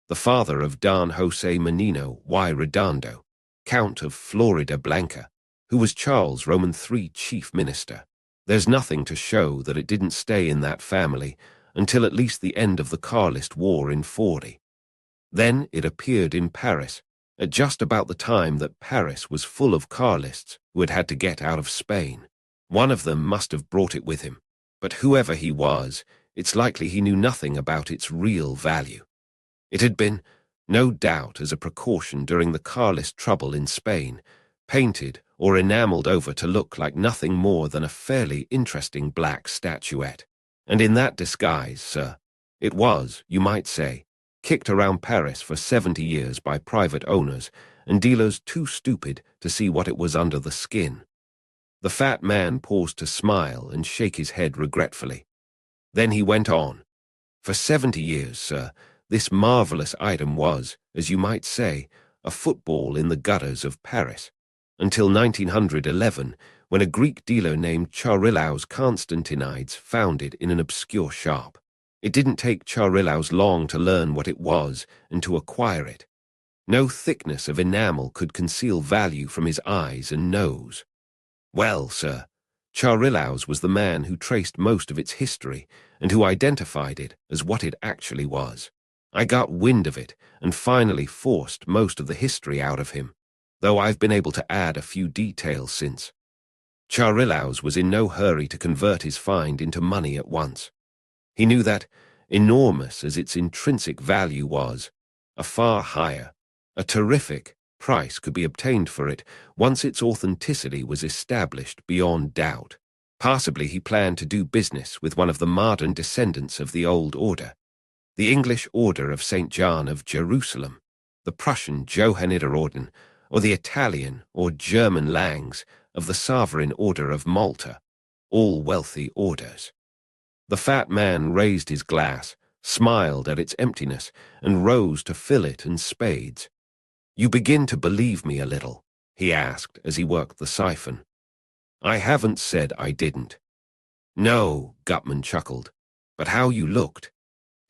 The father of Don José Menino y Redondo, Count of Florida Blanca, who was Charles Roman III chief minister. There's nothing to show that it didn't stay in that family until at least the end of the Carlist War in 40. Then it appeared in Paris, at just about the time that Paris was full of Carlists who had had to get out of Spain. One of them must have brought it with him, but whoever he was, it's likely he knew nothing about its real value. It had been, no doubt as a precaution during the Carlist trouble in Spain, painted or enameled over to look like nothing more than a fairly interesting black statuette. And in that disguise, sir, it was, you might say, kicked around Paris for 70 years by private owners and dealers too stupid to see what it was under the skin. The fat man paused to smile and shake his head regretfully. Then he went on. For 70 years, sir, this marvelous item was, as you might say, a football in the gutters of Paris, until 1911, when a Greek dealer named Charilaos Constantinides found it in an obscure shop. It didn't take Charilaos long to learn what it was and to acquire it. No thickness of enamel could conceal value from his eyes and nose. Well, sir, Charilaos was the man who traced most of its history and who identified it as what it actually was. I got wind of it and finally forced most of the history out of him, though I've been able to add a few details since. Charilaos was in no hurry to convert his find into money at once. He knew that, enormous as its intrinsic value was, a far higher, a terrific price could be obtained for it once its authenticity was established beyond doubt. Possibly he planned to do business with one of the modern descendants of the old order, the English Order of St. John of Jerusalem, the Prussian Johanniterorden, or the Italian or German Langs of the Sovereign Order of Malta, all wealthy orders. The fat man raised his glass, smiled at its emptiness, and rose to fill it and Spade's. "You begin to believe me a little?" he asked as he worked the siphon. "I haven't said I didn't." "No," Gutman chuckled, "but how you looked."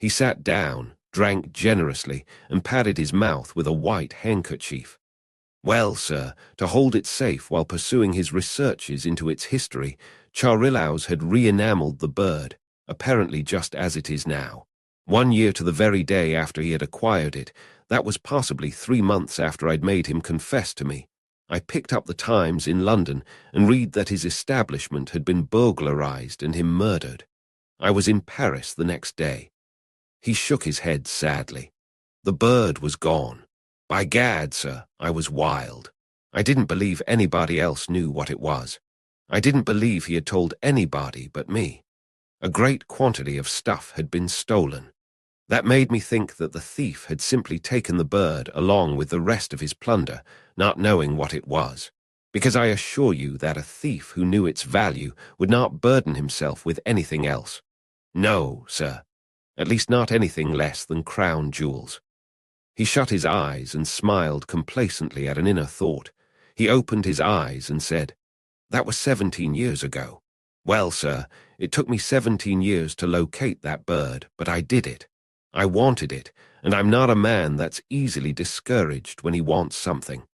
He sat down, drank generously, and patted his mouth with a white handkerchief. Well, sir, to hold it safe while pursuing his researches into its history, Charilaos had re-enameled the bird, apparently just as it is now. 1 year to the very day after he had acquired it, that was possibly 3 months after I'd made him confess to me. I picked up the Times in London and read that his establishment had been burglarized and him murdered. I was in Paris the next day. He shook his head sadly. The bird was gone. By gad, sir, I was wild. I didn't believe anybody else knew what it was. I didn't believe he had told anybody but me. A great quantity of stuff had been stolen. That made me think that the thief had simply taken the bird along with the rest of his plunder, not knowing what it was. Because I assure you that a thief who knew its value would not burden himself with anything else. No, sir. At least not anything less than crown jewels. He shut his eyes and smiled complacently at an inner thought. He opened his eyes and said, "That was 17 years ago. Well, sir, it took me 17 years to locate that bird, but I did it. I wanted it, and I'm not a man that's easily discouraged when he wants something."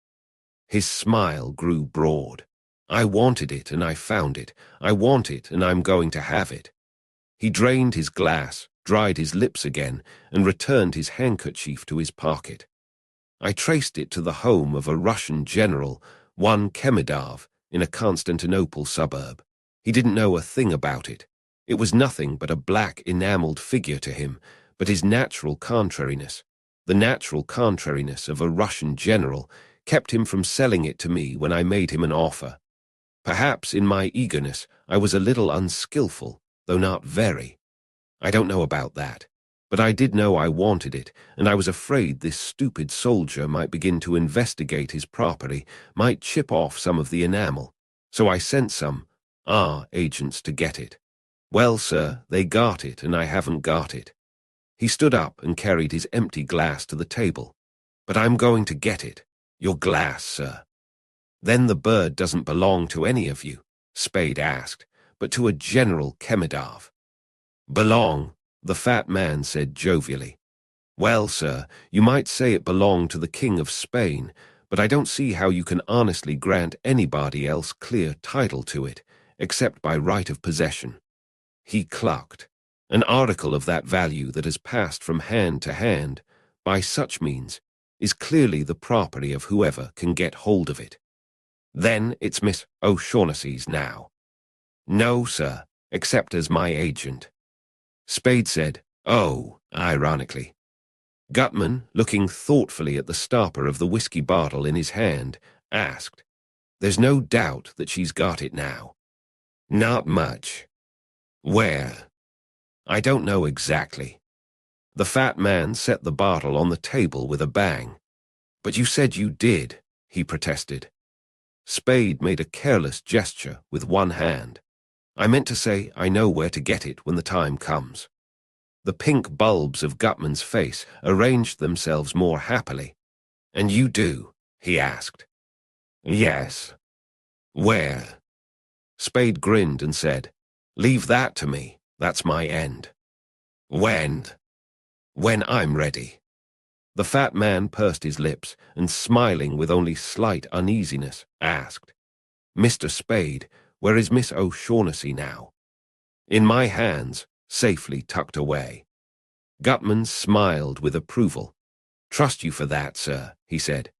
His smile grew broad. I wanted it and I found it. I want it and I'm going to have it. He drained his glass, dried his lips again, and returned his handkerchief to his pocket. I traced it to the home of a Russian general, one Kemidov, in a Constantinople suburb. He didn't know a thing about it. It was nothing but a black enameled figure to him, but his natural contrariness, the natural contrariness of a Russian general, kept him from selling it to me when I made him an offer. Perhaps in my eagerness I was a little unskillful, though not very. I don't know about that, but I did know I wanted it, and I was afraid this stupid soldier might begin to investigate his property, might chip off some of the enamel. So I sent some agents to get it. Well, sir, they got it, and I haven't got it. He stood up and carried his empty glass to the table. But I'm going to get it. Your glass, sir. Then the bird doesn't belong to any of you, Spade asked, but to a General Kemidov. Belong, the fat man said jovially. Well, sir, you might say it belonged to the King of Spain, but I don't see how you can honestly grant anybody else clear title to it, except by right of possession. He clucked. An article of that value that has passed from hand to hand, by such means, is clearly the property of whoever can get hold of it. Then it's Miss O'Shaughnessy's now. No, sir, except as my agent. Spade said, oh, ironically. Gutman, looking thoughtfully at the stopper of the whiskey bottle in his hand, asked, there's no doubt that she's got it now. Not much. Where? I don't know exactly. The fat man set the bottle on the table with a bang. But you said you did, he protested. Spade made a careless gesture with one hand. I meant to say I know where to get it when the time comes. The pink bulbs of Gutman's face arranged themselves more happily. And you do? He asked. Yes. Where? Spade grinned and said, leave that to me. That's my end. When? When I'm ready. The fat man pursed his lips and, smiling with only slight uneasiness, asked, Mr. Spade, where is Miss O'Shaughnessy now? In my hands, safely tucked away. Gutman smiled with approval. Trust you for that, sir, he said.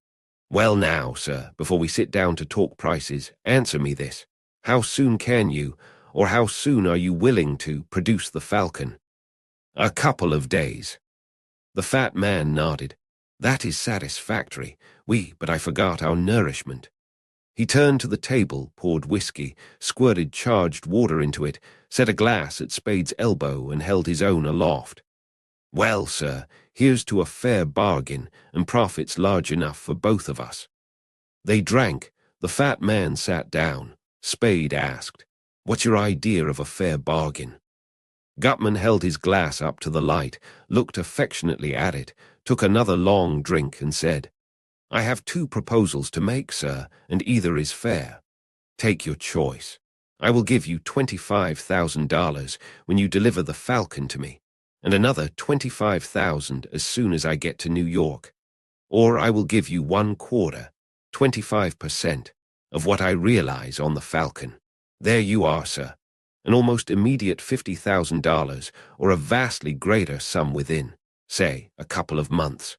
Well now, sir, before we sit down to talk prices, answer me this. How soon can you, or how soon are you willing to, produce the Falcon? A couple of days. The fat man nodded. That is satisfactory. But I forgot our nourishment. He turned to the table, poured whiskey, squirted charged water into it, set a glass at Spade's elbow and held his own aloft. Well, sir, here's to a fair bargain and profits large enough for both of us. They drank. The fat man sat down. Spade asked, what's your idea of a fair bargain? Gutman held his glass up to the light, looked affectionately at it, took another long drink and said, I have two proposals to make, sir, and either is fair. Take your choice. I will give you $25,000 when you deliver the Falcon to me, and another $25,000 as soon as I get to New York. Or I will give you 1/4, 25%, of what I realize on the Falcon. There you are, sir. An almost immediate $50,000, or a vastly greater sum within, say, a couple of months.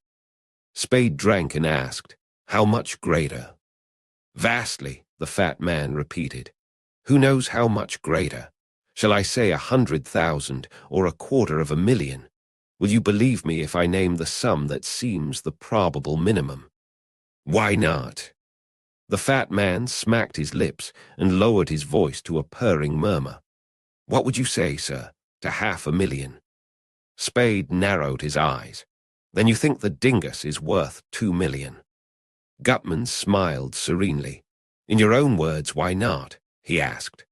Spade drank and asked, how much greater? Vastly, the fat man repeated. Who knows how much greater? Shall I say 100,000 or 250,000? Will you believe me if I name the sum that seems the probable minimum? Why not? The fat man smacked his lips and lowered his voice to a purring murmur. What would you say, sir, to 500,000? Spade narrowed his eyes. Then you think the dingus is worth 2 million? Gutman smiled serenely. In your own words, why not? He asked.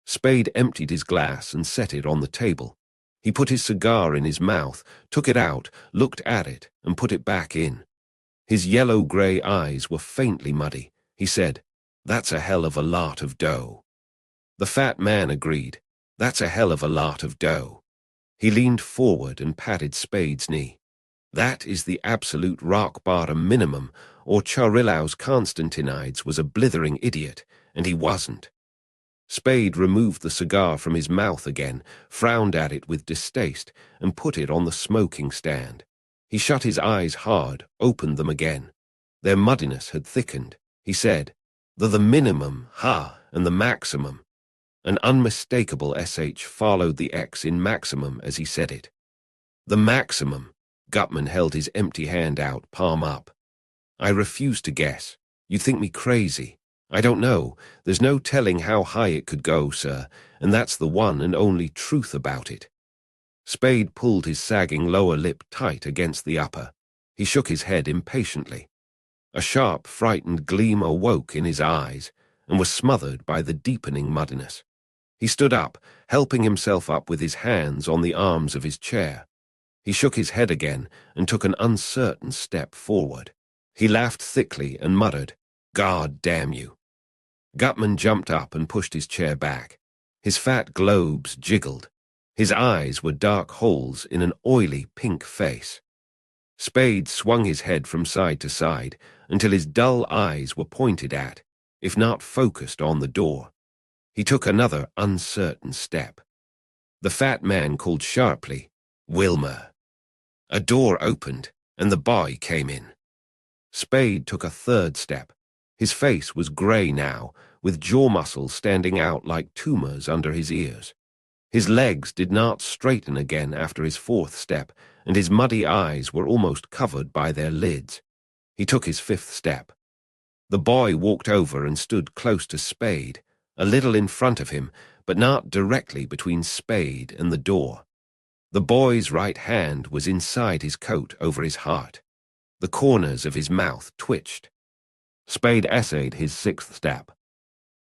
Spade emptied his glass and set it on the table. He put his cigar in his mouth, took it out, looked at it, and put it back in. His yellow-gray eyes were faintly muddy. He said, that's a hell of a lot of dough. The fat man agreed. That's a hell of a lot of dough. He leaned forward and patted Spade's knee. That is the absolute rock-bottom minimum, or Charilaos Constantinides was a blithering idiot, and he wasn't. Spade removed the cigar from his mouth again, frowned at it with distaste, and put it on the smoking stand. He shut his eyes hard, opened them again. Their muddiness had thickened. He said, the minimum, ha, and the maximum. An unmistakable SH followed the X in maximum as he said it. The maximum. Gutman held his empty hand out, palm up. I refuse to guess. You think me crazy. I don't know. There's no telling how high it could go, sir, and that's the one and only truth about it. Spade pulled his sagging lower lip tight against the upper. He shook his head impatiently. A sharp, frightened gleam awoke in his eyes and was smothered by the deepening muddiness. He stood up, helping himself up with his hands on the arms of his chair. He shook his head again and took an uncertain step forward. He laughed thickly and muttered, God damn you. Gutman jumped up and pushed his chair back. His fat globes jiggled. His eyes were dark holes in an oily pink face. Spade swung his head from side to side until his dull eyes were pointed at, if not focused on the door. He took another uncertain step. The fat man called sharply, Wilmer. A door opened, and the boy came in. Spade took a third step. His face was grey now, with jaw muscles standing out like tumors under his ears. His legs did not straighten again after his fourth step, and his muddy eyes were almost covered by their lids. He took his fifth step. The boy walked over and stood close to Spade, a little in front of him, but not directly between Spade and the door. The boy's right hand was inside his coat over his heart. The corners of his mouth twitched. Spade essayed his sixth step.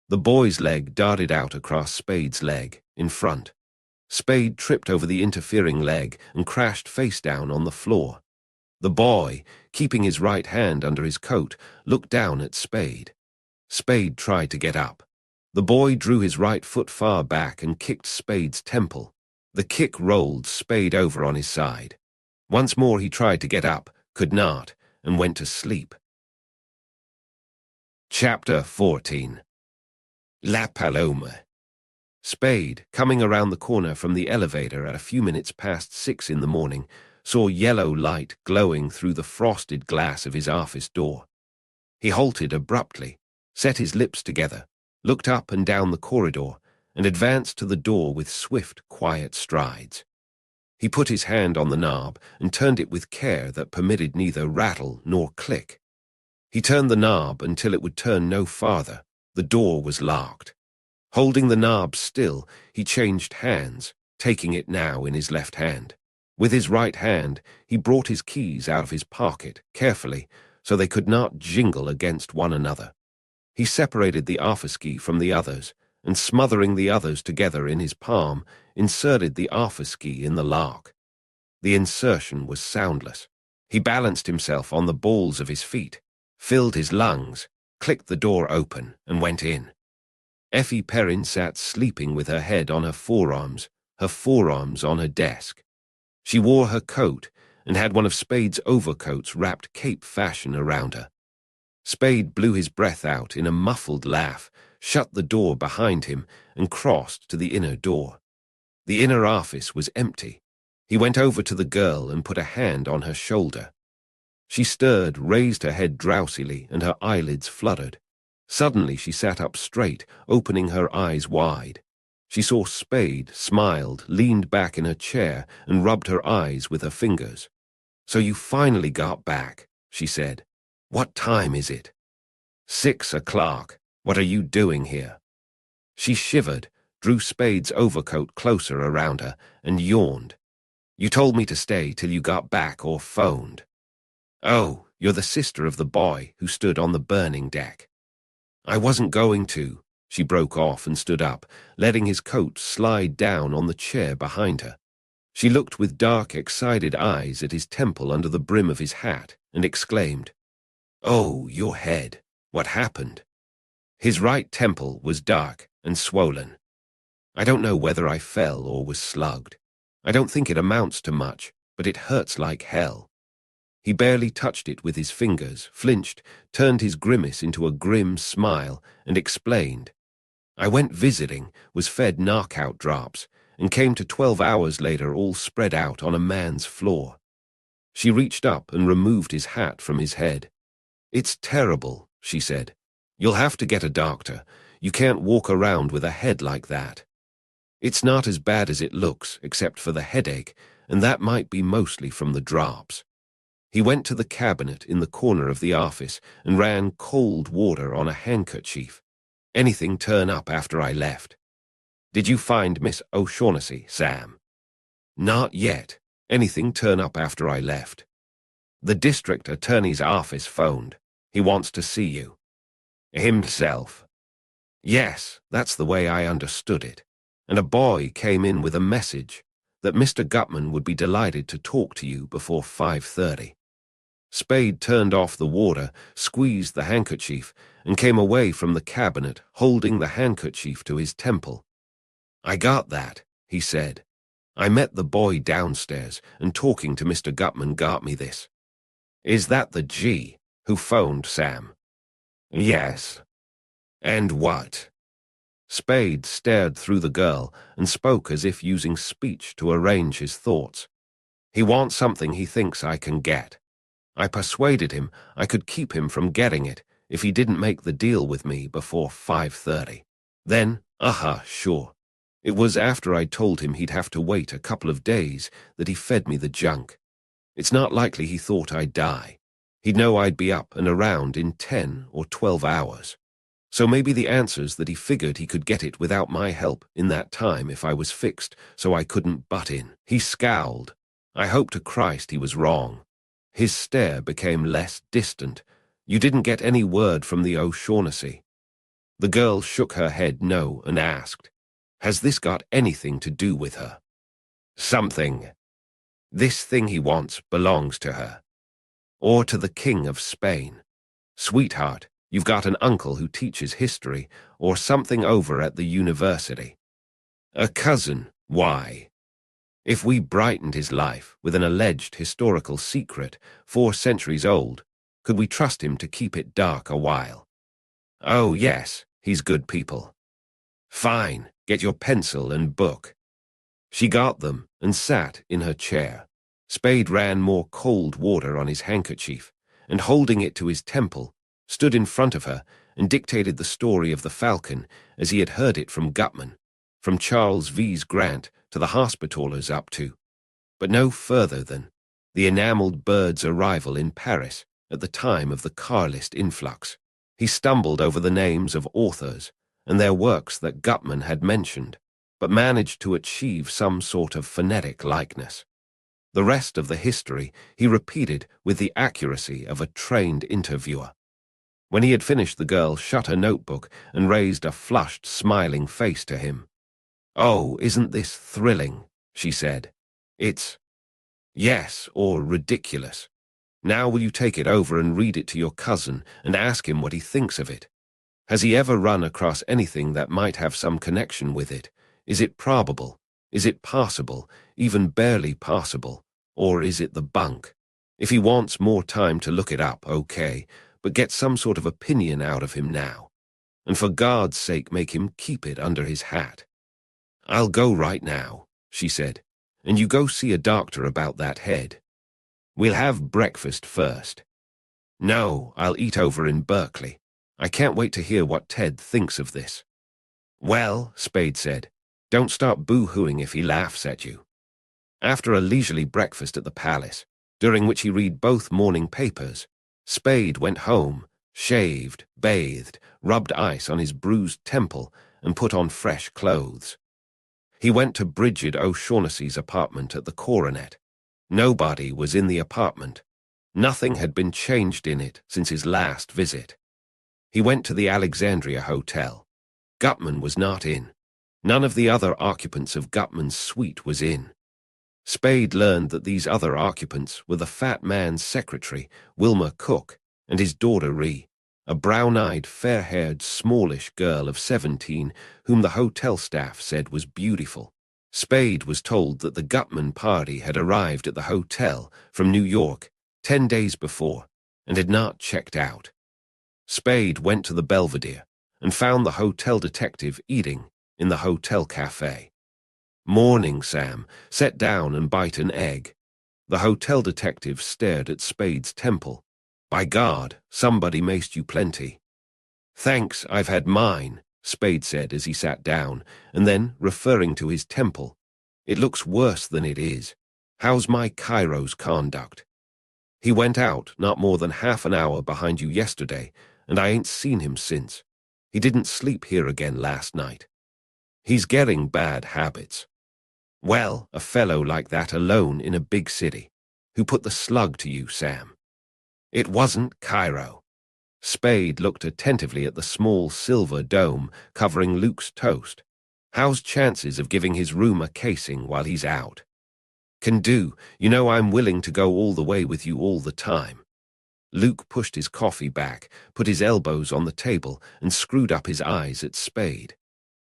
The boy's leg darted out across Spade's leg, in front. Spade tripped over the interfering leg and crashed face down on the floor. The boy, keeping his right hand under his coat, looked down at Spade. Spade tried to get up. The boy drew his right foot far back and kicked Spade's temple. The kick rolled Spade over on his side. Once more he tried to get up, could not, and went to sleep. Chapter 14. La Paloma. Spade, coming around the corner from the elevator at a few minutes past 6 in the morning, saw yellow light glowing through the frosted glass of his office door. He halted abruptly, set his lips together, looked up and down the corridor, and advanced to the door with swift, quiet strides. He put his hand on the knob and turned it with care that permitted neither rattle nor click. He turned the knob until it would turn no farther. The door was locked. Holding the knob still, he changed hands, taking it now in his left hand. With his right hand, he brought his keys out of his pocket, carefully, so they could not jingle against one another. He separated the office key from the others, and smothering the others together in his palm, inserted the office key in the lock. The insertion was soundless. He balanced himself on the balls of his feet, filled his lungs, clicked the door open, and went in. Effie Perrin sat sleeping with her head on her forearms on her desk. She wore her coat and had one of Spade's overcoats wrapped cape fashion around her. Spade blew his breath out in a muffled laugh, shut the door behind him, and crossed to the inner door. The inner office was empty. He went over to the girl and put a hand on her shoulder. She stirred, raised her head drowsily, and her eyelids fluttered. Suddenly she sat up straight, opening her eyes wide. She saw Spade, smiled, leaned back in her chair, and rubbed her eyes with her fingers. "So you finally got back," she said. "What time is it?" 6 o'clock. What are you doing here?" She shivered, drew Spade's overcoat closer around her, and yawned. "You told me to stay till you got back or phoned." "Oh, you're the sister of the boy who stood on the burning deck." "I wasn't going to." She broke off and stood up, letting his coat slide down on the chair behind her. She looked with dark, excited eyes at his temple under the brim of his hat and exclaimed, "Oh, your head. What happened?" His right temple was dark and swollen. "I don't know whether I fell or was slugged. I don't think it amounts to much, but it hurts like hell." He barely touched it with his fingers, flinched, turned his grimace into a grim smile, and explained. I went visiting, was fed knockout drops, and came to 12 hours later all spread out on a man's floor. She reached up and removed his hat from his head. It's terrible, she said. You'll have to get a doctor. You can't walk around with a head like that. It's not as bad as it looks, except for the headache, and that might be mostly from the drops. He went to the cabinet in the corner of the office and ran cold water on a handkerchief. Anything turn up after I left? Did you find Miss O'Shaughnessy, Sam? Not yet. Anything turn up after I left? The district attorney's office phoned. He wants to see you. Himself. Yes, that's the way I understood it. And a boy came in with a message that Mr. Gutman would be delighted to talk to you before 5:30. Spade turned off the water, squeezed the handkerchief, and came away from the cabinet, holding the handkerchief to his temple. I got that, he said. I met the boy downstairs, and talking to Mr. Gutman got me this. Is that the G who phoned Sam? Yes. And what? Spade stared through the girl and spoke as if using speech to arrange his thoughts. He wants something he thinks I can get. I persuaded him I could keep him from getting it if he didn't make the deal with me before 5:30. Then, sure. It was after I told him he'd have to wait a couple of days that he fed me the junk. It's not likely he thought I'd die. He'd know I'd be up and around in 10 or 12 hours. So maybe the answer's that he figured he could get it without my help in that time if I was fixed so I couldn't butt in. He scowled. I hope to Christ he was wrong. His stare became less distant. You didn't get any word from the O'Shaughnessy? The girl shook her head no and asked, Has this got anything to do with her? Something. This thing he wants belongs to her. Or to the King of Spain. Sweetheart, you've got an uncle who teaches history or something over at the university. A cousin, why? If we brightened his life with an alleged historical secret 4 centuries old, could we trust him to keep it dark a while? Oh, yes, he's good people. Fine, get your pencil and book. She got them and sat in her chair. Spade ran more cold water on his handkerchief, and holding it to his temple, stood in front of her and dictated the story of the Falcon as he had heard it from Gutman, from Charles V's Grant to the Hospitallers up to, but no further than the enameled bird's arrival in Paris at the time of the Carlist influx. He stumbled over the names of authors and their works that Gutman had mentioned, but managed to achieve some sort of phonetic likeness. The rest of the history he repeated with the accuracy of a trained interviewer. When he had finished, the girl shut her notebook and raised a flushed, smiling face to him. Oh, isn't this thrilling, she said. It's, yes, or ridiculous. Now will you take it over and read it to your cousin and ask him what he thinks of it? Has he ever run across anything that might have some connection with it? Is it probable? Is it possible, even barely possible? Or is it the bunk? If he wants more time to look it up, okay, but get some sort of opinion out of him now. And for God's sake, make him keep it under his hat. I'll go right now, she said, and you go see a doctor about that head. We'll have breakfast first. No, I'll eat over in Berkeley. I can't wait to hear what Ted thinks of this. Well, Spade said, don't start boo-hooing if he laughs at you. After a leisurely breakfast at the palace, during which he read both morning papers, Spade went home, shaved, bathed, rubbed ice on his bruised temple, and put on fresh clothes. He went to Bridget O'Shaughnessy's apartment at the Coronet. Nobody was in the apartment. Nothing had been changed in it since his last visit. He went to the Alexandria Hotel. Gutman was not in. None of the other occupants of Gutman's suite was in. Spade learned that these other occupants were the fat man's secretary, Wilma Cook, and his daughter Ree, a brown-eyed, fair-haired, smallish girl of 17 whom the hotel staff said was beautiful. Spade was told that the Gutman party had arrived at the hotel from New York 10 days before, and had not checked out. Spade went to the Belvedere and found the hotel detective eating in the hotel cafe. "Morning, Sam. Sit down and bite an egg." The hotel detective stared at Spade's temple. "By God, somebody maced you plenty." "Thanks, I've had mine," Spade said as he sat down, and then, referring to his temple, "It looks worse than it is. How's my Cairo's conduct?" "He went out not more than half an hour behind you yesterday, and I ain't seen him since. He didn't sleep here again last night. He's getting bad habits." "Well, a fellow like that alone in a big city. Who put the slug to you, Sam?" "It wasn't Cairo." Spade looked attentively at the small silver dome covering Luke's toast. "How's chances of giving his room a casing while he's out?" "Can do. You know I'm willing to go all the way with you all the time." Luke pushed his coffee back, put his elbows on the table, and screwed up his eyes at Spade.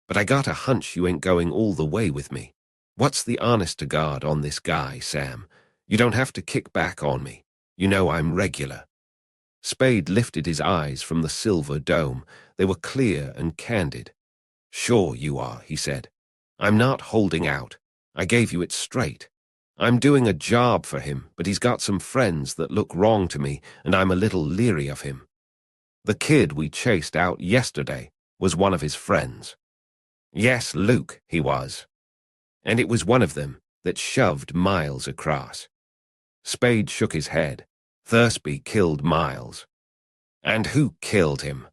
"But I got a hunch you ain't going all the way with me. What's the honest-to-God on this guy, Sam? You don't have to kick back on me. You know I'm regular." Spade lifted his eyes from the silver dome. They were clear and candid. "Sure you are," he said. "I'm not holding out. I gave you it straight. I'm doing a job for him, but he's got some friends that look wrong to me, and I'm a little leery of him. The kid we chased out yesterday was one of his friends." "Yes, Luke, he was. And it was one of them that shoved Miles across." Spade shook his head. "Thursby killed Miles." "And who killed him?"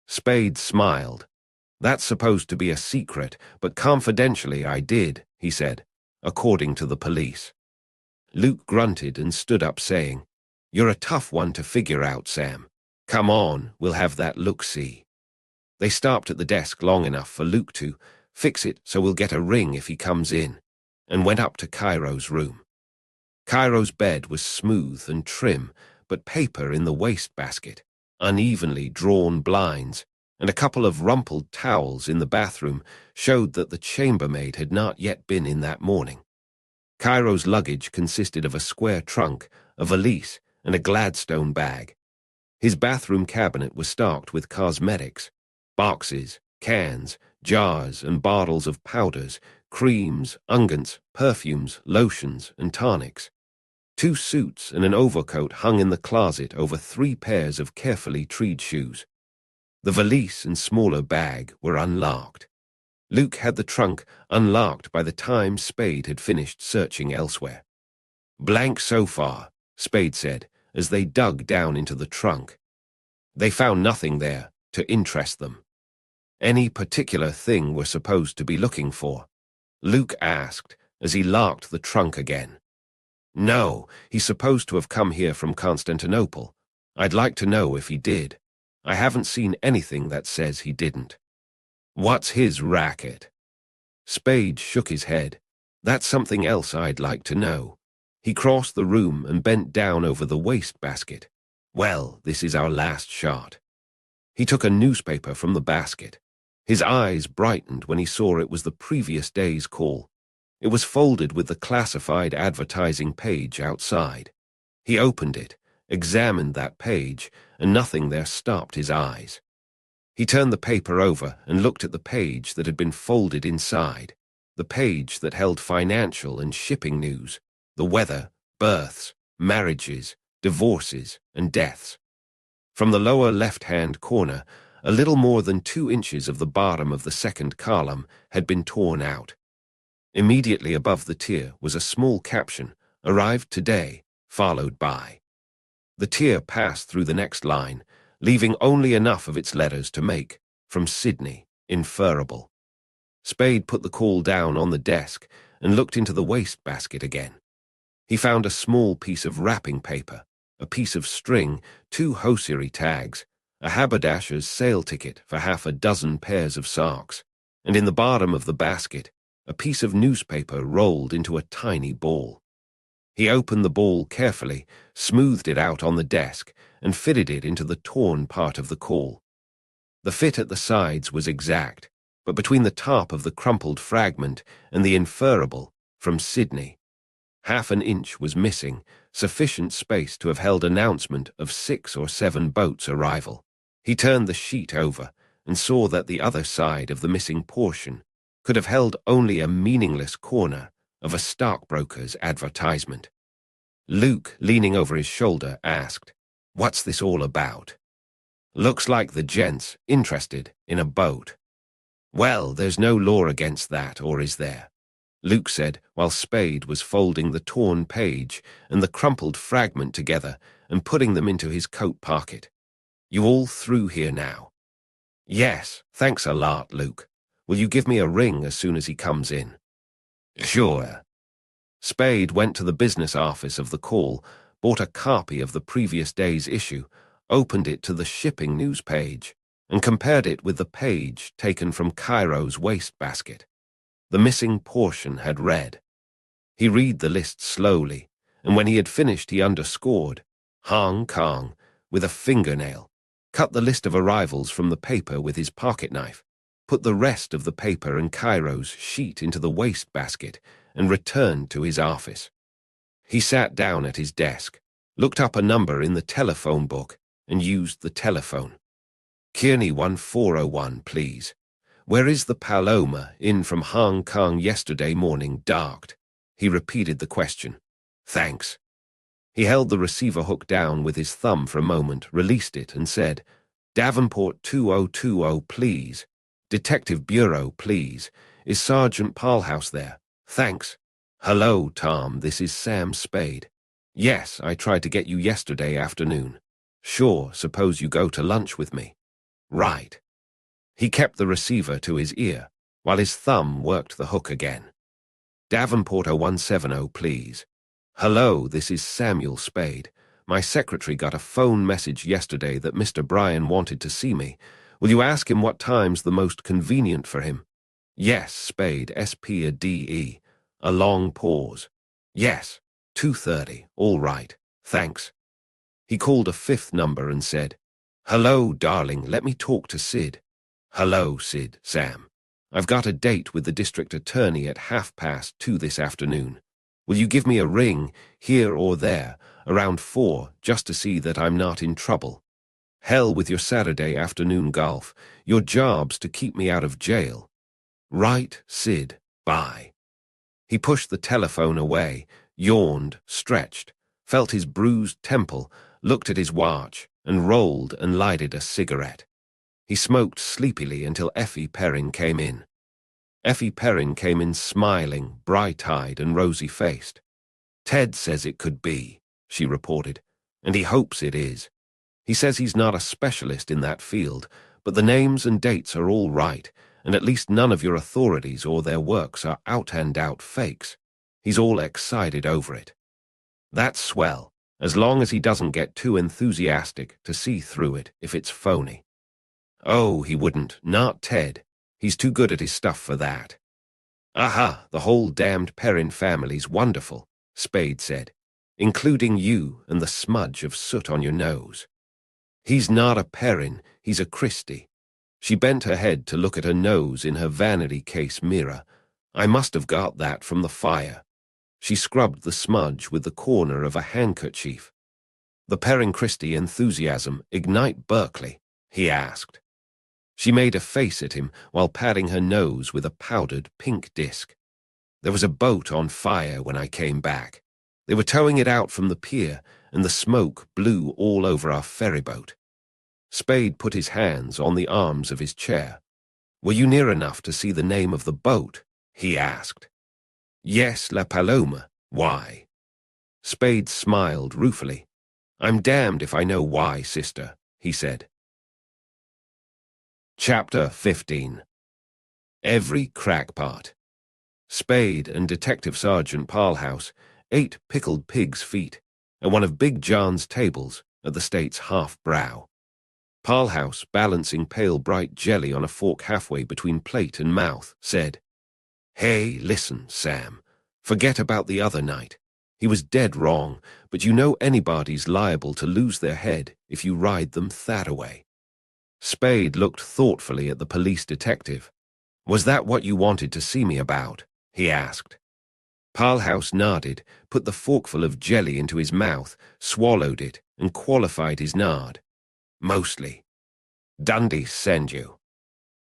Spade smiled. "That's supposed to be a secret, but confidentially I did," he said, "according to the police." Luke grunted and stood up, saying, "You're a tough one to figure out, Sam. Come on, we'll have that look-see." They stopped at the desk long enough for Luke to "Fix it so we'll get a ring if he comes in," and went up to Cairo's room. Cairo's bed was smooth and trim, but paper in the wastebasket, unevenly drawn blinds, and a couple of rumpled towels in the bathroom showed that the chambermaid had not yet been in that morning. Cairo's luggage consisted of a square trunk, a valise, and a Gladstone bag. His bathroom cabinet was stocked with cosmetics, boxes, cans, jars, and bottles of powders, creams, unguents, perfumes, lotions, and tonics. 2 suits and an overcoat hung in the closet over 3 pairs of carefully treed shoes. The valise and smaller bag were unlocked. Luke had the trunk unlocked by the time Spade had finished searching elsewhere. "Blank so far," Spade said, as they dug down into the trunk. They found nothing there to interest them. "Any particular thing we're supposed to be looking for?" Luke asked as he locked the trunk again. "No, he's supposed to have come here from Constantinople. I'd like to know if he did. I haven't seen anything that says he didn't." "What's his racket?" Spade shook his head. "That's something else I'd like to know." He crossed the room and bent down over the wastebasket. "Well, this is our last shot." He took a newspaper from the basket. His eyes brightened when he saw it was the previous day's call. It was folded with the classified advertising page outside. He opened it, examined that page, and nothing there stopped his eyes. He turned the paper over and looked at the page that had been folded inside, the page that held financial and shipping news, the weather, births, marriages, divorces, and deaths. From the lower left-hand corner, a little more than 2 inches of the bottom of the second column had been torn out. Immediately above the tier was a small caption, "Arrived today," followed by. The tier passed through the next line, leaving only enough of its letters to make, "From Sydney, inferable." Spade put the call down on the desk and looked into the wastebasket again. He found a small piece of wrapping paper, a piece of string, 2 hosiery tags, a haberdasher's sale ticket for 6 pairs of socks, and in the bottom of the basket, a piece of newspaper rolled into a tiny ball. He opened the ball carefully, smoothed it out on the desk, and fitted it into the torn part of the call. The fit at the sides was exact, but between the top of the crumpled fragment and the inferable, "From Sydney," Half an inch was missing, sufficient space to have held announcement of 6 or 7 boats' arrival. He turned the sheet over and saw that the other side of the missing portion could have held only a meaningless corner of a stockbroker's advertisement. Luke, leaning over his shoulder, asked, "What's this all about?" "Looks like the gent's interested in a boat." "Well, there's no law against that, or is there?" Luke said, while Spade was folding the torn page and the crumpled fragment together and putting them into his coat pocket. "You all through here now?" "Yes, thanks a lot, Luke. Will you give me a ring as soon as he comes in?" "Sure." Spade went to the business office of the Call, bought a copy of the previous day's issue, opened it to the shipping news page, and compared it with the page taken from Cairo's wastebasket. The missing portion had read. He read the list slowly, and when he had finished he underscored Hong Kong with a fingernail, cut the list of arrivals from the paper with his pocket knife, put the rest of the paper and Cairo's sheet into the wastebasket, and returned to his office. He sat down at his desk, looked up a number in the telephone book, and used the telephone. "Kearney 1401, please. Where is the Paloma in from Hong Kong yesterday morning docked?" He repeated the question. "Thanks." He held the receiver hook down with his thumb for a moment, released it, and said, "Davenport 2020, please. Detective Bureau, please. Is Sergeant Parlhouse there? Thanks. Hello, Tom, this is Sam Spade. Yes, I tried to get you yesterday afternoon. Sure, suppose you go to lunch with me. Right." He kept the receiver to his ear, while his thumb worked the hook again. "Davenport 0170, please. Hello, this is Samuel Spade. My secretary got a phone message yesterday that Mr. Bryan wanted to see me. Will you ask him what time's the most convenient for him?" "Yes, Spade, SPADE. A long pause. "Yes, 2:30, all right, thanks." He called a 5th number and said, "Hello, darling, let me talk to Sid." "Hello, Sid, Sam. I've got a date with the district attorney at 2:30 this afternoon. Will you give me a ring, here or there, around 4, just to see that I'm not in trouble? Hell with your Saturday afternoon golf. Your job's to keep me out of jail." "Right, Sid, bye." He pushed the telephone away, yawned, stretched, felt his bruised temple, looked at his watch, and rolled and lighted a cigarette. He smoked sleepily until Effie Perrin came in. Effie Perrin came in smiling, bright-eyed and rosy-faced. "Ted says it could be," she reported, "and he hopes it is. He says he's not a specialist in that field, but the names and dates are all right, and at least none of your authorities or their works are out-and-out fakes. He's all excited over it." "That's swell, as long as he doesn't get too enthusiastic to see through it if it's phony." "Oh, he wouldn't, not Ted. He's too good at his stuff for that." "Aha, the whole damned Perrin family's wonderful," Spade said, "including you and the smudge of soot on your nose." "He's not a Perrin, he's a Christie." She bent her head to look at her nose in her vanity case mirror. "I must have got that from the fire." She scrubbed the smudge with the corner of a handkerchief. "The Perrin Christie enthusiasm ignite Berkeley?" he asked. She made a face at him while patting her nose with a powdered pink disc. "There was a boat on fire when I came back. They were towing it out from the pier, and the smoke blew all over our ferryboat." Spade put his hands on the arms of his chair. "Were you near enough to see the name of the boat?" he asked. "Yes, La Paloma. Why?" Spade smiled ruefully. "I'm damned if I know why, sister," he said. Chapter 15. Every Crackpot. Spade and Detective Sergeant Parlhouse ate pickled pig's feet at one of Big John's tables at the state's half-brow. Parlhouse, balancing pale bright jelly on a fork halfway between plate and mouth, said, "Hey, listen, Sam. Forget about the other night. He was dead wrong, but you know anybody's liable to lose their head if you ride them that-a-way." Spade looked thoughtfully at the police detective. "Was that what you wanted to see me about?" he asked. Parlhouse nodded, put the forkful of jelly into his mouth, swallowed it, and qualified his nod. Mostly. Dundee send you.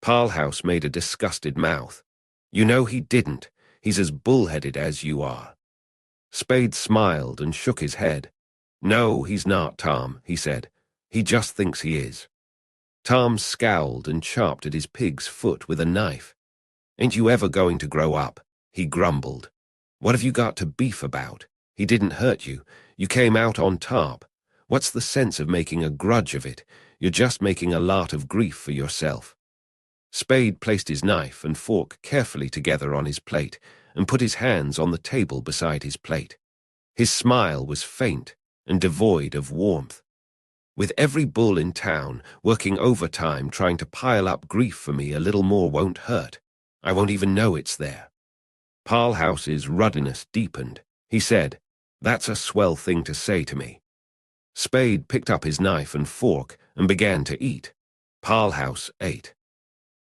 Parlhouse made a disgusted mouth. You know he didn't. He's as bullheaded as you are. Spade smiled and shook his head. No, he's not, Tom, he said. He just thinks he is. Tom scowled and chopped at his pig's foot with a knife. Ain't you ever going to grow up? He grumbled. What have you got to beef about? He didn't hurt you. You came out on top. What's the sense of making a grudge of it? You're just making a lot of grief for yourself. Spade placed his knife and fork carefully together on his plate and put his hands on the table beside his plate. His smile was faint and devoid of warmth. With every bull in town working overtime trying to pile up grief for me, a little more won't hurt. I won't even know it's there. Parlhouse's ruddiness deepened. He said, That's a swell thing to say to me. Spade picked up his knife and fork and began to eat. Parlhouse ate.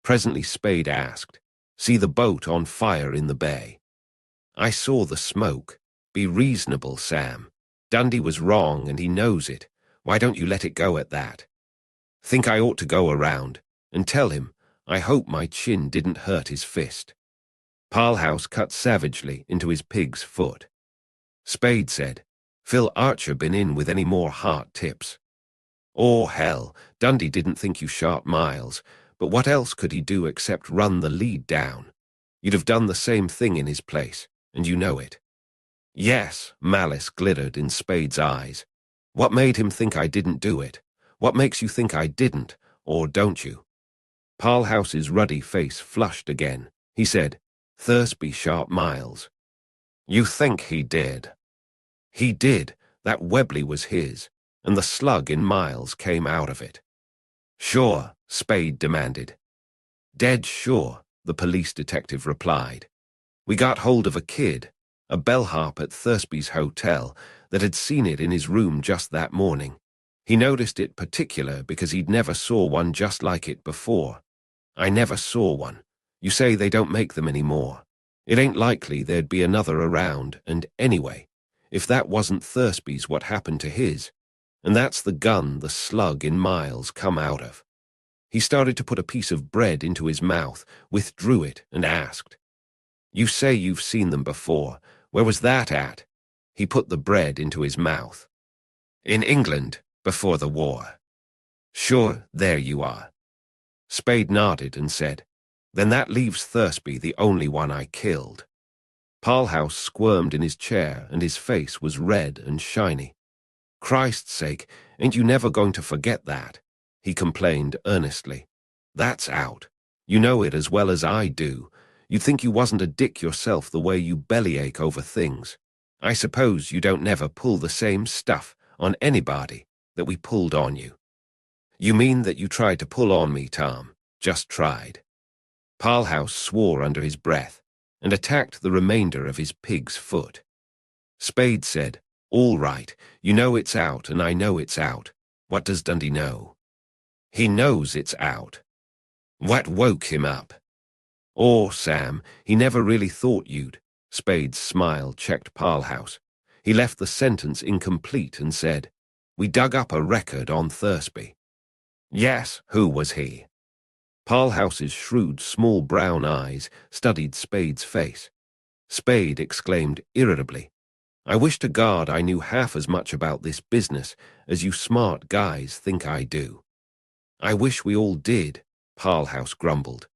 Presently Spade asked, See the boat on fire in the bay? I saw the smoke. Be reasonable, Sam. Dundee was wrong and he knows it. Why don't you let it go at that? Think I ought to go around and tell him I hope my chin didn't hurt his fist. Parlhouse cut savagely into his pig's foot. Spade said, Phil Archer been in with any more heart tips? Oh, hell, Dundee didn't think you shot Miles, but what else could he do except run the lead down? You'd have done the same thing in his place, and you know it. Yes, malice glittered in Spade's eyes. What made him think I didn't do it? What makes you think I didn't, or don't you? Parlhouse's ruddy face flushed again. He said, Thursby shot Miles. You think he did? He did. That Webley was his, and the slug in Miles came out of it. Sure, Spade demanded. Dead sure, the police detective replied. We got hold of a kid, a bellhop at Thursby's hotel, that had seen it in his room just that morning. He noticed it particular because he'd never saw one just like it before. I never saw one. You say they don't make them anymore. It ain't likely there'd be another around, and anyway, if that wasn't Thursby's, what happened to his? And that's the gun the slug in Miles come out of. He started to put a piece of bread into his mouth, withdrew it, and asked, You say you've seen them before. Where was that at? He put the bread into his mouth. In England, before the war. Sure, there you are. Spade nodded and said, Then that leaves Thursby the only one I killed. Parlhouse squirmed in his chair and his face was red and shiny. Christ's sake, ain't you never going to forget that? He complained earnestly. That's out. You know it as well as I do. You'd think you wasn't a dick yourself the way you bellyache over things. I suppose you don't never pull the same stuff on anybody that we pulled on you. You mean that you tried to pull on me, Tom? Just tried. Parlhouse swore under his breath and attacked the remainder of his pig's foot. Spade said, All right, you know it's out and I know it's out. What does Dundee know? He knows it's out. What woke him up? Oh, Sam, he never really thought you'd. Spade's smile checked Parlhouse. He left the sentence incomplete and said, We dug up a record on Thursby. Yes, who was he? Parlhouse's shrewd, small brown eyes studied Spade's face. Spade exclaimed irritably, I wish to God I knew half as much about this business as you smart guys think I do. I wish we all did, Parlhouse grumbled.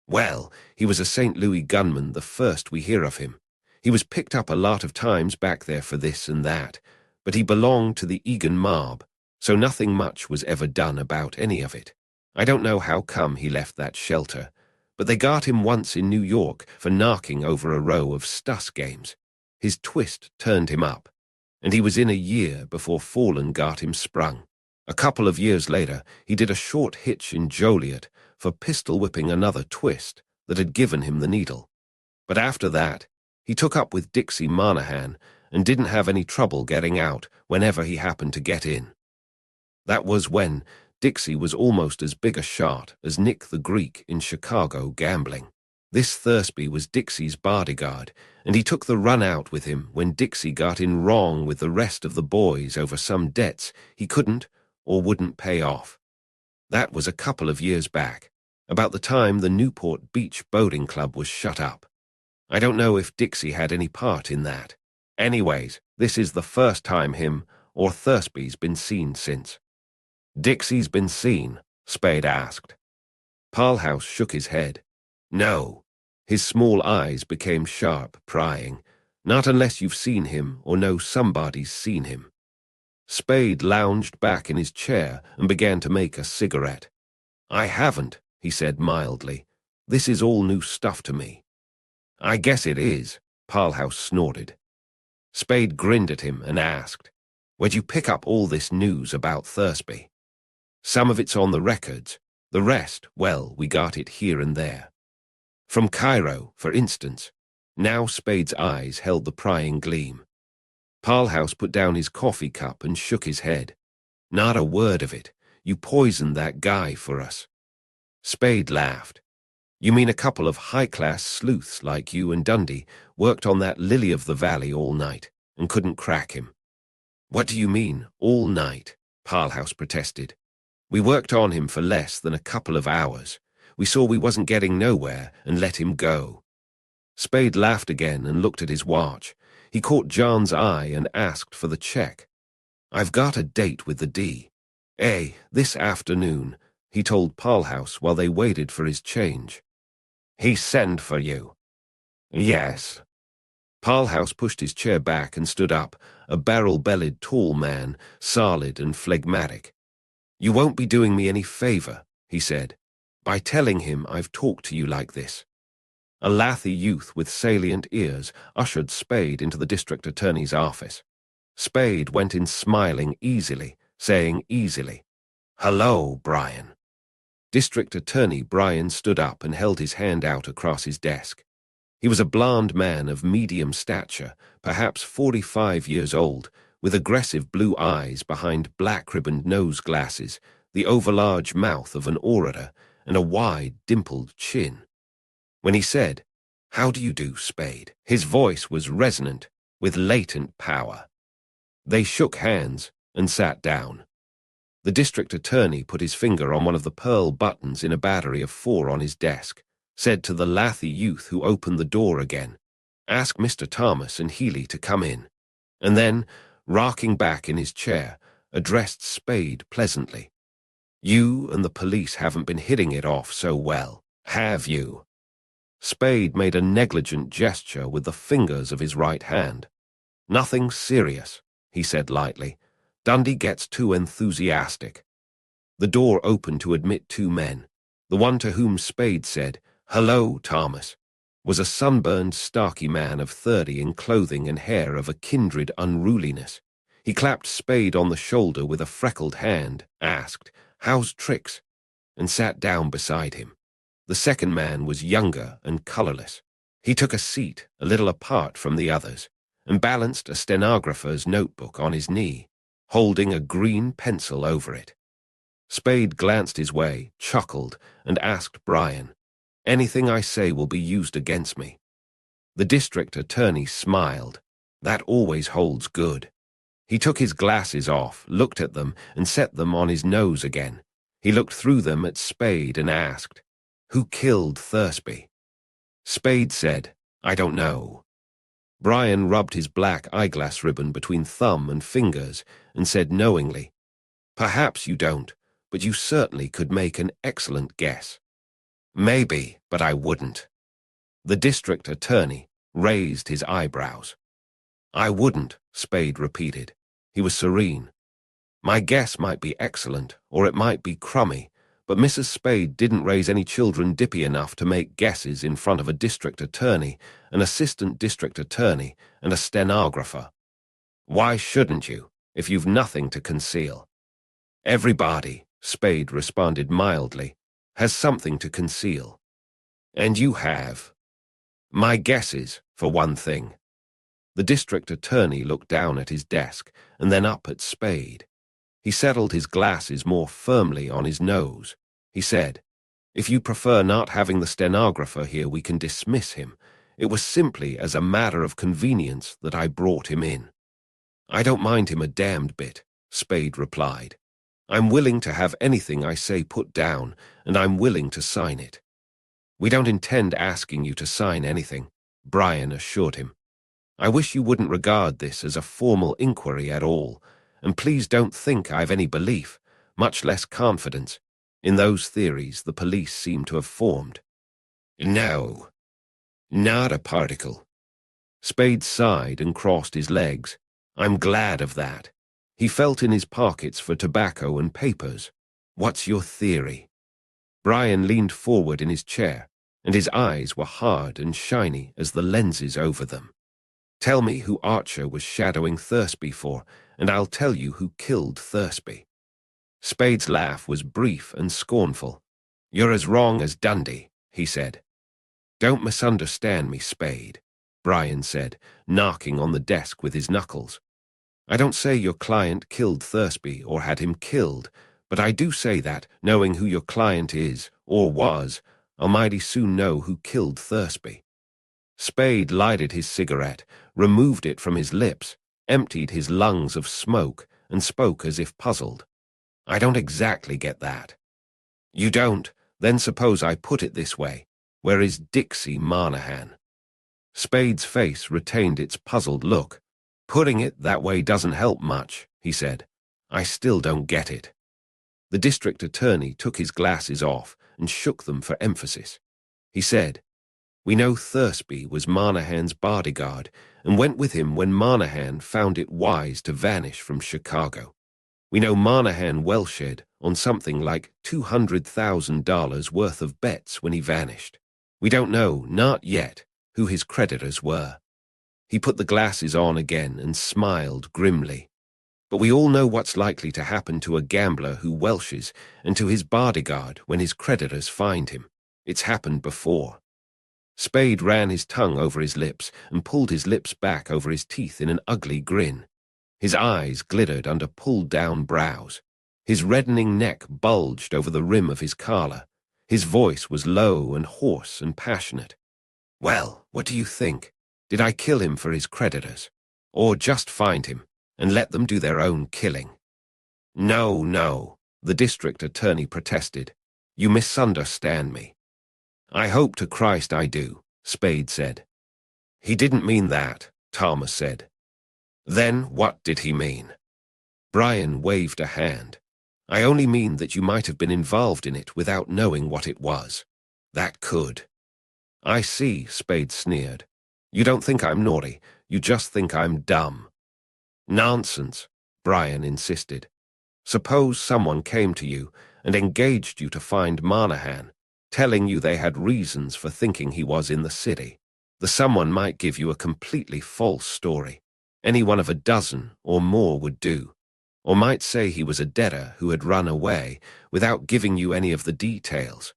Well, he was a St. Louis gunman, the first we hear of him. He was picked up a lot of times back there for this and that, but he belonged to the Egan mob, so nothing much was ever done about any of it. I don't know how come he left that shelter, but they got him once in New York for narking over a row of Stuss games. His twist turned him up, and he was in a year before Fallen got him sprung. A couple of years later, he did a short hitch in Joliet for pistol-whipping another twist that had given him the needle. But after that, he took up with Dixie Monahan and didn't have any trouble getting out whenever he happened to get in. That was when Dixie was almost as big a shot as Nick the Greek in Chicago gambling. This Thursby was Dixie's bodyguard, and he took the run out with him when Dixie got in wrong with the rest of the boys over some debts he couldn't or wouldn't pay off. That was a couple of years back, about the time the Newport Beach Boating Club was shut up. I don't know if Dixie had any part in that. Anyways, this is the first time him or Thursby's been seen since. Dixie's been seen? Spade asked. Parlhouse shook his head. No. His small eyes became sharp, prying. Not unless you've seen him or know somebody's seen him. Spade lounged back in his chair and began to make a cigarette. I haven't, he said mildly. This is all new stuff to me. I guess it is, Parlhouse snorted. Spade grinned at him and asked, Where'd you pick up all this news about Thursby? Some of it's on the records. The rest, well, we got it here and there. From Cairo, for instance. Now Spade's eyes held the prying gleam. Parlhouse put down his coffee cup and shook his head. Not a word of it. You poisoned that guy for us. Spade laughed. You mean a couple of high-class sleuths like you and Dundee worked on that lily of the valley all night and couldn't crack him? What do you mean, all night? Parlhouse protested. We worked on him for less than a couple of hours. We saw we wasn't getting nowhere and let him go. Spade laughed again and looked at his watch. He caught John's eye and asked for the check. I've got a date with the D. This afternoon, he told Parlhouse while they waited for his change. He sent for you. Yes. Parlhouse pushed his chair back and stood up, a barrel-bellied tall man, solid and phlegmatic. You won't be doing me any favor, he said, by telling him I've talked to you like this. A lathy youth with salient ears ushered Spade into the district attorney's office. Spade went in smiling easily, saying easily, Hello, Brian. District Attorney Brian stood up and held his hand out across his desk. He was a blond man of medium stature, perhaps 45 years old, with aggressive blue eyes behind black-ribboned nose glasses, the overlarge mouth of an orator, and a wide, dimpled chin. When he said, How do you do, Spade? His voice was resonant, with latent power. They shook hands and sat down. The district attorney put his finger on one of the pearl buttons in a battery of 4 on his desk, said to the lathy youth who opened the door again, Ask Mr. Thomas and Healy to come in, and then, rocking back in his chair, addressed Spade pleasantly. You and the police haven't been hitting it off so well, have you? Spade made a negligent gesture with the fingers of his right hand. Nothing serious, he said lightly. Dundee gets too enthusiastic. The door opened to admit 2 men. The one to whom Spade said, Hello, Thomas, was a sunburned, starky man of 30 in clothing and hair of a kindred unruliness. He clapped Spade on the shoulder with a freckled hand, asked, How's tricks? And sat down beside him. The second man was younger and colorless. He took a seat a little apart from the others and balanced a stenographer's notebook on his knee, holding a green pencil over it. Spade glanced his way, chuckled, and asked Brian, Anything I say will be used against me. The district attorney smiled. That always holds good. He took his glasses off, looked at them, and set them on his nose again. He looked through them at Spade and asked, Who killed Thursby? Spade said, I don't know. Brian rubbed his black eyeglass ribbon between thumb and fingers and said knowingly, Perhaps you don't, but you certainly could make an excellent guess. Maybe, but I wouldn't. The district attorney raised his eyebrows. I wouldn't, Spade repeated. He was serene. My guess might be excellent, or it might be crummy, but Mrs. Spade didn't raise any children dippy enough to make guesses in front of a district attorney, an assistant district attorney, and a stenographer. Why shouldn't you, if you've nothing to conceal? Everybody, Spade responded mildly, has something to conceal. And you have. My guesses, for one thing. The district attorney looked down at his desk and then up at Spade. He settled his glasses more firmly on his nose. He said, If you prefer not having the stenographer here, we can dismiss him. It was simply as a matter of convenience that I brought him in." "I don't mind him a damned bit," Spade replied. "I'm willing to have anything I say put down, and I'm willing to sign it." "We don't intend asking you to sign anything," Brian assured him. "I wish you wouldn't regard this as a formal inquiry at all, and please don't think I've any belief, much less confidence, in those theories the police seem to have formed." "No, not a particle." Spade sighed and crossed his legs. "I'm glad of that." He felt in his pockets for tobacco and papers. "What's your theory?" Brian leaned forward in his chair, and his eyes were hard and shiny as the lenses over them. "Tell me who Archer was shadowing Thursby for, and I'll tell you who killed Thursby." Spade's laugh was brief and scornful. "You're as wrong as Dundee," he said. "Don't misunderstand me, Spade," Brian said, knocking on the desk with his knuckles. "I don't say your client killed Thursby or had him killed, but I do say that, knowing who your client is, or was, I'll mighty soon know who killed Thursby." Spade lighted his cigarette, removed it from his lips, emptied his lungs of smoke, and spoke as if puzzled. "I don't exactly get that." "You don't? Then suppose I put it this way. Where is Dixie Marnahan?" Spade's face retained its puzzled look. "Putting it that way doesn't help much," he said. "I still don't get it." The district attorney took his glasses off and shook them for emphasis. He said, "We know Thursby was Marnahan's bodyguard and went with him when Marnahan found it wise to vanish from Chicago. We know Marnahan Welshed on something like $200,000 worth of bets when he vanished. We don't know, not yet, who his creditors were." He put the glasses on again and smiled grimly. "But we all know what's likely to happen to a gambler who welshes and to his bodyguard when his creditors find him. It's happened before." Spade ran his tongue over his lips and pulled his lips back over his teeth in an ugly grin. His eyes glittered under pulled-down brows. His reddening neck bulged over the rim of his collar. His voice was low and hoarse and passionate. "Well, what do you think? Did I kill him for his creditors? Or just find him and let them do their own killing?" "No, no," the district attorney protested. "You misunderstand me." "I hope to Christ I do," Spade said. "He didn't mean that," Thomas said. "Then what did he mean?" Brian waved a hand. "I only mean that you might have been involved in it without knowing what it was. That could." "I see," Spade sneered. "You don't think I'm naughty, you just think I'm dumb." "Nonsense," Brian insisted. "Suppose someone came to you and engaged you to find Marnahan, telling you they had reasons for thinking he was in the city. The someone might give you a completely false story. Any one of a dozen or more would do. Or might say he was a debtor who had run away without giving you any of the details.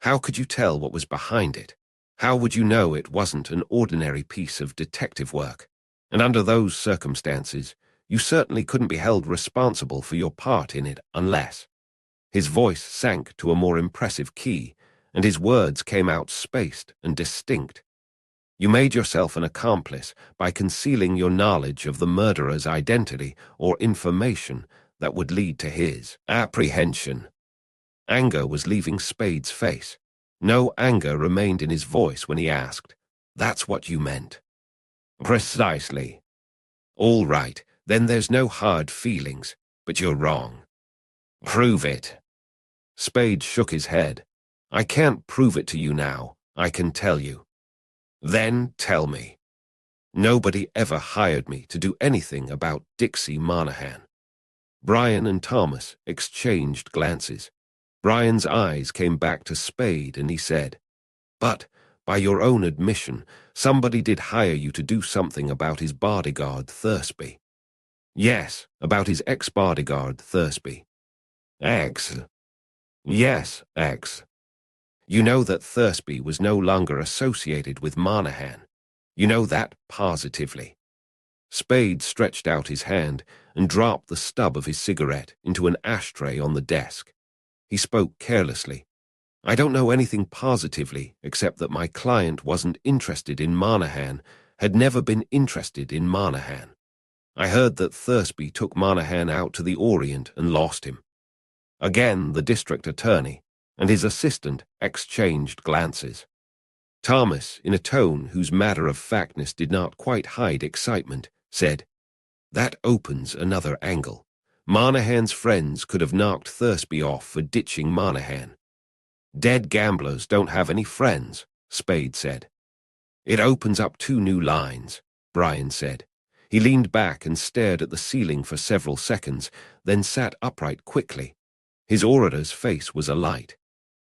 How could you tell what was behind it? How would you know it wasn't an ordinary piece of detective work? And under those circumstances, you certainly couldn't be held responsible for your part in it unless—" His voice sank to a more impressive key, and his words came out spaced and distinct. "You made yourself an accomplice by concealing your knowledge of the murderer's identity or information that would lead to his apprehension." Anger was leaving Spade's face. No anger remained in his voice when he asked, "That's what you meant?" "Precisely." "All right, then there's no hard feelings, but you're wrong." "Prove it." Spade shook his head. "I can't prove it to you now, I can tell you." "Then tell me." "Nobody ever hired me to do anything about Dixie Marnahan." Brian and Thomas exchanged glances. Brian's eyes came back to Spade and he said, "But, by your own admission, somebody did hire you to do something about his bodyguard Thursby." "Yes, about his ex-bodyguard Thursby." "Ex?" "Yes, ex." "You know that Thursby was no longer associated with Marnahan. You know that positively." Spade stretched out his hand and dropped the stub of his cigarette into an ashtray on the desk. He spoke carelessly. I don't know anything positively except that my client wasn't interested in Monahan, had never been interested in Monahan. I heard that Thursby took Monahan out to the Orient and lost him. Again, the district attorney and his assistant exchanged glances. Thomas, in a tone whose matter-of-factness did not quite hide excitement, said, "That opens another angle. Monahan's friends could have knocked Thursby off for ditching Monahan." "Dead gamblers don't have any friends," Spade said. "It opens up two new lines," Brian said. He leaned back and stared at the ceiling for several seconds, then sat upright quickly. His orator's face was alight.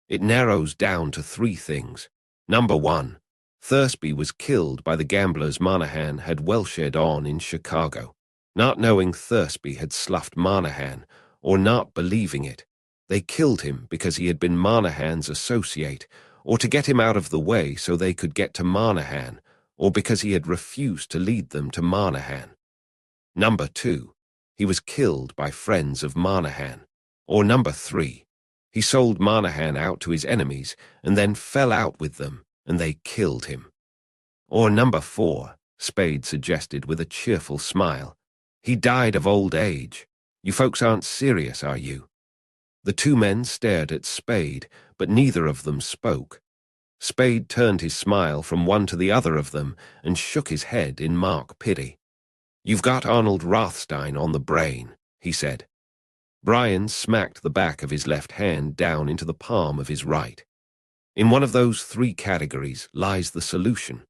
"It narrows down to three things. Number one, Thursby was killed by the gamblers Monahan had welshed on in Chicago. Not knowing Thursby had sloughed Monahan, or not believing it, they killed him because he had been Monahan's associate, or to get him out of the way so they could get to Monahan, or because he had refused to lead them to Monahan. Number two, he was killed by friends of Monahan. Or number three, he sold Monahan out to his enemies and then fell out with them, and they killed him. Or number four, Spade suggested with a cheerful smile, he died of old age. You folks aren't serious, are you?" The two men stared at Spade, but neither of them spoke. Spade turned his smile from one to the other of them and shook his head in mock pity. "You've got Arnold Rothstein on the brain," he said. Brian smacked the back of his left hand down into the palm of his right. "In one of those three categories lies the solution."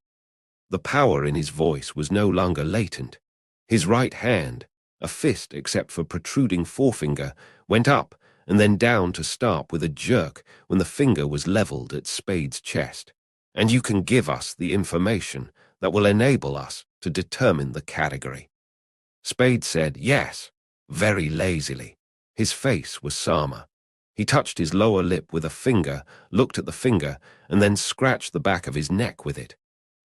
The power in his voice was no longer latent. His right hand, a fist except for protruding forefinger, went up and then down to stop with a jerk when the finger was leveled at Spade's chest. "And you can give us the information that will enable us to determine the category." Spade said yes, very lazily. His face was Sama. He touched his lower lip with a finger, looked at the finger, and then scratched the back of his neck with it.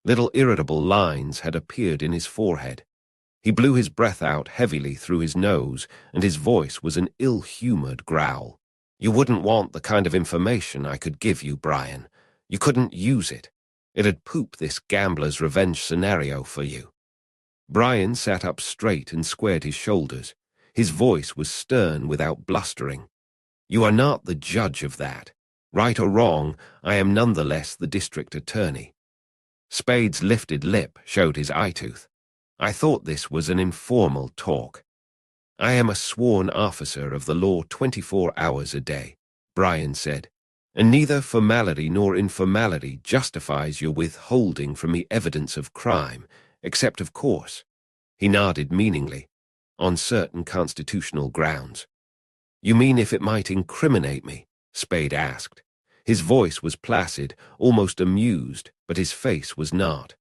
Little irritable lines had appeared in his forehead. He blew his breath out heavily through his nose, and his voice was an ill-humored growl. "You wouldn't want the kind of information I could give you, Brian. You couldn't use it. It'd poop this gambler's revenge scenario for you." Brian sat up straight and squared his shoulders. His voice was stern without blustering. "You are not the judge of that. Right or wrong, I am nonetheless the district attorney." Spade's lifted lip showed his eye-tooth. "I thought this was an informal talk." "I am a sworn officer of the law 24 hours a day," Brian said, "and neither formality nor informality justifies your withholding from me evidence of crime, except, of course," he nodded meaningly, "on certain constitutional grounds." "You mean if it might incriminate me?" Spade asked. His voice was placid, almost amused, but his face was not.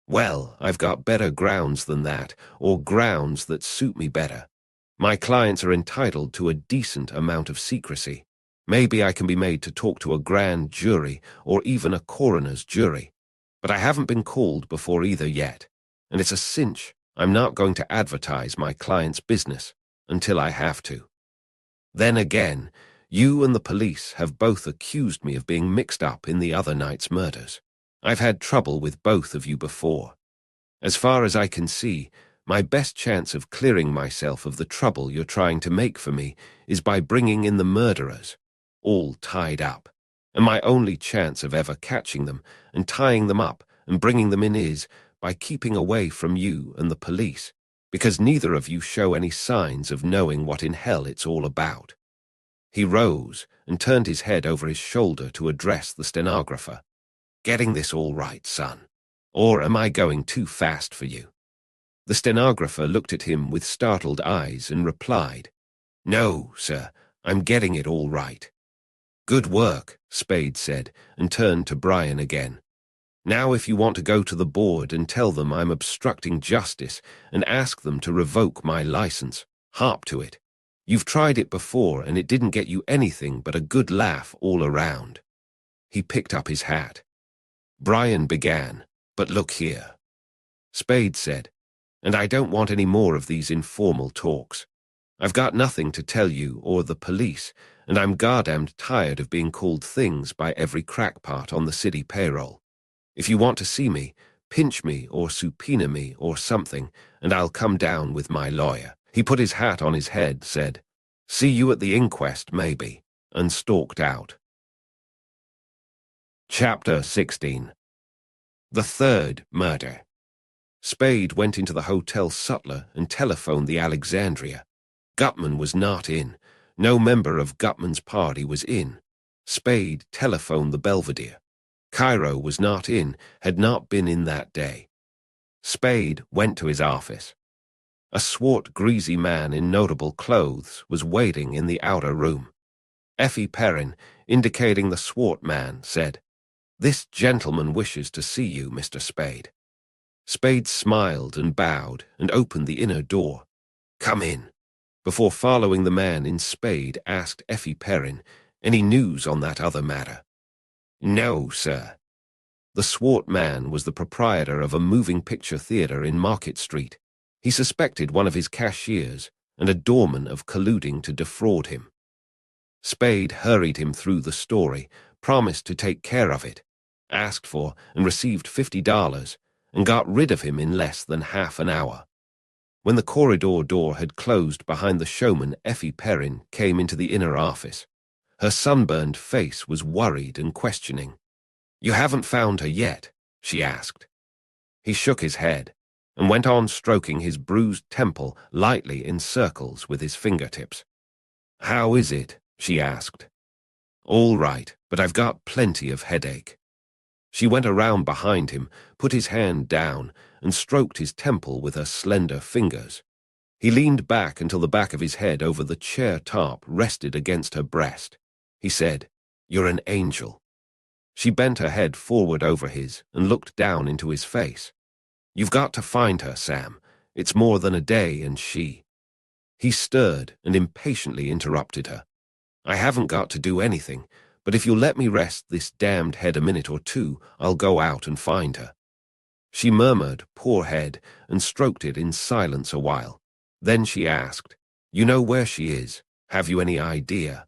"Well, I've got better grounds than that, or grounds that suit me better. My clients are entitled to a decent amount of secrecy. Maybe I can be made to talk to a grand jury or even a coroner's jury. But I haven't been called before either yet, and it's a cinch I'm not going to advertise my client's business until I have to. Then again, you and the police have both accused me of being mixed up in the other night's murders. I've had trouble with both of you before. As far as I can see, my best chance of clearing myself of the trouble you're trying to make for me is by bringing in the murderers, all tied up. And my only chance of ever catching them and tying them up and bringing them in is by keeping away from you and the police, because neither of you show any signs of knowing what in hell it's all about." He rose and turned his head over his shoulder to address the stenographer. "Getting this all right, son? Or am I going too fast for you?" The stenographer looked at him with startled eyes and replied, "No, sir, I'm getting it all right." "Good work," Spade said, and turned to Brian again. "Now if you want to go to the board and tell them I'm obstructing justice and ask them to revoke my license, hop to it. You've tried it before and it didn't get you anything but a good laugh all around." He picked up his hat. Brian began, "But look here," Spade said, "and I don't want any more of these informal talks. I've got nothing to tell you or the police, and I'm goddamned tired of being called things by every crackpot on the city payroll. If you want to see me, pinch me or subpoena me or something, and I'll come down with my lawyer." He put his hat on his head, said, "See you at the inquest, maybe," and stalked out. Chapter 16. The Third Murder. Spade went into the Hotel Sutler and telephoned the Alexandria. Gutman was not in. No member of Gutman's party was in. Spade telephoned the Belvedere. Cairo was not in, had not been in that day. Spade went to his office. A swart, greasy man in notable clothes was waiting in the outer room. Effie Perrin, indicating the swart man, said, "This gentleman wishes to see you, Mr. Spade." Spade smiled and bowed and opened the inner door. "Come in." Before following the man in, Spade asked Effie Perrin, "Any news on that other matter?" "No, sir." The swart man was the proprietor of a moving picture theater in Market Street. He suspected one of his cashiers and a doorman of colluding to defraud him. Spade hurried him through the story, promised to take care of it, asked for and received $50, and got rid of him in less than half an hour. When the corridor door had closed behind the showman, Effie Perrin came into the inner office. Her sunburned face was worried and questioning. "You haven't found her yet?" she asked. He shook his head and went on stroking his bruised temple lightly in circles with his fingertips. "How is it?" she asked. "All right, but I've got plenty of headache." She went around behind him, put his hand down, and stroked his temple with her slender fingers. He leaned back until the back of his head over the chair top rested against her breast. He said, "You're an angel." She bent her head forward over his and looked down into his face. "You've got to find her, Sam. It's more than a day and she—" He stirred and impatiently interrupted her. "I haven't got to do anything, but if you'll let me rest this damned head a minute or two, I'll go out and find her." She murmured, "Poor head," and stroked it in silence a while. Then she asked, "You know where she is? Have you any idea?"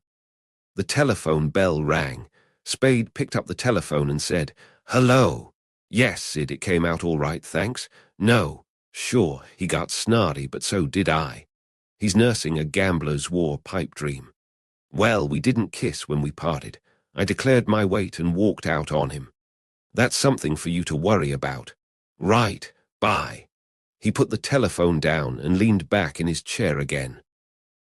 The telephone bell rang. Spade picked up the telephone and said, "Hello." "Yes, Sid, it came out all right, thanks." "No." "Sure, he got snarly, but so did I. He's nursing a gambler's war pipe dream." "Well, we didn't kiss when we parted. I declared my weight and walked out on him." "That's something for you to worry about." "Right, bye." He put the telephone down and leaned back in his chair again.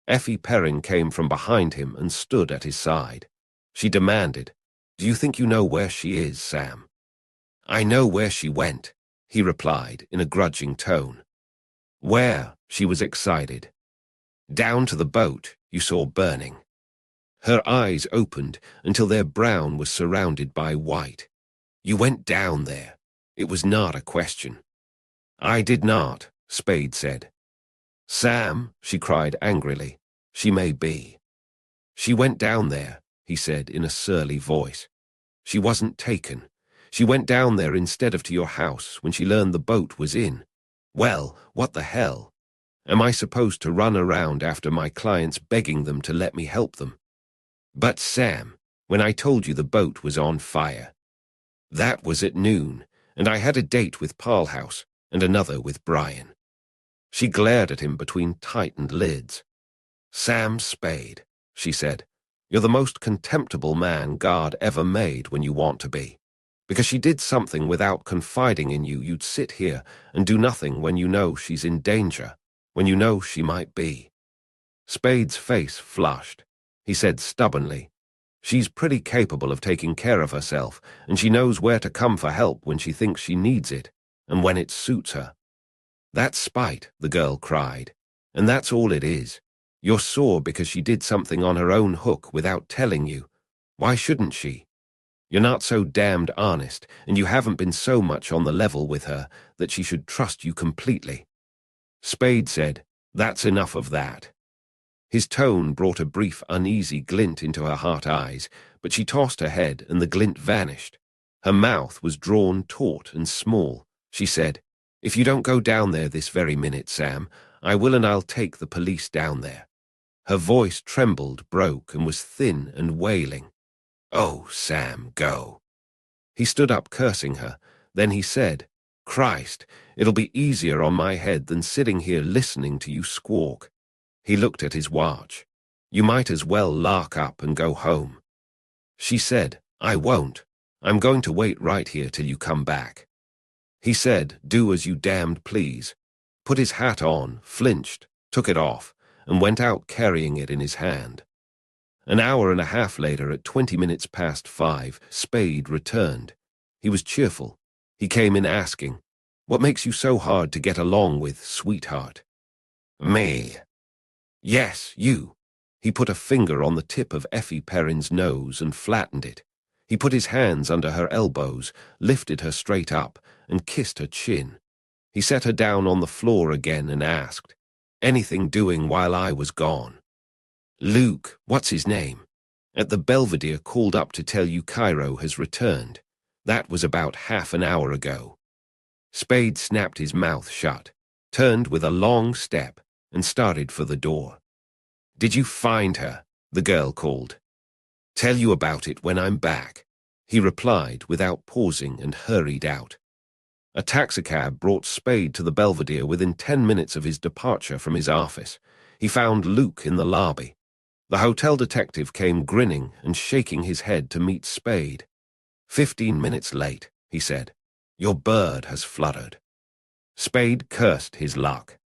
Effie Perrin came from behind him and stood at his side. She demanded, "Do you think you know where she is, Sam?" "I know where she went," he replied in a grudging tone. "Where?" She was excited. "Down to the boat you saw burning." Her eyes opened until their brown was surrounded by white. "You went down there. It was not a question." "I did not," Spade said. "Sam," she cried angrily, "she may be." "She went down there," he said in a surly voice. "She wasn't taken. She went down there instead of to your house when she learned the boat was in. Well, what the hell? Am I supposed to run around after my clients begging them to let me help them?" "But Sam, when I told you the boat was on fire." "That was at noon, and I had a date with Parlhouse and another with Brian." She glared at him between tightened lids. "Sam Spade," she said, "you're the most contemptible man God ever made when you want to be. Because she did something without confiding in you, you'd sit here and do nothing when you know she's in danger, when you know she might be." Spade's face flushed. He said stubbornly, "She's pretty capable of taking care of herself, and she knows where to come for help when she thinks she needs it, and when it suits her." "That's spite," the girl cried, "and that's all it is. You're sore because she did something on her own hook without telling you. Why shouldn't she? You're not so damned honest, and you haven't been so much on the level with her that she should trust you completely." Spade said, "That's enough of that." His tone brought a brief uneasy glint into her hot eyes, but she tossed her head and the glint vanished. Her mouth was drawn taut and small. She said, "If you don't go down there this very minute, Sam, I will, and I'll take the police down there." Her voice trembled, broke, and was thin and wailing. "Oh, Sam, go." He stood up, cursing her. Then he said, "Christ, it'll be easier on my head than sitting here listening to you squawk." He looked at his watch. "You might as well lark up and go home." She said, "I won't. I'm going to wait right here till you come back." He said, "Do as you damned please," put his hat on, flinched, took it off, and went out carrying it in his hand. An hour and a half later, at 20 minutes past 5, Spade returned. He was cheerful. He came in asking, "What makes you so hard to get along with, sweetheart?" "Me." "Yes, you." He put a finger on the tip of Effie Perrin's nose and flattened it. He put his hands under her elbows, lifted her straight up, and kissed her chin. He set her down on the floor again and asked, "Anything doing while I was gone?" "Luke, what's his name? At the Belvedere called up to tell you Cairo has returned. That was about half an hour ago." Spade snapped his mouth shut, turned with a long step, and started for the door. "Did you find her?" the girl called. "Tell you about it when I'm back," he replied without pausing, and hurried out. A taxicab brought Spade to the Belvedere within 10 minutes of his departure from his office. He found Luke in the lobby. The hotel detective came grinning and shaking his head to meet Spade. 15 minutes late," he said. "Your bird has fluttered." Spade cursed his luck.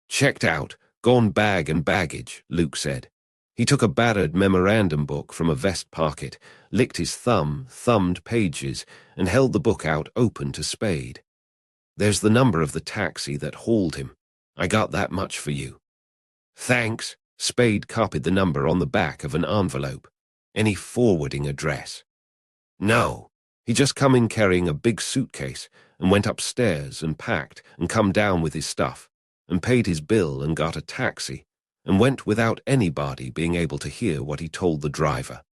"Checked out, gone bag and baggage," Luke said. He took a battered memorandum book from a vest pocket, licked his thumb, thumbed pages, and held the book out open to Spade. "There's the number of the taxi that hauled him. I got that much for you." "Thanks." Spade copied the number on the back of an envelope. "Any forwarding address?" "No. He just come in carrying a big suitcase and went upstairs and packed and come down with his stuff and paid his bill and got a taxi and went without anybody being able to hear what he told the driver."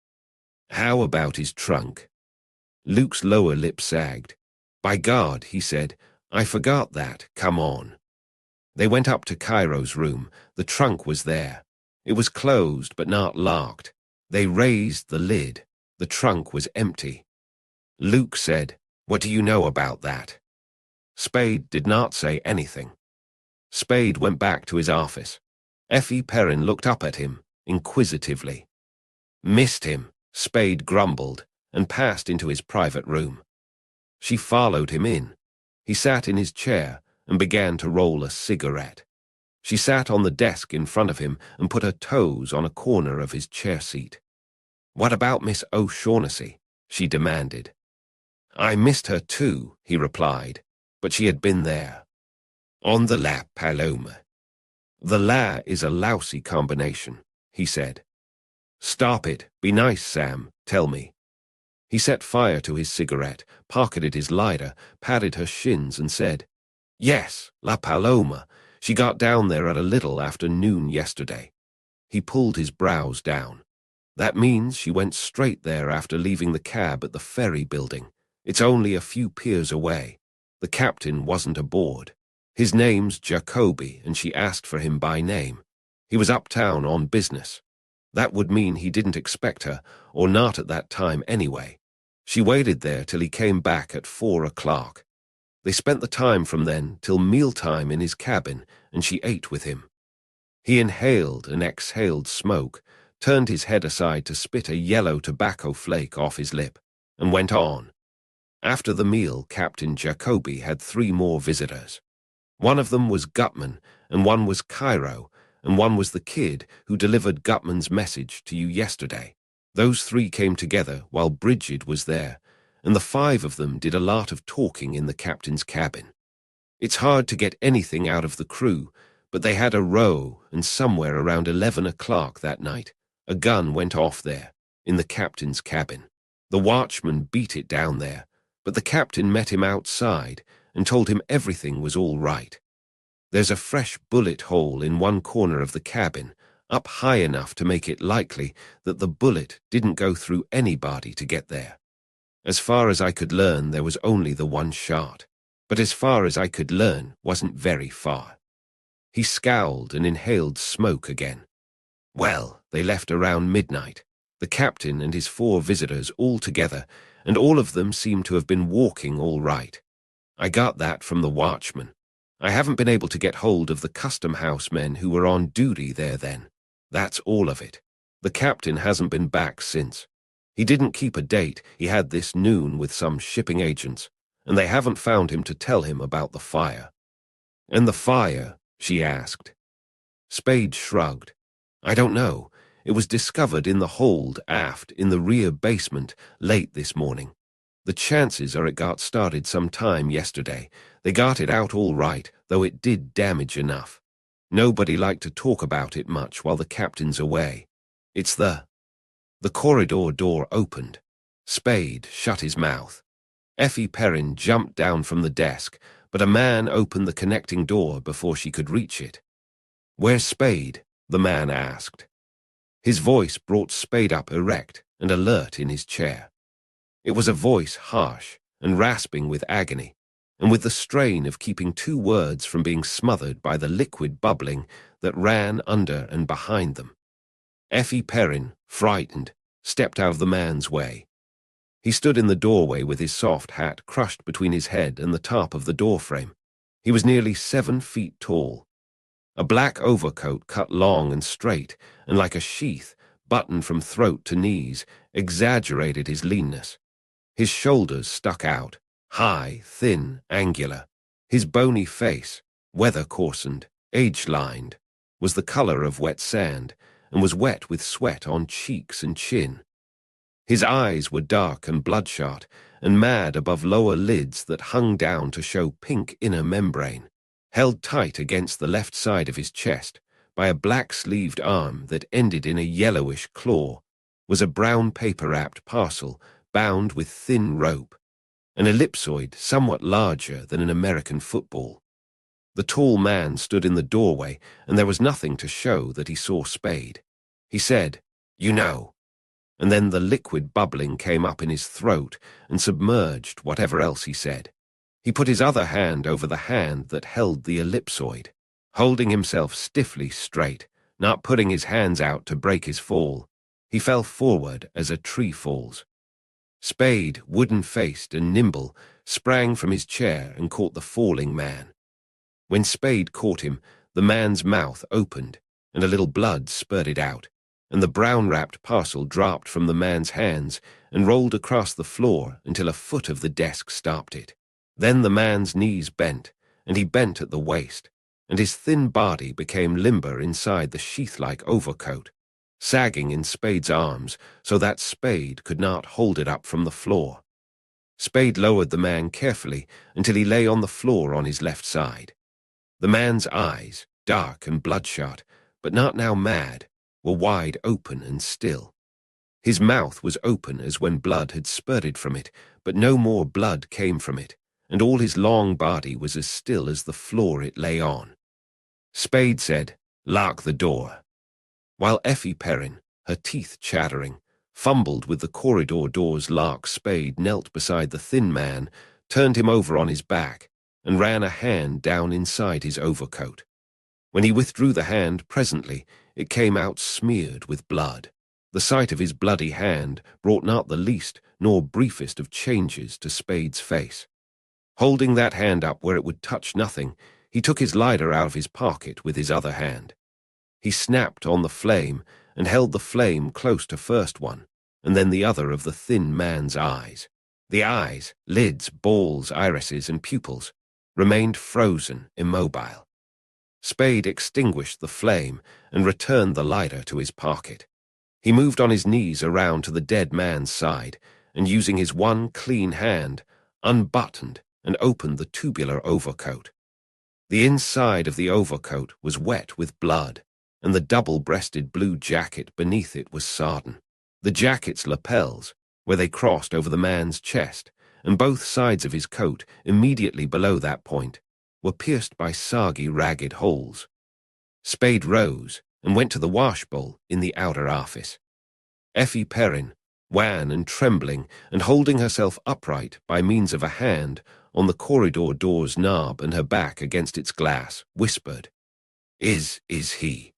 "How about his trunk?" Luke's lower lip sagged. "By God," he said, "I forgot that. Come on." They went up to Cairo's room. The trunk was there. It was closed but not locked. They raised the lid. The trunk was empty. Luke said, "What do you know about that?" Spade did not say anything. Spade went back to his office. Effie Perrin looked up at him, inquisitively. "Missed him," Spade grumbled, and passed into his private room. She followed him in. He sat in his chair and began to roll a cigarette. She sat on the desk in front of him and put her toes on a corner of his chair seat. "What about Miss O'Shaughnessy?" she demanded. "I missed her too," he replied, "but she had been there." "On the La Paloma." "The La is a lousy combination," he said. "Stop it. Be nice, Sam. Tell me." He set fire to his cigarette, pocketed his lighter, patted her shins, and said, "Yes, La Paloma. She got down there at a little after noon yesterday." He pulled his brows down. "That means she went straight there after leaving the cab at the ferry building. It's only a few piers away. The captain wasn't aboard. His name's Jacoby, and she asked for him by name. He was uptown on business. That would mean he didn't expect her, or not at that time anyway. She waited there till he came back at 4 o'clock. They spent the time from then till mealtime in his cabin, and she ate with him. He inhaled and exhaled smoke, turned his head aside to spit a yellow tobacco flake off his lip, and went on. After the meal, Captain Jacoby had 3 more visitors. One of them was Gutman, and one was Cairo, and one was the kid who delivered Gutman's message to you yesterday. Those 3 came together while Bridget was there, and the 5 of them did a lot of talking in the captain's cabin. It's hard to get anything out of the crew, but they had a row, and somewhere around 11 o'clock that night, a gun went off there, in the captain's cabin. The watchman beat it down there, but the captain met him outside and told him everything was all right. There's a fresh bullet hole in one corner of the cabin, up high enough to make it likely that the bullet didn't go through anybody to get there. As far as I could learn, there was only the one shot, but as far as I could learn, wasn't very far. He scowled and inhaled smoke again. Well, they left around midnight, the captain and his 4 visitors all together, and all of them seemed to have been walking all right. I got that from the watchman. I haven't been able to get hold of the custom house men who were on duty there then. That's all of it. The captain hasn't been back since. He didn't keep a date he had this noon with some shipping agents, and they haven't found him to tell him about the fire. And the fire? She asked. Spade shrugged. I don't know. It was discovered in the hold aft in the rear basement late this morning. The chances are it got started some time yesterday. They got it out all right, though it did damage enough. Nobody liked to talk about it much while the captain's away. It's the corridor door opened. Spade shut his mouth. Effie Perrin jumped down from the desk, but a man opened the connecting door before she could reach it. Where's Spade? The man asked. His voice brought Spade up erect and alert in his chair. It was a voice harsh and rasping with agony, and with the strain of keeping 2 words from being smothered by the liquid bubbling that ran under and behind them. Effie Perrin, frightened, stepped out of the man's way. He stood in the doorway with his soft hat crushed between his head and the top of the doorframe. He was nearly 7 feet tall. A black overcoat cut long and straight, and like a sheath, buttoned from throat to knees, exaggerated his leanness. His shoulders stuck out, high, thin, angular. His bony face, weather-coarsened, age-lined, was the color of wet sand, and was wet with sweat on cheeks and chin. His eyes were dark and bloodshot, and mad above lower lids that hung down to show pink inner membrane, held tight against the left side of his chest by a black-sleeved arm that ended in a yellowish claw, was a brown paper-wrapped parcel bound with thin rope, an ellipsoid somewhat larger than an American football. The tall man stood in the doorway, and there was nothing to show that he saw Spade. He said, "You know," and then the liquid bubbling came up in his throat and submerged whatever else he said. He put his other hand over the hand that held the ellipsoid, holding himself stiffly straight, not putting his hands out to break his fall. He fell forward as a tree falls. Spade, wooden-faced and nimble, sprang from his chair and caught the falling man. When Spade caught him, the man's mouth opened, and a little blood spurted out, and the brown-wrapped parcel dropped from the man's hands and rolled across the floor until a foot of the desk stopped it. Then the man's knees bent, and he bent at the waist, and his thin body became limber inside the sheath-like overcoat, sagging in Spade's arms so that Spade could not hold it up from the floor. Spade lowered the man carefully until he lay on the floor on his left side. The man's eyes, dark and bloodshot, but not now mad, were wide open and still. His mouth was open as when blood had spurted from it, but no more blood came from it, and all his long body was as still as the floor it lay on. Spade said, "Lock the door," while Effie Perrin, her teeth chattering, fumbled with the corridor door's lock. Spade knelt beside the thin man, turned him over on his back, and ran a hand down inside his overcoat. When he withdrew the hand presently, it came out smeared with blood. The sight of his bloody hand brought not the least nor briefest of changes to Spade's face. Holding that hand up where it would touch nothing, he took his lighter out of his pocket with his other hand. He snapped on the flame and held the flame close to first one, and then the other of the thin man's eyes. The eyes, lids, balls, irises, and pupils, remained frozen, immobile. Spade extinguished the flame and returned the lighter to his pocket. He moved on his knees around to the dead man's side, and using his one clean hand, unbuttoned and opened the tubular overcoat. The inside of the overcoat was wet with blood, and the double-breasted blue jacket beneath it was sodden. The jacket's lapels, where they crossed over the man's chest, and both sides of his coat immediately below that point, were pierced by soggy, ragged holes. Spade rose and went to the washbowl in the outer office. Effie Perrin, wan and trembling and holding herself upright by means of a hand on the corridor door's knob and her back against its glass, whispered, Is he?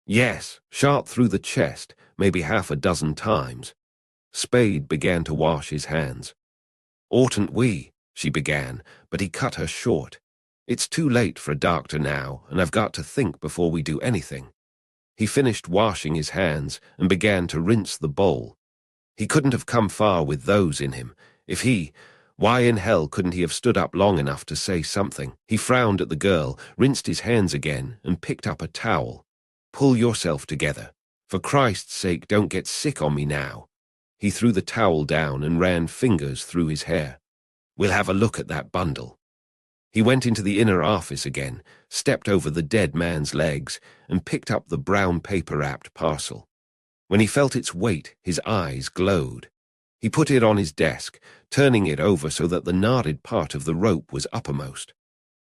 Yes, shot through the chest, maybe half a dozen times. Spade began to wash his hands. Oughtn't we? She began, but he cut her short. It's too late for a doctor now, and I've got to think before we do anything. He finished washing his hands and began to rinse the bowl. He couldn't have come far with those in him. Why in hell couldn't he have stood up long enough to say something? He frowned at the girl, rinsed his hands again, and picked up a towel. Pull yourself together. For Christ's sake, don't get sick on me now. He threw the towel down and ran fingers through his hair. We'll have a look at that bundle. He went into the inner office again, stepped over the dead man's legs, and picked up the brown paper-wrapped parcel. When he felt its weight, his eyes glowed. He put it on his desk, turning it over so that the knotted part of the rope was uppermost.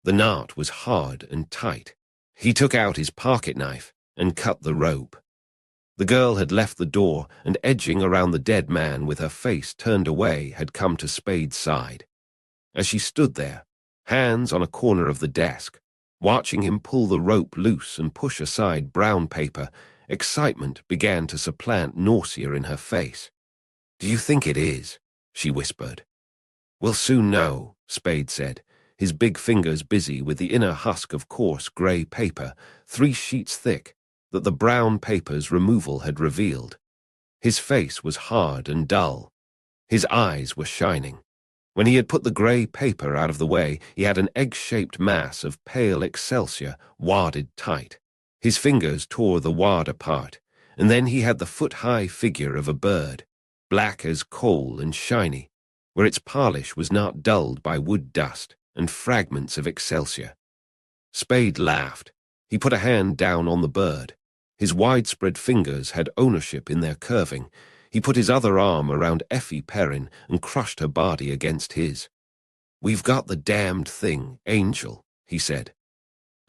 The knot was hard and tight. He took out his pocket knife and cut the rope. The girl had left the door and, edging around the dead man with her face turned away, had come to Spade's side. As she stood there, hands on a corner of the desk, watching him pull the rope loose and push aside brown paper, excitement began to supplant nausea in her face. Do you think it is? She whispered. We'll soon know, Spade said, his big fingers busy with the inner husk of coarse grey paper, 3 sheets thick, that the brown paper's removal had revealed. His face was hard and dull. His eyes were shining. When he had put the grey paper out of the way, he had an egg-shaped mass of pale excelsior wadded tight. His fingers tore the wad apart, and then he had the foot-high figure of a bird, black as coal and shiny, where its polish was not dulled by wood dust and fragments of excelsior. Spade laughed. He put a hand down on the bird. His widespread fingers had ownership in their curving. He put his other arm around Effie Perrin and crushed her body against his. We've got the damned thing, Angel, he said.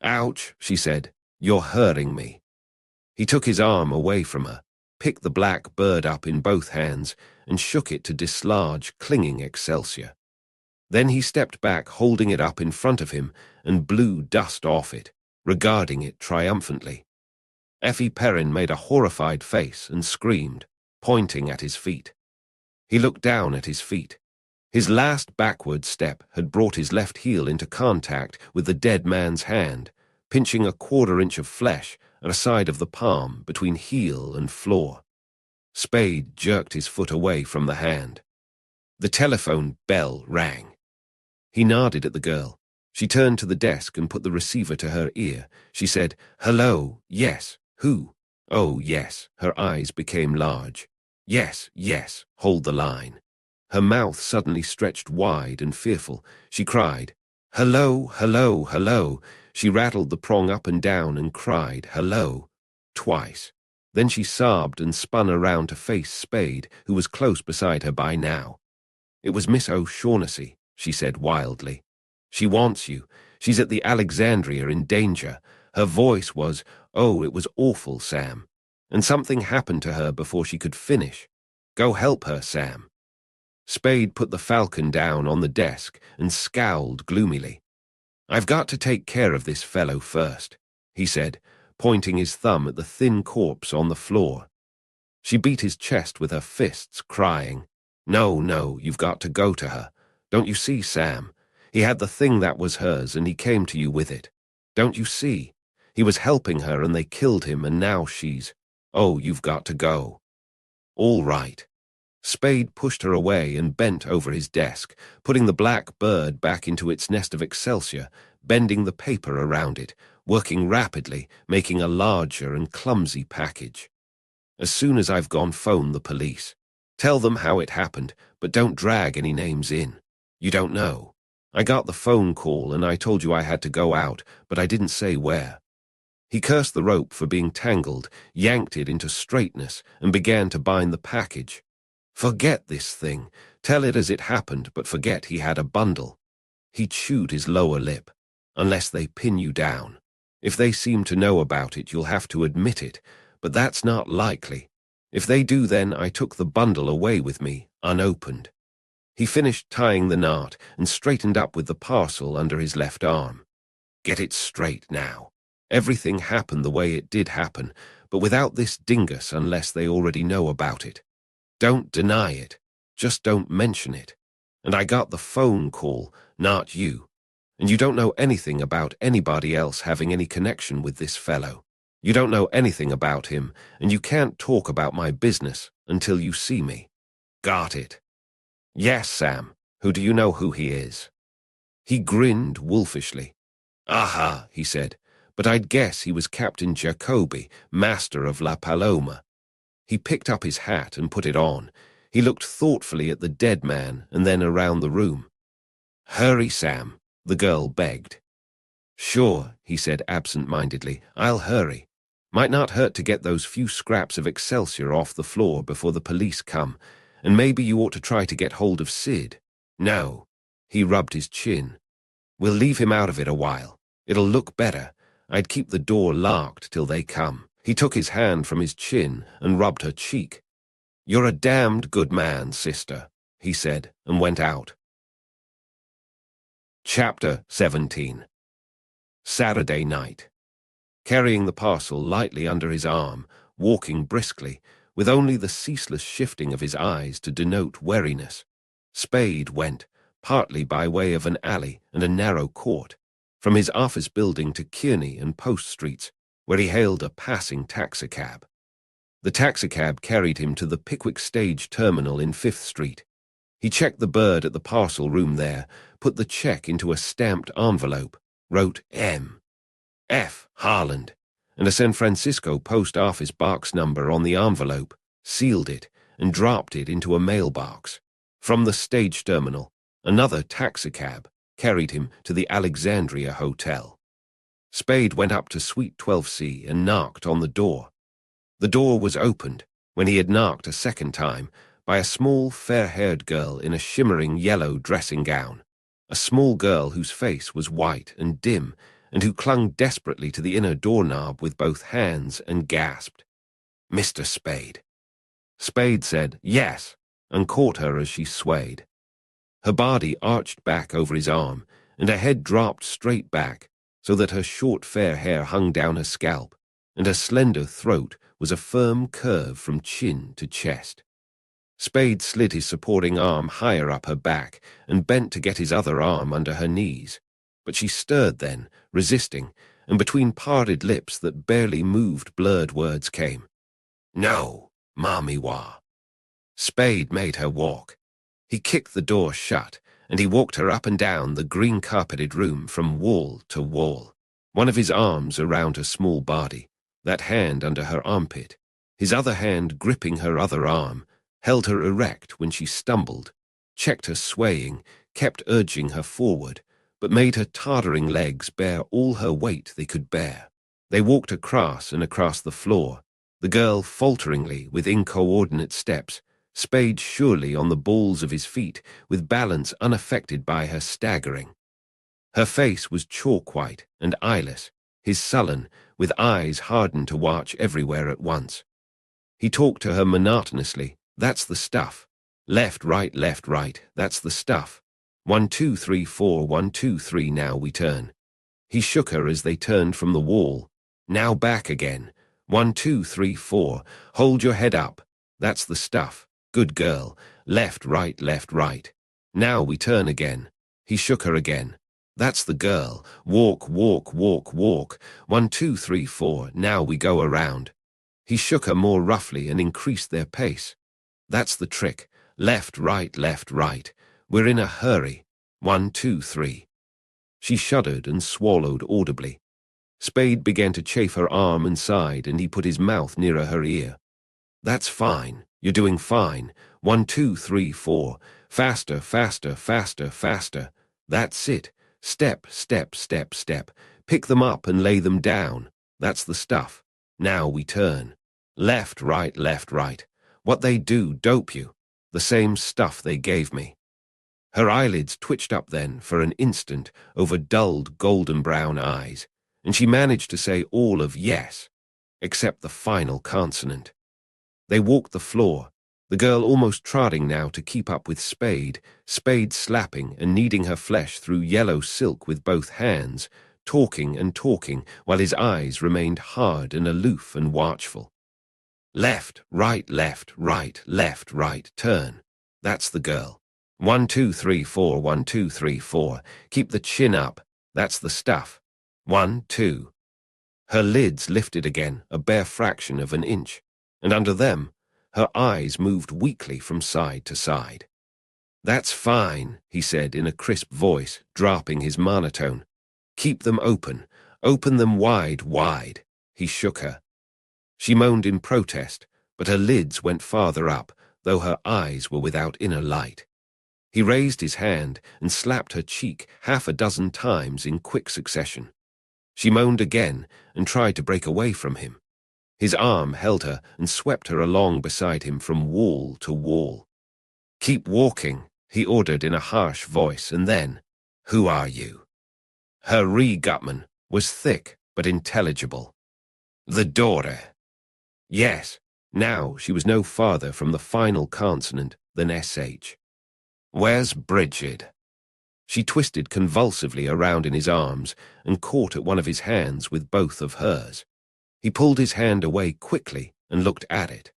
Ouch, she said. You're hurting me. He took his arm away from her, picked the black bird up in both hands, and shook it to dislodge clinging excelsior. Then he stepped back, holding it up in front of him, and blew dust off it, regarding it triumphantly. Effie Perrin made a horrified face and screamed, pointing at his feet. He looked down at his feet. His last backward step had brought his left heel into contact with the dead man's hand, pinching a 1/4 inch of flesh at a side of the palm between heel and floor. Spade jerked his foot away from the hand. The telephone bell rang. He nodded at the girl. She turned to the desk and put the receiver to her ear. She said, Hello, yes, who? Oh, yes. Her eyes became large. Yes, yes, hold the line. Her mouth suddenly stretched wide and fearful. She cried, Hello, hello, hello. She rattled the prong up and down and cried, Hello, twice. Then she sobbed and spun around to face Spade, who was close beside her by now. It was Miss O'Shaughnessy, she said wildly. She wants you. She's at the Alexandria in danger. Her voice was, oh, it was awful, Sam. And something happened to her before she could finish. Go help her, Sam. Spade put the Falcon down on the desk and scowled gloomily. I've got to take care of this fellow first, he said, pointing his thumb at the thin corpse on the floor. She beat his chest with her fists, crying, No, no, you've got to go to her. Don't you see, Sam? He had the thing that was hers, and he came to you with it. Don't you see? He was helping her, and they killed him, and now she's... Oh, you've got to go. All right. Spade pushed her away and bent over his desk, putting the black bird back into its nest of excelsior, bending the paper around it, working rapidly, making a larger and clumsy package. As soon as I've gone, phone the police. Tell them how it happened, but don't drag any names in. You don't know. I got the phone call and I told you I had to go out, but I didn't say where. He cursed the rope for being tangled, yanked it into straightness, and began to bind the package. Forget this thing. Tell it as it happened, but forget he had a bundle. He chewed his lower lip. Unless they pin you down. If they seem to know about it, you'll have to admit it, but that's not likely. If they do, then I took the bundle away with me, unopened. He finished tying the knot and straightened up with the parcel under his left arm. Get it straight now. Everything happened the way it did happen, but without this dingus unless they already know about it. Don't deny it. Just don't mention it. And I got the phone call, not you. And you don't know anything about anybody else having any connection with this fellow. You don't know anything about him, and you can't talk about my business until you see me. Got it? Yes, Sam. Who do you know who he is? He grinned wolfishly. Aha, he said, but I'd guess he was Captain Jacoby, master of La Paloma. He picked up his hat and put it on. He looked thoughtfully at the dead man and then around the room. Hurry, Sam, the girl begged. Sure, he said absent-mindedly, I'll hurry. Might not hurt to get those few scraps of Excelsior off the floor before the police come, and maybe you ought to try to get hold of Sid. No. He rubbed his chin. We'll leave him out of it a while. It'll look better. I'd keep the door locked till they come. He took his hand from his chin and rubbed her cheek. You're a damned good man, sister, he said, and went out. Chapter 17. Saturday night. Carrying the parcel lightly under his arm, walking briskly, with only the ceaseless shifting of his eyes to denote wariness, Spade went, partly by way of an alley and a narrow court, from his office building to Kearney and Post Streets, where he hailed a passing taxicab. The taxicab carried him to the Pickwick Stage Terminal in 5th Street. He checked the bird at the parcel room there, put the check into a stamped envelope, wrote M. F. Harland, and a San Francisco post office box number on the envelope, sealed it, and dropped it into a mailbox. From the stage terminal, another taxicab carried him to the Alexandria Hotel. Spade went up to Suite 12C and knocked on the door. The door was opened, when he had knocked a second time, by a small, fair-haired girl in a shimmering yellow dressing gown, a small girl whose face was white and dim, and who clung desperately to the inner doorknob with both hands and gasped, Mr. Spade. Spade said, yes, and caught her as she swayed. Her body arched back over his arm, and her head dropped straight back, so that her short fair hair hung down her scalp, and her slender throat was a firm curve from chin to chest. Spade slid his supporting arm higher up her back and bent to get his other arm under her knees. But she stirred then, resisting, and between parted lips that barely moved blurred words came. No, Mami-wa. Spade made her walk. He kicked the door shut, and he walked her up and down the green-carpeted room from wall to wall, one of his arms around her small body, that hand under her armpit, his other hand gripping her other arm, held her erect when she stumbled, checked her swaying, kept urging her forward, but made her tottering legs bear all her weight they could bear. They walked across and across the floor, the girl falteringly with incoordinate steps, Spade surely on the balls of his feet, with balance unaffected by her staggering. Her face was chalk-white and eyeless, his sullen, with eyes hardened to watch everywhere at once. He talked to her monotonously, that's the stuff. Left, right, that's the stuff. 1, 2, 3, 4, 1, 2, 3, now we turn. He shook her as they turned from the wall. Now back again. 1, 2, 3, 4. Hold your head up. That's the stuff. Good girl. Left, right. Now we turn again. He shook her again. That's the girl. Walk. 1, 2, 3, 4. Now we go around. He shook her more roughly and increased their pace. That's the trick. Left, right. We're in a hurry. 1, 2, 3. She shuddered and swallowed audibly. Spade began to chafe her arm and side, and he put his mouth nearer her ear. That's fine. You're doing fine. 1, 2, 3, 4. Faster. That's it. Step. Pick them up and lay them down. That's the stuff. Now we turn. Left, right. What they do, dope you. The same stuff they gave me. Her eyelids twitched up then for an instant over dulled golden-brown eyes, and she managed to say all of yes, except the final consonant. They walked the floor, the girl almost trotting now to keep up with Spade, Spade slapping and kneading her flesh through yellow silk with both hands, talking and talking, while his eyes remained hard and aloof and watchful. Left, right, turn. That's the girl. 1, 2, 3, 4, 1, 2, 3, 4. Keep the chin up. That's the stuff. 1, 2. Her lids lifted again, a bare fraction of an inch, and under them, her eyes moved weakly from side to side. That's fine, he said in a crisp voice, dropping his monotone. Keep them open. Open them wide, wide. He shook her. She moaned in protest, but her lids went farther up, though her eyes were without inner light. He raised his hand and slapped her cheek 6 times in quick succession. She moaned again and tried to break away from him. His arm held her and swept her along beside him from wall to wall. Keep walking, he ordered in a harsh voice, and then, who are you? Her re-Gutman was thick but intelligible. The daughter. Yes, now she was no farther from the final consonant than SH. Where's Bridget? She twisted convulsively around in his arms and caught at one of his hands with both of hers. He pulled his hand away quickly and looked at it.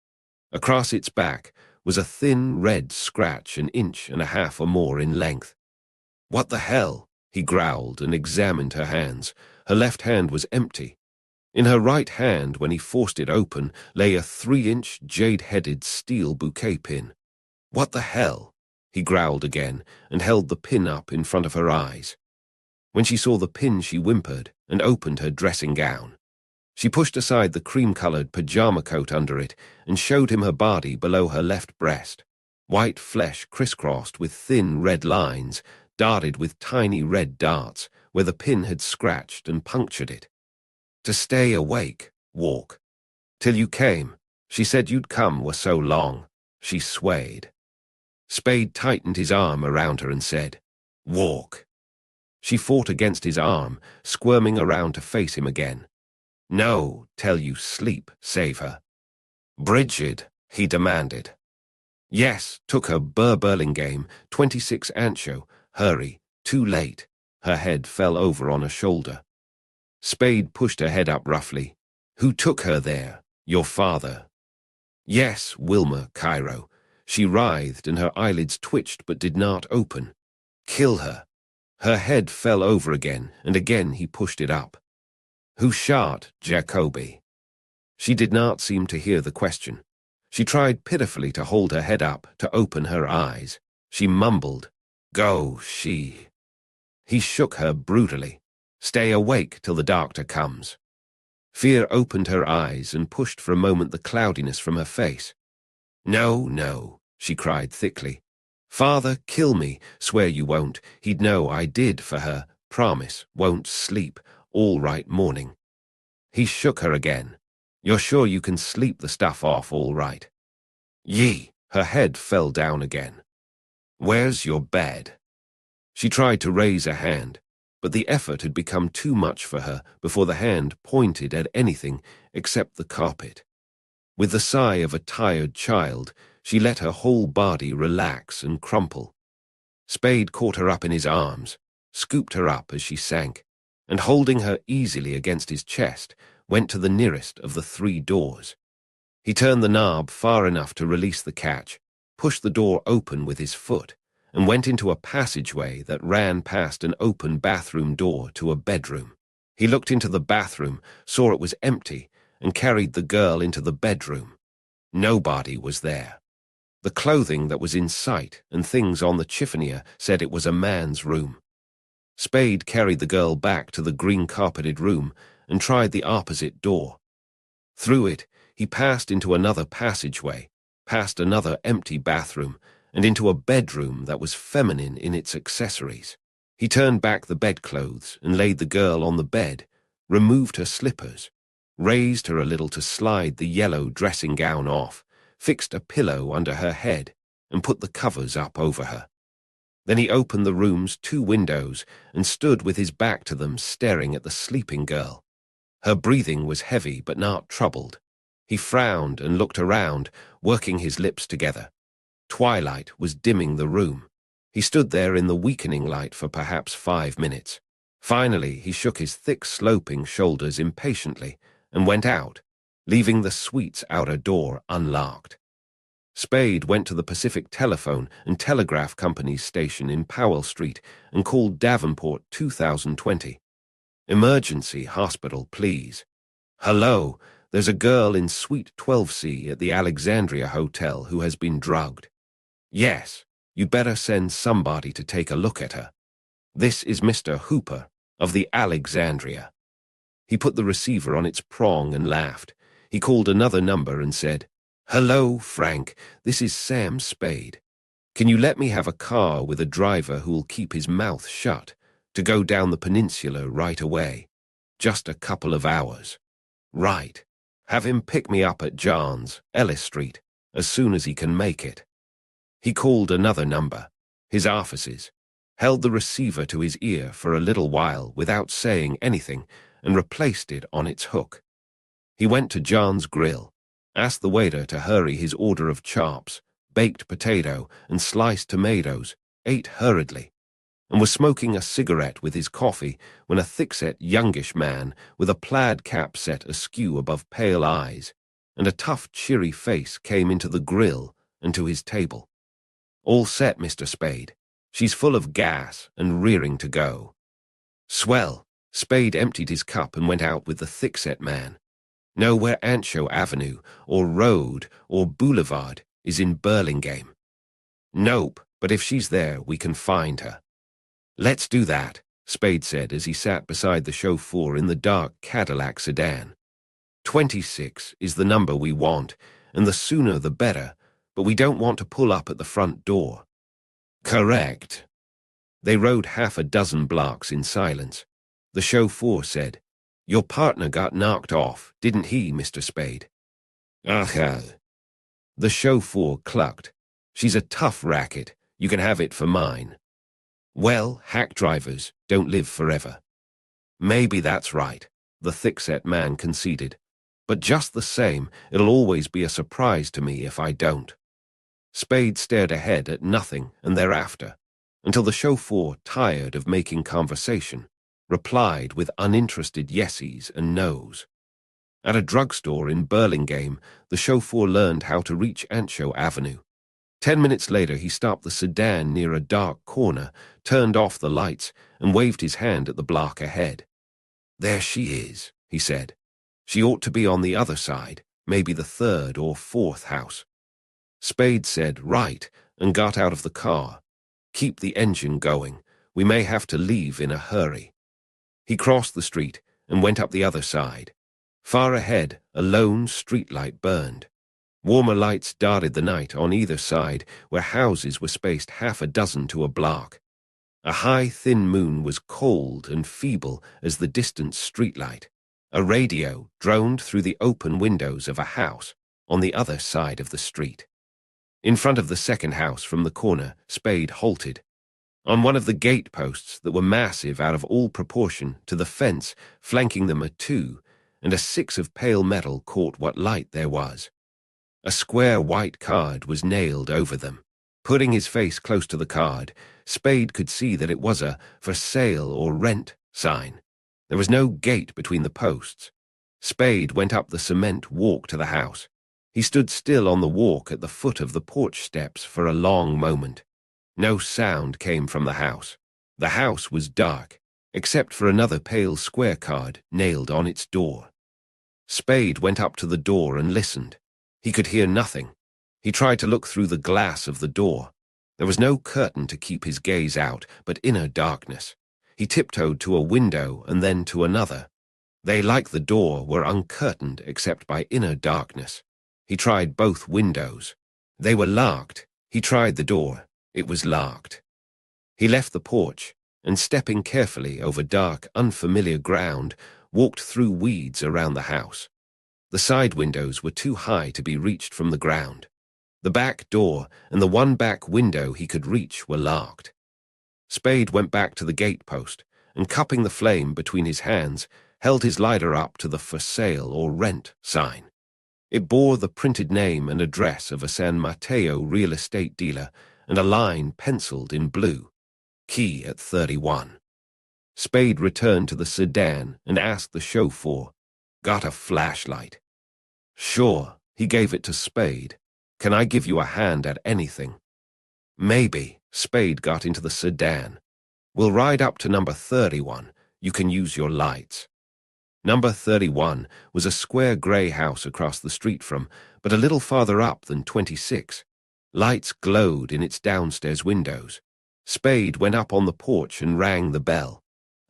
Across its back was a thin red scratch 1.5 inches or more in length. What the hell? He growled and examined her hands. Her left hand was empty. In her right hand, when he forced it open, lay a 3-inch jade-headed steel bouquet pin. What the hell? He growled again and held the pin up in front of her eyes. When she saw the pin, she whimpered and opened her dressing gown. She pushed aside the cream-colored pajama coat under it and showed him her body below her left breast. White flesh crisscrossed with thin red lines, darted with tiny red darts where the pin had scratched and punctured it. To stay awake, walk. Till you came. She said you'd come were so long. She swayed. Spade tightened his arm around her and said, walk. She fought against his arm, squirming around to face him again. No, tell you sleep, save her. Bridget, he demanded. Yes, took her Burlingame, 26 Ancho. Hurry, too late. Her head fell over on a shoulder. Spade pushed her head up roughly. Who took her there? Your father. Yes, Wilma, Cairo. She writhed and her eyelids twitched but did not open. Kill her. Her head fell over again, and again he pushed it up. Who shot Jacoby? She did not seem to hear the question. She tried pitifully to hold her head up, to open her eyes. She mumbled, Go, she. He shook her brutally. Stay awake till the doctor comes. Fear opened her eyes and pushed for a moment the cloudiness from her face. No, no, she cried thickly. Father, kill me. Swear you won't. He'd know I did for her. Promise. Won't sleep. All right morning. He shook her again. You're sure you can sleep the stuff off all right? Yee. Her head fell down again. Where's your bed? She tried to raise a hand, but the effort had become too much for her before the hand pointed at anything except the carpet. With the sigh of a tired child, she let her whole body relax and crumple. Spade caught her up in his arms, scooped her up as she sank, and holding her easily against his chest, went to the nearest of the 3 doors. He turned the knob far enough to release the catch, pushed the door open with his foot, and went into a passageway that ran past an open bathroom door to a bedroom. He looked into the bathroom, saw it was empty, and carried the girl into the bedroom. Nobody was there. The clothing that was in sight and things on the chiffonier said it was a man's room. Spade carried the girl back to the green-carpeted room and tried the opposite door. Through it, he passed into another passageway, past another empty bathroom, and into a bedroom that was feminine in its accessories. He turned back the bedclothes and laid the girl on the bed, removed her slippers, raised her a little to slide the yellow dressing gown off, fixed a pillow under her head, and put the covers up over her. Then he opened the room's 2 windows and stood with his back to them, staring at the sleeping girl. Her breathing was heavy but not troubled. He frowned and looked around, working his lips together. Twilight was dimming the room. He stood there in the weakening light for perhaps 5 minutes. Finally, he shook his thick, sloping shoulders impatiently and went out, leaving the suite's outer door unlocked. Spade went to the Pacific Telephone and Telegraph Company's station in Powell Street and called Davenport 2020. Emergency hospital, please. Hello, there's a girl in Suite 12C at the Alexandria Hotel who has been drugged. Yes, you'd better send somebody to take a look at her. This is Mr. Hooper of the Alexandria. He put the receiver on its prong and laughed. He called another number and said, Hello, Frank, this is Sam Spade. Can you let me have a car with a driver who'll keep his mouth shut to go down the peninsula right away? Just a couple of hours. Right. Have him pick me up at John's, Ellis Street, as soon as he can make it. He called another number, his office's, held the receiver to his ear for a little while without saying anything, and replaced it on its hook. He went to John's Grill, asked the waiter to hurry his order of chops, baked potato, and sliced tomatoes, ate hurriedly, and was smoking a cigarette with his coffee when a thick-set youngish man with a plaid cap set askew above pale eyes and a tough, cheery face came into the grill and to his table. All set, Mr. Spade. She's full of gas and rearing to go. Swell. Spade emptied his cup and went out with the thick-set man. Know where Ancho Avenue or Road or Boulevard is in Burlingame? Nope, but if she's there, we can find her. Let's do that, Spade said as he sat beside the chauffeur in the dark Cadillac sedan. 26 is the number we want, and the sooner the better, but we don't want to pull up at the front door. Correct. They rode half a dozen blocks in silence. The chauffeur said, Your partner got knocked off, didn't he, Mr. Spade? Aha. The chauffeur clucked. She's a tough racket. You can have it for mine. Well, hack drivers don't live forever. Maybe that's right, the thick-set man conceded. But just the same, it'll always be a surprise to me if I don't. Spade stared ahead at nothing and thereafter, until the chauffeur, tired of making conversation, replied with uninterested yeses and nos. At a drugstore in Burlingame, the chauffeur learned how to reach Ancho Avenue. 10 minutes later, he stopped the sedan near a dark corner, turned off the lights, and waved his hand at the block ahead. There she is, he said. She ought to be on the other side, maybe the third or fourth house. Spade said, right, and got out of the car. Keep the engine going. We may have to leave in a hurry. He crossed the street and went up the other side. Far ahead, a lone streetlight burned. Warmer lights dotted the night on either side, where houses were spaced half a dozen to a block. A high, thin moon was cold and feeble as the distant streetlight. A radio droned through the open windows of a house on the other side of the street. In front of the second house from the corner, Spade halted. On one of the gate posts that were massive out of all proportion to the fence flanking them a 2, and a 6 of pale metal caught what light there was. A square white card was nailed over them. Putting his face close to the card, Spade could see that it was a for sale or rent sign. There was no gate between the posts. Spade went up the cement walk to the house. He stood still on the walk at the foot of the porch steps for a long moment. No sound came from the house. The house was dark, except for another pale square card nailed on its door. Spade went up to the door and listened. He could hear nothing. He tried to look through the glass of the door. There was no curtain to keep his gaze out, but inner darkness. He tiptoed to a window and then to another. They, like the door, were uncurtained except by inner darkness. He tried both windows. They were locked. He tried the door. It was locked. He left the porch and, stepping carefully over dark, unfamiliar ground, walked through weeds around the house. The side windows were too high to be reached from the ground. The back door and the one back window he could reach were locked. Spade went back to the gate post and, cupping the flame between his hands, held his lighter up to the for sale or rent sign. It bore the printed name and address of a San Mateo real estate dealer and a line penciled in blue, key at 31. Spade returned to the sedan and asked the chauffeur, "Got a flashlight?" "Sure," he gave it to Spade. "Can I give you a hand at anything?" "Maybe." Spade got into the sedan. "We'll ride up to number 31. You can use your lights." Number 31 was a square grey house across the street from, but a little farther up than 26. Lights glowed in its downstairs windows. Spade went up on the porch and rang the bell.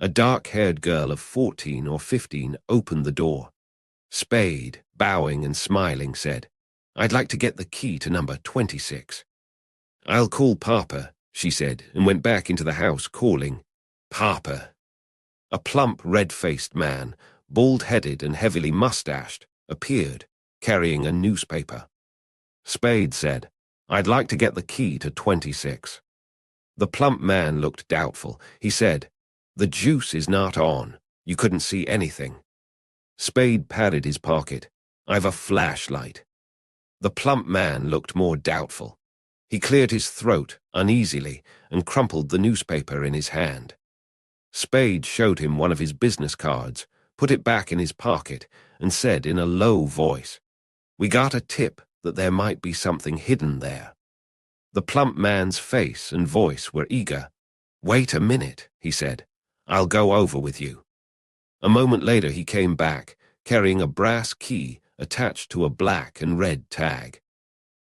A dark-haired girl of 14 or 15 opened the door. Spade, bowing and smiling, said, "I'd like to get the key to number 26. "I'll call Papa," she said, and went back into the house calling, "Papa." A plump, red-faced man, bald-headed and heavily mustached, appeared, carrying a newspaper. Spade said, "I'd like to get the key to 26. The plump man looked doubtful. He said, "The juice is not on. You couldn't see anything." Spade patted his pocket. "I've a flashlight." The plump man looked more doubtful. He cleared his throat uneasily and crumpled the newspaper in his hand. Spade showed him one of his business cards, put it back in his pocket, and said in a low voice, "We got a tip that there might be something hidden there." The plump man's face and voice were eager. "Wait a minute," he said. "I'll go over with you." A moment later he came back, carrying a brass key attached to a black and red tag.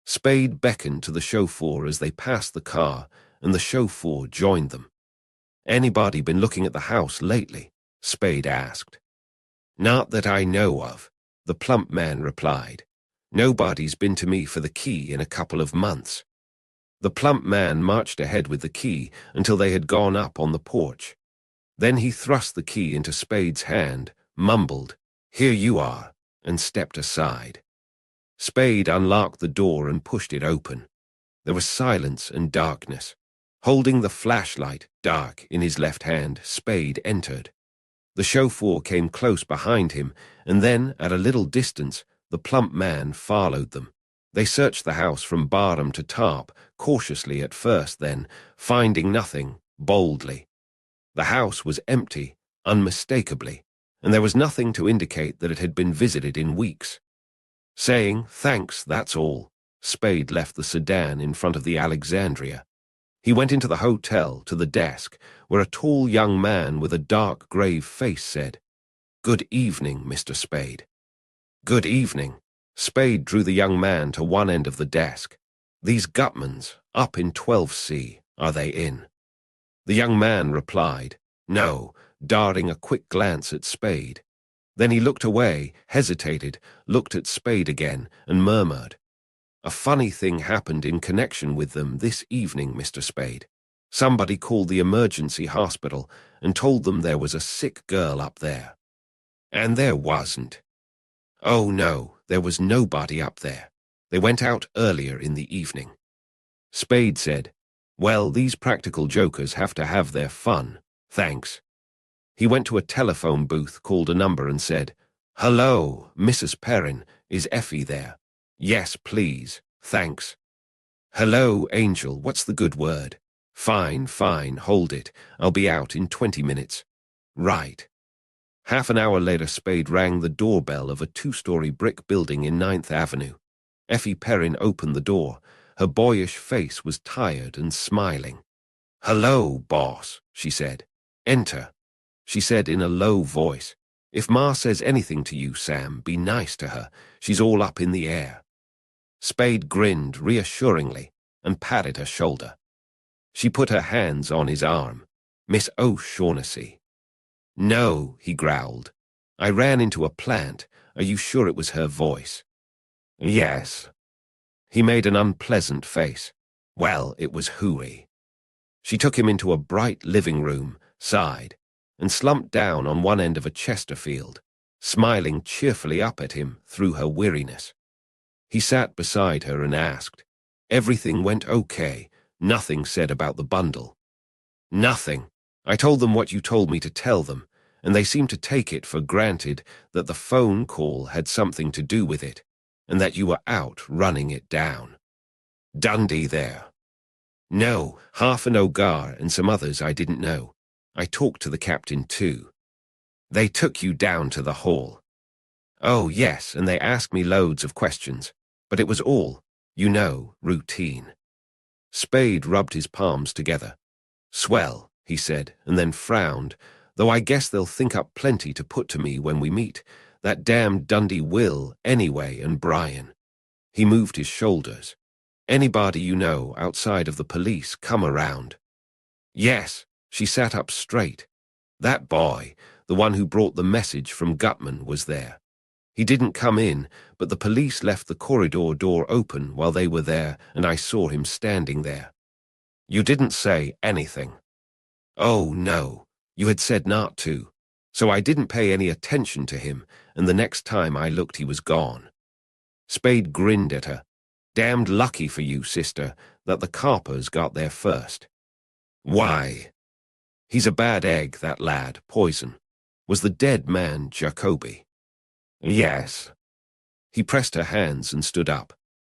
Spade beckoned to the chauffeur as they passed the car, and the chauffeur joined them. "Anybody been looking at the house lately?" Spade asked. "Not that I know of," the plump man replied. "Nobody's been to me for the key in a couple of months." The plump man marched ahead with the key until they had gone up on the porch. Then he thrust the key into Spade's hand, mumbled, "Here you are," and stepped aside. Spade unlocked the door and pushed it open. There was silence and darkness. Holding the flashlight, dark, in his left hand, Spade entered. The chauffeur came close behind him, and then, at a little distance, the plump man followed them. They searched the house from bottom to top, cautiously at first, then, finding nothing, boldly. The house was empty, unmistakably, and there was nothing to indicate that it had been visited in weeks. Saying, "Thanks, that's all," Spade left the sedan in front of the Alexandria. He went into the hotel to the desk, where a tall young man with a dark, grave face said, "Good evening, Mr. Spade." "Good evening." Spade drew the young man to one end of the desk. "These Gutmans, up in 12C, are they in?" The young man replied, "No," darting a quick glance at Spade. Then he looked away, hesitated, looked at Spade again, and murmured, "A funny thing happened in connection with them this evening, Mr. Spade. Somebody called the emergency hospital and told them there was a sick girl up there." "And there wasn't." "Oh, no, there was nobody up there. They went out earlier in the evening." Spade said, "Well, these practical jokers have to have their fun. Thanks." He went to a telephone booth, called a number, and said, "Hello, Mrs. Perrin, is Effie there?" "Yes, please, thanks." "Hello, Angel, what's the good word?" "Fine, fine, hold it. I'll be out in 20 minutes. "Right." Half an hour later, Spade rang the doorbell of a 2-story brick building in 9th Avenue. Effie Perrin opened the door. Her boyish face was tired and smiling. "Hello, boss," she said. "Enter." She said in a low voice, "If Ma says anything to you, Sam, be nice to her. She's all up in the air." Spade grinned reassuringly and patted her shoulder. She put her hands on his arm. "Miss O'Shaughnessy." "No," he growled. "I ran into a plant. Are you sure it was her voice?" "Yes." He made an unpleasant face. "Well, it was hooey." She took him into a bright living room, sighed, and slumped down on one end of a Chesterfield, smiling cheerfully up at him through her weariness. He sat beside her and asked, "Everything went okay, nothing said about the bundle?" "Nothing. I told them what you told me to tell them, and they seemed to take it for granted that the phone call had something to do with it, and that you were out running it down." "Dundee there?" "No, half an Ogar and some others I didn't know. I talked to the captain too. They took you down to the hall. Oh, yes, and they asked me loads of questions. But it was all, routine. Spade rubbed his palms together. Swell, he said, and then frowned, though I guess they'll think up plenty to put to me when we meet. That damn Dundee Will, anyway, and Brian. He moved his shoulders. Anybody you know outside of the police come around. Yes, she sat up straight. That boy, the one who brought the message from Gutman, was there. He didn't come in, but the police left the corridor door open while they were there, and I saw him standing there. You didn't say anything. Oh, no, you had said not to. So I didn't pay any attention to him, and the next time I looked he was gone. Spade grinned at her. Damned lucky for you, sister, that the coppers got there first. Why? He's a bad egg, that lad, poison. Was the dead man Jacoby? Yes. He pressed her hands and stood up.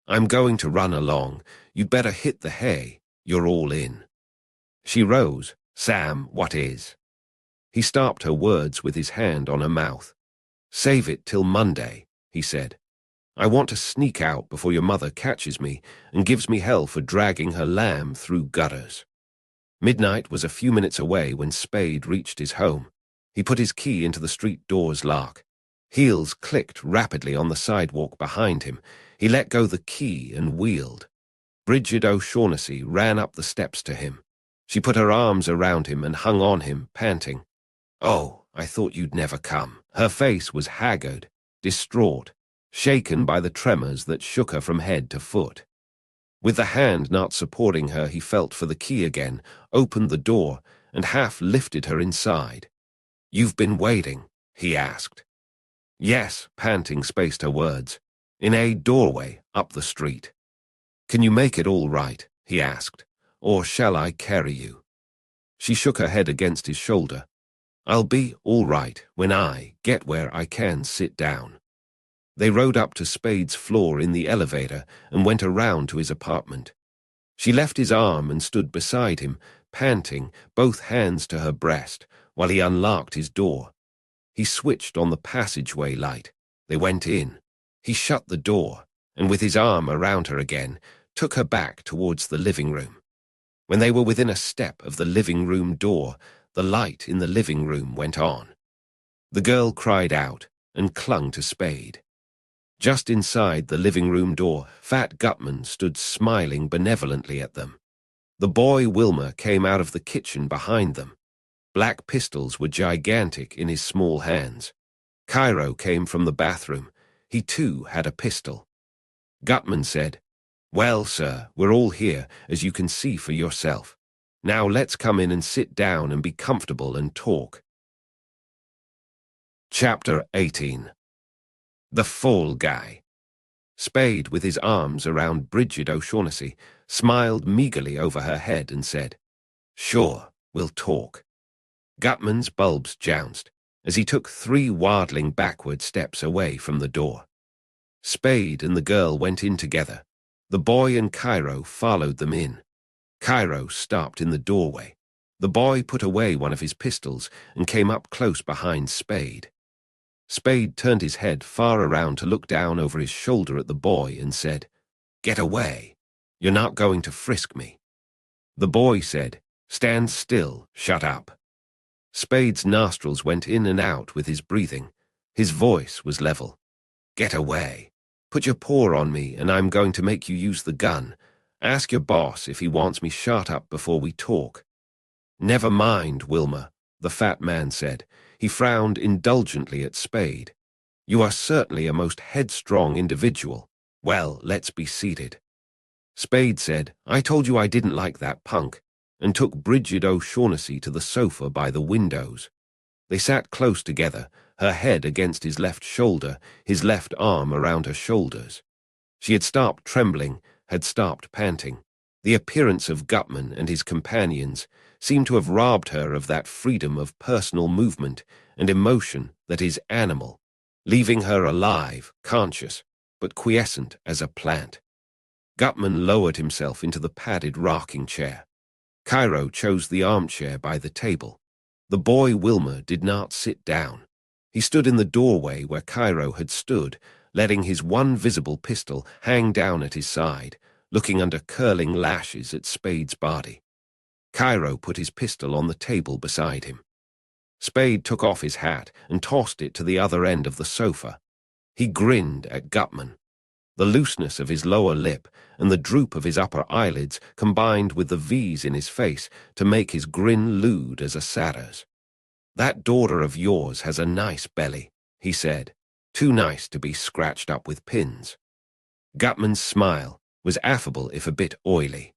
I'm going to run along. You'd better hit the hay. You're all in. She rose. Sam, what is? He stopped her words with his hand on her mouth. Save it till Monday, he said. I want to sneak out before your mother catches me and gives me hell for dragging her lamb through gutters. Midnight was a few minutes away when Spade reached his home. He put his key into the street door's lock. Heels clicked rapidly on the sidewalk behind him. He let go the key and wheeled. Bridget O'Shaughnessy ran up the steps to him. She put her arms around him and hung on him, panting. Oh, I thought you'd never come. Her face was haggard, distraught, shaken by the tremors that shook her from head to foot. With the hand not supporting her, he felt for the key again, opened the door, and half lifted her inside. You've been waiting, he asked. Yes, panting spaced her words. In a doorway up the street. Can you make it all right, he asked, or shall I carry you? She shook her head against his shoulder. I'll be all right when I get where I can sit down. They rode up to Spade's floor in the elevator and went around to his apartment. She left his arm and stood beside him, panting, both hands to her breast, while he unlocked his door. He switched on the passageway light. They went in. He shut the door, and with his arm around her again, took her back towards the living room. When they were within a step of the living room door, the light in the living room went on. The girl cried out and clung to Spade. Just inside the living room door, Fat Gutman stood smiling benevolently at them. The boy Wilmer came out of the kitchen behind them. Black pistols were gigantic in his small hands. Cairo came from the bathroom. He too had a pistol. Gutman said, Well, sir, we're all here, as you can see for yourself. Now let's come in and sit down and be comfortable and talk. Chapter 18. The Fall Guy. Spade, with his arms around Bridget O'Shaughnessy, smiled meagerly over her head and said, Sure, we'll talk. Gutman's bulbs jounced as he took 3 waddling backward steps away from the door. Spade and the girl went in together. The boy and Cairo followed them in. Cairo stopped in the doorway. The boy put away one of his pistols and came up close behind Spade. Spade turned his head far around to look down over his shoulder at the boy and said, Get away. You're not going to frisk me. The boy said, Stand still, shut up. Spade's nostrils went in and out with his breathing. His voice was level. Get away. Put your paw on me and I'm going to make you use the gun. Ask your boss if he wants me shot up before we talk. Never mind, Wilmer, the fat man said. He frowned indulgently at Spade. You are certainly a most headstrong individual. Well, let's be seated. Spade said, I told you I didn't like that punk, and took Bridget O'Shaughnessy to the sofa by the windows. They sat close together, her head against his left shoulder, his left arm around her shoulders. She had stopped trembling, had stopped panting. The appearance of Gutman and his companions seemed to have robbed her of that freedom of personal movement and emotion that is animal, leaving her alive, conscious, but quiescent as a plant. Gutman lowered himself into the padded rocking chair. Cairo chose the armchair by the table. The boy Wilmer did not sit down. He stood in the doorway where Cairo had stood, letting his one visible pistol hang down at his side, looking under curling lashes at Spade's body. Cairo put his pistol on the table beside him. Spade took off his hat and tossed it to the other end of the sofa. He grinned at Gutman. The looseness of his lower lip and the droop of his upper eyelids combined with the V's in his face to make his grin lewd as a satyr's. "That daughter of yours has a nice belly," he said, "too nice to be scratched up with pins." Gutman's smile was affable if a bit oily.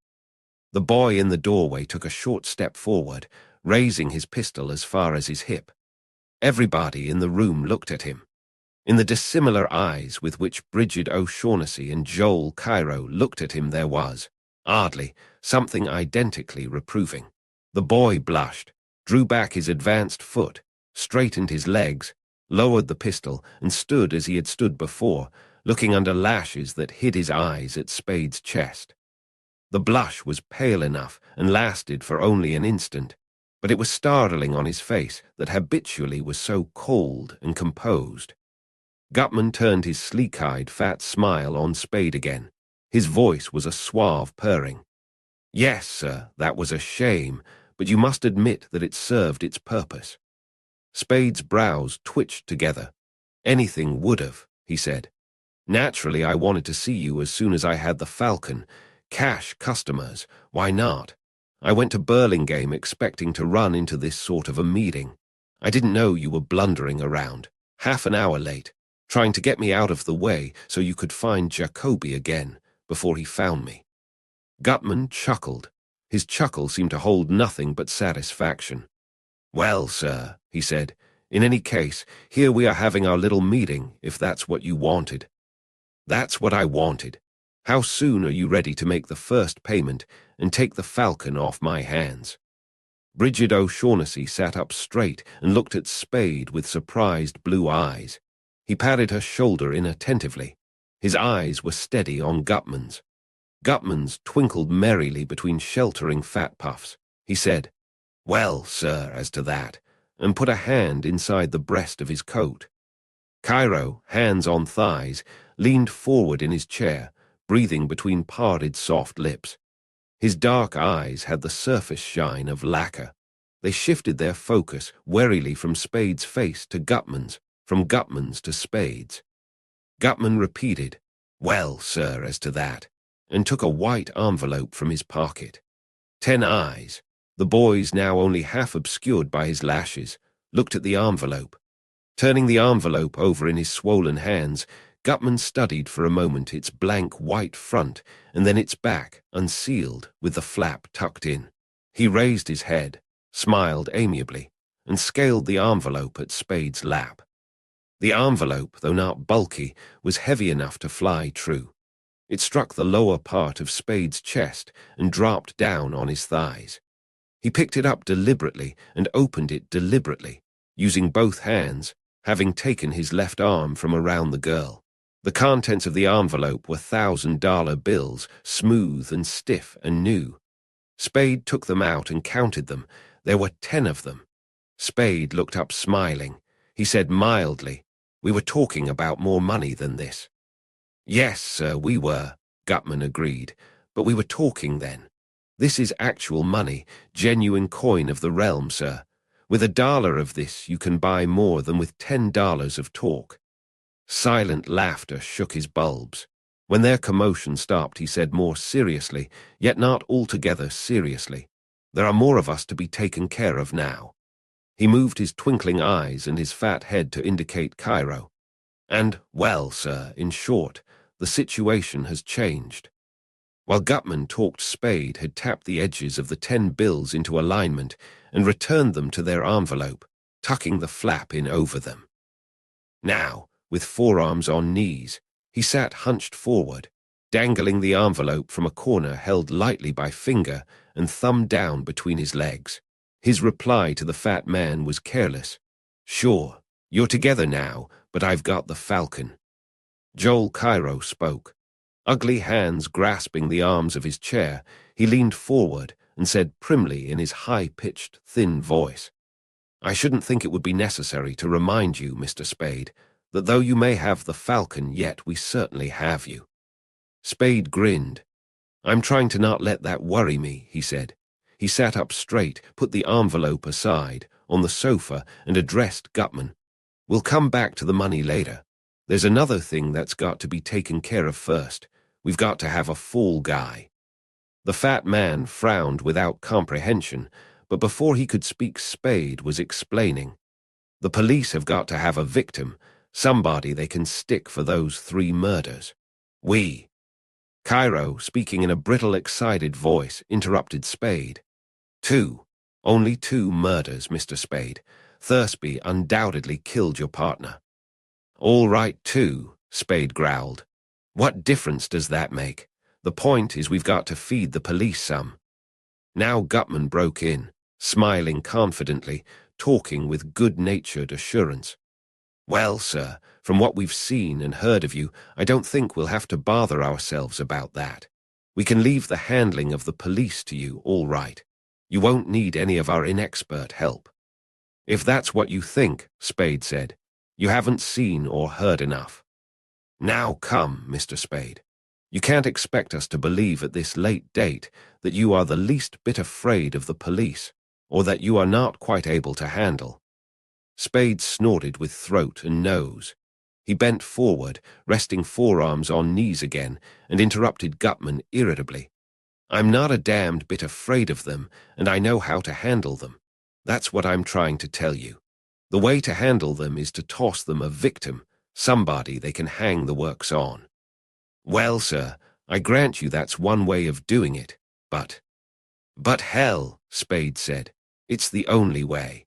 The boy in the doorway took a short step forward, raising his pistol as far as his hip. Everybody in the room looked at him. In the dissimilar eyes with which Bridget O'Shaughnessy and Joel Cairo looked at him there was, oddly, something identically reproving. The boy blushed, drew back his advanced foot, straightened his legs, lowered the pistol, and stood as he had stood before, looking under lashes that hid his eyes at Spade's chest. The blush was pale enough and lasted for only an instant, but it was startling on his face that habitually was so cold and composed. Gutman turned his sleek-eyed, fat smile on Spade again. His voice was a suave purring. "Yes, sir, that was a shame, but you must admit that it served its purpose." Spade's brows twitched together. "Anything would have," he said. "Naturally, I wanted to see you as soon as I had the Falcon. Cash customers, why not? I went to Burlingame expecting to run into this sort of a meeting. I didn't know you were blundering around, half an hour late, trying to get me out of the way so you could find Jacoby again before he found me." Gutman chuckled. His chuckle seemed to hold nothing but satisfaction. "Well, sir," he said, "in any case, here we are having our little meeting, if that's what you wanted." "That's what I wanted. How soon are you ready to make the first payment and take the Falcon off my hands?" Bridget O'Shaughnessy sat up straight and looked at Spade with surprised blue eyes. He patted her shoulder inattentively. His eyes were steady on Gutman's. Gutman's twinkled merrily between sheltering fat puffs. He said, "Well, sir, as to that," and put a hand inside the breast of his coat. Cairo, hands on thighs, leaned forward in his chair, breathing between parted soft lips. His dark eyes had the surface shine of lacquer. They shifted their focus warily from Spade's face to Gutman's, from Gutman's to Spade's. Gutman repeated, "Well, sir, as to that," and took a white envelope from his pocket. 10 eyes, the boy's now only half obscured by his lashes, looked at the envelope. Turning the envelope over in his swollen hands, Gutman studied for a moment its blank white front and then its back, unsealed, with the flap tucked in. He raised his head, smiled amiably, and scaled the envelope at Spade's lap. The envelope, though not bulky, was heavy enough to fly true. It struck the lower part of Spade's chest and dropped down on his thighs. He picked it up deliberately and opened it deliberately, using both hands, having taken his left arm from around the girl. The contents of the envelope were $1,000 bills, smooth and stiff and new. Spade took them out and counted them. There were 10 of them. Spade looked up smiling. He said mildly, "We were talking about more money than this." "Yes, sir, we were," Gutman agreed, "but we were talking then. This is actual money, genuine coin of the realm, sir. With $1 of this you can buy more than with $10 of talk." Silent laughter shook his bulbs. When their commotion stopped, he said more seriously, yet not altogether seriously, "There are more of us to be taken care of now." He moved his twinkling eyes and his fat head to indicate Cairo. "And, well, sir, in short, the situation has changed." While Gutman talked, Spade had tapped the edges of the 10 bills into alignment and returned them to their envelope, tucking the flap in over them. Now, with forearms on knees, he sat hunched forward, dangling the envelope from a corner held lightly by finger and thumb down between his legs. His reply to the fat man was careless. "Sure, you're together now, but I've got the Falcon." Joel Cairo spoke. Ugly hands grasping the arms of his chair, he leaned forward and said primly in his high-pitched, thin voice, I shouldn't think it would be necessary to remind you, Mr. Spade, that though you may have the Falcon, yet we certainly have you." Spade grinned. "I'm trying to not let that worry me," he said. He sat up straight, put the envelope aside, on the sofa, and addressed Gutman. "We'll come back to the money later. There's another thing that's got to be taken care of first. We've got to have a fall guy." The fat man frowned without comprehension, but before he could speak, Spade was explaining. "The police have got to have a victim, somebody they can stick for those 3 murders. Cairo, speaking in a brittle, excited voice, interrupted Spade. 2. Only 2 murders, Mr. Spade. Thursby undoubtedly killed your partner." "All right, 2, Spade growled. "What difference does that make? The point is we've got to feed the police some." Now Gutman broke in, smiling confidently, talking with good-natured assurance. "Well, sir, from what we've seen and heard of you, I don't think we'll have to bother ourselves about that. We can leave the handling of the police to you, all right. You won't need any of our inexpert help." "If that's what you think," Spade said, "you haven't seen or heard enough." "Now come, Mr. Spade. You can't expect us to believe at this late date that you are the least bit afraid of the police, or that you are not quite able to handle." Spade snorted with throat and nose. He bent forward, resting forearms on knees again, and interrupted Gutman irritably. "I'm not a damned bit afraid of them, and I know how to handle them. That's what I'm trying to tell you. The way to handle them is to toss them a victim, somebody they can hang the works on." "Well, sir, I grant you that's one way of doing it, but—" "But hell," Spade said. "It's the only way."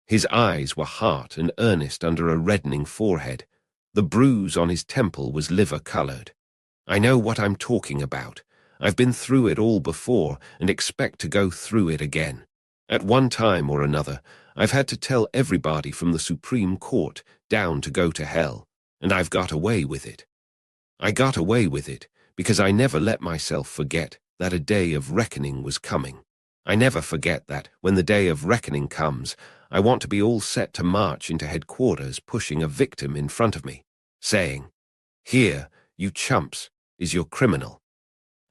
His eyes were hard and earnest under a reddening forehead. The bruise on his temple was liver-colored. "I know what I'm talking about. I've been through it all before and expect to go through it again. At one time or another, I've had to tell everybody from the Supreme Court down to go to hell, and I've got away with it. I got away with it because I never let myself forget that a day of reckoning was coming. I never forget that, when the day of reckoning comes, I want to be all set to march into headquarters pushing a victim in front of me, saying, 'Here, you chumps, is your criminal.'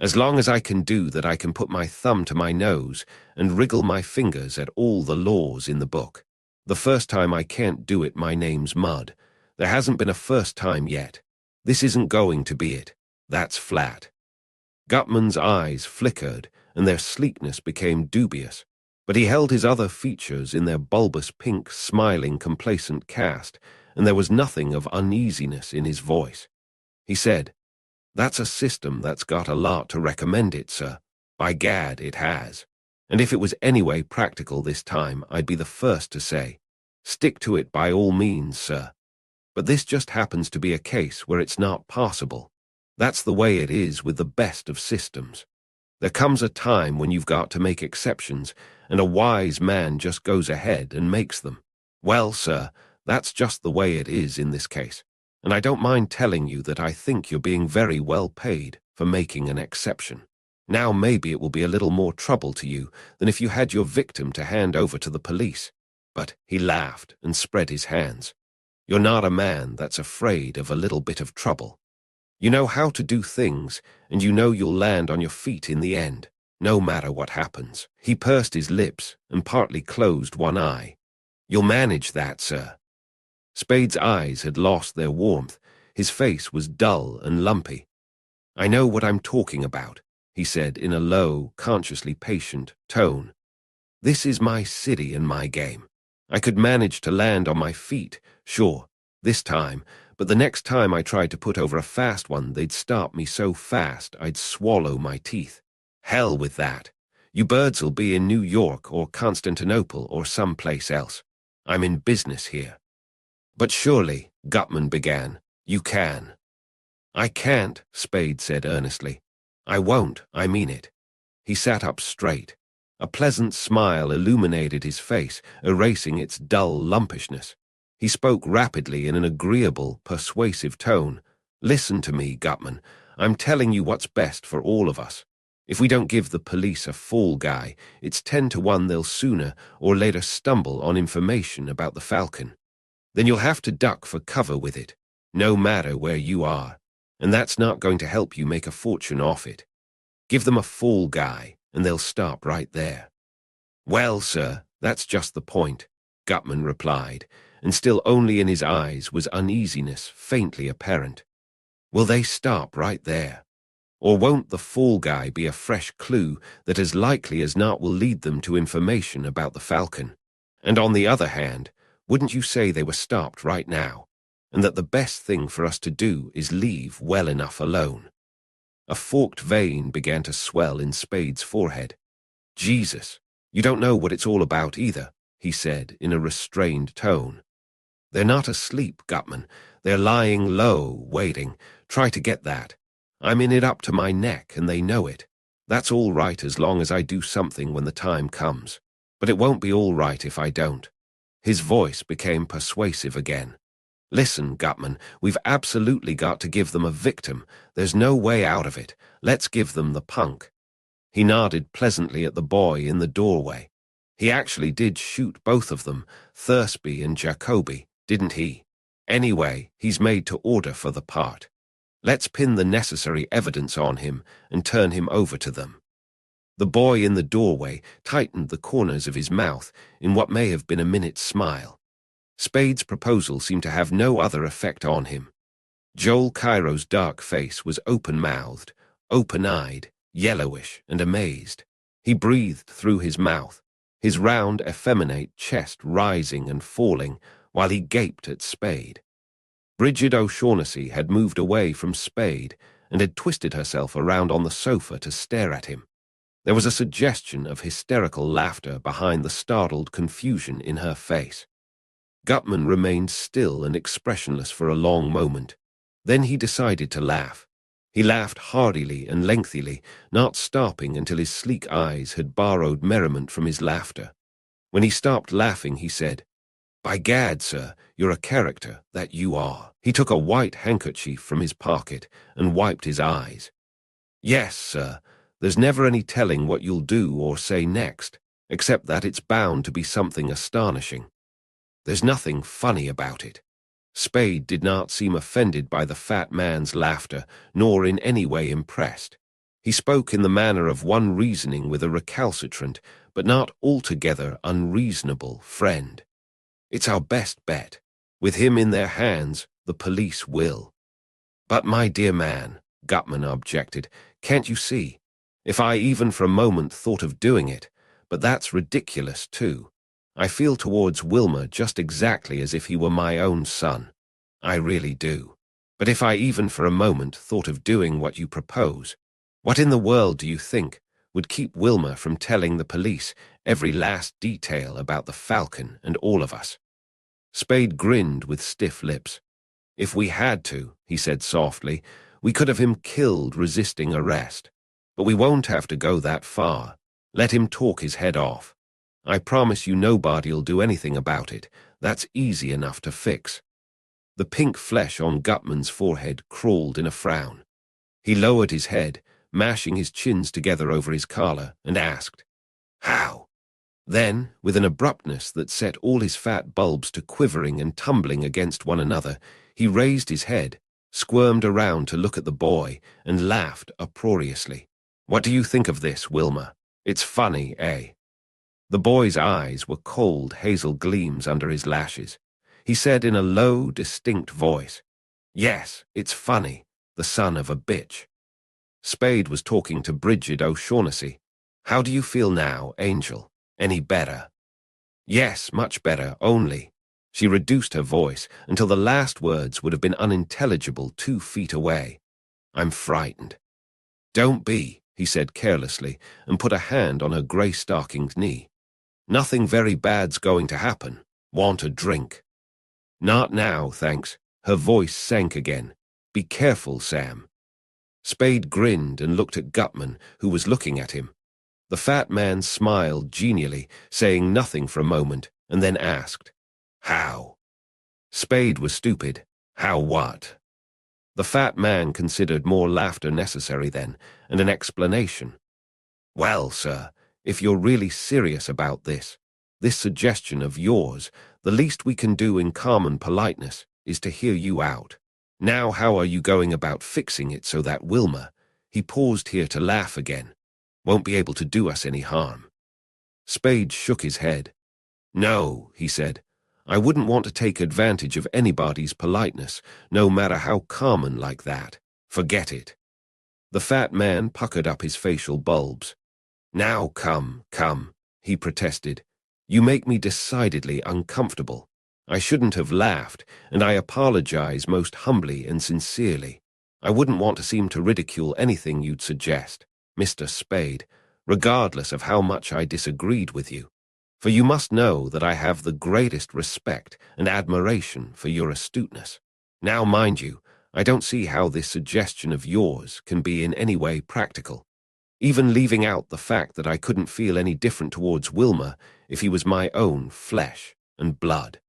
As long as I can do that, I can put my thumb to my nose and wriggle my fingers at all the laws in the book. The first time I can't do it, my name's mud. There hasn't been a first time yet. This isn't going to be it. That's flat." Gutman's eyes flickered, and their sleekness became dubious, but he held his other features in their bulbous pink, smiling, complacent cast, and there was nothing of uneasiness in his voice. He said, "That's a system that's got a lot to recommend it, sir. By gad, it has. And if it was anyway practical this time, I'd be the first to say, stick to it by all means, sir. But this just happens to be a case where it's not possible. That's the way it is with the best of systems. There comes a time when you've got to make exceptions, and a wise man just goes ahead and makes them. Well, sir, that's just the way it is in this case, and I don't mind telling you that I think you're being very well paid for making an exception. Now maybe it will be a little more trouble to you than if you had your victim to hand over to the police." But he laughed and spread his hands. "You're not a man that's afraid of a little bit of trouble. You know how to do things, and you know you'll land on your feet in the end, no matter what happens." He pursed his lips and partly closed one eye. "You'll manage that, sir." Spade's eyes had lost their warmth. His face was dull and lumpy. "I know what I'm talking about," he said in a low, consciously patient tone. "This is my city and my game. I could manage to land on my feet, sure, this time, but the next time I tried to put over a fast one, they'd start me so fast I'd swallow my teeth. Hell with that. You birds'll be in New York or Constantinople or someplace else. I'm in business here." "But surely," Gutman began, "you can." "I can't," Spade said earnestly. "I won't, I mean it." He sat up straight. A pleasant smile illuminated his face, erasing its dull lumpishness. He spoke rapidly in an agreeable, persuasive tone. "Listen to me, Gutman. I'm telling you what's best for all of us. If we don't give the police a fall guy, it's 10 to 1 they'll sooner or later stumble on information about the Falcon. Then you'll have to duck for cover with it, no matter where you are, and that's not going to help you make a fortune off it. Give them a fall guy, and they'll stop right there. Well, sir, that's just the point, Gutman replied, and still only in his eyes was uneasiness faintly apparent. Will they stop right there? Or won't the fall guy be a fresh clue that as likely as not will lead them to information about the Falcon? And on the other hand, wouldn't you say they were stopped right now, and that the best thing for us to do is leave well enough alone? A forked vein began to swell in Spade's forehead. Jesus, you don't know what it's all about either, he said in a restrained tone. They're not asleep, Gutman. They're lying low, waiting. Try to get that. I'm in it up to my neck, and they know it. That's all right as long as I do something when the time comes. But it won't be all right if I don't. His voice became persuasive again. Listen, Gutman, we've absolutely got to give them a victim. There's no way out of it. Let's give them the punk. He nodded pleasantly at the boy in the doorway. He actually did shoot both of them, Thursby and Jacoby, didn't he? Anyway, he's made to order for the part. Let's pin the necessary evidence on him and turn him over to them. The boy in the doorway tightened the corners of his mouth in what may have been a minute's smile. Spade's proposal seemed to have no other effect on him. Joel Cairo's dark face was open-mouthed, open-eyed, yellowish, and amazed. He breathed through his mouth, his round, effeminate chest rising and falling while he gaped at Spade. Bridget O'Shaughnessy had moved away from Spade and had twisted herself around on the sofa to stare at him. There was a suggestion of hysterical laughter behind the startled confusion in her face. Gutman remained still and expressionless for a long moment. Then he decided to laugh. He laughed heartily and lengthily, not stopping until his sleek eyes had borrowed merriment from his laughter. When he stopped laughing, he said, "By gad, sir, you're a character, that you are." He took a white handkerchief from his pocket and wiped his eyes. "Yes, sir, there's never any telling what you'll do or say next, except that it's bound to be something astonishing. There's nothing funny about it." Spade did not seem offended by the fat man's laughter, nor in any way impressed. He spoke in the manner of one reasoning with a recalcitrant, but not altogether unreasonable, friend. "It's our best bet. With him in their hands, the police will." "But, my dear man," Gutman objected, "can't you see? If I even for a moment thought of doing it, but that's ridiculous too. I feel towards Wilmer just exactly as if he were my own son. I really do. But if I even for a moment thought of doing what you propose, what in the world do you think would keep Wilmer from telling the police every last detail about the Falcon and all of us?" Spade grinned with stiff lips. "If we had to," he said softly, "we could have him killed resisting arrest. But we won't have to go that far. Let him talk his head off. I promise you nobody'll do anything about it. That's easy enough to fix." The pink flesh on Gutman's forehead crawled in a frown. He lowered his head, mashing his chins together over his collar, and asked, "How?" Then, with an abruptness that set all his fat bulbs to quivering and tumbling against one another, he raised his head, squirmed around to look at the boy, and laughed uproariously. "What do you think of this, Wilmer? It's funny, eh?" The boy's eyes were cold hazel gleams under his lashes. He said in a low, distinct voice, "Yes, it's funny, the son of a bitch." Spade was talking to Bridget O'Shaughnessy. "How do you feel now, Angel? Any better?" "Yes, much better, only—" She reduced her voice until the last words would have been unintelligible 2 feet away. "I'm frightened." "Don't be," he said carelessly, and put a hand on her grey-stockinged knee. "Nothing very bad's going to happen. Want a drink?" "Not now, thanks." Her voice sank again. "Be careful, Sam." Spade grinned and looked at Gutman, who was looking at him. The fat man smiled genially, saying nothing for a moment, and then asked, "How?" Spade was stupid. How what? The fat man considered more laughter necessary then, and an explanation. Well, sir, if you're really serious about this suggestion of yours, the least we can do in common politeness is to hear you out. Now how are you going about fixing it so that Wilma, he paused here to laugh again, won't be able to do us any harm? Spade shook his head. No, he said. I wouldn't want to take advantage of anybody's politeness, no matter how common like that. Forget it. The fat man puckered up his facial bulbs. Now come, he protested. You make me decidedly uncomfortable. I shouldn't have laughed, and I apologize most humbly and sincerely. I wouldn't want to seem to ridicule anything you'd suggest, Mr. Spade, regardless of how much I disagreed with you. For you must know that I have the greatest respect and admiration for your astuteness. Now, mind you, I don't see how this suggestion of yours can be in any way practical, even leaving out the fact that I couldn't feel any different towards Wilma if he was my own flesh and blood.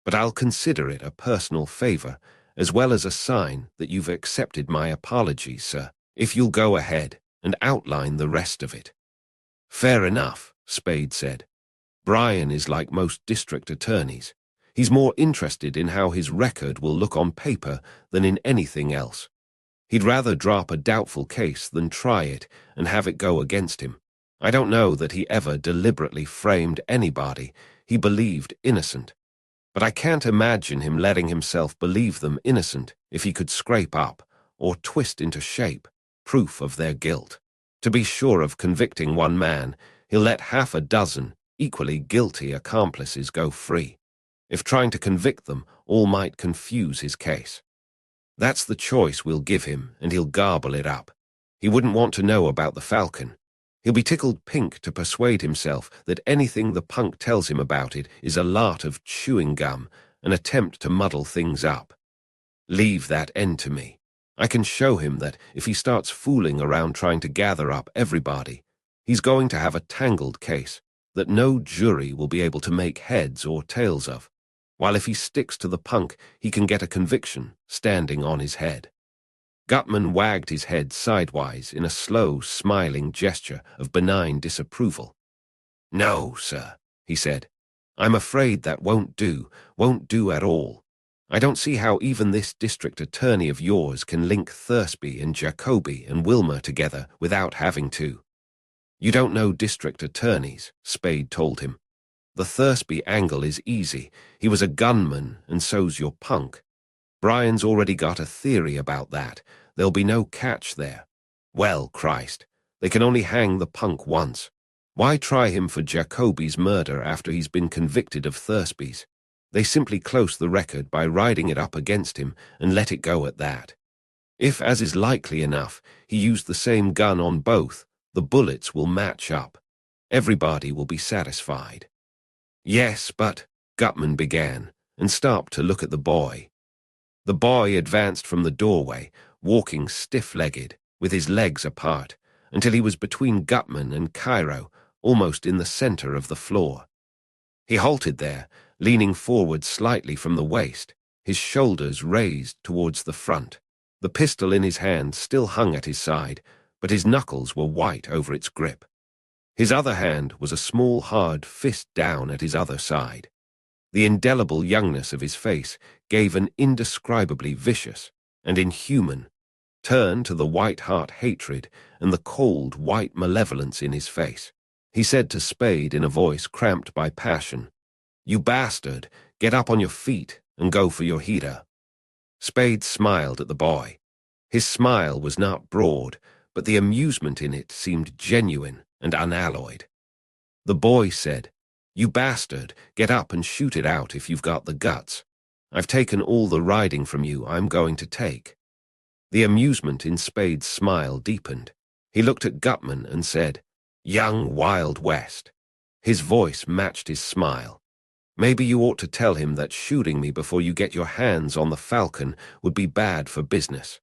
But I'll consider it a personal favor, as well as a sign that you've accepted my apologies, sir, if you'll go ahead and outline the rest of it. Fair enough, Spade said. Brian is like most district attorneys. He's more interested in how his record will look on paper than in anything else. He'd rather drop a doubtful case than try it and have it go against him. I don't know that he ever deliberately framed anybody he believed innocent, but I can't imagine him letting himself believe them innocent if he could scrape up, or twist into shape, proof of their guilt. To be sure of convicting one man, he'll let half a dozen equally guilty accomplices go free. If trying to convict them, all might confuse his case. That's the choice we'll give him, and he'll garble it up. He wouldn't want to know about the Falcon. He'll be tickled pink to persuade himself that anything the punk tells him about it is a lot of chewing gum, an attempt to muddle things up. Leave that end to me. I can show him that if he starts fooling around trying to gather up everybody, he's going to have a tangled case that no jury will be able to make heads or tails of, while if he sticks to the punk, he can get a conviction standing on his head. Gutman wagged his head sidewise in a slow, smiling gesture of benign disapproval. No, sir, he said. I'm afraid that won't do at all. I don't see how even this district attorney of yours can link Thursby and Jacoby and Wilma together without having to. You don't know district attorneys, Spade told him. The Thursby angle is easy. He was a gunman, and so's your punk. Brian's already got a theory about that. There'll be no catch there. Well, Christ, they can only hang the punk once. Why try him for Jacoby's murder after he's been convicted of Thursby's? They simply close the record by riding it up against him and let it go at that. If, as is likely enough, he used the same gun on both, the bullets will match up. Everybody will be satisfied. Yes, but, Gutman began, and stopped to look at the boy. The boy advanced from the doorway, walking stiff-legged, with his legs apart, until he was between Gutman and Cairo, almost in the center of the floor. He halted there, leaning forward slightly from the waist, his shoulders raised towards the front. The pistol in his hand still hung at his side, but his knuckles were white over its grip. His other hand was a small, hard fist down at his other side. The indelible youngness of his face gave an indescribably vicious and inhuman turn to the white-heart hatred and the cold, white malevolence in his face. He said to Spade in a voice cramped by passion, "You bastard, get up on your feet and go for your heater." Spade smiled at the boy. His smile was not broad, but the amusement in it seemed genuine and unalloyed. The boy said, "You bastard, get up and shoot it out if you've got the guts. I've taken all the riding from you I'm going to take." The amusement in Spade's smile deepened. He looked at Gutman and said, "Young Wild West." His voice matched his smile. "Maybe you ought to tell him that shooting me before you get your hands on the Falcon would be bad for business."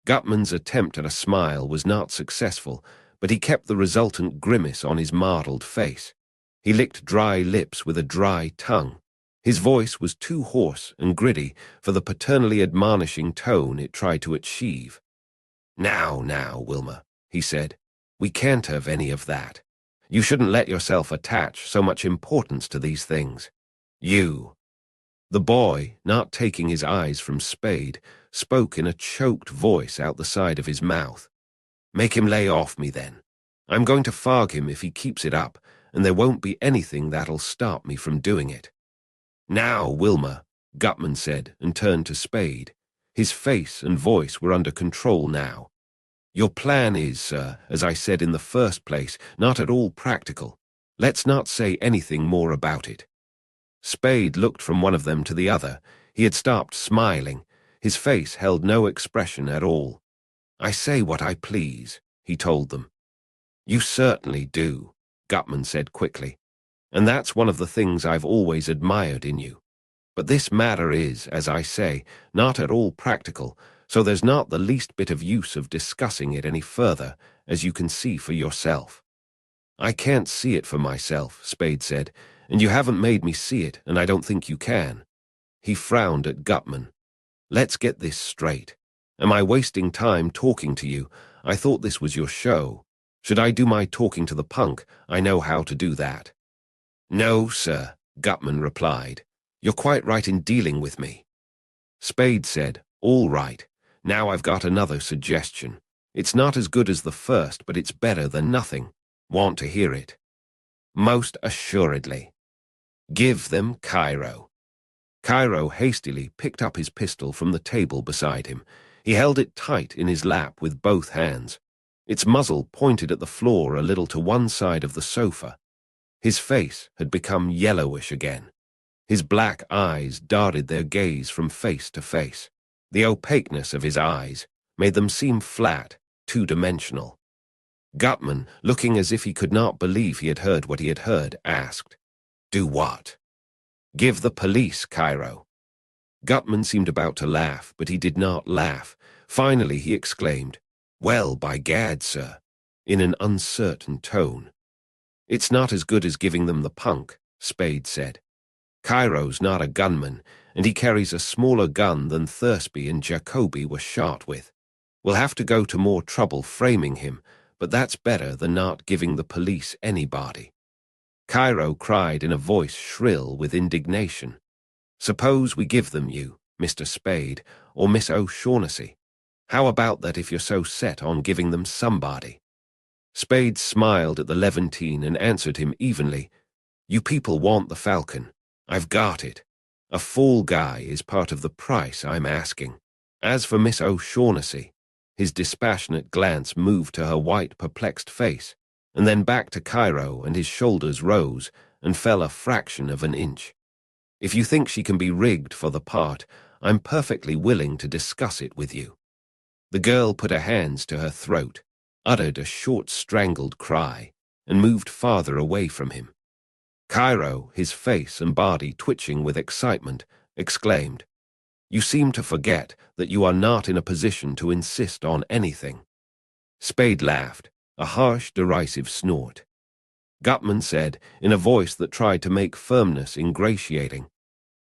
Gutman's attempt at a smile was not successful, but he kept the resultant grimace on his martled face. He licked dry lips with a dry tongue. His voice was too hoarse and gritty for the paternally admonishing tone it tried to achieve. Now, Wilma," he said, We can't have any of that. You shouldn't let yourself attach so much importance to these things. You. The boy, not taking his eyes from Spade, spoke in a choked voice out the side of his mouth. Make him lay off me then. I'm going to fog him if he keeps it up, and there won't be anything that'll stop me from doing it. Now, Wilma, Gutman said, and turned to Spade. His face and voice were under control now. Your plan is, sir, as I said in the first place, not at all practical. Let's not say anything more about it. Spade looked from one of them to the other. He had stopped smiling. His face held no expression at all. I say what I please, he told them. You certainly do, Gutman said quickly. And that's one of the things I've always admired in you. But this matter is, as I say, not at all practical, so there's not the least bit of use of discussing it any further, as you can see for yourself. I can't see it for myself, Spade said, and you haven't made me see it, and I don't think you can. He frowned at Gutman. Let's get this straight. Am I wasting time talking to you? I thought this was your show. Should I do my talking to the punk? I know how to do that. No, sir, Gutman replied. You're quite right in dealing with me. Spade said, all right. Now I've got another suggestion. It's not as good as the first, but it's better than nothing. Want to hear it? Most assuredly. Give them Cairo. Cairo hastily picked up his pistol from the table beside him. He held it tight in his lap with both hands. Its muzzle pointed at the floor a little to one side of the sofa. His face had become yellowish again. His black eyes darted their gaze from face to face. The opaqueness of his eyes made them seem flat, two-dimensional. Gutman, looking as if he could not believe he had heard what he had heard, asked, Do what? Give the police, Cairo. Gutman seemed about to laugh, but he did not laugh. Finally he exclaimed, Well, by gad, sir, in an uncertain tone. It's not as good as giving them the punk, Spade said. Cairo's not a gunman, and he carries a smaller gun than Thursby and Jacoby were shot with. We'll have to go to more trouble framing him, but that's better than not giving the police anybody. Cairo cried in a voice shrill with indignation. Suppose we give them you, Mr. Spade, or Miss O'Shaughnessy. How about that if you're so set on giving them somebody? Spade smiled at the Levantine and answered him evenly. You people want the Falcon. I've got it. A fall guy is part of the price I'm asking. As for Miss O'Shaughnessy, his dispassionate glance moved to her white, perplexed face, and then back to Cairo, and his shoulders rose and fell a fraction of an inch. If you think she can be rigged for the part, I'm perfectly willing to discuss it with you. The girl put her hands to her throat, uttered a short, strangled cry, and moved farther away from him. Cairo, his face and body twitching with excitement, exclaimed, You seem to forget that you are not in a position to insist on anything. Spade laughed, a harsh, derisive snort. Gutman said, in a voice that tried to make firmness ingratiating,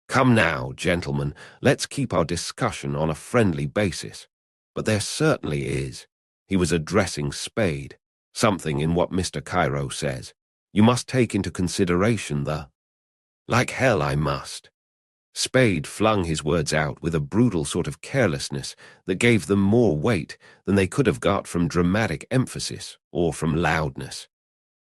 Come now, gentlemen, let's keep our discussion on a friendly basis. But there certainly is. He was addressing Spade, something in what Mr. Cairo says. You must take into consideration the— Like hell I must. Spade flung his words out with a brutal sort of carelessness that gave them more weight than they could have got from dramatic emphasis or from loudness.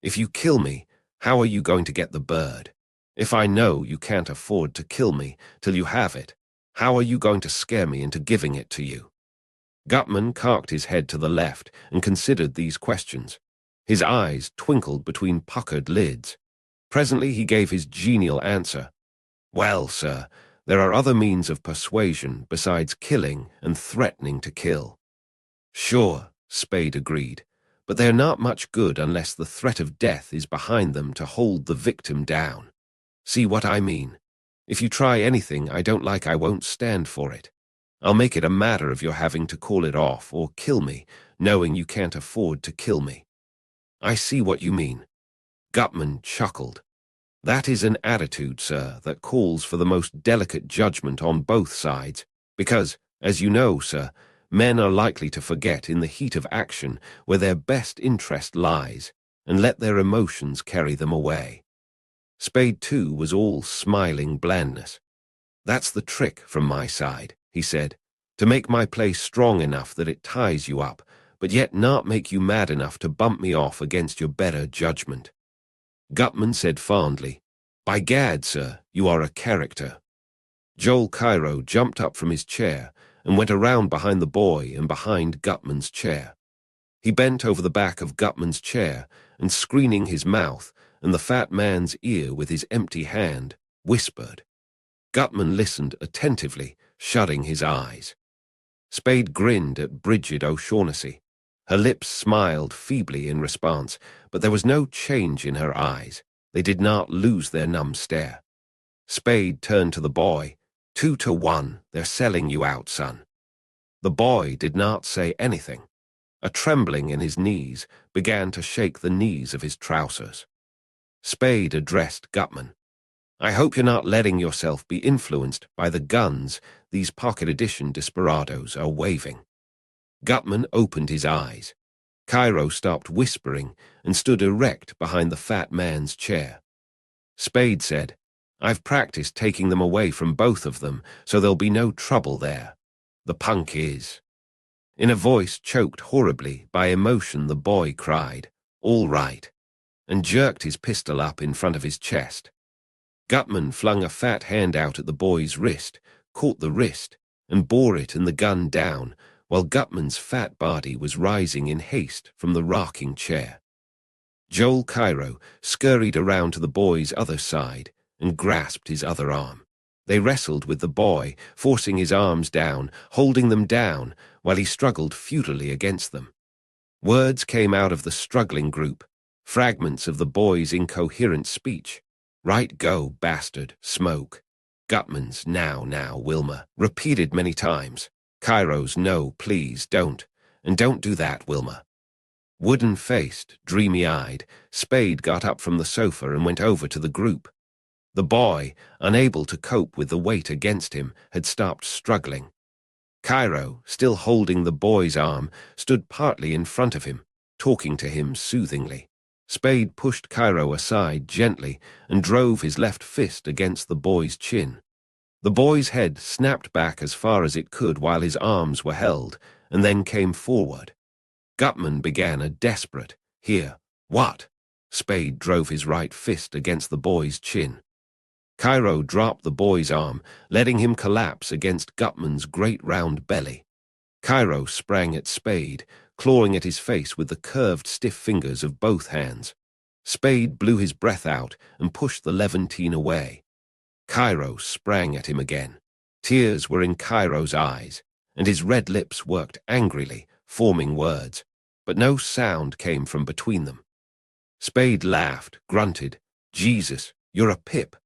If you kill me, how are you going to get the bird? If I know you can't afford to kill me till you have it, how are you going to scare me into giving it to you? Gutman cocked his head to the left and considered these questions. His eyes twinkled between puckered lids. Presently he gave his genial answer. Well, sir, there are other means of persuasion besides killing and threatening to kill. Sure, Spade agreed, but they're not much good unless the threat of death is behind them to hold the victim down. See what I mean? If you try anything I don't like, I won't stand for it. I'll make it a matter of your having to call it off or kill me, knowing you can't afford to kill me. I see what you mean. Gutman chuckled. That is an attitude, sir, that calls for the most delicate judgment on both sides, because, as you know, sir, Men are likely to forget in the heat of action where their best interest lies and let their emotions carry them away. Spade, too, was all smiling blandness. "That's the trick from my side," he said, "to make my play strong enough that it ties you up, but yet not make you mad enough to bump me off against your better judgment." Gutman said fondly, "By gad, sir, you are a character." Joel Cairo jumped up from his chair and went around behind the boy and behind Gutman's chair. He bent over the back of Gutman's chair and, screening his mouth and the fat man's ear with his empty hand, whispered. Gutman listened attentively, shutting his eyes. Spade grinned at Bridget O'Shaughnessy. Her lips smiled feebly in response, but there was no change in her eyes. They did not lose their numb stare. Spade turned to the boy. 2-1, they're selling you out, son." The boy did not say anything. A trembling in his knees began to shake the knees of his trousers. Spade addressed Gutman. "I hope you're not letting yourself be influenced by the guns these pocket edition desperados are waving." Gutman opened his eyes. Cairo stopped whispering and stood erect behind the fat man's chair. Spade said, "I've practiced taking them away from both of them, so there'll be no trouble there. The punk is." In a voice choked horribly by emotion, the boy cried, "All right," and jerked his pistol up in front of his chest. Gutman flung a fat hand out at the boy's wrist, caught the wrist, and bore it and the gun down, while Gutman's fat body was rising in haste from the rocking chair. Joel Cairo scurried around to the boy's other side and grasped his other arm. They wrestled with the boy, forcing his arms down, holding them down, while he struggled futilely against them. Words came out of the struggling group, fragments of the boy's incoherent speech. "Right go, bastard, smoke." Gutman's "Now, Wilma," repeated many times. Cairo's "No, please, don't. And don't do that, Wilma." Wooden-faced, dreamy-eyed, Spade got up from the sofa and went over to the group. The boy, unable to cope with the weight against him, had stopped struggling. Cairo, still holding the boy's arm, stood partly in front of him, talking to him soothingly. Spade pushed Cairo aside gently and drove his left fist against the boy's chin. The boy's head snapped back as far as it could while his arms were held, and then came forward. Gutman began a desperate, "Here, what?" Spade drove his right fist against the boy's chin. Cairo dropped the boy's arm, letting him collapse against Gutman's great round belly. Cairo sprang at Spade, clawing at his face with the curved, stiff fingers of both hands. Spade blew his breath out and pushed the Levantine away. Cairo sprang at him again. Tears were in Cairo's eyes, and his red lips worked angrily, forming words, but no sound came from between them. Spade laughed, grunted, "Jesus, you're a pip,"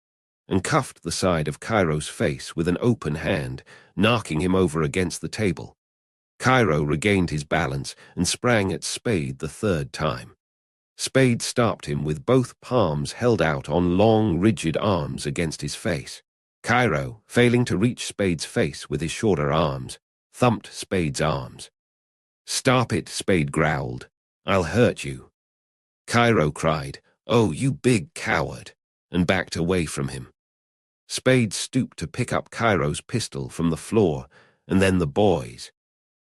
and cuffed the side of Cairo's face with an open hand, knocking him over against the table. Cairo regained his balance and sprang at Spade the third time. Spade stopped him with both palms held out on long, rigid arms against his face. Cairo, failing to reach Spade's face with his shorter arms, thumped Spade's arms. "Stop it," Spade growled. "I'll hurt you." Cairo cried, "Oh, you big coward," and backed away from him. Spade stooped to pick up Cairo's pistol from the floor, and then the boy's.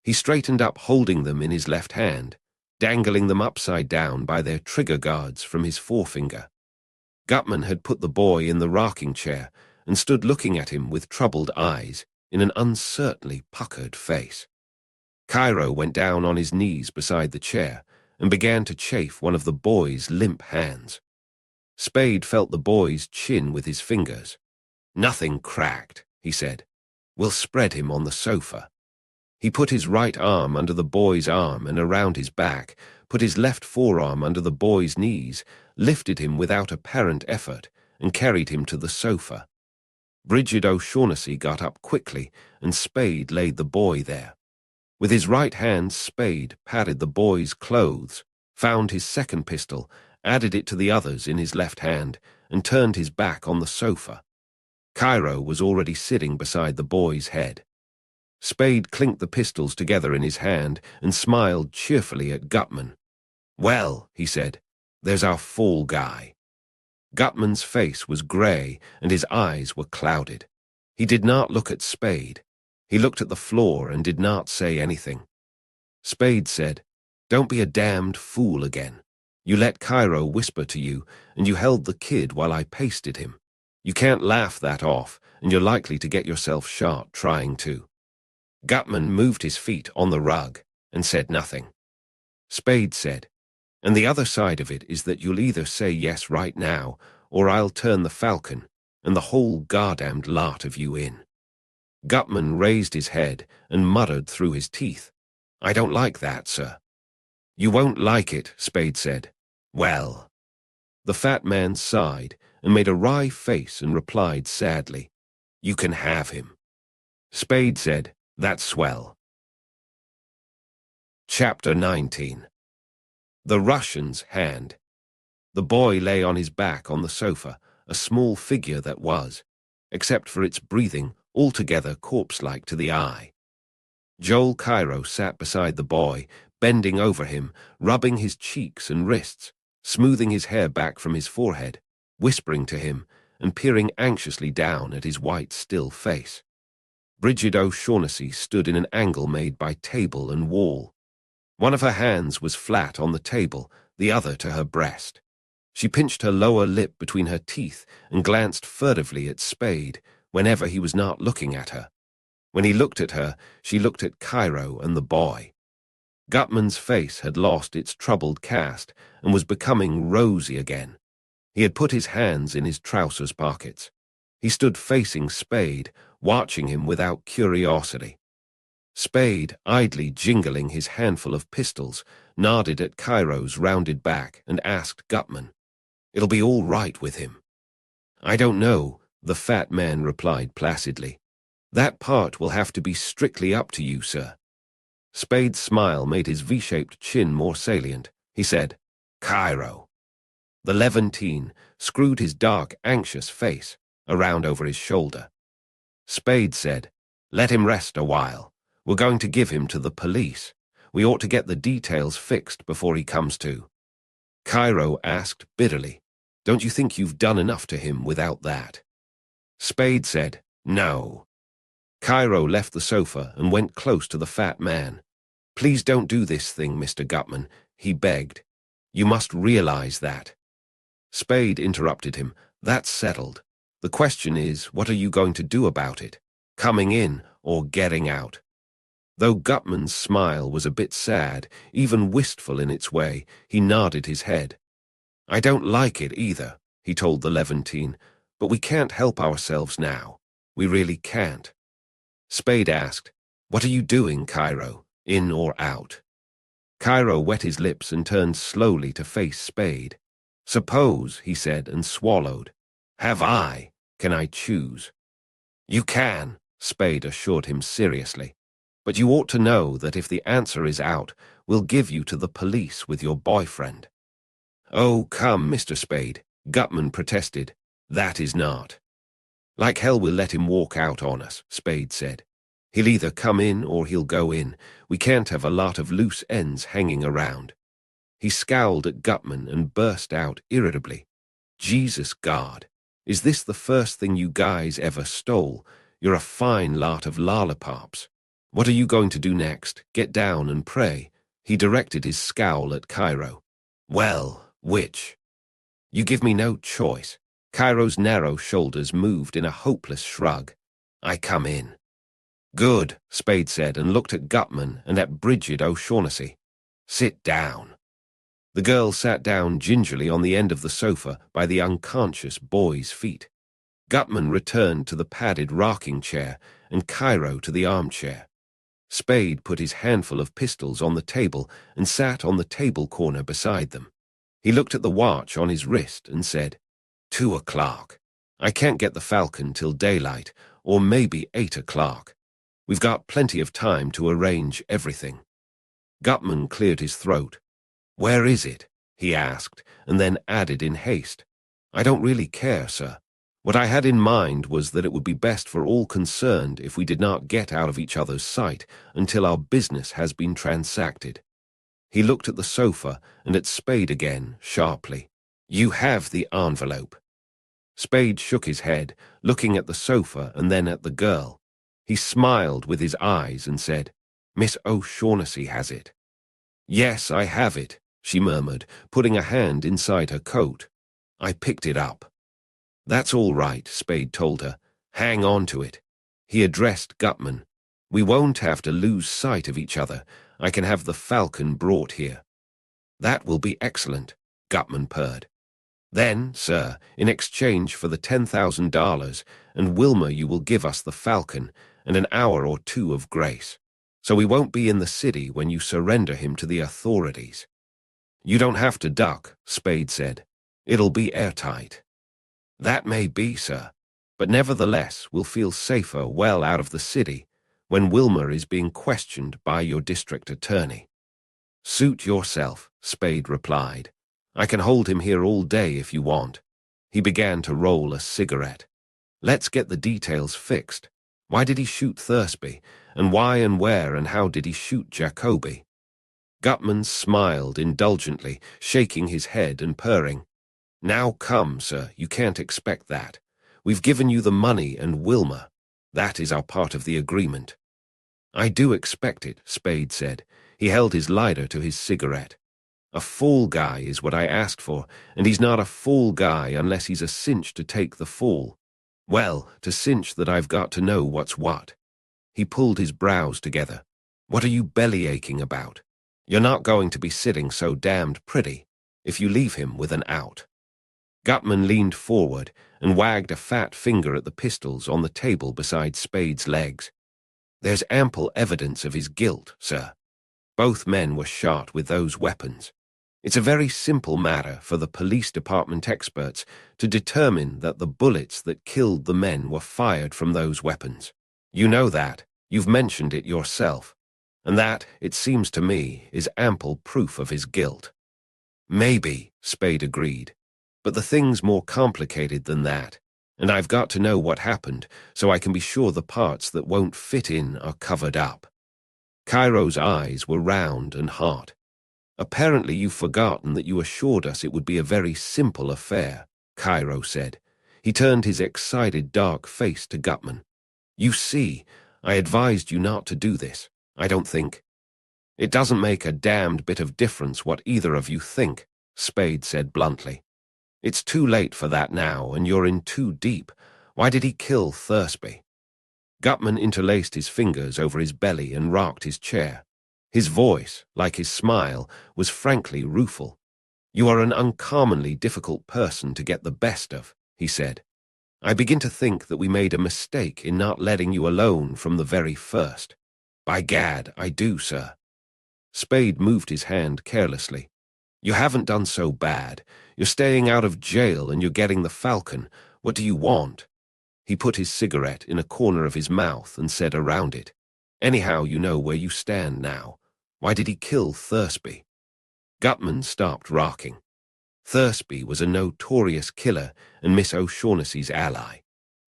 He straightened up, holding them in his left hand, dangling them upside down by their trigger guards from his forefinger. Gutman had put the boy in the rocking chair and stood looking at him with troubled eyes in an uncertainly puckered face. Cairo went down on his knees beside the chair and began to chafe one of the boy's limp hands. Spade felt the boy's chin with his fingers. "Nothing cracked," he said. "We'll spread him on the sofa." He put his right arm under the boy's arm and around his back, put his left forearm under the boy's knees, lifted him without apparent effort, and carried him to the sofa. Bridget O'Shaughnessy got up quickly, and Spade laid the boy there. With his right hand, Spade patted the boy's clothes, found his second pistol, added it to the others in his left hand, and turned his back on the sofa. Cairo was already sitting beside the boy's head. Spade clinked the pistols together in his hand and smiled cheerfully at Gutman. "Well," he said, "there's our fall guy." Gutman's face was grey and his eyes were clouded. He did not look at Spade. He looked at the floor and did not say anything. Spade said, "Don't be a damned fool again. You let Cairo whisper to you, and you held the kid while I pasted him. You can't laugh that off, and you're likely to get yourself shot trying to." Gutman moved his feet on the rug and said nothing. Spade said, "And the other side of it is that you'll either say yes right now, or I'll turn the Falcon and the whole goddamned lot of you in." Gutman raised his head and muttered through his teeth, "I don't like that, sir." "You won't like it," Spade said. "Well." The fat man sighed and made a wry face and replied sadly, "You can have him." Spade said, "That's swell." Chapter 19. The Russian's Hand. The boy lay on his back on the sofa, a small figure that was, except for its breathing, altogether corpse-like to the eye. Joel Cairo sat beside the boy, bending over him, rubbing his cheeks and wrists, smoothing his hair back from his forehead, whispering to him, and peering anxiously down at his white, still face. Bridget O'Shaughnessy stood in an angle made by table and wall. One of her hands was flat on the table, the other to her breast. She pinched her lower lip between her teeth and glanced furtively at Spade whenever he was not looking at her. When he looked at her, she looked at Cairo and the boy. Gutman's face had lost its troubled cast and was becoming rosy again. He had put his hands in his trousers pockets. He stood facing Spade, watching him without curiosity. Spade, idly jingling his handful of pistols, nodded at Cairo's rounded back and asked Gutman, "It'll be all right with him?" "I don't know," the fat man replied placidly. "That part will have to be strictly up to you, sir." Spade's smile made his V-shaped chin more salient. He said, "Cairo." The Levantine screwed his dark, anxious face around over his shoulder. Spade said, "Let him rest a while. We're going to give him to the police. We ought to get the details fixed before he comes to." Cairo asked bitterly, "Don't you think you've done enough to him without that?" Spade said, "No." Cairo left the sofa and went close to the fat man. "Please don't do this thing, Mr. Gutman," he begged. "You must realize that." Spade interrupted him. "That's settled. The question is, what are you going to do about it? Coming in or getting out?" Though Gutman's smile was a bit sad, even wistful in its way, he nodded his head. "I don't like it either," he told the Levantine, "but we can't help ourselves now. We really can't." Spade asked, "What are you doing, Cairo? In or out?" Cairo wet his lips and turned slowly to face Spade. "Suppose," he said, and swallowed. "Have I? Can I choose?" "You can," Spade assured him seriously. "But you ought to know that if the answer is out, we'll give you to the police with your boyfriend." "Oh, come, Mr. Spade," Gutman protested. "That is not." "Like hell we'll let him walk out on us," Spade said. "He'll either come in or he'll go in. We can't have a lot of loose ends hanging around." He scowled at Gutman and burst out irritably, "Jesus God, is this the first thing you guys ever stole? You're a fine lot of lollipops. What are you going to do next? Get down and pray?" He directed his scowl at Cairo. "Well, which?" "You give me no choice." Cairo's narrow shoulders moved in a hopeless shrug. "I come in." "Good," Spade said, and looked at Gutman and at Bridget O'Shaughnessy. "Sit down." The girl sat down gingerly on the end of the sofa by the unconscious boy's feet. Gutman returned to the padded rocking chair and Cairo to the armchair. Spade put his handful of pistols on the table and sat on the table corner beside them. He looked at the watch on his wrist and said, 2 o'clock. I can't get the Falcon till daylight, or maybe 8 o'clock. We've got plenty of time to arrange everything." Gutman cleared his throat. "Where is it?" he asked, and then added in haste, "I don't really care, sir. What I had in mind was that it would be best for all concerned if we did not get out of each other's sight until our business has been transacted. He looked at the sofa and at Spade again, sharply. You have the envelope. Spade shook his head, looking at the sofa and then at the girl. He smiled with his eyes and said, Miss O'Shaughnessy has it. Yes, I have it, she murmured, putting a hand inside her coat. I picked it up. That's all right, Spade told her. Hang on to it. He addressed Gutman. We won't have to lose sight of each other. I can have the Falcon brought here. That will be excellent, Gutman purred. Then, sir, in exchange for the $10,000, and Wilmer, you will give us the Falcon and an hour or two of grace, so we won't be in the city when you surrender him to the authorities. You don't have to duck, Spade said. It'll be airtight. That may be, sir, but nevertheless we'll feel safer well out of the city when Wilmer is being questioned by your district attorney. Suit yourself, Spade replied. I can hold him here all day if you want. He began to roll a cigarette. Let's get the details fixed. Why did he shoot Thursby? And why and where and how did he shoot Jacoby? Gutman smiled indulgently, shaking his head and purring. Now come, sir, you can't expect that. We've given you the money and Wilmer. That is our part of the agreement. I do expect it, Spade said. He held his lighter to his cigarette. A fall guy is what I asked for, and he's not a fall guy unless he's a cinch to take the fall. Well, to cinch that I've got to know what's what. He pulled his brows together. What are you bellyaching about? You're not going to be sitting so damned pretty if you leave him with an out. Gutman leaned forward and wagged a fat finger at the pistols on the table beside Spade's legs. There's ample evidence of his guilt, sir. Both men were shot with those weapons. It's a very simple matter for the police department experts to determine that the bullets that killed the men were fired from those weapons. You know that. You've mentioned it yourself. And that, it seems to me, is ample proof of his guilt. Maybe, Spade agreed. But the thing's more complicated than that, and I've got to know what happened so I can be sure the parts that won't fit in are covered up. Cairo's eyes were round and hot. Apparently you've forgotten that you assured us it would be a very simple affair, Cairo said. He turned his excited dark face to Gutman. You see, I advised you not to do this, I don't think. It doesn't make a damned bit of difference what either of you think, Spade said bluntly. It's too late for that now, and you're in too deep. Why did he kill Thursby? Gutman interlaced his fingers over his belly and rocked his chair. His voice, like his smile, was frankly rueful. You are an uncommonly difficult person to get the best of, he said. I begin to think that we made a mistake in not letting you alone from the very first. By gad, I do, sir. Spade moved his hand carelessly. You haven't done so bad. You're staying out of jail and you're getting the Falcon. What do you want? He put his cigarette in a corner of his mouth and said around it, Anyhow, you know where you stand now. Why did he kill Thursby? Gutman stopped rocking. Thursby was a notorious killer and Miss O'Shaughnessy's ally.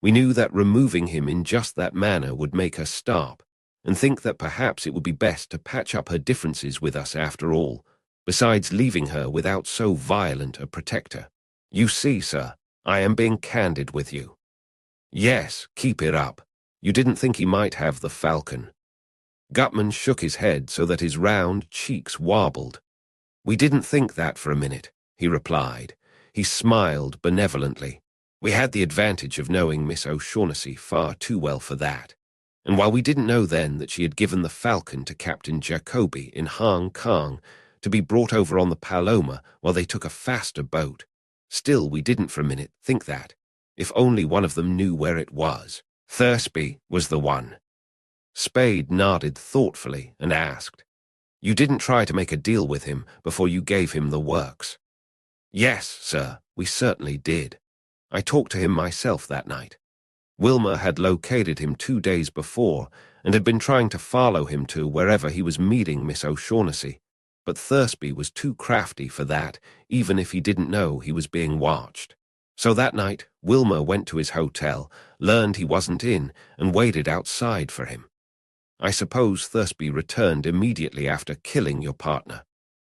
We knew that removing him in just that manner would make her stop, and think that perhaps it would be best to patch up her differences with us after all, besides leaving her without so violent a protector. You see, sir, I am being candid with you. Yes, keep it up. You didn't think he might have the Falcon. Gutman shook his head so that his round cheeks wobbled. We didn't think that for a minute, he replied. He smiled benevolently. We had the advantage of knowing Miss O'Shaughnessy far too well for that. And while we didn't know then that she had given the Falcon to Captain Jacoby in Hong Kong to be brought over on the Paloma while they took a faster boat, still we didn't for a minute think that, if only one of them knew where it was, Thursby was the one. Spade nodded thoughtfully and asked, You didn't try to make a deal with him before you gave him the works? Yes, sir, we certainly did. I talked to him myself that night. Wilmer had located him 2 days before and had been trying to follow him to wherever he was meeting Miss O'Shaughnessy, but Thursby was too crafty for that, even if he didn't know he was being watched. So that night, Wilmer went to his hotel, learned he wasn't in, and waited outside for him. I suppose Thursby returned immediately after killing your partner.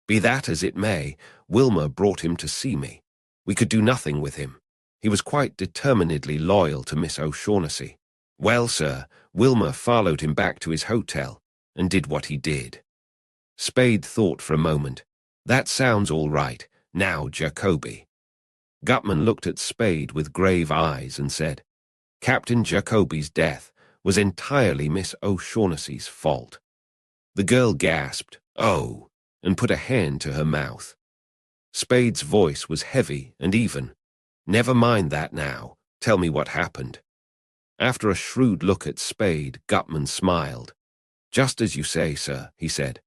Be that as it may, Wilmer brought him to see me. We could do nothing with him. He was quite determinedly loyal to Miss O'Shaughnessy. Well, sir, Wilmer followed him back to his hotel and did what he did. Spade thought for a moment. That sounds all right. Now, Jacoby. Gutman looked at Spade with grave eyes and said, Captain Jacoby's death was entirely Miss O'Shaughnessy's fault. The girl gasped, "Oh," and put a hand to her mouth. Spade's voice was heavy and even. "Never mind that now. Tell me what happened." After a shrewd look at Spade, Gutman smiled. "Just as you say, sir," he said.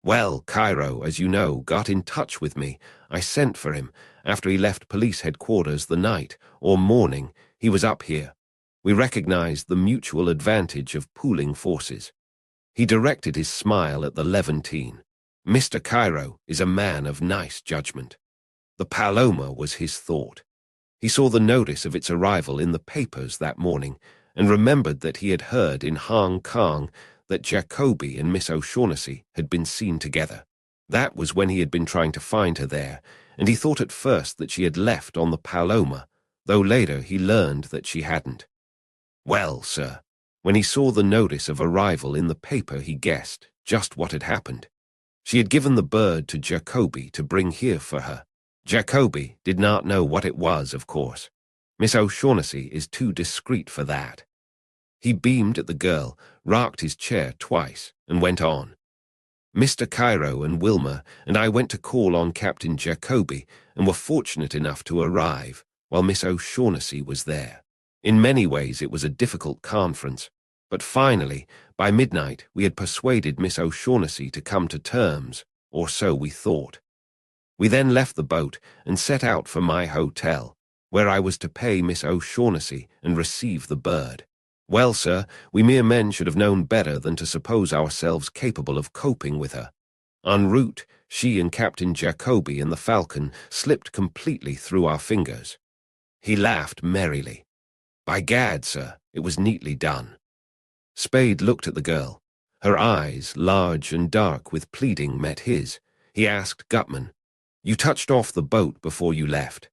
"Well, Cairo, as you know, got in touch with me. I sent for him. After he left police headquarters the night, or morning, he was up here. We recognized the mutual advantage of pooling forces." He directed his smile at the Levantine. "Mr. Cairo is a man of nice judgment." The Paloma was his thought. He saw the notice of its arrival in the papers that morning and remembered that he had heard in Hong Kong that Jacoby and Miss O'Shaughnessy had been seen together. That was when he had been trying to find her there, and he thought at first that she had left on the Paloma, though later he learned that she hadn't. Well, sir, when he saw the notice of arrival in the paper, he guessed just what had happened. She had given the bird to Jacoby to bring here for her. Jacoby did not know what it was, of course. Miss O'Shaughnessy is too discreet for that. He beamed at the girl, rocked his chair twice, and went on. "Mr. Cairo and Wilmer and I went to call on Captain Jacoby and were fortunate enough to arrive while Miss O'Shaughnessy was there. In many ways it was a difficult conference, but finally, by midnight, we had persuaded Miss O'Shaughnessy to come to terms, or so we thought. We then left the boat and set out for my hotel, where I was to pay Miss O'Shaughnessy and receive the bird. Well, sir, we mere men should have known better than to suppose ourselves capable of coping with her. En route, she and Captain Jacoby and the Falcon slipped completely through our fingers." He laughed merrily. "By gad, sir, it was neatly done." Spade looked at the girl. Her eyes, large and dark with pleading, met his. He asked Gutman, "You touched off the boat before you left?"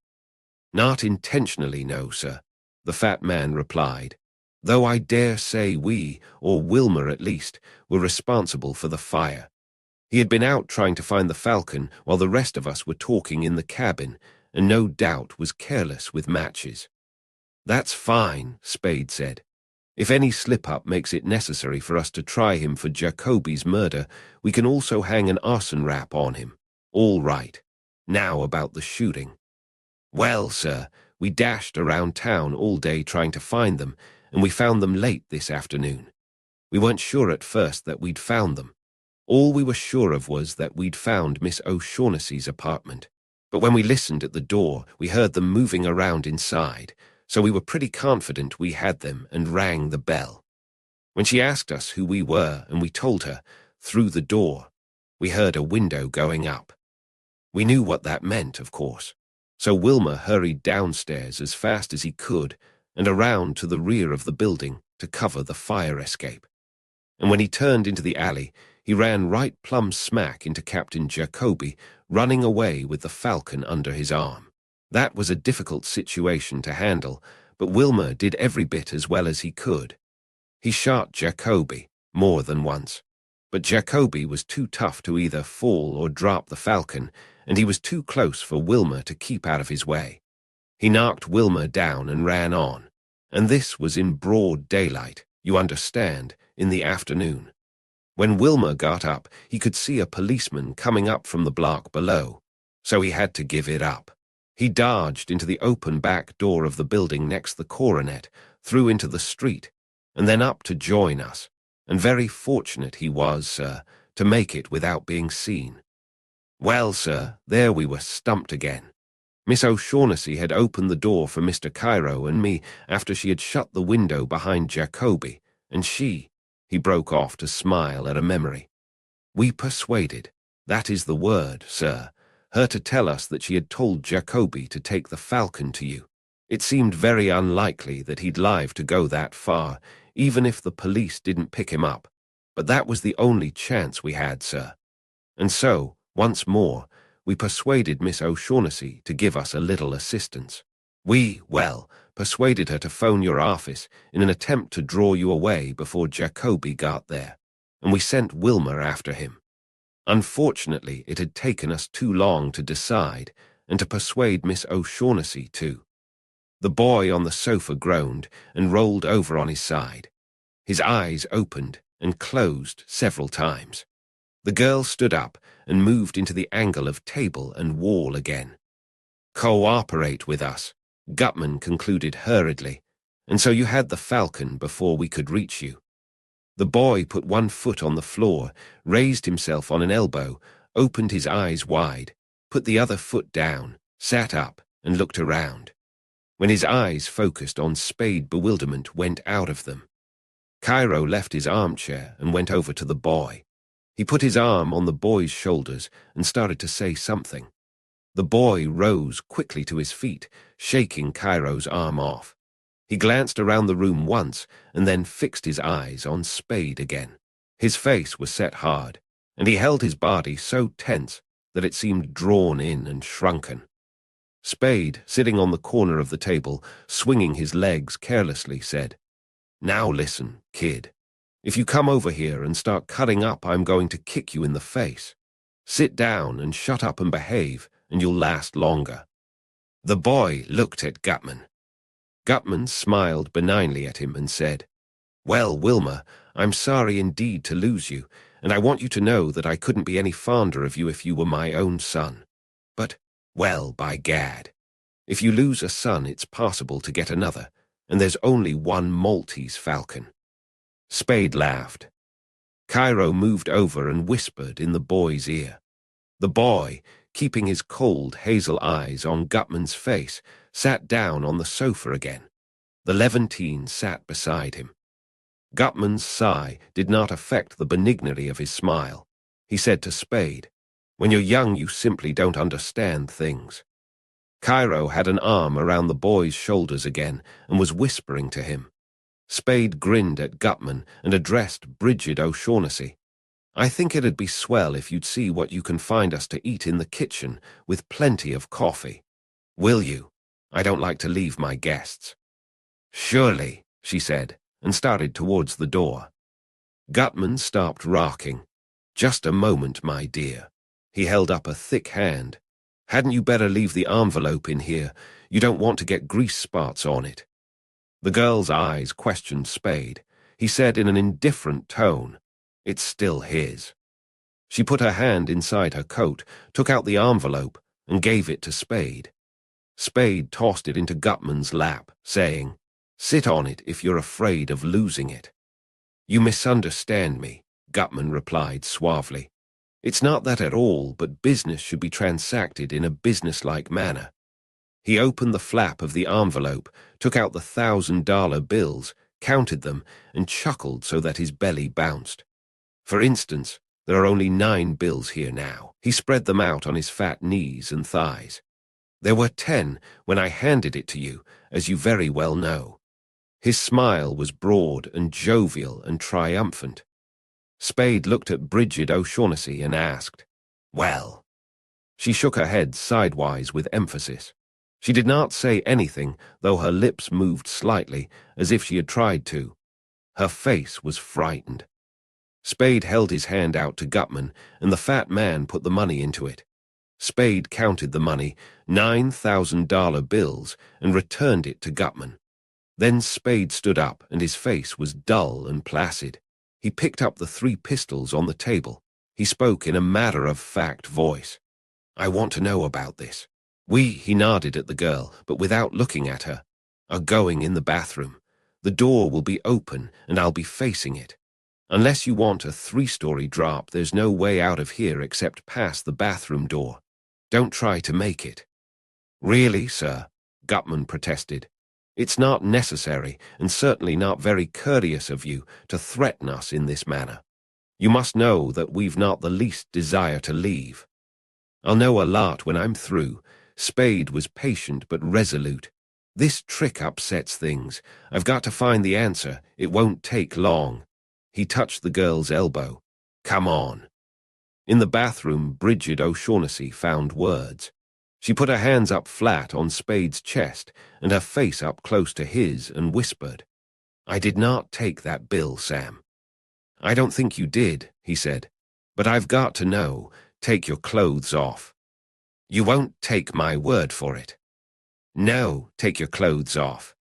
"Not intentionally, no, sir," the fat man replied, "though I dare say we, or Wilmer at least, were responsible for the fire. He had been out trying to find the Falcon while the rest of us were talking in the cabin, and no doubt was careless with matches." "That's fine," Spade said. "If any slip-up makes it necessary for us to try him for Jacoby's murder, we can also hang an arson rap on him. All right. Now about the shooting." "Well, sir, we dashed around town all day trying to find them, and we found them late this afternoon. We weren't sure at first that we'd found them. All we were sure of was that we'd found Miss O'Shaughnessy's apartment. But when we listened at the door, we heard them moving around inside, so we were pretty confident we had them and rang the bell. When she asked us who we were and we told her, through the door, we heard a window going up. We knew what that meant, of course, so Wilmer hurried downstairs as fast as he could and around to the rear of the building to cover the fire escape. And when he turned into the alley, he ran right plumb smack into Captain Jacoby, running away with the Falcon under his arm. That was a difficult situation to handle, but Wilmer did every bit as well as he could. He shot Jacoby more than once, but Jacoby was too tough to either fall or drop the Falcon, and he was too close for Wilmer to keep out of his way. He knocked Wilmer down and ran on, and this was in broad daylight, you understand, in the afternoon. When Wilmer got up, he could see a policeman coming up from the block below, so he had to give it up. He dodged into the open back door of the building next the coronet, through into the street, and then up to join us, and very fortunate he was, sir, to make it without being seen. Well, sir, there we were stumped again. Miss O'Shaughnessy had opened the door for Mr. Cairo and me after she had shut the window behind Jacoby, and he broke off to smile at a memory. We persuaded, that is the word, sir, her to tell us that she had told Jacoby to take the Falcon to you. It seemed very unlikely that he'd live to go that far, even if the police didn't pick him up. But that was the only chance we had, sir. And so, once more, we persuaded Miss O'Shaughnessy to give us a little assistance. We persuaded her to phone your office in an attempt to draw you away before Jacoby got there, and we sent Wilmer after him. Unfortunately, it had taken us too long to decide and to persuade Miss O'Shaughnessy too. The boy on the sofa groaned and rolled over on his side. His eyes opened and closed several times. The girl stood up and moved into the angle of table and wall again. "Cooperate with us," Gutman concluded hurriedly, "and so you had the Falcon before we could reach you." The boy put one foot on the floor, raised himself on an elbow, opened his eyes wide, put the other foot down, sat up, and looked around. When his eyes focused on Spade, bewilderment went out of them. Cairo left his armchair and went over to the boy. He put his arm on the boy's shoulders and started to say something. The boy rose quickly to his feet, shaking Cairo's arm off. He glanced around the room once and then fixed his eyes on Spade again. His face was set hard, and he held his body so tense that it seemed drawn in and shrunken. Spade, sitting on the corner of the table, swinging his legs carelessly, said, "Now listen, kid. If you come over here and start cutting up, I'm going to kick you in the face. Sit down and shut up and behave, and you'll last longer." The boy looked at Gutman. Gutman smiled benignly at him and said, "Well, Wilmer, I'm sorry indeed to lose you, and I want you to know that I couldn't be any fonder of you if you were my own son. But, well, by gad, if you lose a son, it's possible to get another, and there's only one Maltese Falcon." Spade laughed. Cairo moved over and whispered in the boy's ear. The boy, keeping his cold hazel eyes on Gutman's face, sat down on the sofa again. The Levantine sat beside him. Gutman's sigh did not affect the benignity of his smile. He said to Spade, "When you're young, you simply don't understand things." Cairo had an arm around the boy's shoulders again and was whispering to him. Spade grinned at Gutman and addressed Bridget O'Shaughnessy. "I think it'd be swell if you'd see what you can find us to eat in the kitchen with plenty of coffee. Will you? I don't like to leave my guests." "Surely," she said, and started towards the door. Gutman stopped rocking. "Just a moment, my dear." He held up a thick hand. "Hadn't you better leave the envelope in here? You don't want to get grease spots on it." The girl's eyes questioned Spade. He said in an indifferent tone, "It's still his." She put her hand inside her coat, took out the envelope, and gave it to Spade. Spade tossed it into Gutman's lap, saying, "Sit on it if you're afraid of losing it." "You misunderstand me," Gutman replied suavely. "It's not that at all, but business should be transacted in a businesslike manner." He opened the flap of the envelope, took out the $1,000 bills, counted them, and chuckled so that his belly bounced. "For instance, there are only 9 bills here now." He spread them out on his fat knees and thighs. "There were 10 when I handed it to you, as you very well know." His smile was broad and jovial and triumphant. Spade looked at Bridget O'Shaughnessy and asked, "Well?" She shook her head sidewise with emphasis. She did not say anything, though her lips moved slightly, as if she had tried to. Her face was frightened. Spade held his hand out to Gutman, and the fat man put the money into it. Spade counted the money, $9,000 bills, and returned it to Gutman. Then Spade stood up, and his face was dull and placid. He picked up the 3 pistols on the table. He spoke in a matter-of-fact voice. "I want to know about this. He nodded at the girl, but without looking at her, "are going in the bathroom. The door will be open, and I'll be facing it. Unless you want a 3-story drop, there's no way out of here except past the bathroom door. Don't try to make it." "Really, sir?" Gutman protested. "It's not necessary, and certainly not very courteous of you, to threaten us in this manner. You must know that we've not the least desire to leave. I'll know a lot when I'm through." Spade was patient but resolute. This trick upsets things. I've got to find the answer. It won't take long. He touched the girl's elbow. Come on. In the bathroom, Bridget O'Shaughnessy found words. She put her hands up flat on Spade's chest and her face up close to his and whispered, I did not take that bill, Sam. I don't think you did, he said. But I've got to know. Take your clothes off. You won't take my word for it. No, take your clothes off.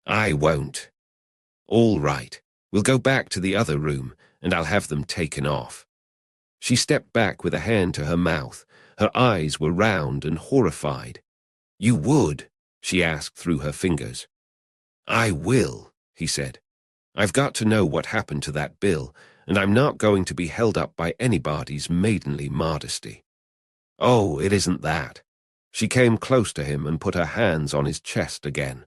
I won't. All right. We'll go back to the other room, and I'll have them taken off. She stepped back with a hand to her mouth. Her eyes were round and horrified. You would? She asked through her fingers. I will, he said. I've got to know what happened to that bill, and I'm not going to be held up by anybody's maidenly modesty. Oh, it isn't that. She came close to him and put her hands on his chest again.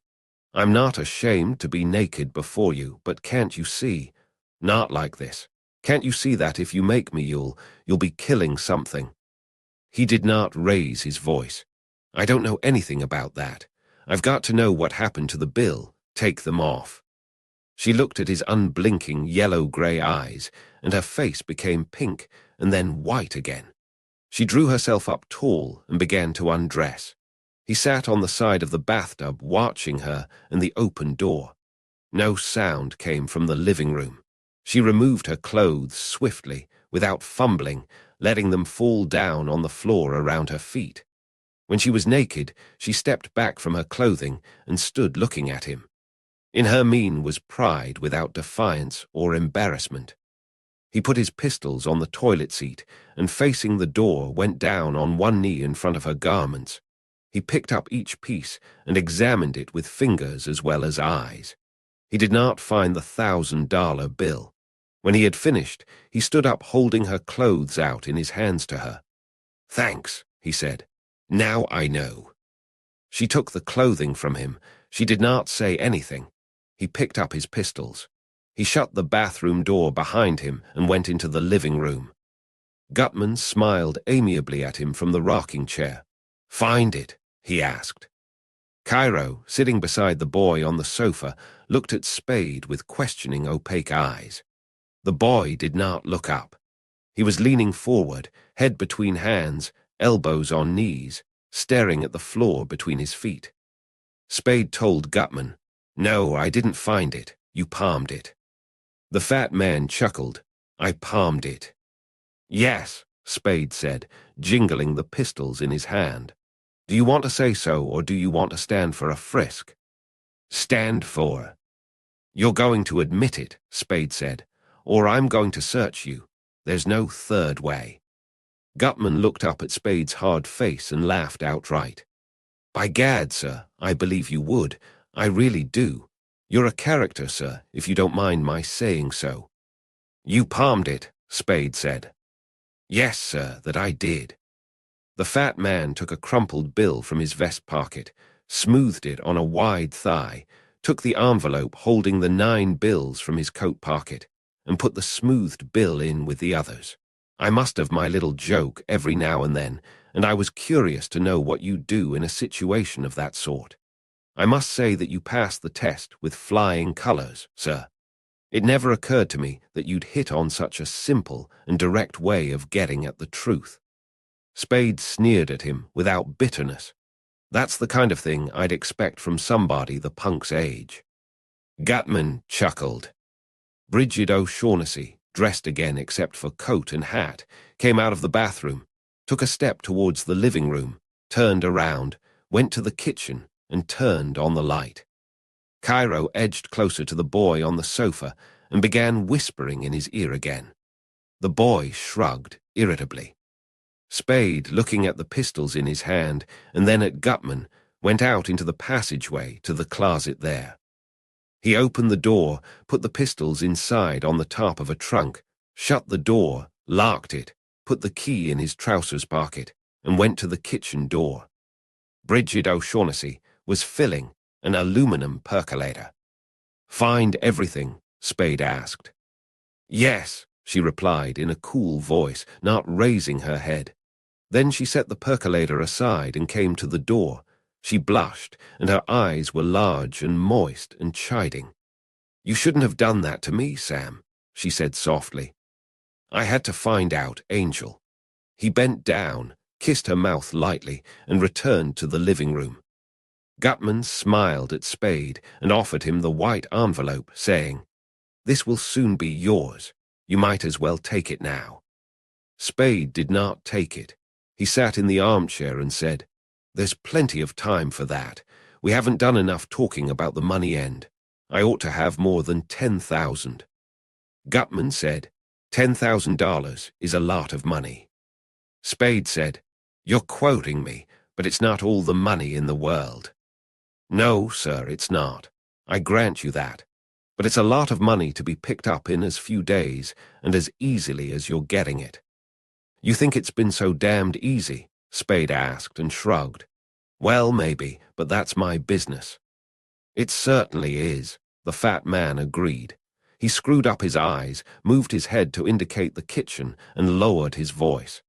I'm not ashamed to be naked before you, but can't you see? Not like this. Can't you see that if you make me, you'll be killing something? He did not raise his voice. I don't know anything about that. I've got to know what happened to the bill. Take them off. She looked at his unblinking yellow-grey eyes, and her face became pink and then white again. She drew herself up tall and began to undress. He sat on the side of the bathtub watching her and the open door. No sound came from the living room. She removed her clothes swiftly, without fumbling, letting them fall down on the floor around her feet. When she was naked, she stepped back from her clothing and stood looking at him. In her mien was pride without defiance or embarrassment. He put his pistols on the toilet seat and, facing the door, went down on one knee in front of her garments. He picked up each piece and examined it with fingers as well as eyes. He did not find the $1,000 bill. When he had finished, he stood up holding her clothes out in his hands to her. Thanks, he said. Now I know. She took the clothing from him. She did not say anything. He picked up his pistols. He shut the bathroom door behind him and went into the living room. Gutman smiled amiably at him from the rocking chair. Find it? He asked. Cairo, sitting beside the boy on the sofa, looked at Spade with questioning, opaque eyes. The boy did not look up. He was leaning forward, head between hands, elbows on knees, staring at the floor between his feet. Spade told Gutman, No, I didn't find it. You palmed it. The fat man chuckled. I palmed it. Yes, Spade said, jingling the pistols in his hand. Do you want to say so, or do you want to stand for a frisk? Stand for. You're going to admit it, Spade said, or I'm going to search you. There's no third way. Gutman looked up at Spade's hard face and laughed outright. By gad, sir, I believe you would. I really do. You're a character, sir, if you don't mind my saying so. You palmed it, Spade said. Yes, sir, that I did. The fat man took a crumpled bill from his vest pocket, smoothed it on a wide thigh, took the envelope holding the 9 bills from his coat pocket, and put the smoothed bill in with the others. I must have my little joke every now and then, and I was curious to know what you'd do in a situation of that sort. I must say that you passed the test with flying colors, sir. It never occurred to me that you'd hit on such a simple and direct way of getting at the truth. Spade sneered at him without bitterness. That's the kind of thing I'd expect from somebody the punk's age. Gutman chuckled. Bridget O'Shaughnessy, dressed again except for coat and hat, came out of the bathroom, took a step towards the living room, turned around, went to the kitchen, and turned on the light. Cairo edged closer to the boy on the sofa and began whispering in his ear again. The boy shrugged irritably. Spade, looking at the pistols in his hand and then at Gutman, went out into the passageway to the closet there. He opened the door, put the pistols inside on the top of a trunk, shut the door, locked it, put the key in his trousers pocket, and went to the kitchen door. Bridget O'Shaughnessy was filling an aluminum percolator. Find everything? Spade asked. Yes, she replied in a cool voice, not raising her head. Then she set the percolator aside and came to the door, She blushed, and her eyes were large and moist and chiding. "You shouldn't have done that to me, Sam," she said softly. "I had to find out, Angel." He bent down, kissed her mouth lightly, and returned to the living room. Gutman smiled at Spade and offered him the white envelope, saying, "This will soon be yours. You might as well take it now." Spade did not take it. He sat in the armchair and said, "There's plenty of time for that. We haven't done enough talking about the money end. I ought to have more than 10,000. Gutman said, $10,000 is a lot of money. Spade said, "You're quoting me, but it's not all the money in the world." "No, sir, it's not. I grant you that. But it's a lot of money to be picked up in as few days and as easily as you're getting it." "You think it's been so damned easy?" Spade asked and shrugged. "Well, maybe, but that's my business." "It certainly is," the fat man agreed. He screwed up his eyes, moved his head to indicate the kitchen, and lowered his voice.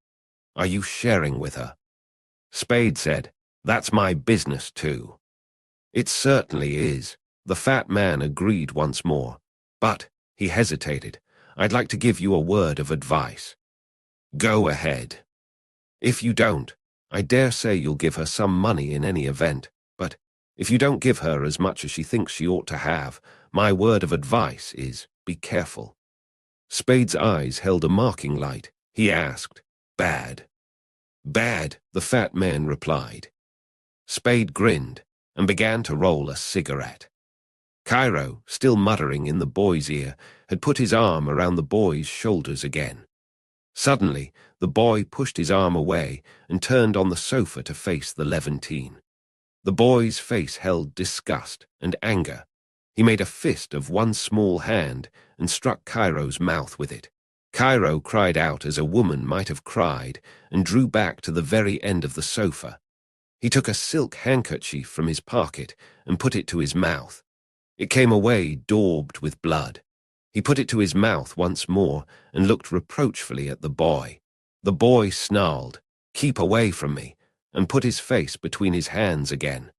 "Are you sharing with her?" Spade said, "That's my business too." "It certainly is," the fat man agreed once more. "But," he hesitated, "I'd like to give you a word of advice." "Go ahead." "If you don't, I dare say you'll give her some money in any event, but if you don't give her as much as she thinks she ought to have, my word of advice is, be careful." Spade's eyes held a marking light. He asked, "Bad?" "Bad," the fat man replied. Spade grinned and began to roll a cigarette. Cairo, still muttering in the boy's ear, had put his arm around the boy's shoulders again. Suddenly, the boy pushed his arm away and turned on the sofa to face the Levantine. The boy's face held disgust and anger. He made a fist of one small hand and struck Cairo's mouth with it. Cairo cried out as a woman might have cried and drew back to the very end of the sofa. He took a silk handkerchief from his pocket and put it to his mouth. It came away daubed with blood. He put it to his mouth once more and looked reproachfully at the boy. The boy snarled, "Keep away from me," and put his face between his hands again.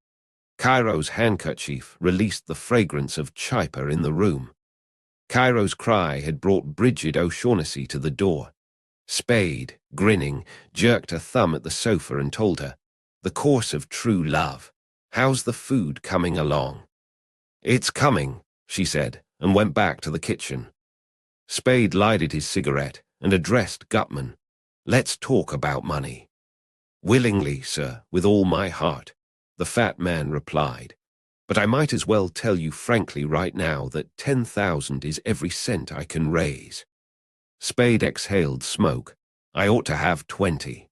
Cairo's handkerchief released the fragrance of chiper in the room. Cairo's cry had brought Bridget O'Shaughnessy to the door. Spade, grinning, jerked a thumb at the sofa and told her, "The course of true love. How's the food coming along?" "It's coming," she said, and went back to the kitchen. Spade lighted his cigarette and addressed Gutman. "Let's talk about money." "Willingly, sir, with all my heart," the fat man replied. "But I might as well tell you frankly right now that 10,000 is every cent I can raise." Spade exhaled smoke. "I ought to have 20.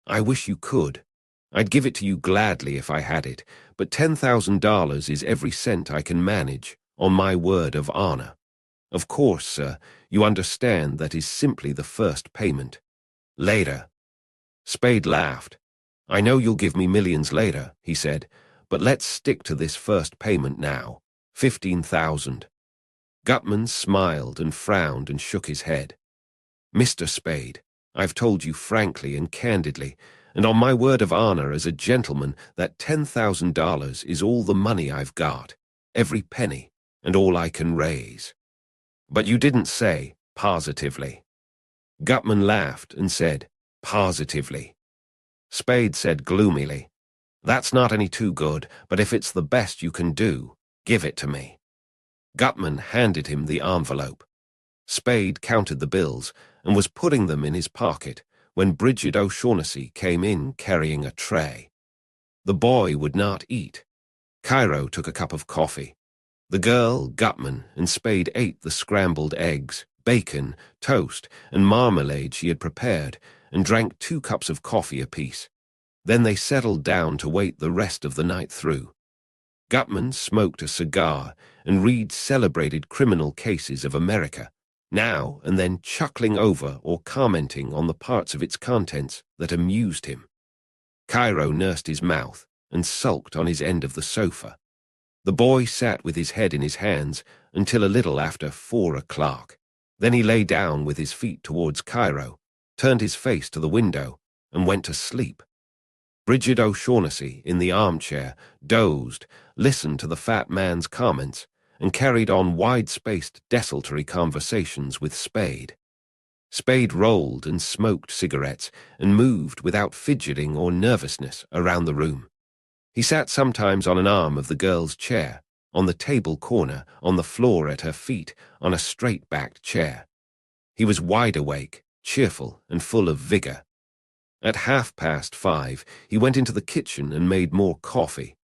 "I wish you could. I'd give it to you gladly if I had it, but $10,000 is every cent I can manage, on my word of honor. Of course, sir, you understand that is simply the first payment. Later." Spade laughed. "I know you'll give me millions later," he said, "but let's stick to this first payment now. 15,000. Gutman smiled and frowned and shook his head. "Mr. Spade, I've told you frankly and candidly, and on my word of honor as a gentleman, that $10,000 is all the money I've got, every penny, and all I can raise." "But you didn't say positively." Gutman laughed and said, "Positively." Spade said gloomily, "That's not any too good, but if it's the best you can do, give it to me." Gutman handed him the envelope. Spade counted the bills and was putting them in his pocket when Bridget O'Shaughnessy came in carrying a tray. The boy would not eat. Cairo took a cup of coffee. The girl, Gutman, and Spade ate the scrambled eggs, bacon, toast, and marmalade she had prepared and drank 2 cups of coffee apiece. Then they settled down to wait the rest of the night through. Gutman smoked a cigar and read celebrated criminal cases of America, now and then chuckling over or commenting on the parts of its contents that amused him. Cairo nursed his mouth and sulked on his end of the sofa. The boy sat with his head in his hands until a little after 4 o'clock. Then he lay down with his feet towards Cairo, turned his face to the window, and went to sleep. Bridget O'Shaughnessy, in the armchair, dozed, listened to the fat man's comments, and carried on wide-spaced desultory conversations with Spade. Spade rolled and smoked cigarettes and moved without fidgeting or nervousness around the room. He sat sometimes on an arm of the girl's chair, on the table corner, on the floor at her feet, on a straight-backed chair. He was wide awake, cheerful, and full of vigor. At 5:30, he went into the kitchen and made more coffee.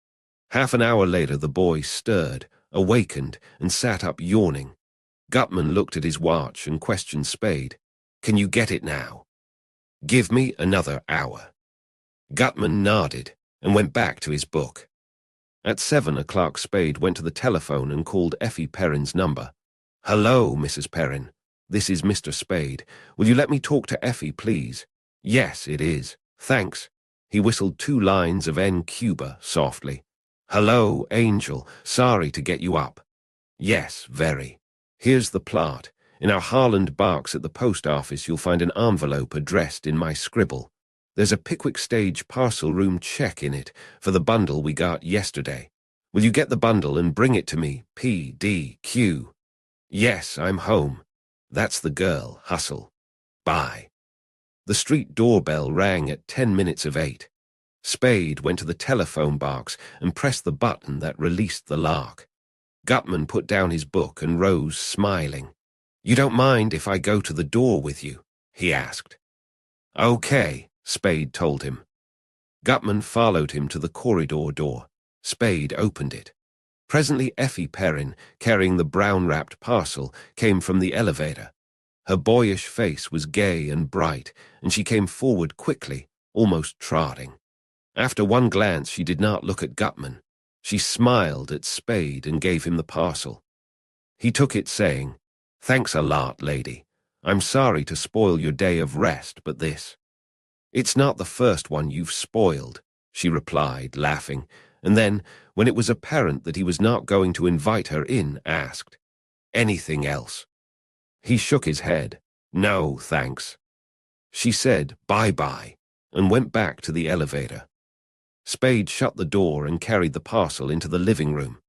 Half an hour later the boy stirred, awakened, and sat up yawning. Gutman looked at his watch and questioned Spade. "Can you get it now?" "Give me another hour." Gutman nodded and went back to his book. At 7 o'clock Spade went to the telephone and called Effie Perrin's number. "Hello, Mrs. Perrin. This is Mr. Spade. Will you let me talk to Effie, please?" "Yes, it is. Thanks." He whistled 2 lines of N. Cuba softly. "Hello, Angel. Sorry to get you up." "Yes, very. Here's the plot. In our Harland box at the post office you'll find an envelope addressed in my scribble. There's a Pickwick Stage parcel room check in it for the bundle we got yesterday. Will you get the bundle and bring it to me, P.D.Q. "Yes, I'm home." "That's the girl. Hustle. Bye." The street doorbell rang at 10 minutes of 8. Spade went to the telephone box and pressed the button that released the lock. Gutman put down his book and rose, smiling. "You don't mind if I go to the door with you?" he asked. "Okay," Spade told him. Gutman followed him to the corridor door. Spade opened it. Presently Effie Perrin, carrying the brown-wrapped parcel, came from the elevator. Her boyish face was gay and bright, and she came forward quickly, almost trotting. After one glance she did not look at Gutman. She smiled at Spade and gave him the parcel. He took it, saying, "Thanks a lot, lady. I'm sorry to spoil your day of rest, but this—" "It's not the first one you've spoiled," she replied, laughing, and then, when it was apparent that he was not going to invite her in, asked, "Anything else?" He shook his head. "No, thanks." She said, "Bye-bye," and went back to the elevator. Spade shut the door and carried the parcel into the living room.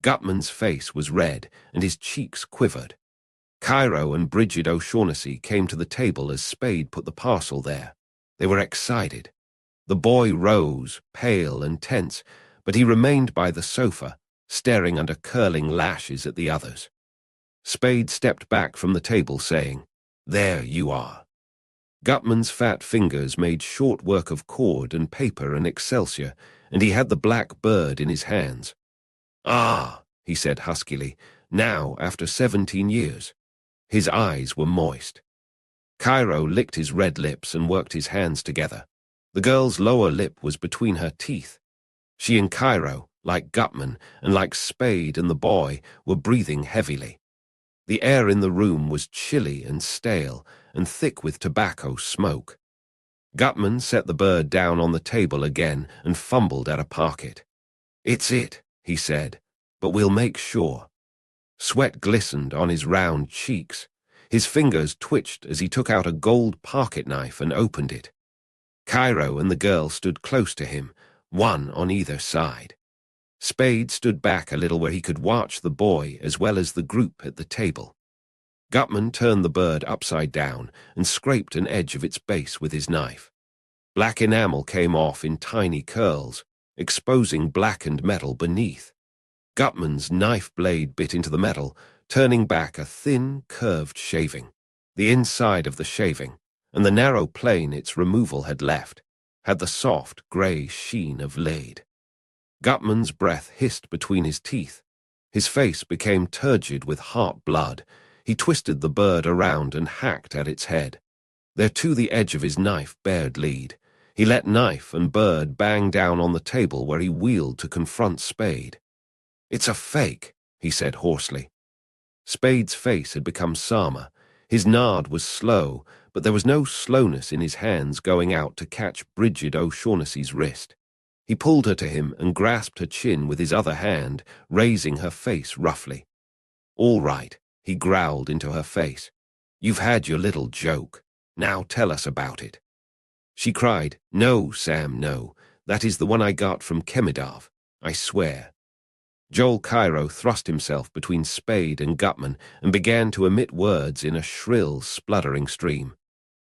Gutman's face was red, and his cheeks quivered. Cairo and Bridget O'Shaughnessy came to the table as Spade put the parcel there. They were excited. The boy rose, pale and tense, but he remained by the sofa, staring under curling lashes at the others. Spade stepped back from the table, saying, "There you are." Gutman's fat fingers made short work of cord and paper and excelsior, and he had the black bird in his hands. "Ah," he said huskily, "now after 17 years. His eyes were moist. Cairo licked his red lips and worked his hands together. The girl's lower lip was between her teeth. She and Cairo, like Gutman and like Spade and the boy, were breathing heavily. The air in the room was chilly and stale and thick with tobacco smoke. Gutman set the bird down on the table again and fumbled at a pocket. "It's it," he said, "but we'll make sure." Sweat glistened on his round cheeks. His fingers twitched as he took out a gold pocket knife and opened it. Cairo and the girl stood close to him, one on either side. Spade stood back a little where he could watch the boy as well as the group at the table. Gutman turned the bird upside down and scraped an edge of its base with his knife. Black enamel came off in tiny curls, exposing blackened metal beneath. Gutman's knife blade bit into the metal, turning back a thin, curved shaving. The inside of the shaving, and the narrow plane its removal had left, had the soft, grey sheen of lead. Gutman's breath hissed between his teeth. His face became turgid with hot blood. He twisted the bird around and hacked at its head. Thereto the edge of his knife bared lead. He let knife and bird bang down on the table where he wheeled to confront Spade. "It's a fake," he said hoarsely. Spade's face had become Sama. His nod was slow, but there was no slowness in his hands going out to catch Bridget O'Shaughnessy's wrist. He pulled her to him and grasped her chin with his other hand, raising her face roughly. "All right," he growled into her face. "You've had your little joke. Now tell us about it." She cried, "No, Sam, no. That is the one I got from Kemidov, I swear." Joel Cairo thrust himself between Spade and Gutman and began to emit words in a shrill, spluttering stream.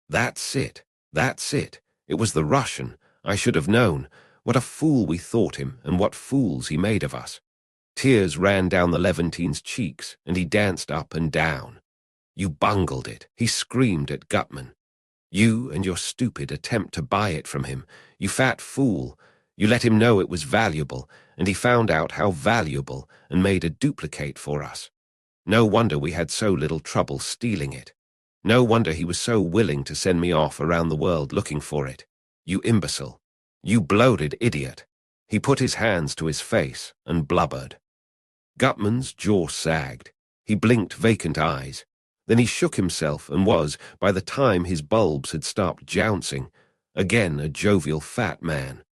"That's it. That's it. It was the Russian. I should have known. What a fool we thought him, and what fools he made of us." Tears ran down the Levantine's cheeks, and he danced up and down. "You bungled it," he screamed at Gutman. "You and your stupid attempt to buy it from him. You fat fool. You let him know it was valuable, and he found out how valuable and made a duplicate for us. No wonder we had so little trouble stealing it. No wonder he was so willing to send me off around the world looking for it. You imbecile. You bloated idiot." He put his hands to his face and blubbered. Gutman's jaw sagged. He blinked vacant eyes. Then he shook himself and was, by the time his bulbs had stopped jouncing, again a jovial fat man.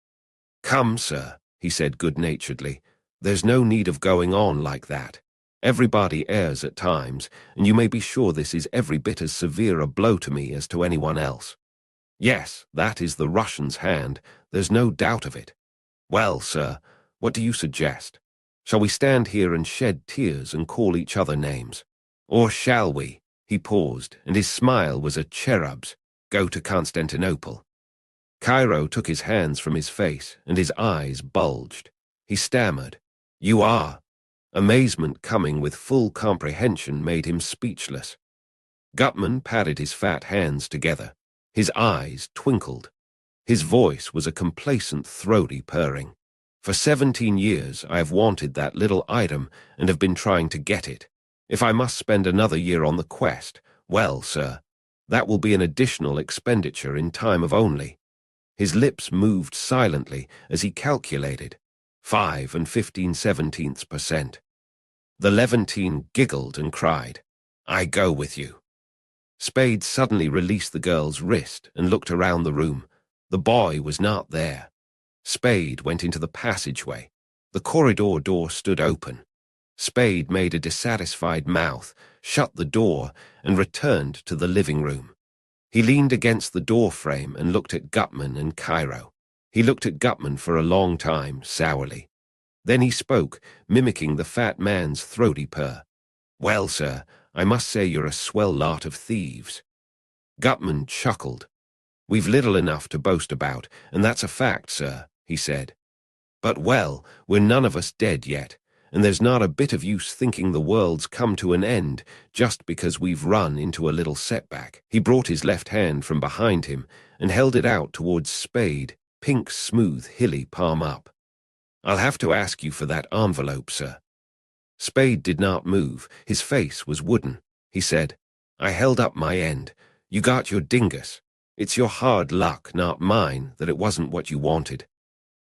"Come, sir," he said good-naturedly. "There's no need of going on like that. Everybody errs at times, and you may be sure this is every bit as severe a blow to me as to anyone else. Yes, that is the Russian's hand, there's no doubt of it. Well, sir, what do you suggest? Shall we stand here and shed tears and call each other names? Or shall we," he paused, and his smile was a cherub's, "go to Constantinople?" Cairo took his hands from his face, and his eyes bulged. He stammered, "You are." Amazement coming with full comprehension made him speechless. Gutman patted his fat hands together. His eyes twinkled. His voice was a complacent, throaty purring. "For 17 years I have wanted that little item and have been trying to get it. If I must spend another year on the quest, well, sir, that will be an additional expenditure in time of only." His lips moved silently as he calculated 5 15/17%. The Levantine giggled and cried, "I go with you." Spade suddenly released the girl's wrist and looked around the room. The boy was not there. Spade went into the passageway. The corridor door stood open. Spade made a dissatisfied mouth, shut the door, and returned to the living room. He leaned against the door frame and looked at Gutman and Cairo. He looked at Gutman for a long time, sourly. Then he spoke, mimicking the fat man's throaty purr. "Well, sir, I must say you're a swell lot of thieves." Gutman chuckled. "We've little enough to boast about, and that's a fact, sir," he said. "But, well, we're none of us dead yet, and there's not a bit of use thinking the world's come to an end just because we've run into a little setback." He brought his left hand from behind him and held it out towards Spade, pink, smooth, hilly, palm up. "I'll have to ask you for that envelope, sir." Spade did not move. His face was wooden. He said, "I held up my end. You got your dingus. It's your hard luck, not mine, that it wasn't what you wanted."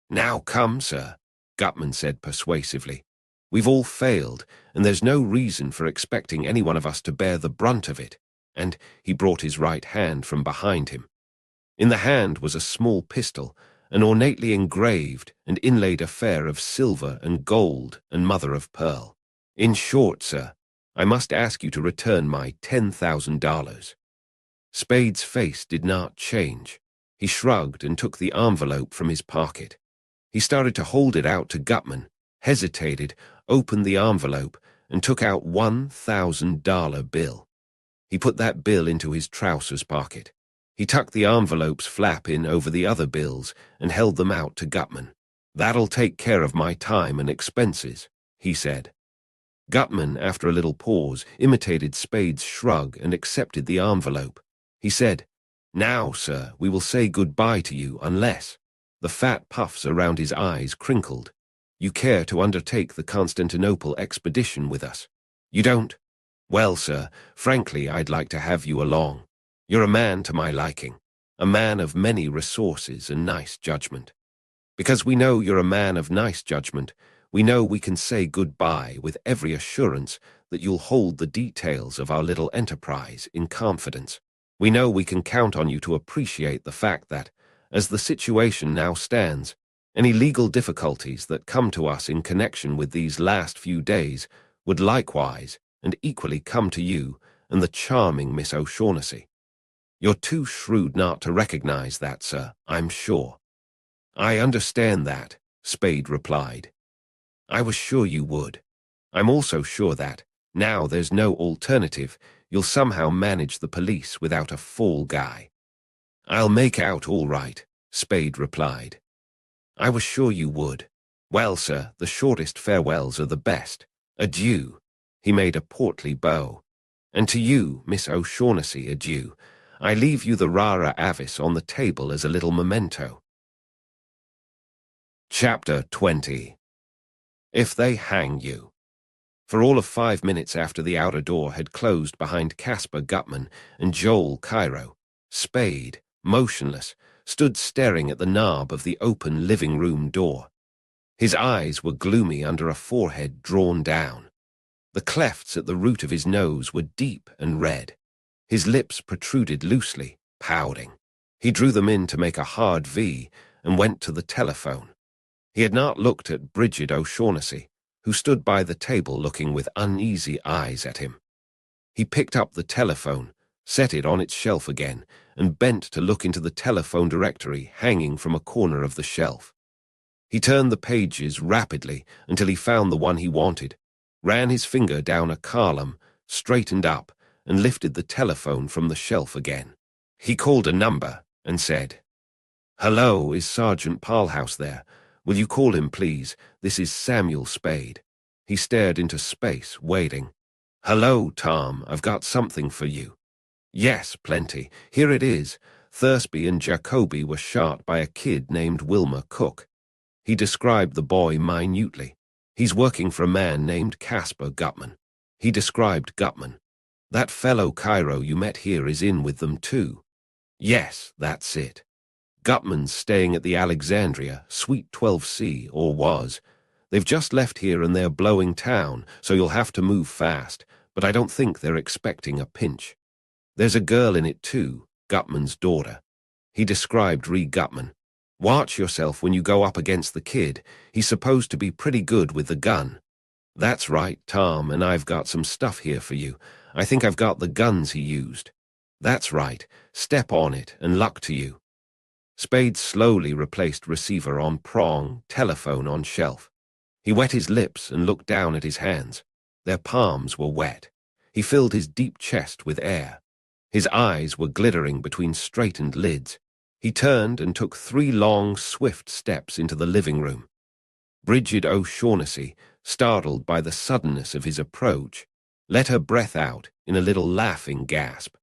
"Now come, sir," Gutman said persuasively. "We've all failed, and there's no reason for expecting any one of us to bear the brunt of it." And he brought his right hand from behind him. In the hand was a small pistol, an ornately engraved and inlaid affair of silver and gold and mother of pearl. "In short, sir, I must ask you to return my $10,000. Spade's face did not change. He shrugged and took the envelope from his pocket. He started to hold it out to Gutman, hesitated, opened the envelope, and took out $1,000 bill. He put that bill into his trousers pocket. He tucked the envelope's flap in over the other bills and held them out to Gutman. "That'll take care of my time and expenses," he said. Gutman, after a little pause, imitated Spade's shrug and accepted the envelope. He said, "Now, sir, we will say good-bye to you unless—" The fat puffs around his eyes crinkled. "You care to undertake the Constantinople expedition with us? You don't? Well, sir, frankly, I'd like to have you along. You're a man to my liking, a man of many resources and nice judgment. Because we know you're a man of nice judgment, we know we can say goodbye with every assurance that you'll hold the details of our little enterprise in confidence. We know we can count on you to appreciate the fact that, as the situation now stands, any legal difficulties that come to us in connection with these last few days would likewise and equally come to you and the charming Miss O'Shaughnessy. You're too shrewd not to recognize that, sir, I'm sure." I understand that, Spade replied. I was sure you would. I'm also sure that, now there's no alternative, you'll somehow manage the police without a fall guy. I'll make out all right, Spade replied. I was sure you would. Well, sir, the shortest farewells are the best. Adieu. He made a portly bow. And to you, Miss O'Shaughnessy, adieu. I leave you the rara avis on the table as a little memento. Chapter 20. If They Hang You. For all of 5 minutes after the outer door had closed behind Caspar Gutman and Joel Cairo, Spade, motionless, stood staring at the knob of the open living room door. His eyes were gloomy under a forehead drawn down. The clefts at the root of his nose were deep and red. His lips protruded loosely, pouting. He drew them in to make a hard V and went to the telephone. He had not looked at Bridget O'Shaughnessy, who stood by the table looking with uneasy eyes at him. He picked up the telephone, set it on its shelf again, and bent to look into the telephone directory hanging from a corner of the shelf. He turned the pages rapidly until he found the one he wanted, ran his finger down a column, straightened up, and lifted the telephone from the shelf again. He called a number and said, "Hello, is Sergeant Parlhouse there? Will you call him, please? This is Samuel Spade." He stared into space, waiting. "Hello, Tom, I've got something for you." "Yes, plenty. Here it is. Thursby and Jacoby were shot by a kid named Wilmer Cook." He described the boy minutely. "He's working for a man named Caspar Gutman." He described Gutman. "That fellow Cairo you met here is in with them too." "Yes, that's it. Gutman's staying at the Alexandria, Suite 12C, or was. They've just left here and they're blowing town, so you'll have to move fast, but I don't think they're expecting a pinch. There's a girl in it too, Gutman's daughter." He described Ree Gutman. "Watch yourself when you go up against the kid. He's supposed to be pretty good with the gun." "That's right, Tom, and I've got some stuff here for you. I think I've got the guns he used." "That's right. Step on it, and luck to you." Spade slowly replaced receiver on prong, telephone on shelf. He wet his lips and looked down at his hands. Their palms were wet. He filled his deep chest with air. His eyes were glittering between straightened lids. He turned and took 3 long, swift steps into the living room. Bridget O'Shaughnessy, startled by the suddenness of his approach, let her breath out in a little laughing gasp.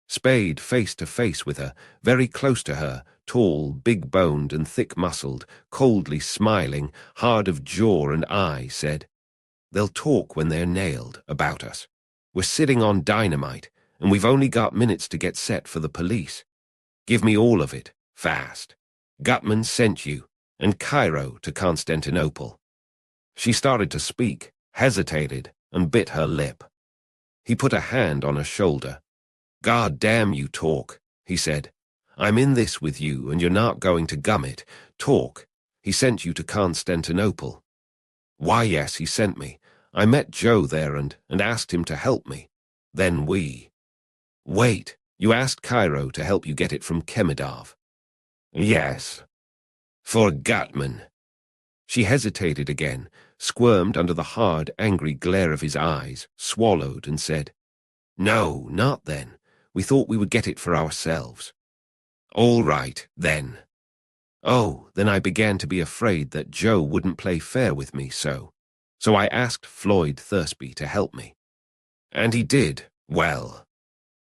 Spade, face to face with her, very close to her, tall, big-boned and thick-muscled, coldly smiling, hard of jaw and eye, said, "They'll talk when they're nailed about us. We're sitting on dynamite, and we've only got minutes to get set for the police. Give me all of it, fast. Gutman sent you, and Cairo to Constantinople." She started to speak, hesitated, and bit her lip. He put a hand on her shoulder. "God damn you, talk," he said. "I'm in this with you, and you're not going to gum it. Talk. He sent you to Constantinople." "Why, yes, he sent me. I met Joe there and asked him to help me. Then we—" "Wait, you asked Cairo to help you get it from Kemidov?" "Yes." "For Gutman." She hesitated again, squirmed under the hard, angry glare of his eyes, swallowed, and said, "No, not then. We thought we would get it for ourselves." "All right, then." "Oh, then I began to be afraid that Joe wouldn't play fair with me, so I asked Floyd Thursby to help me. And he did. Well,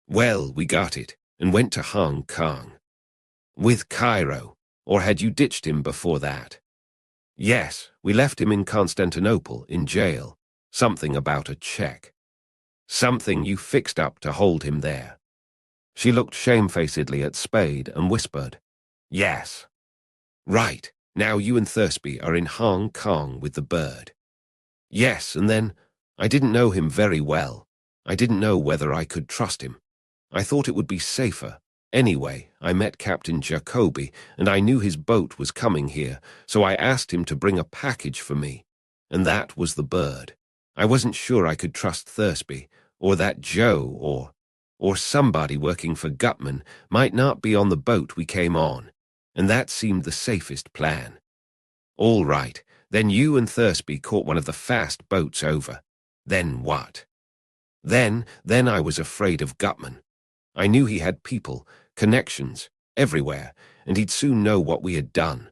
we got it, and went to Hong Kong." "With Cairo, or had you ditched him before that?" "Yes, we left him in Constantinople, in jail. Something about a check." "Something you fixed up to hold him there." She looked shamefacedly at Spade and whispered, "Yes." "Right, now you and Thursby are in Hong Kong with the bird." "Yes, and then, I didn't know him very well. I didn't know whether I could trust him. I thought it would be safer. Anyway, I met Captain Jacoby, and I knew his boat was coming here, so I asked him to bring a package for me. And that was the bird. I wasn't sure I could trust Thursby, or that Joe, or somebody working for Gutman might not be on the boat we came on. and that seemed the safest plan. All right, then you and Thursby caught one of the fast boats over. Then what? Then I was afraid of Gutman. I knew he had people, connections, everywhere, and he'd soon know what we had done.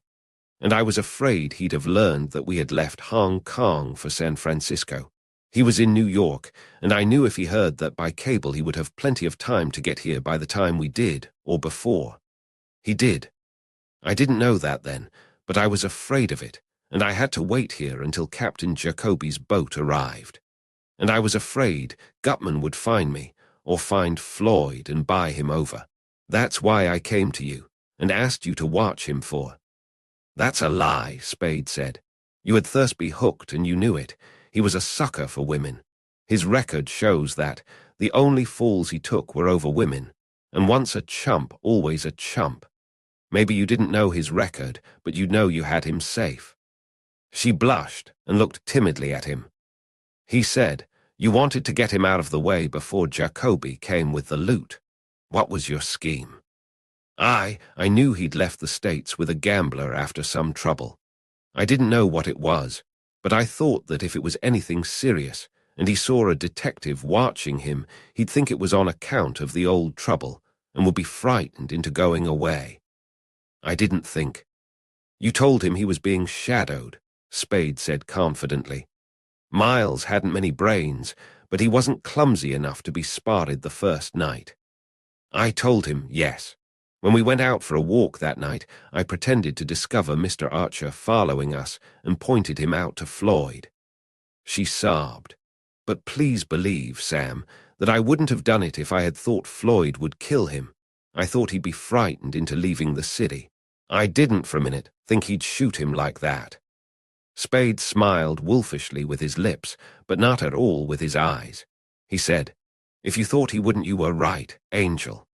And I was afraid he'd have learned that we had left Hong Kong for San Francisco. He was in New York, and I knew if he heard that by cable he would have plenty of time to get here by the time we did, or before. He did. I didn't know that then, but I was afraid of it, and I had to wait here until Captain Jacoby's boat arrived. And I was afraid Gutman would find me, or find Floyd and buy him over. That's why I came to you, and asked you to watch him for. That's a lie, Spade said. You had Thursby hooked and you knew it. He was a sucker for women. His record shows that. The only falls he took were over women. And once a chump, always a chump. Maybe you didn't know his record, but you'd know you had him safe. She blushed and looked timidly at him. He said, you wanted to get him out of the way before Jacoby came with the loot. What was your scheme? I knew he'd left the States with a gambler after some trouble. I didn't know what it was, but I thought that if it was anything serious, and he saw a detective watching him, he'd think it was on account of the old trouble, and would be frightened into going away. I didn't think. You told him he was being shadowed, Spade said confidently. Miles hadn't many brains, but he wasn't clumsy enough to be spotted the first night. I told him, yes. When we went out for a walk that night, I pretended to discover Mr. Archer following us and pointed him out to Floyd. She sobbed. But please believe, Sam, that I wouldn't have done it if I had thought Floyd would kill him. I thought he'd be frightened into leaving the city. I didn't for a minute think he'd shoot him like that. Spade smiled wolfishly with his lips, but not at all with his eyes. He said, if you thought he wouldn't, you were right, Angel.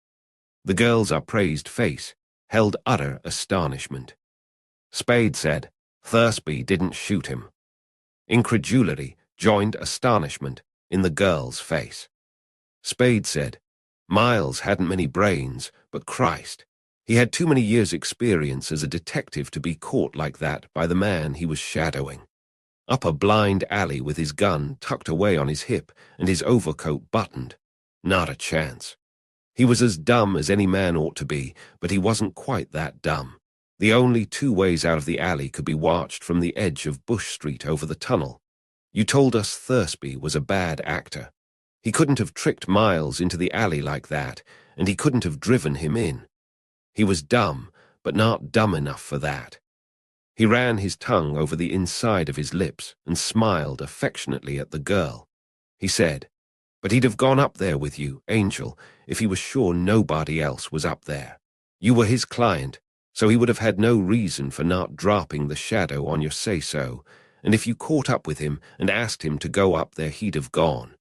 The girl's upraised face held utter astonishment. Spade said, Thursby didn't shoot him. Incredulity joined astonishment in the girl's face. Spade said, Miles hadn't many brains, but Christ, he had too many years' experience as a detective to be caught like that by the man he was shadowing. Up a blind alley with his gun tucked away on his hip and his overcoat buttoned. Not a chance. He was as dumb as any man ought to be, but he wasn't quite that dumb. The only two ways out of the alley could be watched from the edge of Bush Street over the tunnel. You told us Thursby was a bad actor. He couldn't have tricked Miles into the alley like that, and he couldn't have driven him in. He was dumb, but not dumb enough for that. He ran his tongue over the inside of his lips and smiled affectionately at the girl. He said, but he'd have gone up there with you, Angel, if he was sure nobody else was up there. You were his client, so he would have had no reason for not dropping the shadow on your say-so, and if you caught up with him and asked him to go up there, he'd have gone.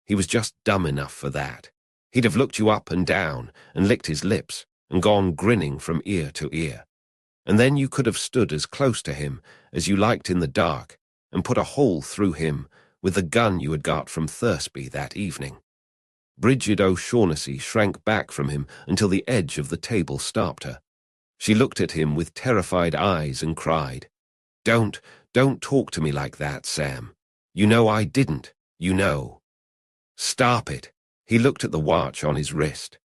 He was just dumb enough for that. He'd have looked you up and down and licked his lips and gone grinning from ear to ear. And then you could have stood as close to him as you liked in the dark and put a hole through him with the gun you had got from Thursby that evening. Bridget O'Shaughnessy shrank back from him until the edge of the table stopped her. She looked at him with terrified eyes and cried, Don't talk to me like that, Sam. You know I didn't, you know. Stop it. He looked at the watch on his wrist.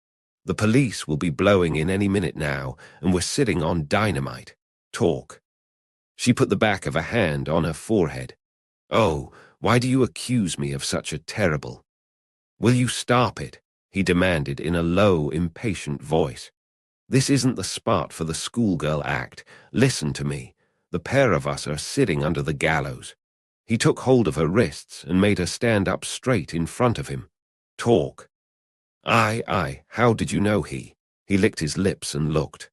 The police will be blowing in any minute now, and we're sitting on dynamite. Talk. She put the back of a hand on her forehead. Oh, why do you accuse me of such a terrible? Will you stop it? He demanded in a low, impatient voice. This isn't the spot for the schoolgirl act. Listen to me. The pair of us are sitting under the gallows. He took hold of her wrists and made her stand up straight in front of him. Talk. Aye, how did you know he? He licked his lips and looked.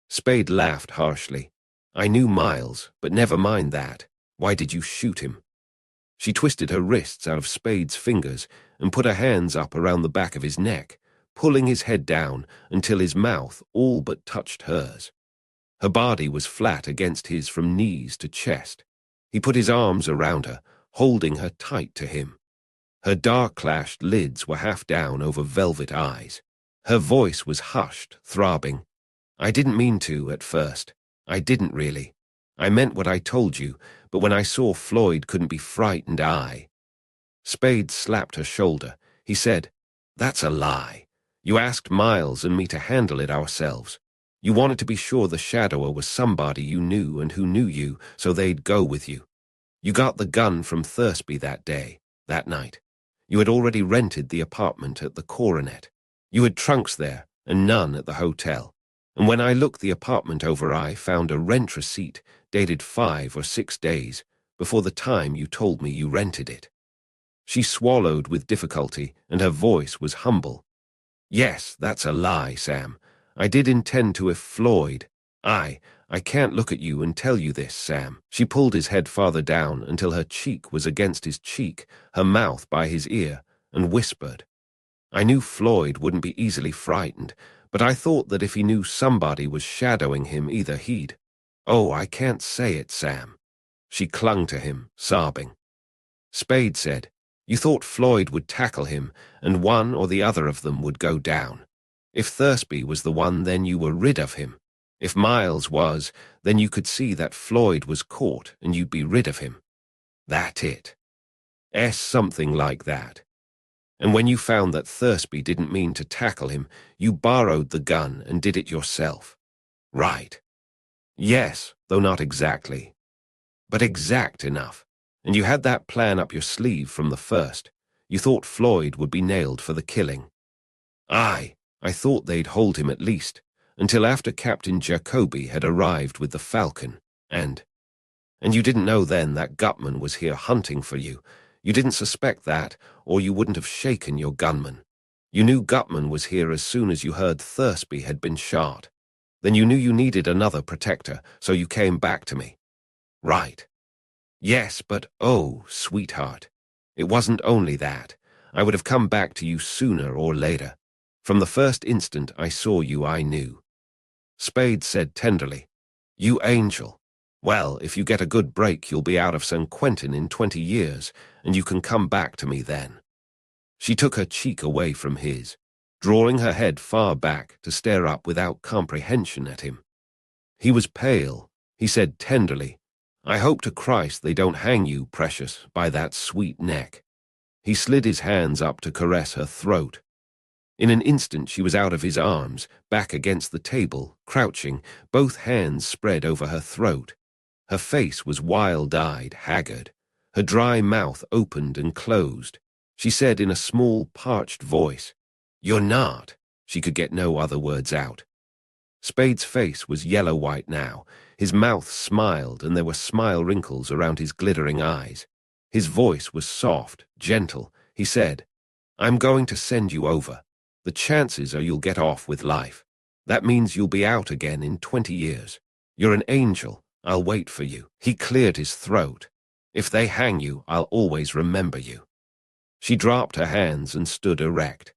Spade laughed harshly. I knew Miles, but never mind that. Why did you shoot him? She twisted her wrists out of Spade's fingers and put her hands up around the back of his neck, pulling his head down until his mouth all but touched hers. Her body was flat against his from knees to chest. He put his arms around her, holding her tight to him. Her dark-lashed lids were half down over velvet eyes. Her voice was hushed, throbbing. I didn't mean to at first. I didn't really. I meant what I told you, but when I saw Floyd couldn't be frightened, Spade slapped her shoulder. He said, "That's a lie. You asked Miles and me to handle it ourselves. You wanted to be sure the Shadower was somebody you knew and who knew you, so they'd go with you. You got the gun from Thursby that night. You had already rented the apartment at the Coronet. You had trunks there and none at the hotel. And when I looked the apartment over, I found a rent receipt dated 5 or 6 days before the time you told me you rented it." She swallowed with difficulty, and her voice was humble. "Yes, that's a lie, Sam. I did intend to if Floyd. I can't look at you and tell you this, Sam." She pulled his head farther down until her cheek was against his cheek, her mouth by his ear, and whispered, "I knew Floyd wouldn't be easily frightened, but I thought that if he knew somebody was shadowing him, either he'd— Oh, I can't say it, Sam." She clung to him, sobbing. Spade said, "You thought Floyd would tackle him, and one or the other of them would go down. If Thursby was the one, then you were rid of him. If Miles was, then you could see that Floyd was caught and you'd be rid of him. That it. Something like that. And when you found that Thursby didn't mean to tackle him, you borrowed the gun and did it yourself. Right. Yes, though not exactly. But exact enough. And you had that plan up your sleeve from the first. You thought Floyd would be nailed for the killing." "I thought they'd hold him at least, until after Captain Jacoby had arrived with the Falcon, and you didn't know then that Gutman was here hunting for you. You didn't suspect that, or you wouldn't have shaken your gunman. You knew Gutman was here as soon as you heard Thursby had been shot. Then you knew you needed another protector, so you came back to me." "Right. Yes, but oh, sweetheart, it wasn't only that. I would have come back to you sooner or later. From the first instant I saw you, I knew." Spade said tenderly, "You angel. Well, if you get a good break, you'll be out of San Quentin in 20 years, and you can come back to me then." She took her cheek away from his, drawing her head far back to stare up without comprehension at him. He was pale. He said tenderly, "I hope to Christ they don't hang you, precious, by that sweet neck." He slid his hands up to caress her throat. In an instant she was out of his arms, back against the table, crouching, both hands spread over her throat. Her face was wild-eyed, haggard. Her dry mouth opened and closed. She said in a small, parched voice, "You're not." She could get no other words out. Spade's face was yellow-white now. His mouth smiled, and there were smile wrinkles around his glittering eyes. His voice was soft, gentle. He said, "I'm going to send you over. The chances are you'll get off with life. That means you'll be out again in 20 years. You're an angel. I'll wait for you." He cleared his throat. "If they hang you, I'll always remember you." She dropped her hands and stood erect.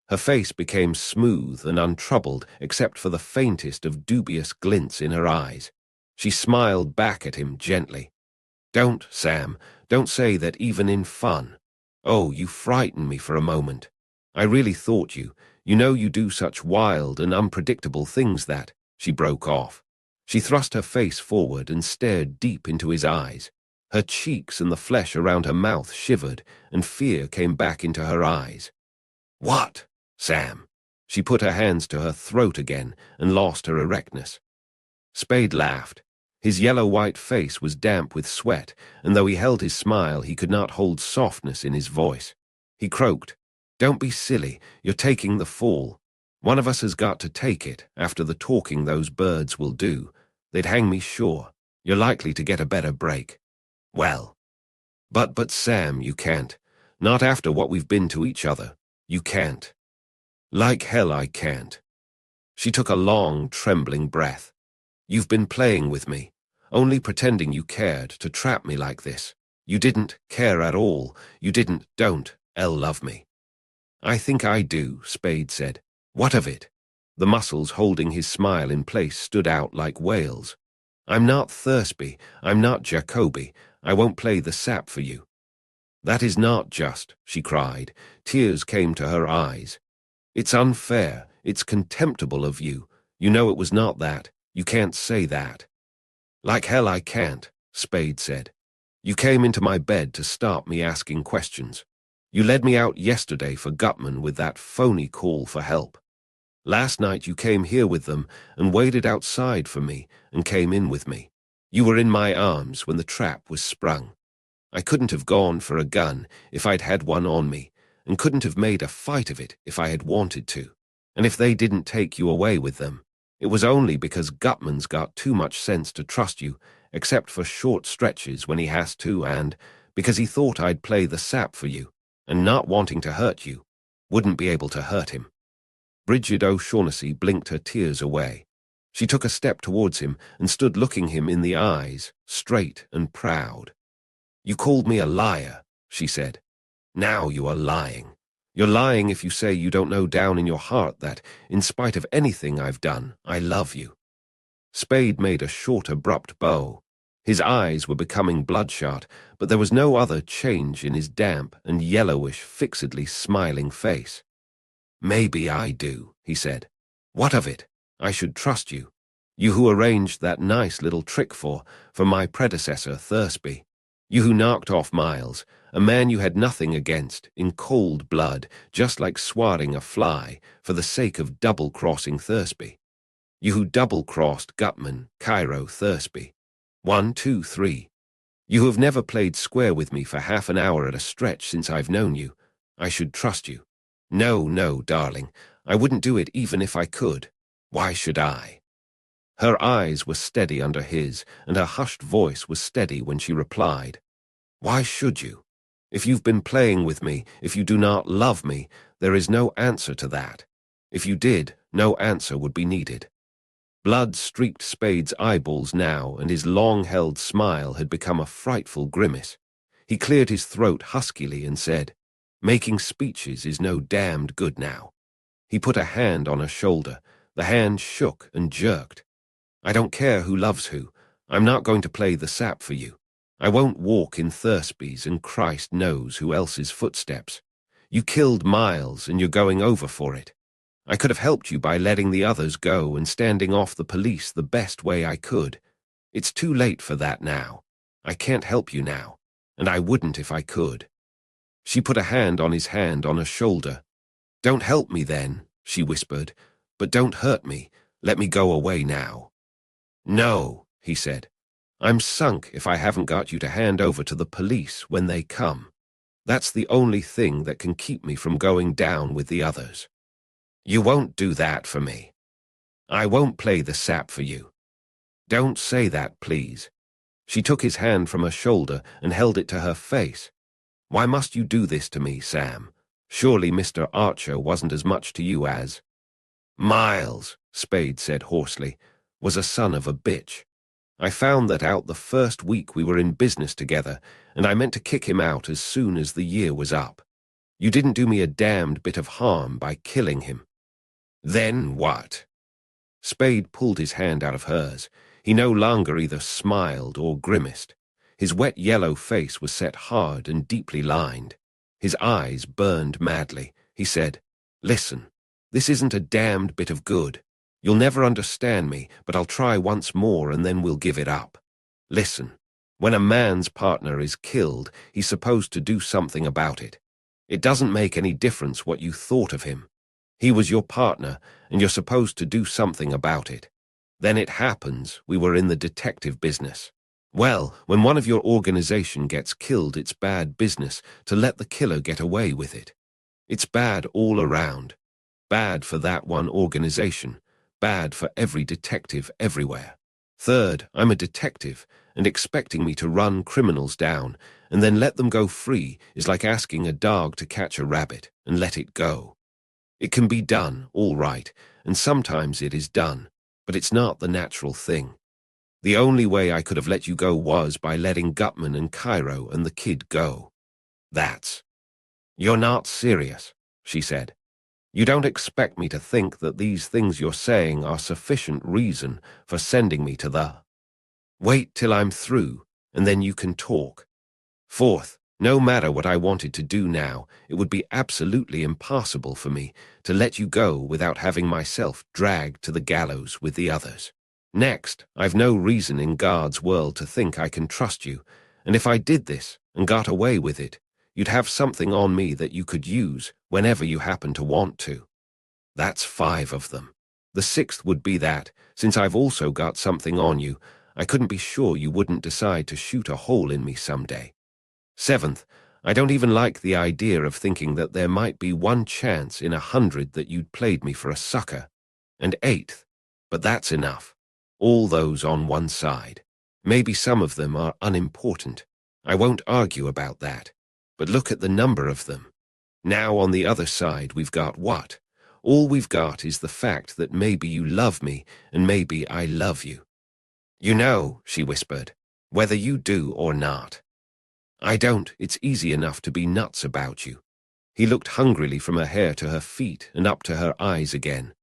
Her face became smooth and untroubled except for the faintest of dubious glints in her eyes. She smiled back at him gently. "Don't, Sam, don't say that even in fun. Oh, you frightened me for a moment. I really thought you know you do such wild and unpredictable things that—" She broke off. She thrust her face forward and stared deep into his eyes. Her cheeks and the flesh around her mouth shivered, and fear came back into her eyes. "What, Sam?" She put her hands to her throat again and lost her erectness. Spade laughed. His yellow-white face was damp with sweat, and though he held his smile, he could not hold softness in his voice. He croaked, "Don't be silly. You're taking the fall. One of us has got to take it after the talking those birds will do. They'd hang me sure. You're likely to get a better break." "Well, but Sam, you can't. Not after what we've been to each other. You can't." "Like hell I can't." She took a long, trembling breath. "You've been playing with me, only pretending you cared to trap me like this. You didn't care at all. You don't love me." "I think I do," Spade said. "What of it?" The muscles holding his smile in place stood out like whales. "I'm not Thursby. I'm not Jacoby. I won't play the sap for you." "That is not just," she cried. Tears came to her eyes. "It's unfair. It's contemptible of you. You know it was not that. You can't say that." "Like hell I can't," Spade said. "You came into my bed to start me asking questions. You led me out yesterday for Gutman with that phony call for help. Last night you came here with them and waited outside for me and came in with me. You were in my arms when the trap was sprung. I couldn't have gone for a gun if I'd had one on me, and couldn't have made a fight of it if I had wanted to. And if they didn't take you away with them, it was only because Gutman's got too much sense to trust you, except for short stretches when he has to, and because he thought I'd play the sap for you, and not wanting to hurt you, wouldn't be able to hurt him." Bridget O'Shaughnessy blinked her tears away. She took a step towards him and stood looking him in the eyes, straight and proud. "You called me a liar," she said. "Now you are lying. You're lying if you say you don't know down in your heart that, in spite of anything I've done, I love you." Spade made a short, abrupt bow. His eyes were becoming bloodshot, but there was no other change in his damp and yellowish, fixedly smiling face. "Maybe I do," he said. "What of it? I should trust you. You who arranged that nice little trick for my predecessor, Thursby. You who knocked off Miles, a man you had nothing against, in cold blood, just like swatting a fly, for the sake of double-crossing Thursby. You who double-crossed Gutman, Cairo, Thursby. 1, 2, 3. You who have never played square with me for half an hour at a stretch since I've known you. I should trust you. No, no, darling, I wouldn't do it even if I could. Why should I?" Her eyes were steady under his, and her hushed voice was steady when she replied, "Why should you? If you've been playing with me, if you do not love me, there is no answer to that. If you did, no answer would be needed." Blood streaked Spade's eyeballs now, and his long-held smile had become a frightful grimace. He cleared his throat huskily and said, "Making speeches is no damned good now." He put a hand on her shoulder. The hand shook and jerked. "I don't care who loves who. I'm not going to play the sap for you. I won't walk in Thursby's and Christ knows who else's footsteps. You killed Miles and you're going over for it. I could have helped you by letting the others go and standing off the police the best way I could. It's too late for that now. I can't help you now, and I wouldn't if I could." She put a hand on his hand on her shoulder. "Don't help me then," she whispered, "but don't hurt me. Let me go away now." "No," he said. "I'm sunk if I haven't got you to hand over to the police when they come. That's the only thing that can keep me from going down with the others. You won't do that for me. I won't play the sap for you. Don't say that, please." She took his hand from her shoulder and held it to her face. "Why must you do this to me, Sam? Surely Mr. Archer wasn't as much to you as—" "Miles," Spade said hoarsely, "was a son of a bitch. I found that out the first week we were in business together, and I meant to kick him out as soon as the year was up. You didn't do me a damned bit of harm by killing him." "Then what?" Spade pulled his hand out of hers. He no longer either smiled or grimaced. His wet yellow face was set hard and deeply lined. His eyes burned madly. He said, "Listen, this isn't a damned bit of good. You'll never understand me, but I'll try once more and then we'll give it up. Listen, when a man's partner is killed, he's supposed to do something about it. It doesn't make any difference what you thought of him. He was your partner, and you're supposed to do something about it. Then it happens we were in the detective business. Well, when one of your organization gets killed, it's bad business to let the killer get away with it. It's bad all around. Bad for that one organization. Bad for every detective everywhere. Third, I'm a detective, and expecting me to run criminals down and then let them go free is like asking a dog to catch a rabbit and let it go. It can be done, all right, and sometimes it is done, but it's not the natural thing. The only way I could have let you go was by letting Gutman and Cairo and the kid go. That's—" "You're not serious," she said. "You don't expect me to think that these things you're saying are sufficient reason for sending me to the—" "Wait till I'm through, and then you can talk. Fourth, No matter what I wanted to do now, it would be absolutely impossible for me to let you go without having myself dragged to the gallows with the others. Next, I've no reason in God's world to think I can trust you, and if I did this and got away with it, you'd have something on me that you could use whenever you happen to want to. That's 5 of them. The 6th would be that, since I've also got something on you, I couldn't be sure you wouldn't decide to shoot a hole in me someday. 7th, I don't even like the idea of thinking that there might be 1 chance in 100 that you'd played me for a sucker. And 8th, but that's enough. All those on one side. Maybe some of them are unimportant. I won't argue about that. But look at the number of them. Now on the other side we've got what? All we've got is the fact that maybe you love me and maybe I love you. You know, she whispered, whether you do or not. I don't. It's easy enough to be nuts about you. He looked hungrily from her hair to her feet and up to her eyes again.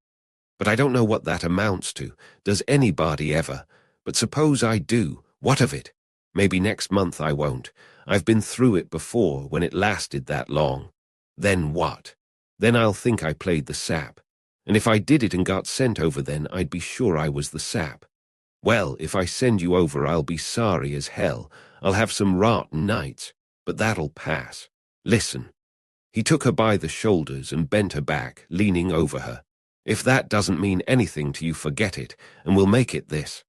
But I don't know what that amounts to. Does anybody ever? But suppose I do. What of it? Maybe next month I won't. I've been through it before when it lasted that long. Then what? Then I'll think I played the sap. And if I did it and got sent over then I'd be sure I was the sap. Well, if I send you over I'll be sorry as hell. I'll have some rotten nights. But that'll pass. Listen. He took her by the shoulders and bent her back, leaning over her. If that doesn't mean anything to you, forget it, and we'll make it this.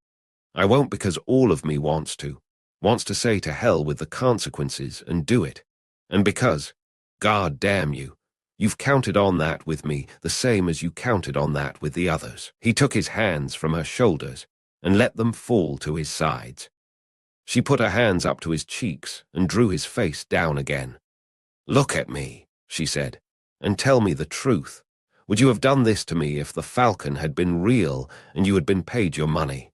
I won't because all of me wants to say to hell with the consequences and do it. And because, God damn you, you've counted on that with me the same as you counted on that with the others. He took his hands from her shoulders and let them fall to his sides. She put her hands up to his cheeks and drew his face down again. Look at me, she said, and tell me the truth. Would you have done this to me if the Falcon had been real and you had been paid your money?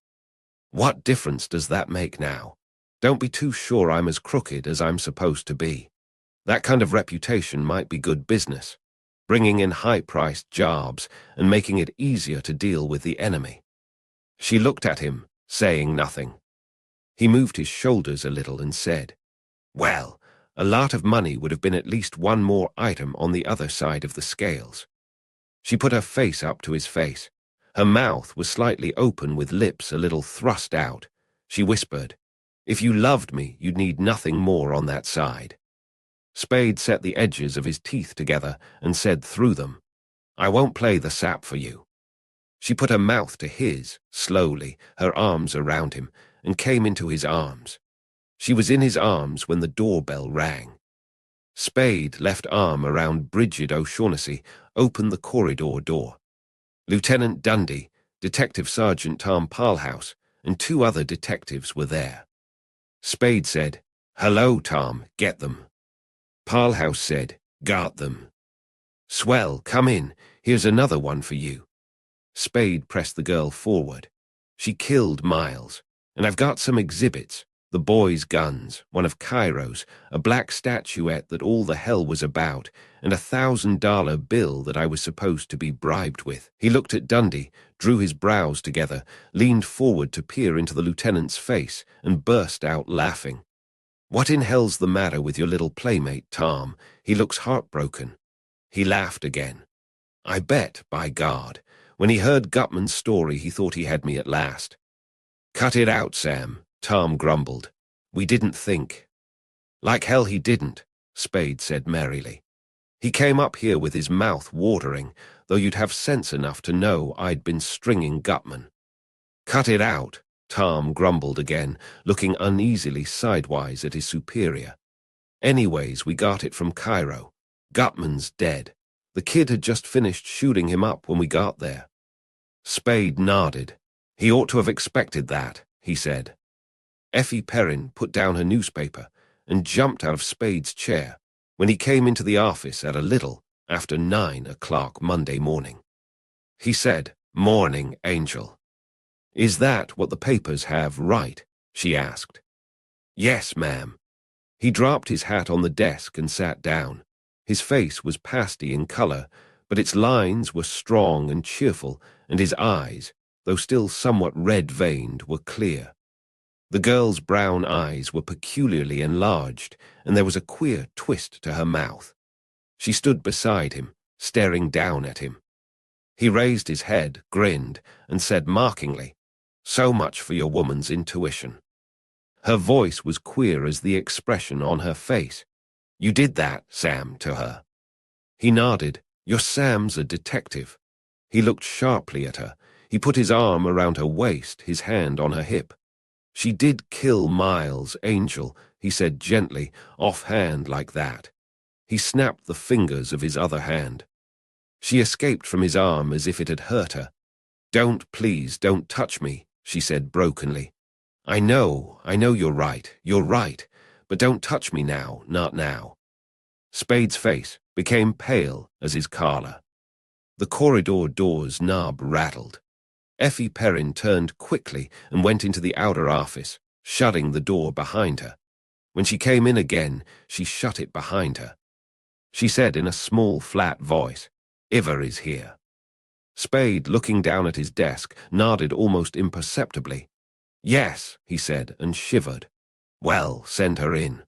What difference does that make now? Don't be too sure I'm as crooked as I'm supposed to be. That kind of reputation might be good business, bringing in high-priced jobs and making it easier to deal with the enemy. She looked at him, saying nothing. He moved his shoulders a little and said, well, a lot of money would have been at least one more item on the other side of the scales. She put her face up to his face. Her mouth was slightly open with lips a little thrust out. She whispered, if you loved me, you'd need nothing more on that side. Spade set the edges of his teeth together and said through them, I won't play the sap for you. She put her mouth to his, slowly, her arms around him, and came into his arms. She was in his arms when the doorbell rang. Spade, left arm around Bridget O'Shaughnessy, opened the corridor door. Lieutenant Dundee, Detective Sergeant Tom Parlhouse, and 2 other detectives were there. Spade said, hello, Tom, get them. Parlhouse said, got them. Swell, come in, here's another one for you. Spade pressed the girl forward. She killed Miles, and I've got some exhibits. The boys' guns, one of Cairo's, a black statuette that all the hell was about, and a $1,000 bill that I was supposed to be bribed with. He looked at Dundee, drew his brows together, leaned forward to peer into the lieutenant's face, and burst out laughing. What in hell's the matter with your little playmate, Tom? He looks heartbroken. He laughed again. I bet, by God, when he heard Gutman's story he thought he had me at last. Cut it out, Sam. Tom grumbled. We didn't think. Like hell he didn't, Spade said merrily. He came up here with his mouth watering, though you'd have sense enough to know I'd been stringing Gutman. Cut it out, Tom grumbled again, looking uneasily sidewise at his superior. Anyways, we got it from Cairo. Gutman's dead. The kid had just finished shooting him up when we got there. Spade nodded. He ought to have expected that, he said. Effie Perrin put down her newspaper and jumped out of Spade's chair when he came into the office at a little after 9 o'clock Monday morning. He said, Morning, Angel. Is that what the papers have, right? She asked. Yes, ma'am. He dropped his hat on the desk and sat down. His face was pasty in color, but its lines were strong and cheerful, and his eyes, though still somewhat red-veined, were clear. The girl's brown eyes were peculiarly enlarged, and there was a queer twist to her mouth. She stood beside him, staring down at him. He raised his head, grinned, and said mockingly, "So much for your woman's intuition." Her voice was queer as the expression on her face. "You did that, Sam," to her. He nodded. "Your Sam's a detective." He looked sharply at her. He put his arm around her waist, his hand on her hip. "She did kill Miles, Angel," he said gently, offhand like that. He snapped the fingers of his other hand. She escaped from his arm as if it had hurt her. Please don't touch me," she said brokenly. I know you're right, but don't touch me now, not now." Spade's face became pale as his collar. The corridor door's knob rattled. Effie Perrin turned quickly and went into the outer office, shutting the door behind her. When she came in again, she shut it behind her. She said in a small, flat voice, "Iver is here." Spade, looking down at his desk, nodded almost imperceptibly. "Yes," he said, and shivered. "Well, send her in."